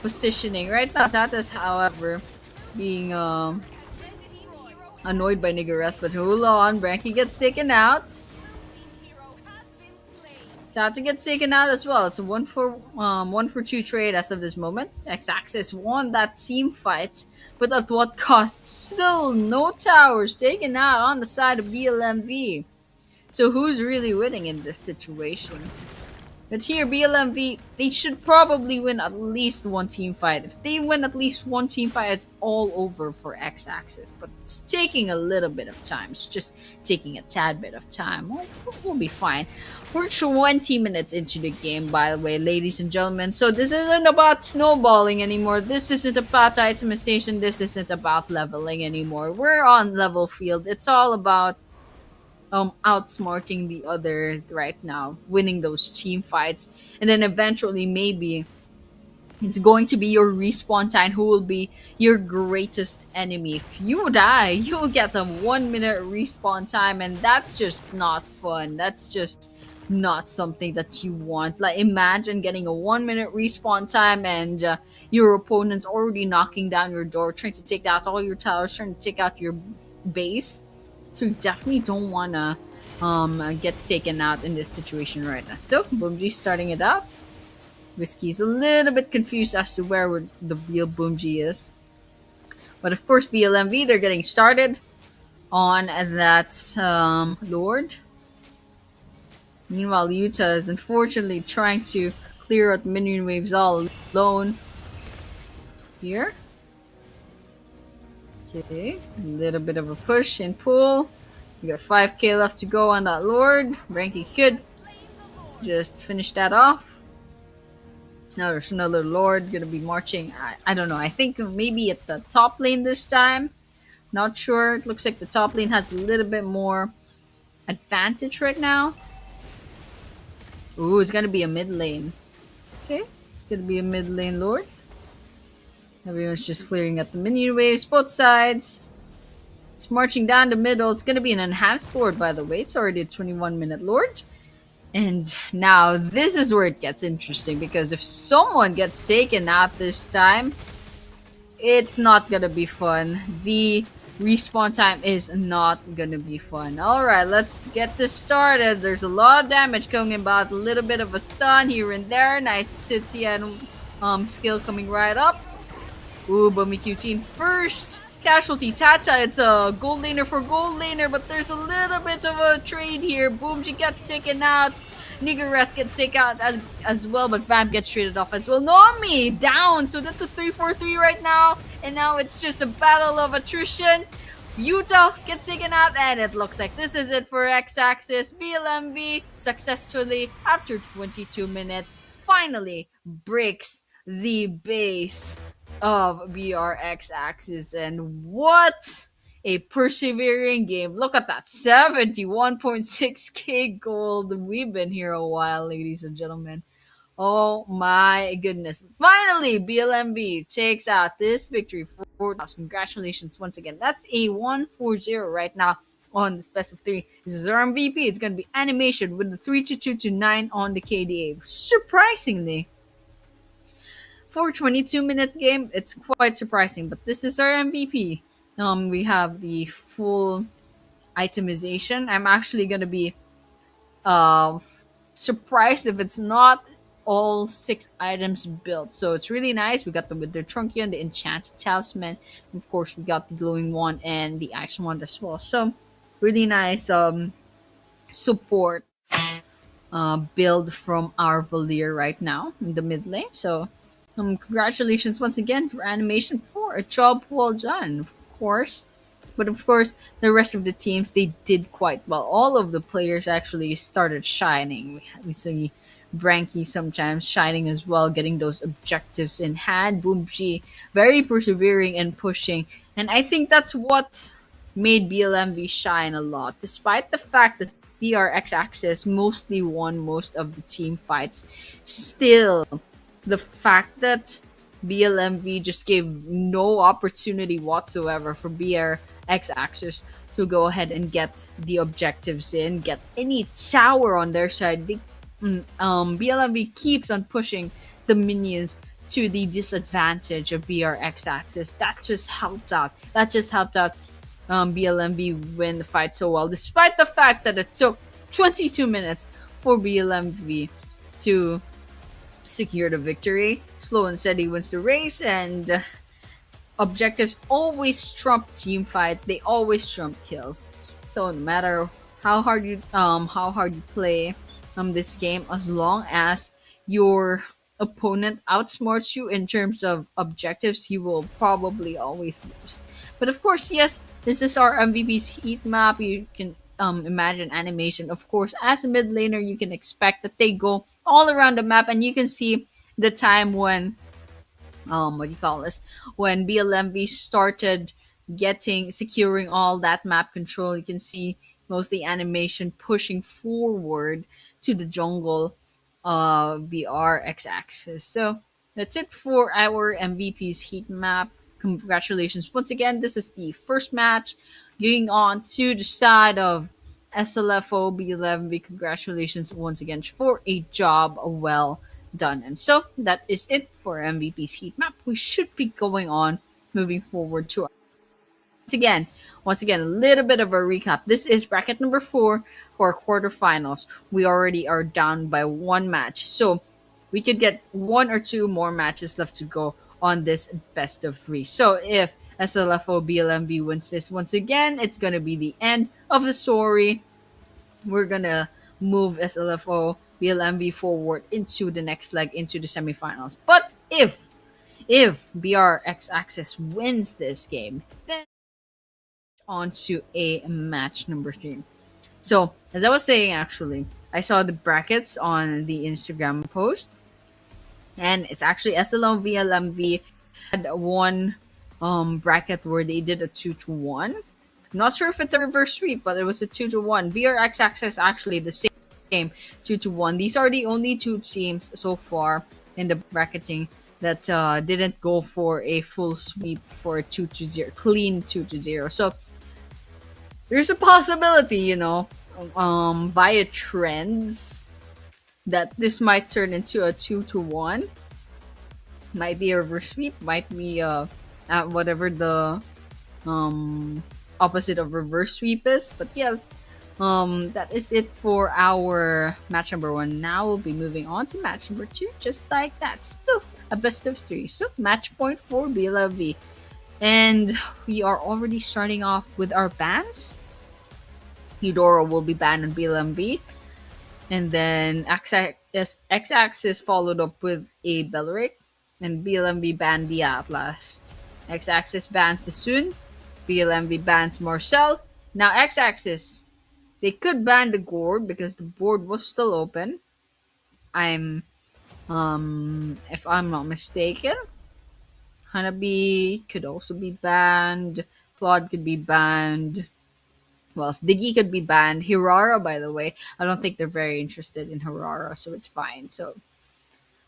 positioning. Right now, Tata's, however, being annoyed by Nigareth, but hold on. Branky gets taken out. Tata gets taken out as well. It's a 1-for-2 trade as of this moment. X-Axis won that team fight, but at what cost? Still no towers taken out on the side of BLMV. So who's really winning in this situation? But here, BLMV, they should probably win at least one team fight. If they win at least one team fight, it's all over for X-Axis. But it's taking a little bit of time. It's just taking a tad bit of time. We'll be fine. We're 20 minutes into the game, by the way, ladies and gentlemen. So this isn't about snowballing anymore. This isn't about itemization. This isn't about leveling anymore. We're on level field. It's all about outsmarting the other right now, winning those team fights, and then eventually maybe it's going to be your respawn time who will be your greatest enemy. If you die, you'll get a 1-minute respawn time, and that's just not fun. That's just not something that you want. Like, imagine getting a 1-minute respawn time and your opponent's already knocking down your door, trying to take out all your towers, trying to take out your base. So you definitely don't want to get taken out in this situation right now. So, Boomji's starting it out. Whiskey's a little bit confused as to where the real Boomji is. But of course, BLMV, they're getting started on that Lord. Meanwhile, Utah is unfortunately trying to clear out minion waves all alone. Here. Okay, a little bit of a push and pull. We got 5k left to go on that Lord. Ranky could just finish that off. Now there's another Lord gonna be marching. I don't know. I think maybe at the top lane this time. Not sure. It looks like the top lane has a little bit more advantage right now. Ooh, it's gonna be a mid lane. Okay, it's gonna be a mid lane Lord. Everyone's just clearing up the minion waves, both sides. It's marching down the middle. It's going to be an enhanced Lord, by the way. It's already a 21-minute Lord. And now this is where it gets interesting, because if someone gets taken out this time, it's not going to be fun. The respawn time is not going to be fun. Alright, let's get this started. There's a lot of damage coming about. A little bit of a stun here and there. Nice Titian skill coming right up. Ooh, Bumikyu first casualty. Tata, it's a gold laner for gold laner, but there's a little bit of a trade here. Boomji gets taken out. Nigareth gets taken out as well, but Vamp gets traded off as well. Nomi down, so that's a 3-4-3 right now. And now it's just a battle of attrition. Utah gets taken out, and it looks like this is it for X-Axis. BLMV successfully, after 22 minutes, finally breaks the base of BRX axis. And what A persevering game. Look at that, 71.6k gold. We've been here a while, ladies and gentlemen. Oh my goodness. Finally, BLMB takes out this victory for us. Congratulations once again. That's a 1-4-0 right now on this best of three. This is our MVP. It's going to be animation with the 3-2-2-9 on the KDA. Surprisingly, for a 22-minute game, it's quite surprising. But this is our MVP. We have the full itemization. I'm actually going to be uh, surprised if it's not all six items built. So it's really nice. We got the with the Trunkion, the Enchanted Talisman. Of course, we got the Glowing Wand and the Ice Wand as well. So really nice support build from our Valir right now in the mid lane. So congratulations once again for animation for a job well done, of course. But of course, the rest of the teams they did quite well. All of the players actually started shining. We see Branky sometimes shining as well, getting those objectives in hand. Boomji very persevering and pushing, and I think that's what made BLMV shine a lot, despite the fact that BRX Axis mostly won most of the team fights. Still, the fact that BLMV just gave no opportunity whatsoever for BRX Axis to go ahead and get the objectives in, get any tower on their side. BLMV keeps on pushing the minions to the disadvantage of BRX Axis. That just helped out. BLMV win the fight so well, despite the fact that it took 22 minutes for BLMV to secure the victory. Slow and steady wins the race, and objectives always trump team fights. They always trump kills. So no matter how hard you play this game, as long as your opponent outsmarts you in terms of objectives, you will probably always lose. But of course, yes, this is our MVP's heat map. You can imagine animation. Of course, as a mid laner, you can expect that they go all around the map, and you can see the time when what do you call this, when BLMV started getting securing all that map control. You can see mostly animation pushing forward to the jungle BR X axis. So that's it for our MVP's heat map. Congratulations once again. This is the first match going on to the side of SLFO B11. Congratulations once again for a job well done. And so that is it for MVP's heat map. We should be going on moving forward to once again, a little bit of a recap. This is bracket number 4 for quarterfinals. We already are down by one match, so we could get one or two more matches left to go on this best of 3. So if SLFO BLMV wins this once again, it's gonna be the end of the story. We're gonna move SLFO BLMV forward into the next leg, into the semifinals. But if BRX Axis wins this game, then on to a match number 3. So as I was saying, actually, I saw the brackets on the Instagram post, and it's actually SLO VLMV had one bracket where they did a 2-1. Not sure if it's a reverse sweep, but it was a 2-1. BRX Access actually the same game, 2-1. These are the only two teams so far in the bracketing that didn't go for a full sweep for a 2-0, clean 2-0. So there's a possibility, via trends, that this might turn into a 2-1. Might be a reverse sweep, might be whatever the opposite of reverse sweep is. But yes, that is it for our match number 1. Now we'll be moving on to match number 2, just like that. Still a best of 3. So match point for BLV. And we are already starting off with our bans. Eudora will be banned on BLMV. And then X-Axis followed up with a Belleric. And BLMV banned the Atlas. X-Axis bans the Sun. BLMV bans Marcel. Now X-Axis, they could ban the Gourd because the board was still open. If I'm not mistaken, Hanabi could also be banned. Claude could be banned. Well, Diggy could be banned. Hirara, by the way, I don't think they're very interested in Hirara, so it's fine. So,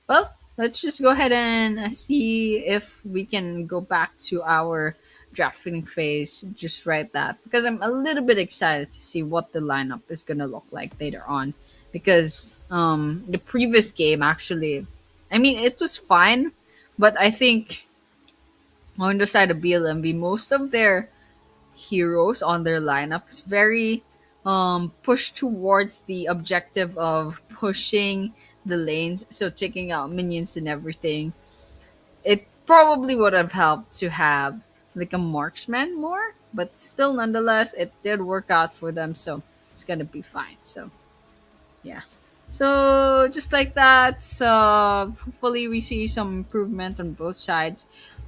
well, let's just go ahead and see if we can go back to our drafting phase. Just write that because I'm a little bit excited to see what the lineup is gonna look like later on. Because the previous game actually, I mean, it was fine, but I think on the side of BLMV, most of their heroes on their lineup is very pushed towards the objective of pushing the lanes, so taking out minions and everything. It probably would have helped to have like a marksman more, but still nonetheless it did work out for them, so it's gonna be fine. So yeah. So just like that, hopefully we see some improvement on both sides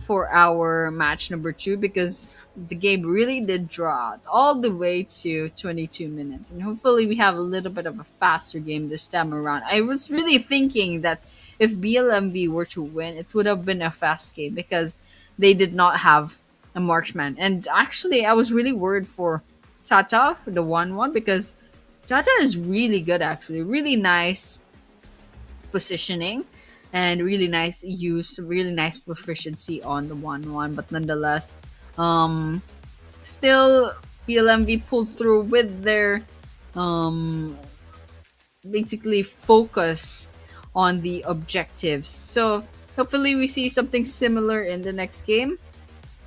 for our match number two because the game really did draw out all the way to 22 minutes, and hopefully we have a little bit of a faster game this time around. I was really thinking that if BLMV were to win, it would have been a fast game because they did not have a marksman, and actually I was really worried for Tata, the 1-1, because Jaja is really good, actually. Really nice positioning and really nice use, really nice proficiency on the 1-1. But nonetheless, um, still PLMV pulled through with their um, basically focus on the objectives. So hopefully we see something similar in the next game.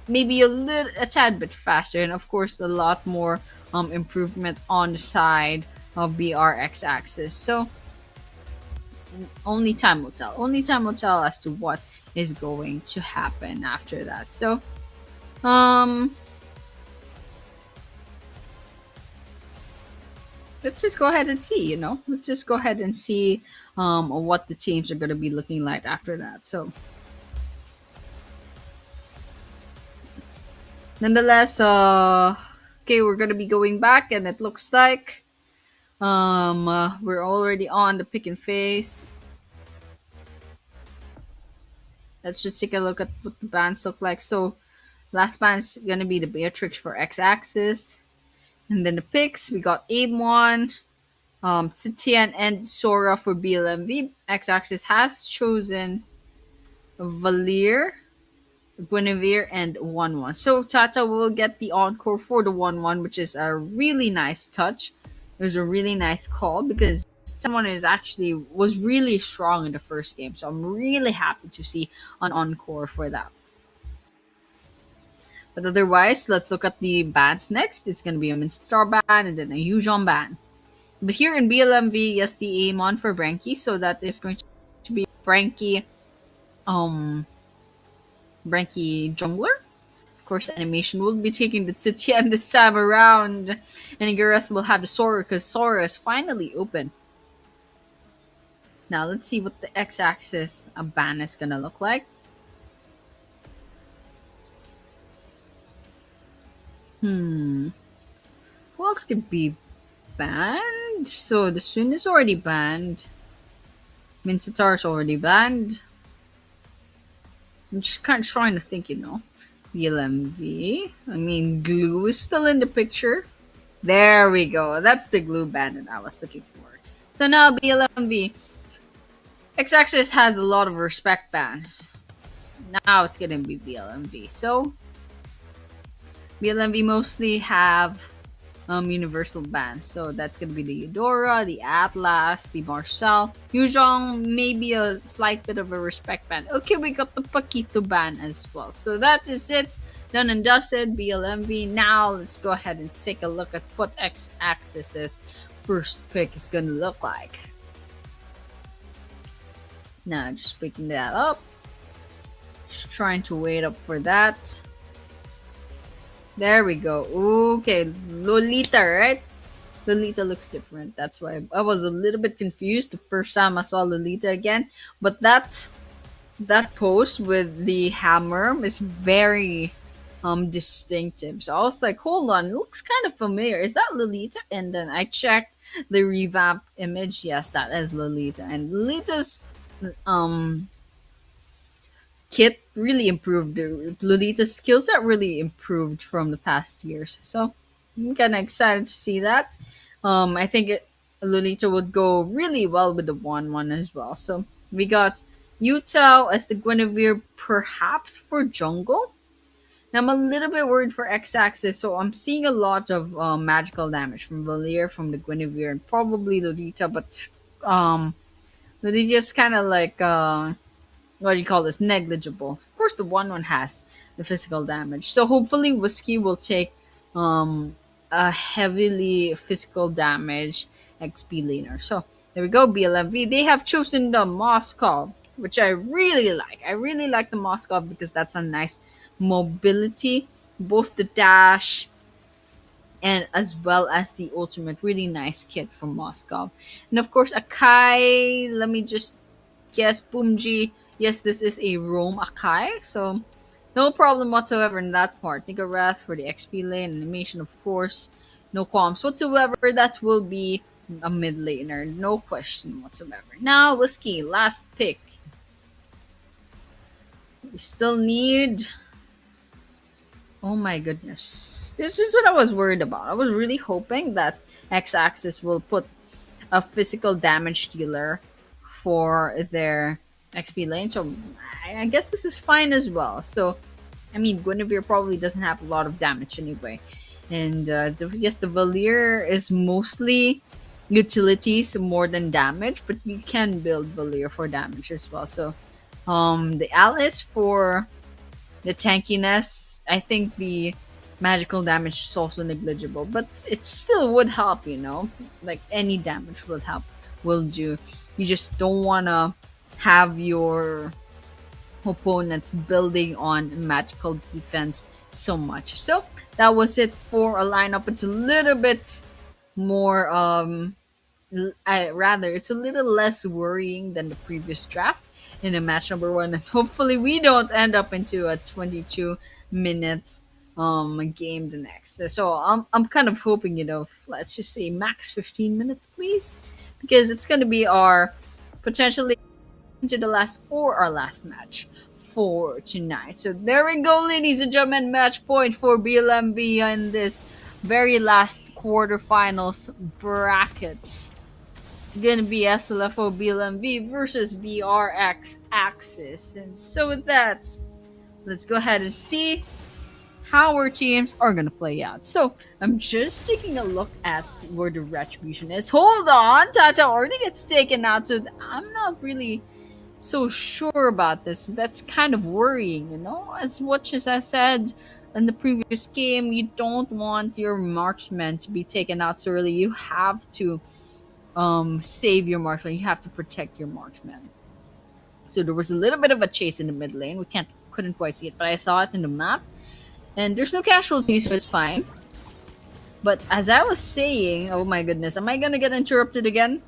Maybe a tad bit faster, and of course a lot more improvement on the side of BRX axis. So only time will tell. Only time will tell as to what is going to happen after that. So um let's just go ahead and see, let's just go ahead and see what the teams are going to be looking like after that. So nonetheless, okay, we're going to be going back, and it looks like we're already on the pick and face. Let's just take a look at what the bands look like. So last band's gonna be the Beatrix for X-axis, and then the picks we got Aim1, Titian, and Sora for BLMV. X-axis has chosen Valir, Guinevere, and 1-1. So Tata will get the encore for the 1-1, which is a really nice touch. It was a really nice call because someone is actually was really strong in the first game. So I'm really happy to see an encore for that. But otherwise, let's look at the bans next. It's gonna be a Minstar ban and then a Yujon ban. But here in BLMV, yes, the Amon for Branky, so that is going to be Branky um Branky Jungler. Of course, animation will be taking the Titian this time around, and Gareth will have the Sora because Sora is finally open. Now let's see what the X-axis ban is gonna look like. Who else could be banned? So the Sun is already banned. Minsatar is already banned. I'm just kind of trying to think. BLMV. I mean, Glue is still in the picture. There we go. That's the Glue ban that I was looking for. So now BLMV. X-Axis has a lot of respect bans. Now it's gonna be BLMV. So BLMV mostly have universal bans. So that's gonna be the Eudora, the Atlas, the Marcel. Yuzhong, maybe a slight bit of a respect ban. Okay, we got the Paquito ban as well. So that is it. Done and dusted. BLMV. Now let's go ahead and take a look at what X-Axis's first pick is gonna look like. Now just picking that up. Just trying to wait up for that. There we go. Okay, Lolita, right? Lolita looks different. That's why I was a little bit confused the first time I saw Lolita again. But that pose with the hammer is very distinctive. So I was like, hold on, it looks kind of familiar. Is that Lolita? And then I checked the revamp image. Yes, that is Lolita. And Lolita's kit really improved. Lolita's skill set really improved from the past years. So I'm kind of excited to see that. I think Lolita would go really well with the 1-1 as well. So we got Utah as the Guinevere, perhaps for jungle. Now I'm a little bit worried for X-axis, so I'm seeing a lot of magical damage from Valier, from the Guinevere, and probably Lolita. But Lolita's kind of like what do you call this, negligible. Of course, the 1-1 has the physical damage, so hopefully Whiskey will take a heavily physical damage XP laner. So there we go, BLMV. They have chosen the Moskov, which I really like. I really like the Moskov because that's a nice mobility, both the dash and as well as the ultimate. Really nice kit from Moskov. And of course, Akai. Let me just guess, Boomji. Yes, this is a Roam Akai, so no problem whatsoever in that part. Nigareth for the XP lane, animation, of course. No qualms whatsoever. That will be a mid laner, no question whatsoever. Now, Whiskey, last pick. We still need. Oh my goodness. This is what I was worried about. I was really hoping that X Axis will put a physical damage dealer for their XP lane. So I guess this is fine as well. So, I mean, Guinevere probably doesn't have a lot of damage anyway. And yes, the Valier is mostly utilities more than damage, but you can build Valier for damage as well. So, the Alice for the tankiness, I think the magical damage is also negligible, but it still would help, like any damage would help, will do. You just don't want to have your opponents building on magical defense so much. So that was it for a lineup. It's a little bit more rather, it's a little less worrying than the previous draft in a match number one, and hopefully we don't end up into a 22 minutes game the next. So I'm kind of hoping, let's just say max 15 minutes, please, because it's going to be our potentially into the last or our last match for tonight. So there we go, ladies and gentlemen, match point for BLMV in this very last quarterfinals brackets. It's gonna be SLFO BLMV versus BRX Axis. And so with that, let's go ahead and see how our teams are gonna play out. So I'm just taking a look at where the retribution is. Hold on, Tata already gets taken out, so I'm not really so sure about this. That's kind of worrying, as much as I said in the previous game, you don't want your marksman to be taken out so early. You have to save your marksman. You have to protect your marksman. So there was a little bit of a chase in the mid lane. We couldn't quite see it, but I saw it in the map. And there's no casualties, so it's fine. But as I was saying, oh my goodness, am I gonna get interrupted again?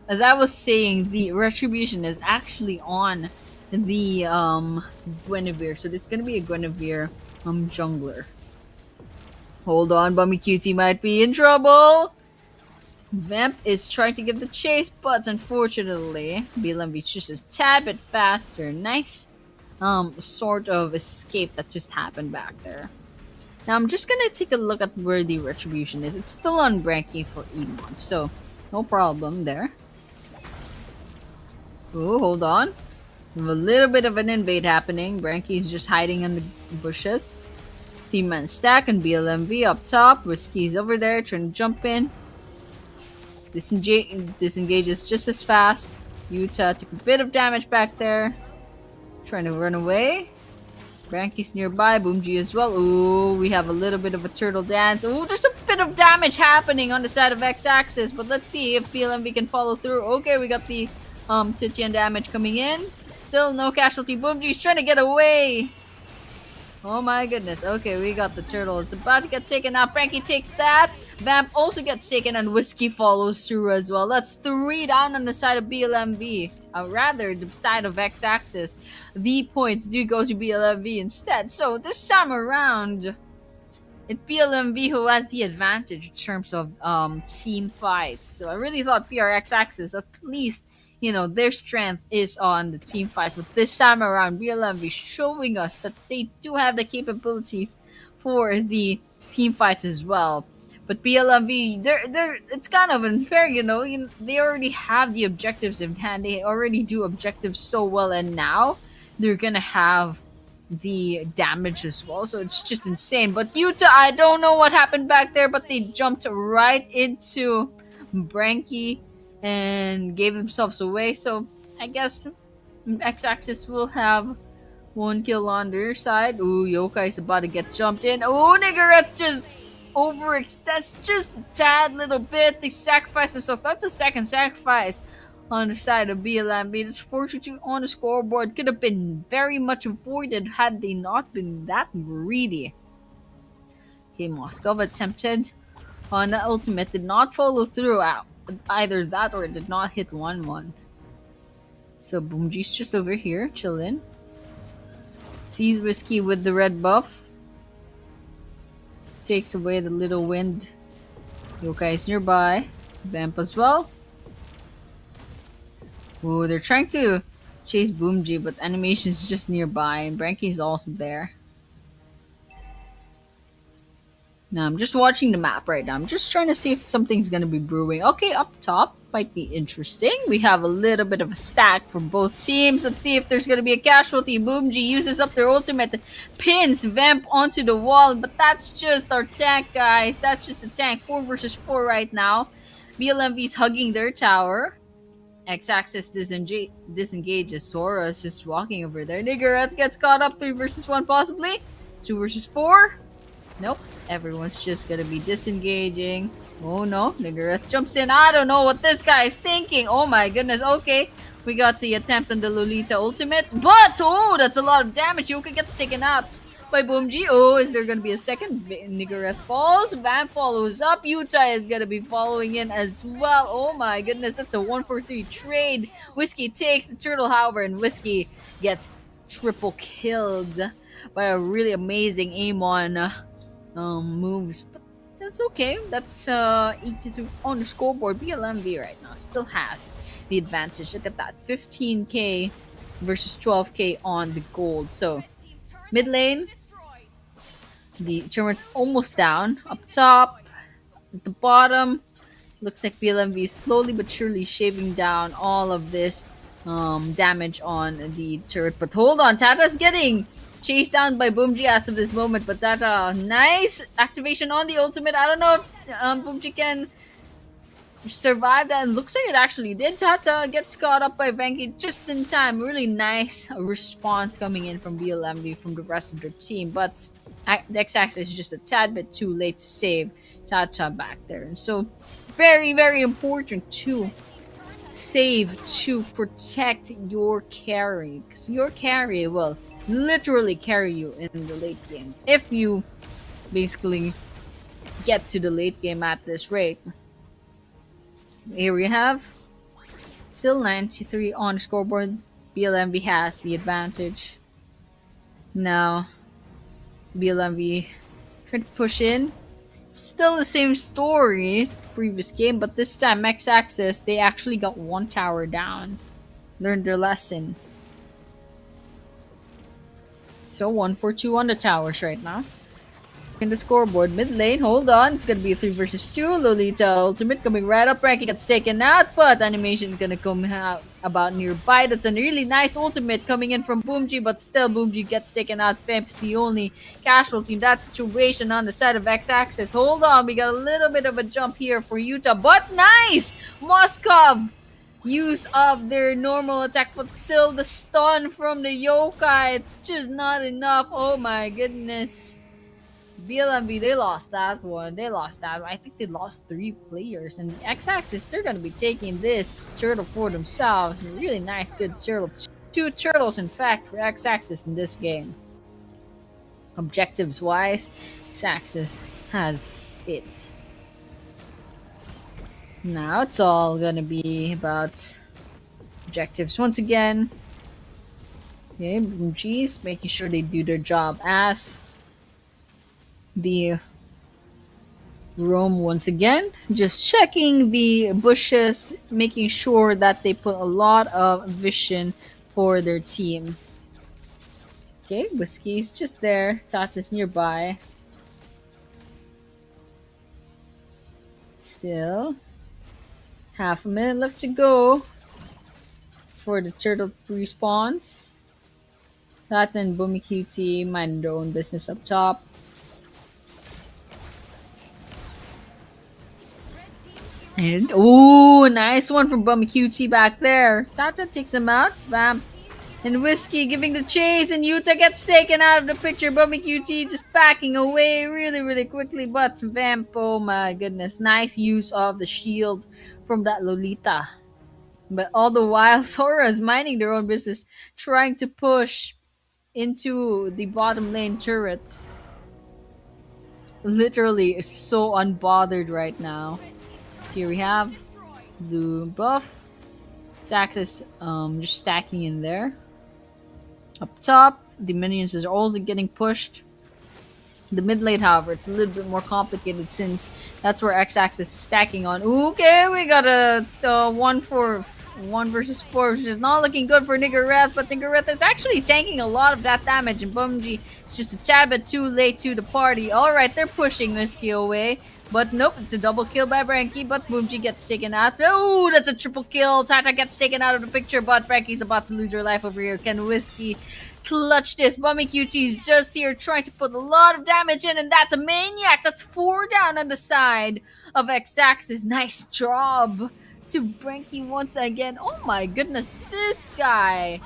As I was saying, the retribution is actually on the Guinevere. So there's gonna be a Guinevere jungler. Hold on, Bummy Cutie might be in trouble. Vamp is trying to give the chase, but unfortunately, BLMV just a tad bit faster. Nice sort of escape that just happened back there. Now I'm just gonna take a look at where the retribution is. It's still on Branky for Emon, so no problem there. Oh, hold on. We have a little bit of an invade happening. Branky's just hiding in the bushes. 3-man stack and BLMV up top. Whiskey's over there trying to jump in. Disengages just as fast. Utah took a bit of damage back there. Trying to run away. Branky's nearby. Boomji as well. Ooh, we have a little bit of a turtle dance. Ooh, there's a bit of damage happening on the side of X-Axis. But let's see if BLMV can follow through. Okay, we got the Sitian damage coming in. Still no casualty. Boomji's trying to get away. Oh my goodness. Okay, we got the turtle. It's about to get taken out. Branky takes that. Vamp also gets taken and Whiskey follows through as well. That's 3 down on the side of BLMV. Rather, the side of X-Axis. The points do go to BLMV instead. So this time around, it's BLMV who has the advantage in terms of team fights. So I really thought PRX Axis at least their strength is on the team fights. But this time around, BLM is showing us that they do have the capabilities for the team fights as well. But BLMV, it's kind of unfair, they already have the objectives in hand. They already do objectives so well, and now they're gonna have the damage as well. So it's just insane. But Utah, I don't know what happened back there, but they jumped right into Branky and gave themselves away. So I guess X-Axis will have one kill on their side. Ooh, Yokai is about to get jumped in. Ooh, Nigareth just overextends just a tad little bit. They sacrifice themselves. That's the second sacrifice on the side of BLMB. This 4-2 on the scoreboard could have been very much avoided had they not been that greedy. Okay, Moscow attempted on the ultimate, did not follow through out. Either that or it did not hit 1-1. So Boomji's just over here, chillin'. Sees Whiskey with the red buff. Takes away the little wind. Yokai is nearby. Vamp as well. Ooh, they're trying to chase Boomji, but Animation's just nearby, and Branky's also there. Now, I'm just watching the map right now. I'm just trying to see if something's gonna be brewing. Okay, up top might be interesting. We have a little bit of a stack from both teams. Let's see if there's gonna be a casualty. Boomji uses up their ultimate, pins Vamp onto the wall, but that's just our tank, guys. That's just a tank. 4 versus 4 right now. BLMV's hugging their tower. X-Axis disengages. Sora is just walking over there. Nigareth gets caught up. 3 versus 1 possibly. 2 versus 4. Nope. Everyone's just gonna be disengaging. Oh no. Nigareth jumps in. I don't know what this guy is thinking. Oh my goodness. Okay. We got the attempt on the Lolita ultimate. But, oh, that's a lot of damage. Yoka gets taken out by Boomji. Oh, is there gonna be a second? Nigareth falls. Vamp follows up. Utah is gonna be following in as well. Oh my goodness, that's a 1-for-3 trade. Whiskey takes the turtle, however, and Whiskey gets triple killed by a really amazing aim on moves. But that's okay. That's 82 on the scoreboard. BLMV right now still has the advantage. Look at that, 15k versus 12k on the gold. So mid lane, the turret's almost down. Up top, at the bottom, looks like BLMV is slowly but surely shaving down all of this damage on the turret. But hold on, Tata's getting chased down by Boomji as of this moment. But Tata, nice activation on the ultimate. I don't know if Boomji can survive that. And looks like it actually did. Tata gets caught up by Venki just in time. Really nice response coming in from BLMV from the rest of their team. But the X-Axis is just a tad bit too late to save Tata back there. And so very, very important to save to protect your carry. Because your carry will literally carry you in the late game if you basically get to the late game at this rate. Here we have still 93 on the scoreboard. BLMV has the advantage. Now BLMV trying to push in. It's still the same story as the previous game, but this time X-Axis, they actually got 1 tower down. Learned their lesson. So 1-for-2 on the towers right now. In the scoreboard, mid lane, hold on. It's gonna be a 3 versus 2. Lolita ultimate coming right up. Ranky gets taken out, but Animation gonna come out about nearby. That's a really nice ultimate coming in from Boomji, but still Boomji gets taken out. Vamp's the only casualty in that situation on the side of X-Axis. Hold on, we got a little bit of a jump here for Utah, but nice! Moskov use of their normal attack, but still the stun from the Yokai. It's just not enough. Oh my goodness. BLMV, they lost that one. They lost that one. I think they lost 3 players. And X-Axis, they're going to be taking this turtle for themselves. Really nice, good turtle. 2 turtles, in fact, for X-Axis in this game. Objectives-wise, X-Axis has it. Now it's all going to be about objectives once again. Okay, Boomji's making sure they do their job as the Rome once again, just checking the bushes, making sure that they put a lot of vision for their team. Okay, Whiskey's just there. Tata's nearby. Still, half a minute left to go for the turtle respawns. Tata and Boomy QT mind their own business up top. And ooh, nice one from Bummy QT back there. Tata takes him out. Bam. And Whiskey giving the chase, and Yuta gets taken out of the picture. Bummy QT just backing away really, really quickly. But Vamp, oh my goodness, nice use of the shield from that Lolita. But all the while, Sora's minding their own business, trying to push into the bottom lane turret. Literally is so unbothered right now. Here we have blue buff. Saxus just stacking in there. Up top, the minions are also getting pushed. The mid lane, however, it's a little bit more complicated since that's where X-axis is stacking on. Okay, we got a 1 versus 4, which is not looking good for Nigareth, but Nigareth is actually tanking a lot of that damage, and Bumji is just a tad bit too late to the party. Alright, they're pushing Whiskey away, but nope, it's a double kill by Branky, but Bumji gets taken out. Oh, that's a triple kill. Tata gets taken out of the picture, but Branky's about to lose her life over here. Can Whiskey clutch this? Bummy QT is just here trying to put a lot of damage in, and that's a maniac. That's 4 down on the side of X-Axis. Nice job to Branky once again. Oh my goodness, this guy.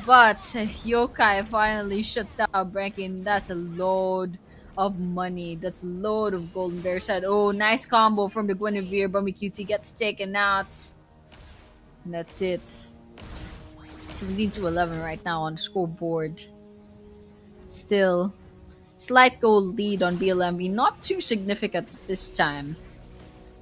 But Yokai finally shuts down Branky, and that's a load of money. That's a load of golden bear side. Oh, nice combo from the Guinevere. Bummy QT gets taken out. And that's it. 17 to 11 right now on the scoreboard. Still, slight goal lead on BLMB. Not too significant this time.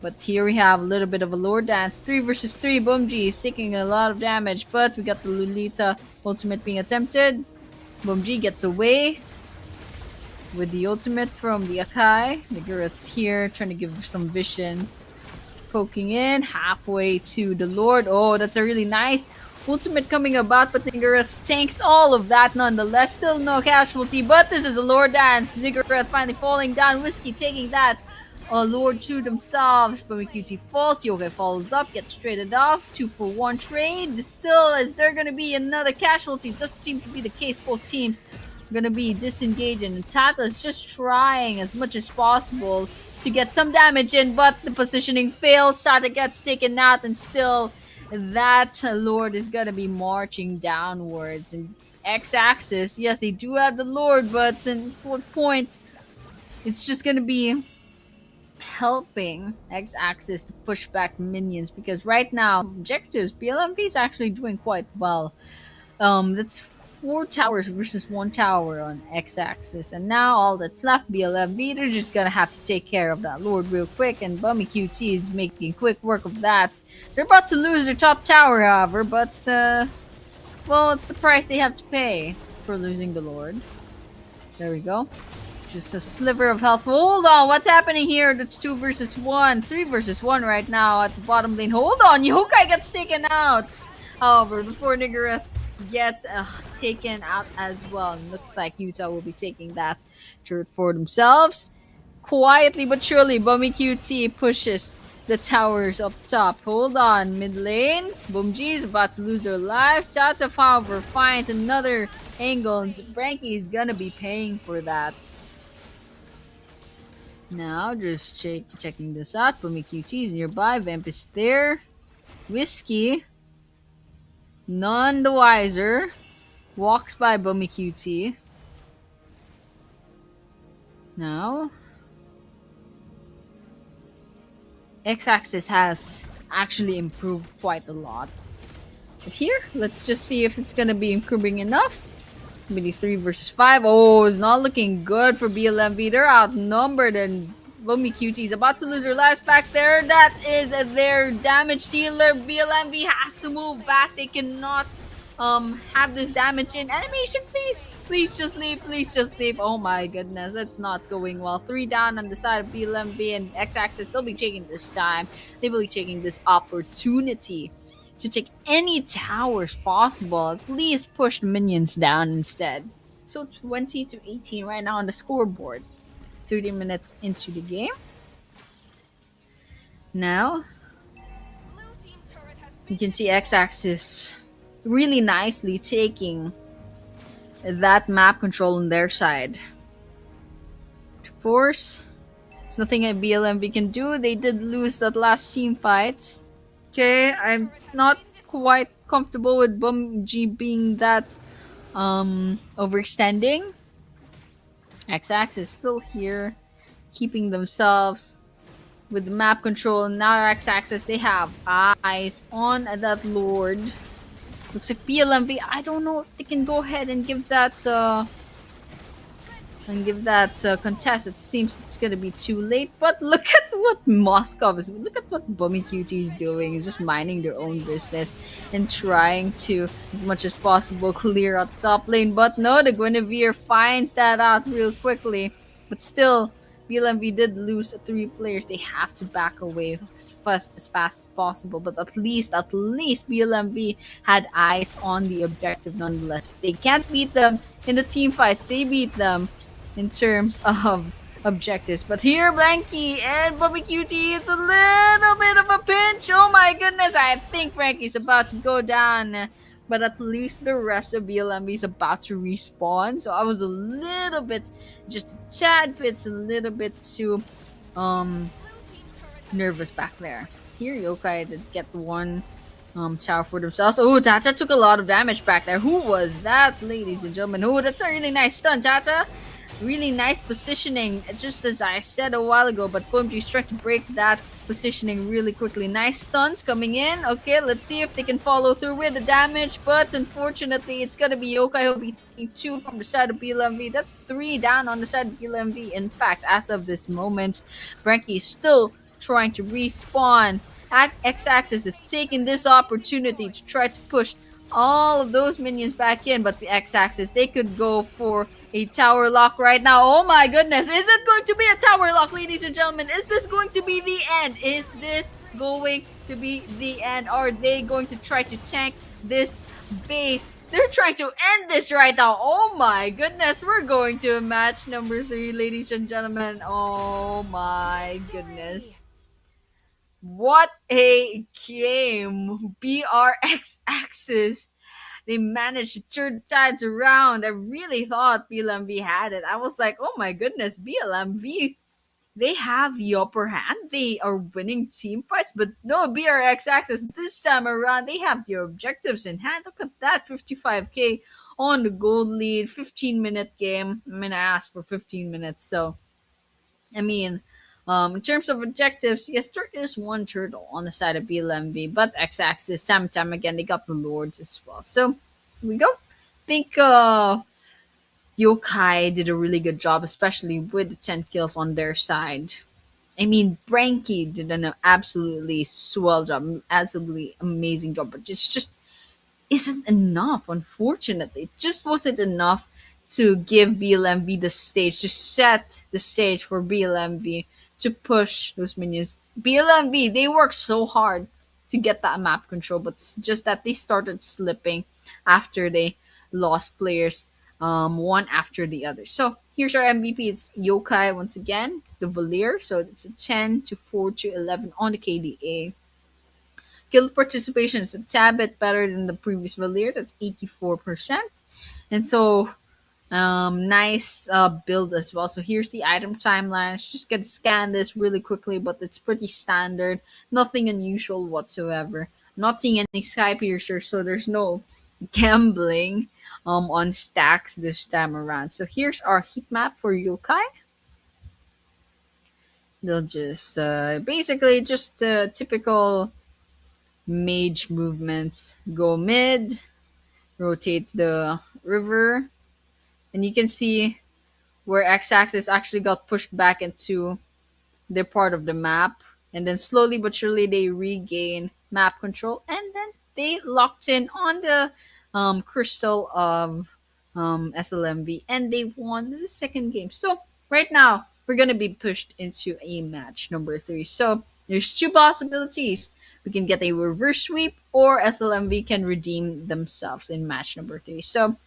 But here we have a little bit of a lore dance. 3 versus 3. Bumji is taking a lot of damage. But we got the Lolita ultimate being attempted. Bumji gets away with the ultimate from the Akai. Nigareth's here trying to give some vision. Just poking in halfway to the Lord. Oh, that's a really nice ultimate coming about, but Nigareth tanks all of that nonetheless. Still no casualty, but this is a lore dance. Nigareth finally falling down. Whiskey taking that lord to themselves. But QT falls. Yoga follows up, gets traded off. 2-for-1 trade. Still, is there going to be another casualty? Doesn't seem to be the case. Both teams going to be disengaging. And Tata's just trying as much as possible to get some damage in, but the positioning fails. Tata gets taken out, and still that Lord is gonna be marching downwards. And X-axis, yes, they do have the Lord, but at what point it's just gonna be helping X-axis to push back minions, because right now objectives BLMV is actually doing quite well. That's 4 towers versus 1 tower on X-axis, and now all that's left, BLMV, they're just gonna have to take care of that Lord real quick, and Bummy QT is making quick work of that. They're about to lose their top tower, however, but well, it's the price they have to pay for losing the Lord. There we go. Just a sliver of health. Hold on, what's happening here? That's 2 versus 1. 3 versus 1 right now at the bottom lane. Hold on, Yokai gets taken out. However, before Nigareth gets taken out as well. And looks like Utah will be taking that turret for themselves. Quietly but surely, Bummy QT pushes the towers up top. Hold on, mid lane. Bumji is about to lose their lives. Tata, however, finds another angle, and Branky is gonna be paying for that. Now, just checking this out. Bummy QT is nearby. Vamp is there. Whiskey, none the wiser, walks by Bummy QT. Now, X-axis has actually improved quite a lot. But here, let's just see if it's gonna be improving enough. It's gonna be 3 versus 5. Oh, it's not looking good for BLMV. They're outnumbered, and Bummy QT is about to lose their lives back there. That is their damage dealer. BLMV has to move back. They cannot have this damage in animation, please. Please just leave. Please just leave. Oh my goodness, it's not going well. Three down on the side of BLMB and X-Axis. They'll be taking this time. They will be taking this opportunity to take any towers possible. At least push the minions down instead. So 20 to 18 right now on the scoreboard. 30 minutes into the game. Now you can see X-Axis really nicely taking that map control on their side. Of course, there's nothing a BLMV can do. They did lose that last team fight. Okay, I'm not quite comfortable with Bumg being that overextending. X-Axis still here, keeping themselves with the map control. Now X-Axis, they have eyes on that Lord. Looks like PLMV. I don't know if they can go ahead and give that contest. It seems it's gonna be too late. But look at what Moskov is. Look at what Bummy QT is doing. He's just minding their own business and trying to, as much as possible, clear out top lane. But no, the Guinevere finds that out real quickly. But still, BLMV did lose three players. They have to back away as fast as possible. But at least BLMV had eyes on the objective nonetheless. If they can't beat them in the team fights, they beat them in terms of objectives. But here, Blanky and Bobby QT, it's a little bit of a pinch. Oh my goodness, I think Frankie's about to go down. But at least the rest of BLMB is about to respawn. So I was a little bit, just a tad bit, a little bit too nervous back there. Here, Yokai did get one tower for themselves. Oh, Tata took a lot of damage back there. Who was that, ladies and gentlemen? Oh, that's a really nice stun, Tata. Really nice positioning, just as I said a while ago, but PUBG is trying to break that positioning really quickly. Nice stuns coming in. Okay, let's see if they can follow through with the damage, but unfortunately, it's gonna be Yokai who'll be taking two from the side of BLMV. That's three down on the side of BLMV. In fact, as of this moment, Branky is still trying to respawn. X-Axis is taking this opportunity to try to push all of those minions back in, but the X-Axis, they could go for a tower lock right now. Oh my goodness, is it going to be a tower lock, ladies and gentlemen? Is this going to be the end? Is this going to be the end? Are they going to try to tank this base? They're trying to end this right now. Oh my goodness, we're going to match number 3, ladies and gentlemen. Oh my goodness. What a game. BRX Axis. They managed to turn the tides around. I really thought BLMV had it. I was like, oh my goodness, BLMV, they have the upper hand. They are winning team fights. But no, BRX Axis, this time around, they have their objectives in hand. Look at that, 55k on the gold lead, 15-minute game. I mean, I asked for 15 minutes, so I mean, in terms of objectives, yes, there is one turtle on the side of BLMV, but X-Axis, time and time again, they got the Lords as well. So, here we go. I think Yokai did a really good job, especially with the 10 kills on their side. I mean, Branky did an absolutely swell job, absolutely amazing job, but it's just isn't enough, unfortunately. It just wasn't enough to give BLMV the stage, to set the stage for BLMV to push those minions. BLMV, they worked so hard to get that map control, but it's just that they started slipping after they lost players one after the other. So here's our MVP. It's Yokai once again. It's the Valier. So it's a 10 to 4 to 11 on the KDA. Guild participation is a tad bit better than the previous Valier. That's 84%. And so, nice build as well. So here's the item timeline. Let's just gonna scan this really quickly, but it's pretty standard. Nothing unusual whatsoever. I'm not seeing any sky piercer, so there's no gambling on stacks this time around. So here's our heat map for Yokai. They'll just basically just typical mage movements. Go mid, rotate the river, and you can see where X-axis actually got pushed back into their part of the map, and then slowly but surely they regain map control, and then they locked in on the Crystal of SLMV, and they won the second game. So right now we're gonna be pushed into a match number three. So there's two possibilities. We can get a reverse sweep, or SLMV can redeem themselves in match number three. So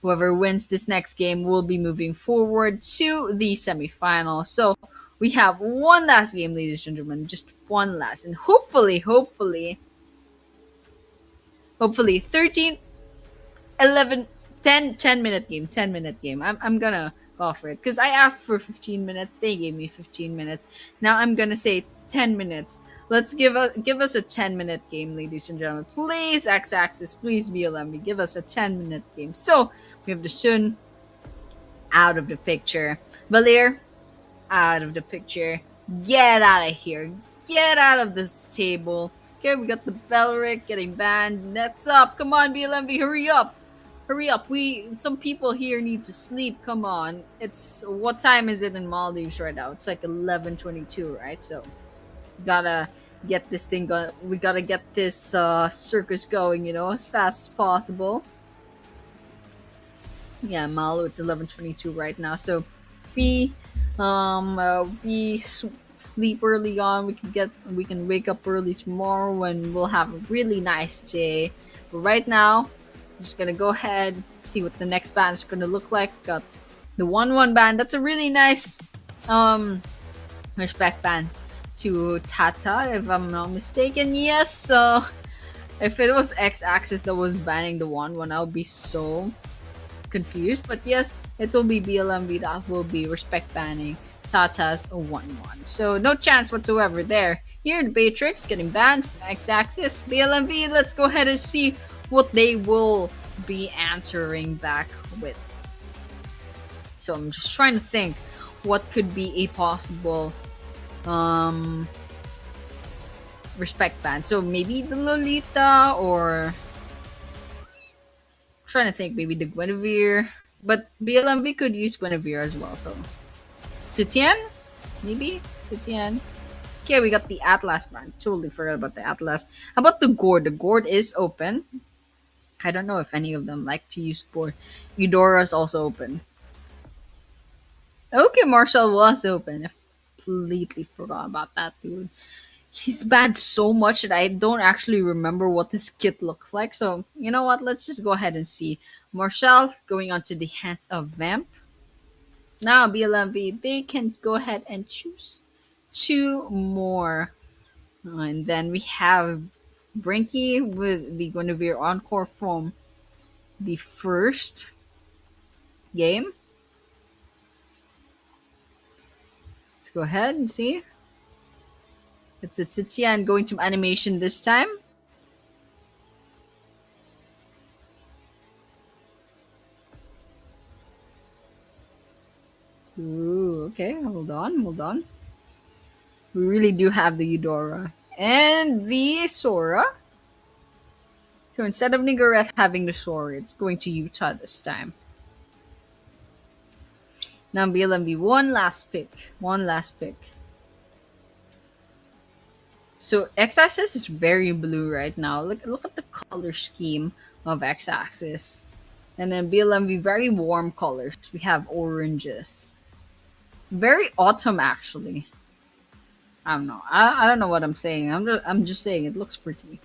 whoever wins this next game will be moving forward to the semifinal. So we have one last game, ladies and gentlemen, just one last, and hopefully 13, 11, 10 minute game, 10 minute game. I'm gonna go for it because I asked for 15 minutes. They gave me 15 minutes. Now I'm gonna say 10 minutes. Let's give us a 10-minute game, ladies and gentlemen. Please, X-Axis, please BLM, give us a 10-minute game. So we have the Sun out of the picture. Valir out of the picture. Get out of here. Get out of this table. Okay, we got the Belric getting banned. Next up. Come on, BLMV, hurry up. Hurry up. Some people here need to sleep. Come on. It's what time is it in Maldives right now? It's like 11:22, right? So gotta get this thing going. We gotta get this circus going, as fast as possible. Yeah, Malo, it's 11:22 right now. So, we sleep early on. We can wake up early tomorrow, and we'll have a really nice day. But right now, I'm just gonna go ahead see what the next band is gonna look like. Got the 1-1 band. That's a really nice respect band to Tata, if I'm not mistaken. Yes. So if it was X-Axis that was banning the 1-1, I would be so confused, but yes, it will be BLMV that will be respect banning Tata's 1-1. So no chance whatsoever there. Here, the Matrix getting banned from X-Axis. BLMV, let's go ahead and see what they will be answering back with. So I'm just trying to think what could be a possible respect ban. So maybe the Lolita, or trying to think, maybe the Guinevere, but BLMV could use Guinevere as well. So Sutian, maybe Sutian. Okay, we got the Atlas band. Totally forgot about the Atlas. How about the Gourd? The Gourd is open. I don't know if any of them like to use Gourd. Eudora's also open. Okay, Marshall was open. I completely forgot about that, dude. He's banned so much that I don't actually remember what this kit looks like. So, you know what? Let's just go ahead and see. Marshall going on to the hands of Vamp. Now, BLMV, they can go ahead and choose two more. And then we have Brinky with the Guinevere Encore from the first game. Let's go ahead and see. It's a Titian going to animation this time. Ooh, okay, hold on. We really do have the Eudora. And the Sora. So instead of Nigareth having the Sora, it's going to Utah this time. Now BLMB, one last pick. So X-Axis is very blue right now. Look at the color scheme of X-Axis. And then BLMV, very warm colors. We have oranges. Very autumn, actually. I don't know. I don't know what I'm saying. I'm just saying it looks pretty.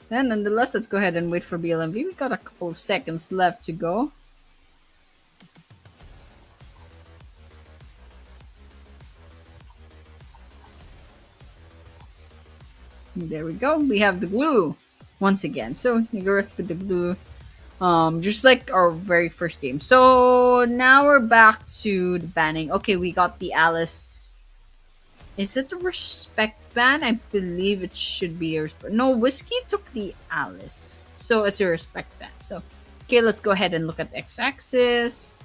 Then nonetheless, let's go ahead and wait for BLMV. We got a couple of seconds left to go. There we go. We have the glue once again. So Nigareth with the glue. Just like our very first game. So now we're back to the banning. Okay, we got the Alice. Is it a respect ban? I believe it should be a respect. No, Whiskey took the Alice. So it's a respect ban. So, okay, let's go ahead and look at X-Axis.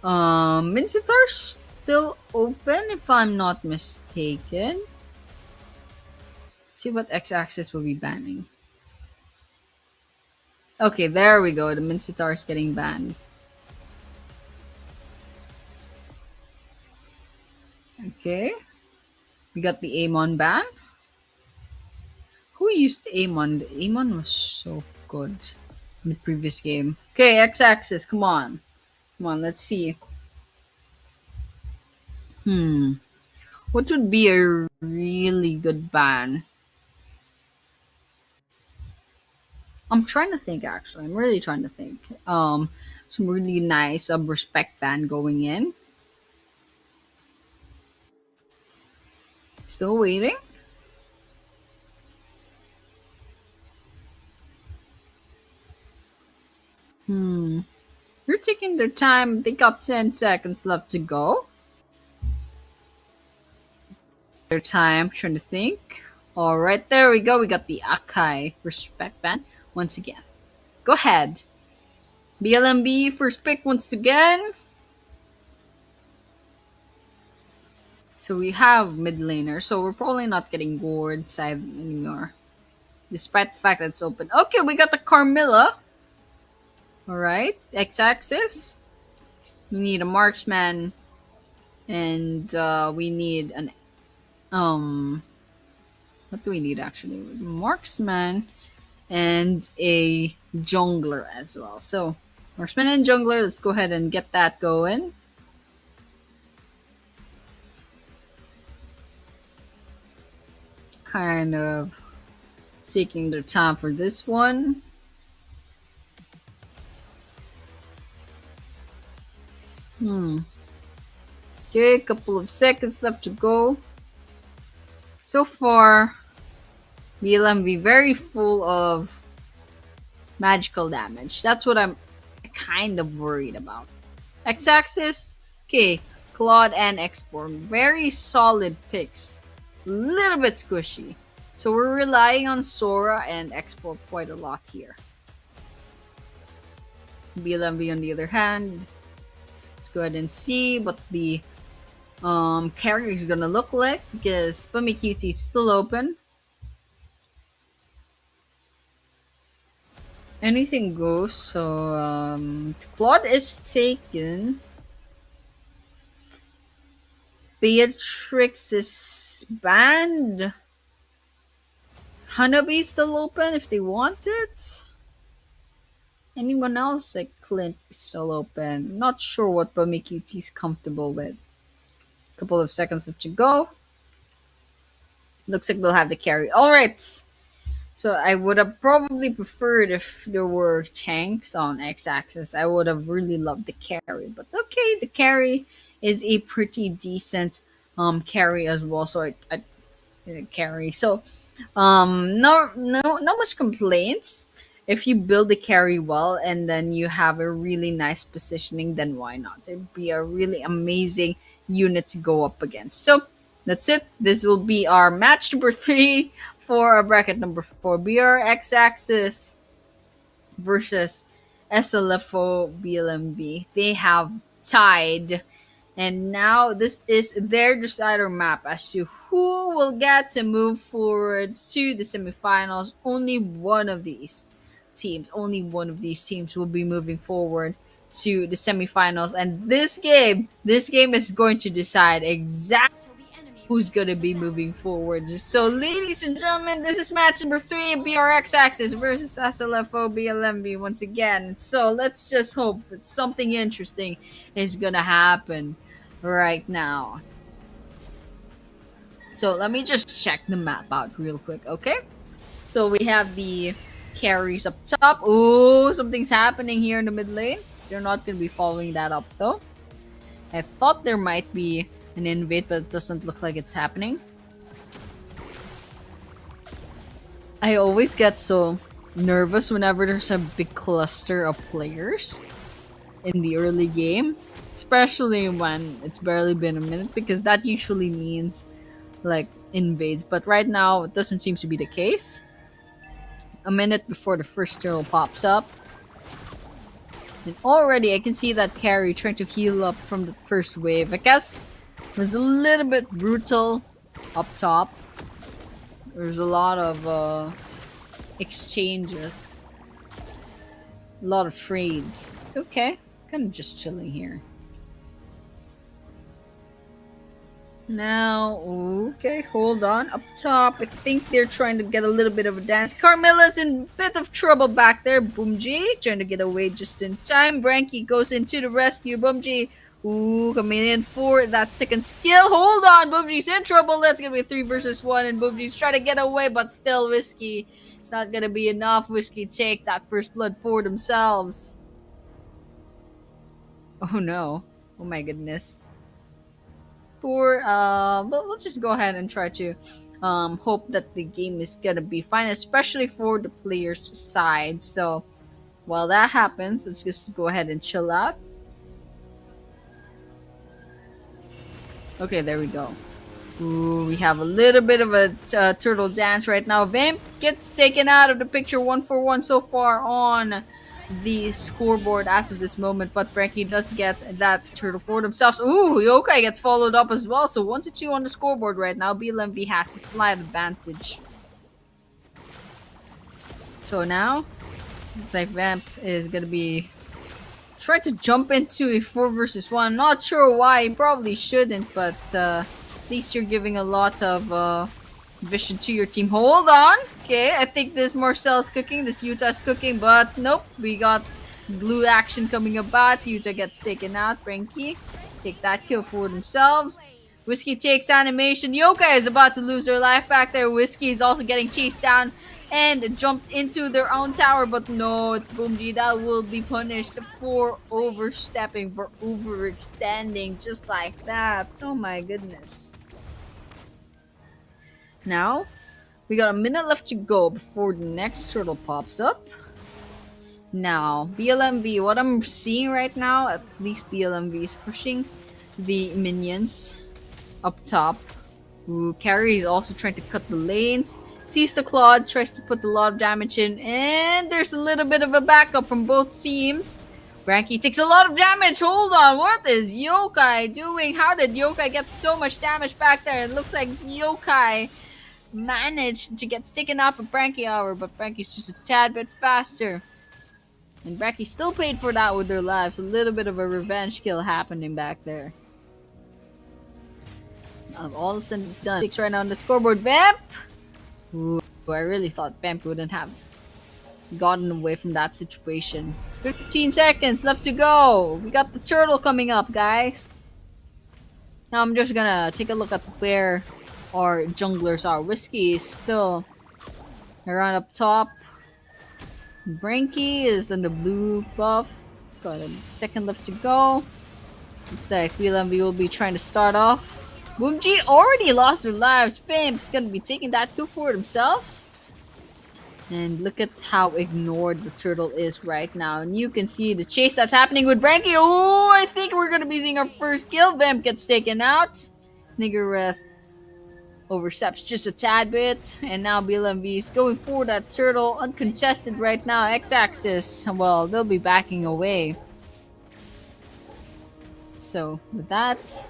Mincitar's still open, if I'm not mistaken. Let's see what X-Axis will be banning. Okay, there we go. The Mincitar is getting banned. Okay. We got the Amon ban. Who used Amon? Amon was so good in the previous game. Okay, X-axis. Come on. Come on, let's see. Hmm. What would be a really good ban? I'm trying to think actually. I'm really trying to think. Some really nice respect ban going in. Still waiting. Hmm. You're taking their time. They got 10 seconds left to go. Their time. Trying to think. All right, there we go. We got the Akai respect ban once again. Go ahead. BLMB first pick once again. So we have mid laner. So we're probably not getting gourd side anymore. Despite the fact that it's open. Okay, we got the Carmilla. Alright. X-axis. We need a marksman. And we need an what do we need actually? Marksman and a jungler as well. So marksman and jungler, let's go ahead and get that going. Kind of taking their time for this one. Okay, a couple of seconds left to go. So far, BLMV very full of magical damage. That's what I'm kind of worried about. X-axis, okay, Claude and Export, very solid picks. Little bit squishy. So we're relying on Sora and Export quite a lot here. BLMV on the other hand, let's go ahead and see what the carry is gonna look like because Pummy is still open. Anything goes. So Claude is taken. Beatrix is banned. Hanabi is still open if they want it. Anyone else like Clint is still open. Not sure what Pummy is comfortable with. Couple of seconds left to go. Looks like we'll have the carry. Alright. So I would have probably preferred if there were tanks on X-axis. I would have really loved the carry, but okay, the carry is a pretty decent carry as well. So I carry. So not much complaints. If you build the carry well and then you have a really nice positioning, then why not? It'd be a really amazing unit to go up against. So that's it. This will be our match number 3 for our bracket number 4. BRX Axis versus SLFO BLMB. They have tied. And now this is their decider map as to who will get to move forward to the semifinals. Only one of these teams will be moving forward to the semifinals. And this game is going to decide exactly who's going to be moving forward. So, ladies and gentlemen, this is match number 3 of BRX Axis versus SLFO BLMB once again. So, let's just hope that something interesting is going to happen right now. So, let me just check the map out real quick, okay? So, we have the carries up top. Oh, something's happening here in the mid lane. They're not going to be following that up, though. I thought there might be an invade, but it doesn't look like it's happening. I always get so nervous whenever there's a big cluster of players in the early game, especially when it's barely been a minute, because that usually means like invades. But right now, it doesn't seem to be the case. A minute before the first turtle pops up. And already I can see that carry trying to heal up from the first wave. I guess it was a little bit brutal up top. There's a lot of exchanges. A lot of trades. Okay, kind of just chilling here. Now, okay, hold on. Up top, I think they're trying to get a little bit of a dance. Carmella's in a bit of trouble back there. Boomji trying to get away just in time. Branky goes into the rescue. Boomji, coming in for that second skill. Hold on, Boomji's in trouble. That's gonna be 3 versus 1, and Boomji's trying to get away, but still Whiskey. It's not gonna be enough. Whiskey take that first blood for themselves. Oh no! Oh my goodness. Poor but let's just go ahead and try to hope that the game is gonna be fine, especially for the players side. So while that happens, let's just go ahead and chill out. Okay, there we go. Ooh, we have a little bit of a turtle dance right now. Vamp gets taken out of the picture, 1-for-1 so far on the scoreboard as of this moment, but Frankie does get that turtle for themselves. Ooh, Yokai gets followed up as well, so 1-2 on the scoreboard right now. BLMV has a slight advantage. So now, it's like Vamp is gonna be trying to jump into a 4 versus 1. Not sure why, he probably shouldn't, but at least you're giving a lot of vision to your team. Hold on. Okay, I think this Marcel's cooking, this Utah's cooking, but nope. We got blue action coming about. Utah gets taken out. Frankie takes that kill for themselves. Whiskey takes animation. Yokai is about to lose their life back there. Whiskey is also getting chased down and jumped into their own tower, but no, it's Boomji that will be punished for overstepping, for overextending, just like that. Oh my goodness. Now, we got a minute left to go before the next turtle pops up. Now, BLMV, what I'm seeing right now, at least BLMV is pushing the minions up top. Ooh, Carrie is also trying to cut the lanes. Sees the Claude, tries to put a lot of damage in, and there's a little bit of a backup from both teams. Branky takes a lot of damage. Hold on, what is Yokai doing? How did Yokai get so much damage back there? It looks like Yokai managed to get sticking up at Branky Hour, but Branky's just a tad bit faster. And Branky still paid for that with their lives. A little bit of a revenge kill happening back there. All of a sudden done. 6 right now on the scoreboard. Vamp! Ooh, I really thought Vamp wouldn't have gotten away from that situation. 15 seconds left to go. We got the turtle coming up, guys. Now I'm just gonna take a look at where our junglers are. Whiskey is still around up top. Branky is in the blue buff. Got a second left to go. Looks like VLMV will be trying to start off. Boomji already lost their lives. Vamp's gonna be taking that kill for themselves. And look at how ignored the turtle is right now. And you can see the chase that's happening with Branky. Oh, I think we're gonna be seeing our first kill. Vamp gets taken out. Niggereth oversteps just a tad bit. And now BLMV is going for that turtle. Uncontested right now. X-axis. Well, they'll be backing away. So, with that,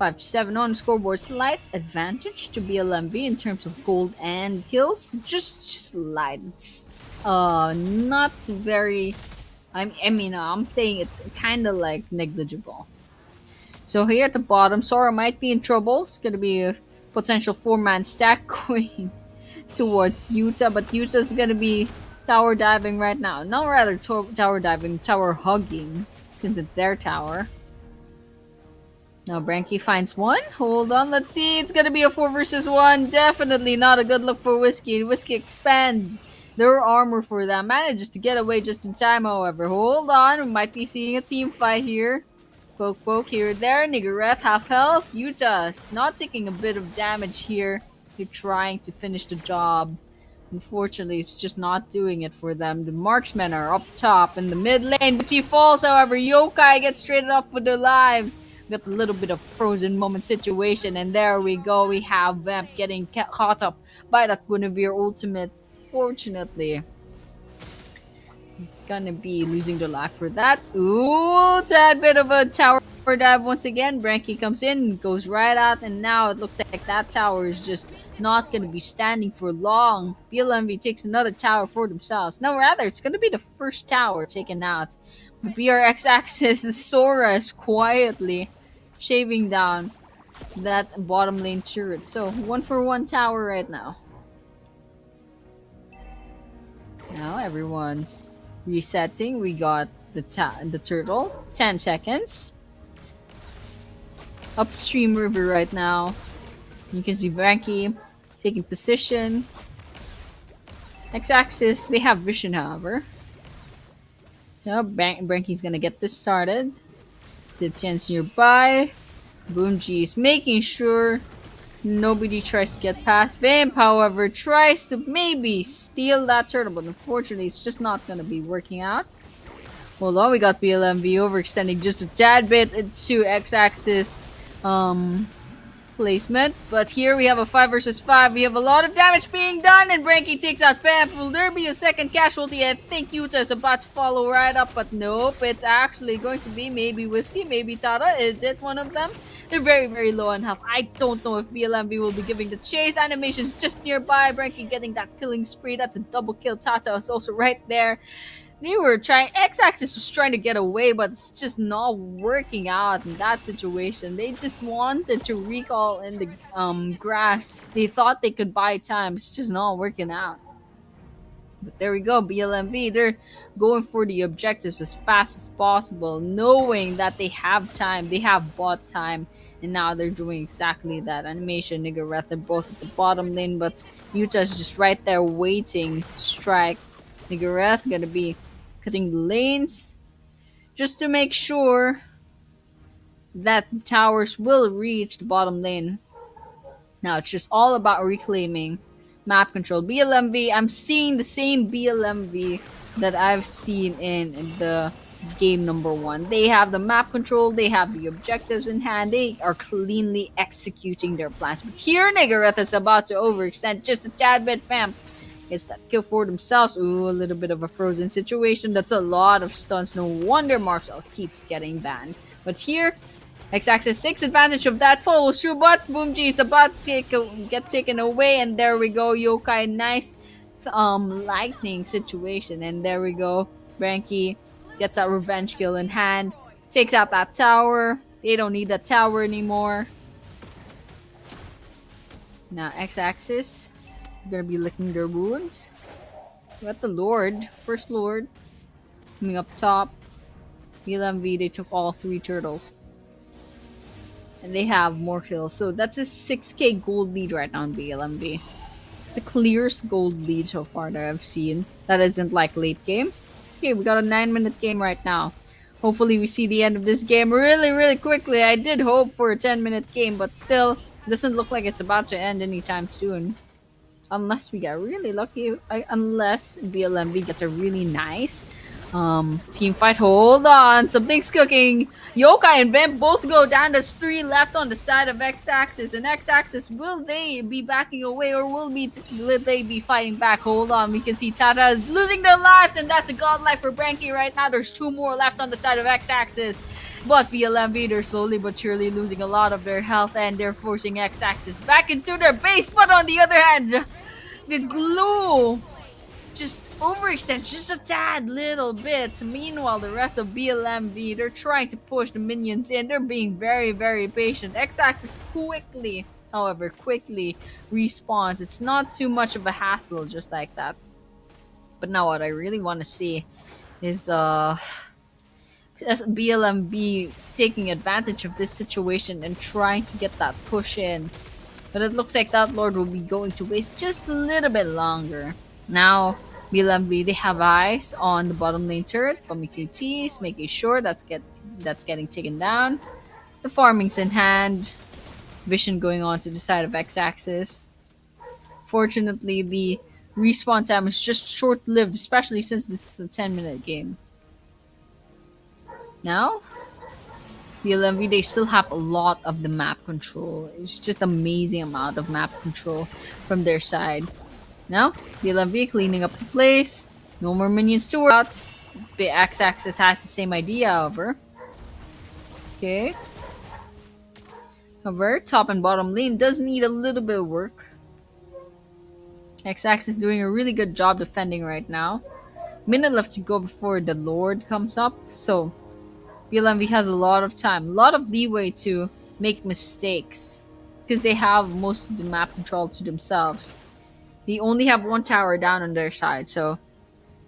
5-7 on the scoreboard. Slight advantage to BLMV in terms of gold and kills. Just slight. It's not very. I'm saying it's kind of like negligible. So here at the bottom, Sora might be in trouble. It's gonna be a potential 4-man stack going towards Utah, but Utah's gonna be tower diving right now. No, rather tower diving, tower hugging, since it's their tower. Now Branky finds one. Hold on, let's see. It's gonna be a 4-versus-1. Definitely not a good look for Whiskey. Whiskey expands their armor for them. Manages to get away just in time, however. Hold on, we might be seeing a team fight here. Poke poke here and there. Niggereth half health. Utah's not taking a bit of damage here. They're trying to finish the job. Unfortunately, it's just not doing it for them. The marksmen are up top in the mid lane. BT falls, however. Yokai gets traded off with their lives. Got a little bit of frozen moment situation, and there we go. We have Vamp getting caught up by that Guinevere ultimate. Fortunately, gonna be losing their life for that. Ooh, tad bit of a tower dive once again. Branky comes in, goes right out, and now it looks like that tower is just not gonna be standing for long. BLMV takes another tower for themselves. No, rather, it's gonna be the first tower taken out. The BRX axis, the Sora is quietly shaving down that bottom lane turret. So 1-for-1 tower right now. Now everyone's resetting. We got the turtle. 10 seconds. Upstream river right now. You can see Frankie taking position. X-axis, they have vision, however. So Brankie's gonna get this started. It's a chance nearby. Boomji is making sure nobody tries to get past. Vamp, however, tries to maybe steal that turtle, but unfortunately it's just not gonna be working out. Hold on, we got BLMV overextending just a tad bit into X-axis placement. But here we have a 5 versus 5. We have a lot of damage being done, and Branky takes out Vamp. Will there be a second casualty? I think Yuta is about to follow right up, but nope. It's actually going to be maybe Whiskey, maybe Tata. Is it one of them? They're very, very low on health. I don't know if BLMB will be giving the chase. Animation's just nearby. Branky getting that killing spree. That's a double kill. Tata is also right there. They were trying, X-Axis was trying to get away, but it's just not working out in that situation. They just wanted to recall in the grass. They thought they could buy time. It's just not working out. But there we go, BLMV. They're going for the objectives as fast as possible, knowing that they have time. They have bought time. And now they're doing exactly that. Animation, Nigareth, they're both at the bottom lane, but Utah's just right there waiting to strike. Nigareth gonna be cutting the lanes just to make sure that the towers will reach the bottom lane. Now it's just all about reclaiming map control. BLMV, I'm seeing the same BLMV that I've seen in the game number 1. They have the map control, they have the objectives in hand, they are cleanly executing their plans. But here Nigareth is about to overextend just a tad bit. Bam! Gets that kill for themselves. Ooh, a little bit of a frozen situation. That's a lot of stuns. No wonder Marcel keeps getting banned. But here, X-Axis takes advantage of that. Follow through, but Boomji is about to get taken away. And there we go, Yokai. Nice lightning situation. And there we go. Branky gets that revenge kill in hand. Takes out that tower. They don't need that tower anymore. Now X-Axis gonna be licking their wounds. We got the Lord, first Lord, coming up top. BLMV, they took all 3 turtles. And they have more kills. So that's a 6k gold lead right now in BLMV. It's the clearest gold lead so far that I've seen. That isn't like late game. Okay, we got a 9-minute game right now. Hopefully we see the end of this game really, really quickly. I did hope for a 10-minute game, but still, doesn't look like it's about to end anytime soon. Unless we get really lucky. Unless BLMV gets a really nice team fight. Hold on, something's cooking. Yokai and Vamp both go down. There's 3 left on the side of X-Axis. And X-Axis, will they be backing away or will they be fighting back? Hold on, we can see Tata is losing their lives, and that's a godlike for Branky right now. There's 2 more left on the side of X-Axis. But BLMV, they're slowly but surely losing a lot of their health, and they're forcing X-Axis back into their base. But on the other hand, the glue just overextends just a tad little bit. Meanwhile, the rest of BLMV, they're trying to push the minions in. They're being very, very patient. X-Axis quickly respawns. It's not too much of a hassle just like that. But now what I really want to see is BLMV taking advantage of this situation and trying to get that push in. But it looks like that Lord will be going to waste just a little bit longer. Now, BLMV, they have eyes on the bottom lane turret. Bummy QTs, making sure that's getting taken down. The farming's in hand. Vision going on to the side of X-Axis. Fortunately, the respawn time is just short-lived, especially since this is a 10-minute game. Now, BLMV, they still have a lot of the map control. It's just amazing amount of map control from their side. Now, BLMV cleaning up the place. No more minions to work out. The X-Axis has the same idea, however. Okay. However, top and bottom lane does need a little bit of work. X-Axis is doing a really good job defending right now. Minute left to go before the Lord comes up. So, BLMV has a lot of time, a lot of leeway to make mistakes because they have most of the map control to themselves. They only have one tower down on their side, so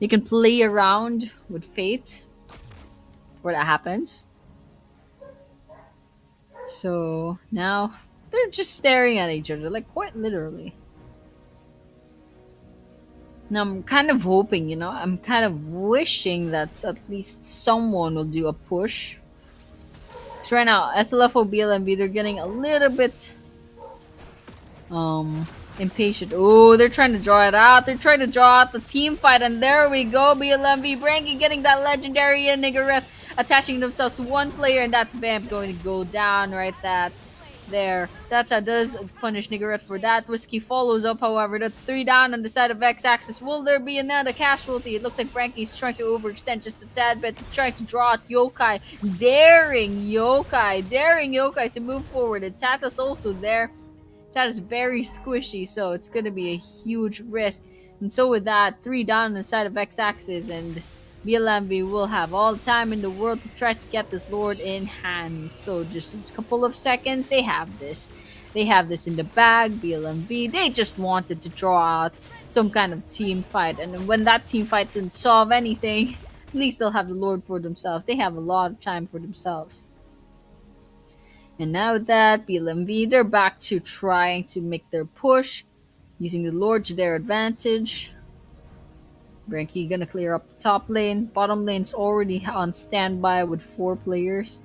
they can play around with fate where that happens. So now they're just staring at each other, like quite literally. Now I'm kind of hoping, I'm kind of wishing that at least someone will do a push. Because right now, SLFO BLMB, they're getting a little bit impatient. Oh, they're trying to draw it out. They're trying to draw out the team fight, and there we go. BLMB Branky getting that legendary and Nigareth attaching themselves to one player, and that's Vamp going to go down right there. Tata does punish Nigareth for that. Whiskey follows up, however. That's 3 down on the side of X-Axis. Will there be another casualty? It looks like Branky's trying to overextend just a tad bit, trying to draw out Yokai. Daring Yokai to move forward, and Tata's also there. That is very squishy, so it's going to be a huge risk. And so with that, 3 down on the side of X-Axis, and BLMB will have all the time in the world to try to get this Lord in hand. So just a couple of seconds, they have this. They have this in the bag. BLMB, they just wanted to draw out some kind of team fight. And when that team fight didn't solve anything, at least they'll have the Lord for themselves. They have a lot of time for themselves. And now with that, BLMV, they're back to trying to make their push, using the Lord to their advantage. Branky gonna clear up the top lane. Bottom lane's already on standby with 4 players.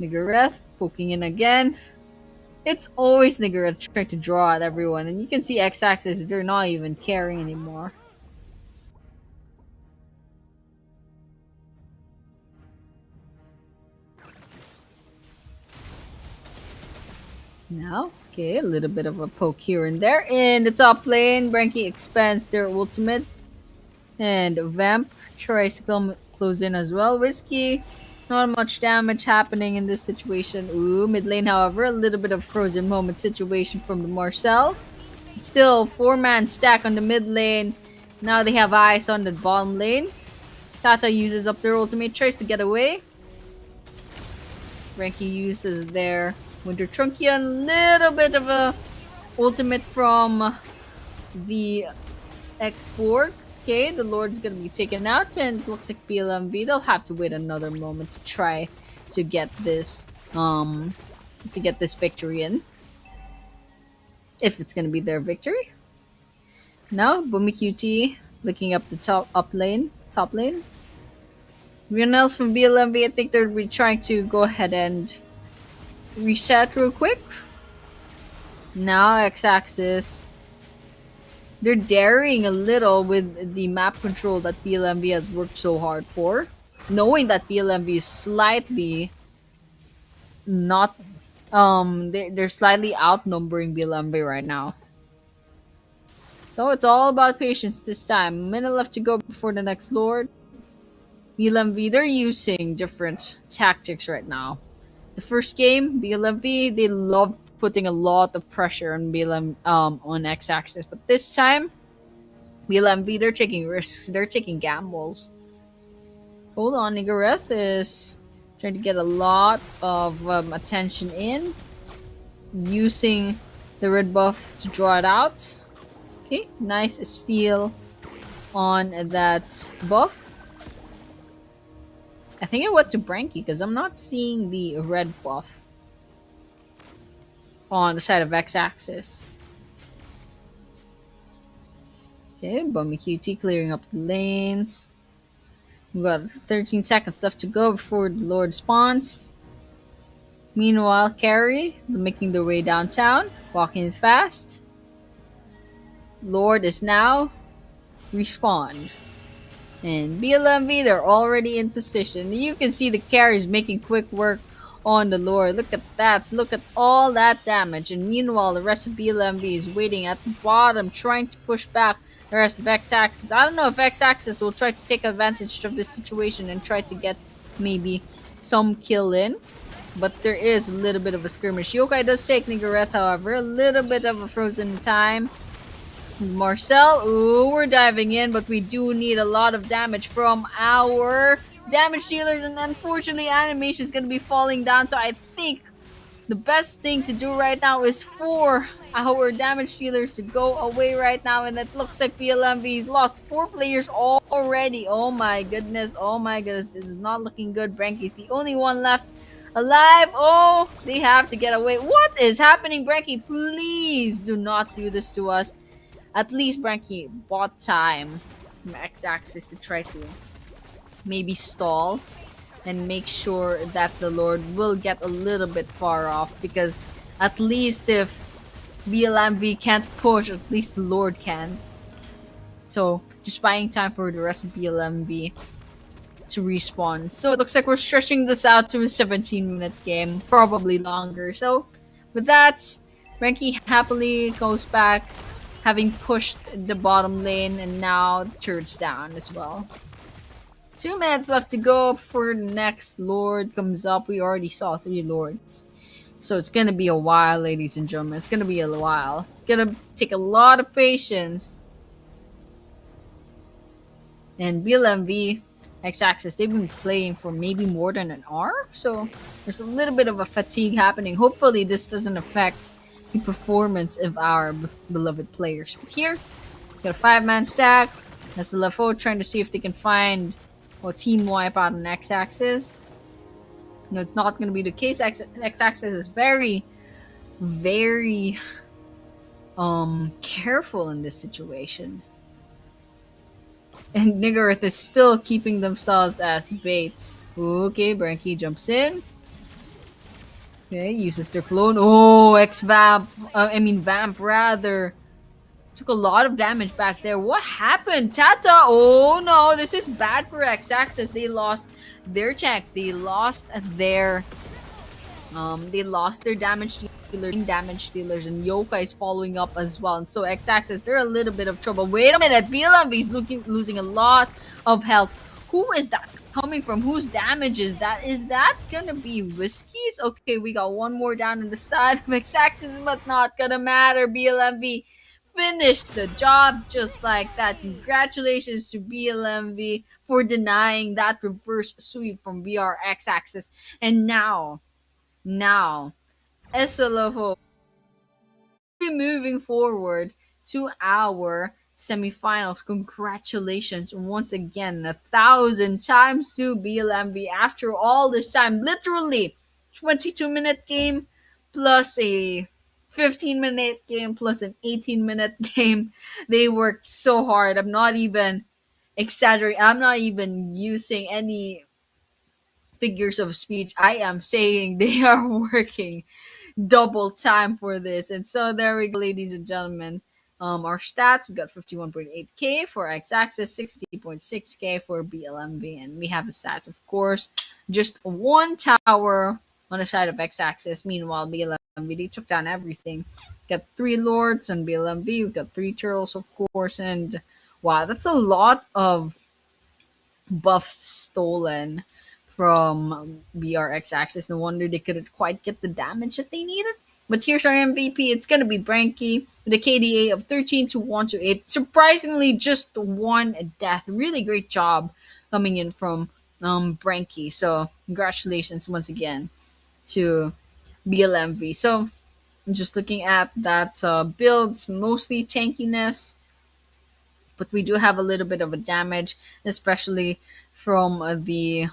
Nigareth poking in again. It's always Nigareth trying to draw at everyone, and you can see X-Axis, they're not even caring anymore. Now, okay, a little bit of a poke here and there. In the top lane, Branky expands their ultimate. And Vamp tries to close in as well. Whiskey, not much damage happening in this situation. Ooh, mid lane, however, a little bit of frozen moment situation from the Marcel. Still, 4-man stack on the mid lane. Now they have eyes on the bottom lane. Tata uses up their ultimate, tries to get away. Branky uses their Winter Trunkion, little bit of a ultimate from the X-Borg. Okay, the Lord's gonna be taken out, and looks like BLMV, they'll have to wait another moment to try to get this victory in. If it's gonna be their victory. Now, Boomy QT looking up the top lane. Everyone else from BLMV, I think they'll be trying to go ahead and reset real quick. Now X-Axis, they're daring a little with the map control that BLMV has worked so hard for, knowing that BLMV is slightly not they're slightly outnumbering BLMV right now. So it's all about patience this time. A minute left to go before the next Lord. BLMV, they're using different tactics right now. The first game, BLMV, they love putting a lot of pressure on on X-Axis, but this time, BLMV, they're taking risks, they're taking gambles. Hold on, Nigareth is trying to get a lot of attention in, using the red buff to draw it out. Okay, nice steal on that buff. I think it went to Branky because I'm not seeing the red buff on the side of X-Axis. Okay, Bummy QT clearing up the lanes. We've got 13 seconds left to go before the Lord spawns. Meanwhile, Carry, making their way downtown, walking fast. Lord is now respawned. And BLMV, they're already in position. You can see the carries making quick work on the Lord. Look at that. Look at all that damage. And meanwhile, the rest of BLMV is waiting at the bottom, trying to push back the rest of X-Axis. I don't know if X-Axis will try to take advantage of this situation and try to get maybe some kill in. But there is a little bit of a skirmish. Yokai does take Nigareth, however. A little bit of a frozen time. Marcel, ooh, we're diving in, but we do need a lot of damage from our damage dealers, and unfortunately, animation is gonna be falling down. So I think the best thing to do right now is for our damage dealers to go away right now, and it looks like PLMV's lost 4 players already. Oh my goodness, oh my goodness, this is not looking good. Branky's the only one left alive. Oh, they have to get away. What is happening, Branky? Please do not do this to us. At least Branky bought time from X-Axis to try to maybe stall and make sure that the Lord will get a little bit far off, because at least if BLMV can't push, at least the Lord can. So just buying time for the rest of BLMV to respawn. So it looks like we're stretching this out to a 17-minute game, probably longer. So with that, Ranky happily goes back, having pushed the bottom lane, and now the turret's down as well. 2 minutes left to go before the next Lord comes up. We already saw 3 Lords. So it's gonna be a while, ladies and gentlemen. It's gonna be a while. It's gonna take a lot of patience. And BLMV, X-Axis, they've been playing for maybe more than an hour. So there's a little bit of a fatigue happening. Hopefully this doesn't affect the performance of our beloved players. But here, got a 5-man stack. That's the LFO trying to see if they can find a team wipe out on X-Axis. No, it's not going to be the case. X-Axis is very, very careful in this situation. And Niggerith is still keeping themselves as bait. Okay, Branky jumps in. Okay, uses their clone. Oh, Vamp rather. Took a lot of damage back there. What happened? Tata! Oh no, this is bad for X-Axis. They lost their check. They lost their damage dealers, and Yoka is following up as well. And so X-Axis, they're a little bit of trouble. Wait a minute, BLMV is losing a lot of health. Who is that coming from? Whose damage is that? Is that gonna be Whiskey's? Okay, we got one more down on the side of X-Axis, but not gonna matter. BLMV finished the job just like that. Congratulations to BLMV for denying that reverse sweep from VR X-Axis. And now, SLFO be moving forward to our semifinals. Congratulations once again, 1,000 times to BLMV after all this time. Literally 22-minute game plus a 15-minute game plus an 18-minute game. They worked so hard. I'm not even exaggerating. I'm not even using any figures of speech. I am saying they are working double time for this. And so there we go, ladies and gentlemen. Our stats, we got 51.8k for X-Axis, 60.6k for BLMV, and we have the stats, of course. Just one tower on the side of X-Axis. Meanwhile, BLMV, they took down everything. Got 3 Lords on BLMV, we got 3 Turtles, of course, and wow, that's a lot of buffs stolen from BRX Axis. No wonder they couldn't quite get the damage that they needed. But here's our MVP. It's gonna be Branky with a KDA of 13 to 1 to 8. Surprisingly, just one death. Really great job coming in from Branky. So congratulations once again to BLMV. So I'm just looking at that builds, mostly tankiness, but we do have a little bit of a damage, especially from the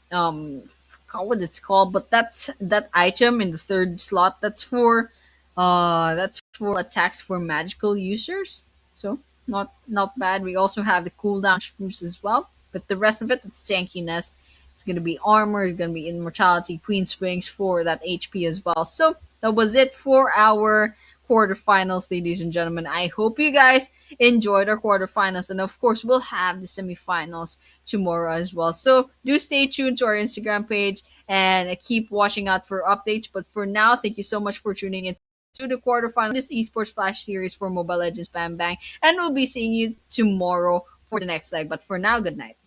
forgot what it's called, but that's that item in the third slot. That's for attacks for magical users. So not bad. We also have the cooldown spruce as well, but the rest of it, it's tankiness. It's gonna be armor. It's gonna be immortality, queen's wings for that HP as well. So that was it for our quarterfinals, ladies and gentlemen. I hope you guys enjoyed our quarterfinals, and of course, we'll have the semifinals tomorrow as well. So do stay tuned to our Instagram page and keep watching out for updates. But for now, thank you so much for tuning in to the quarterfinal this esports flash series for Mobile Legends Bam Bang, and we'll be seeing you tomorrow for the next leg. But for now, good night.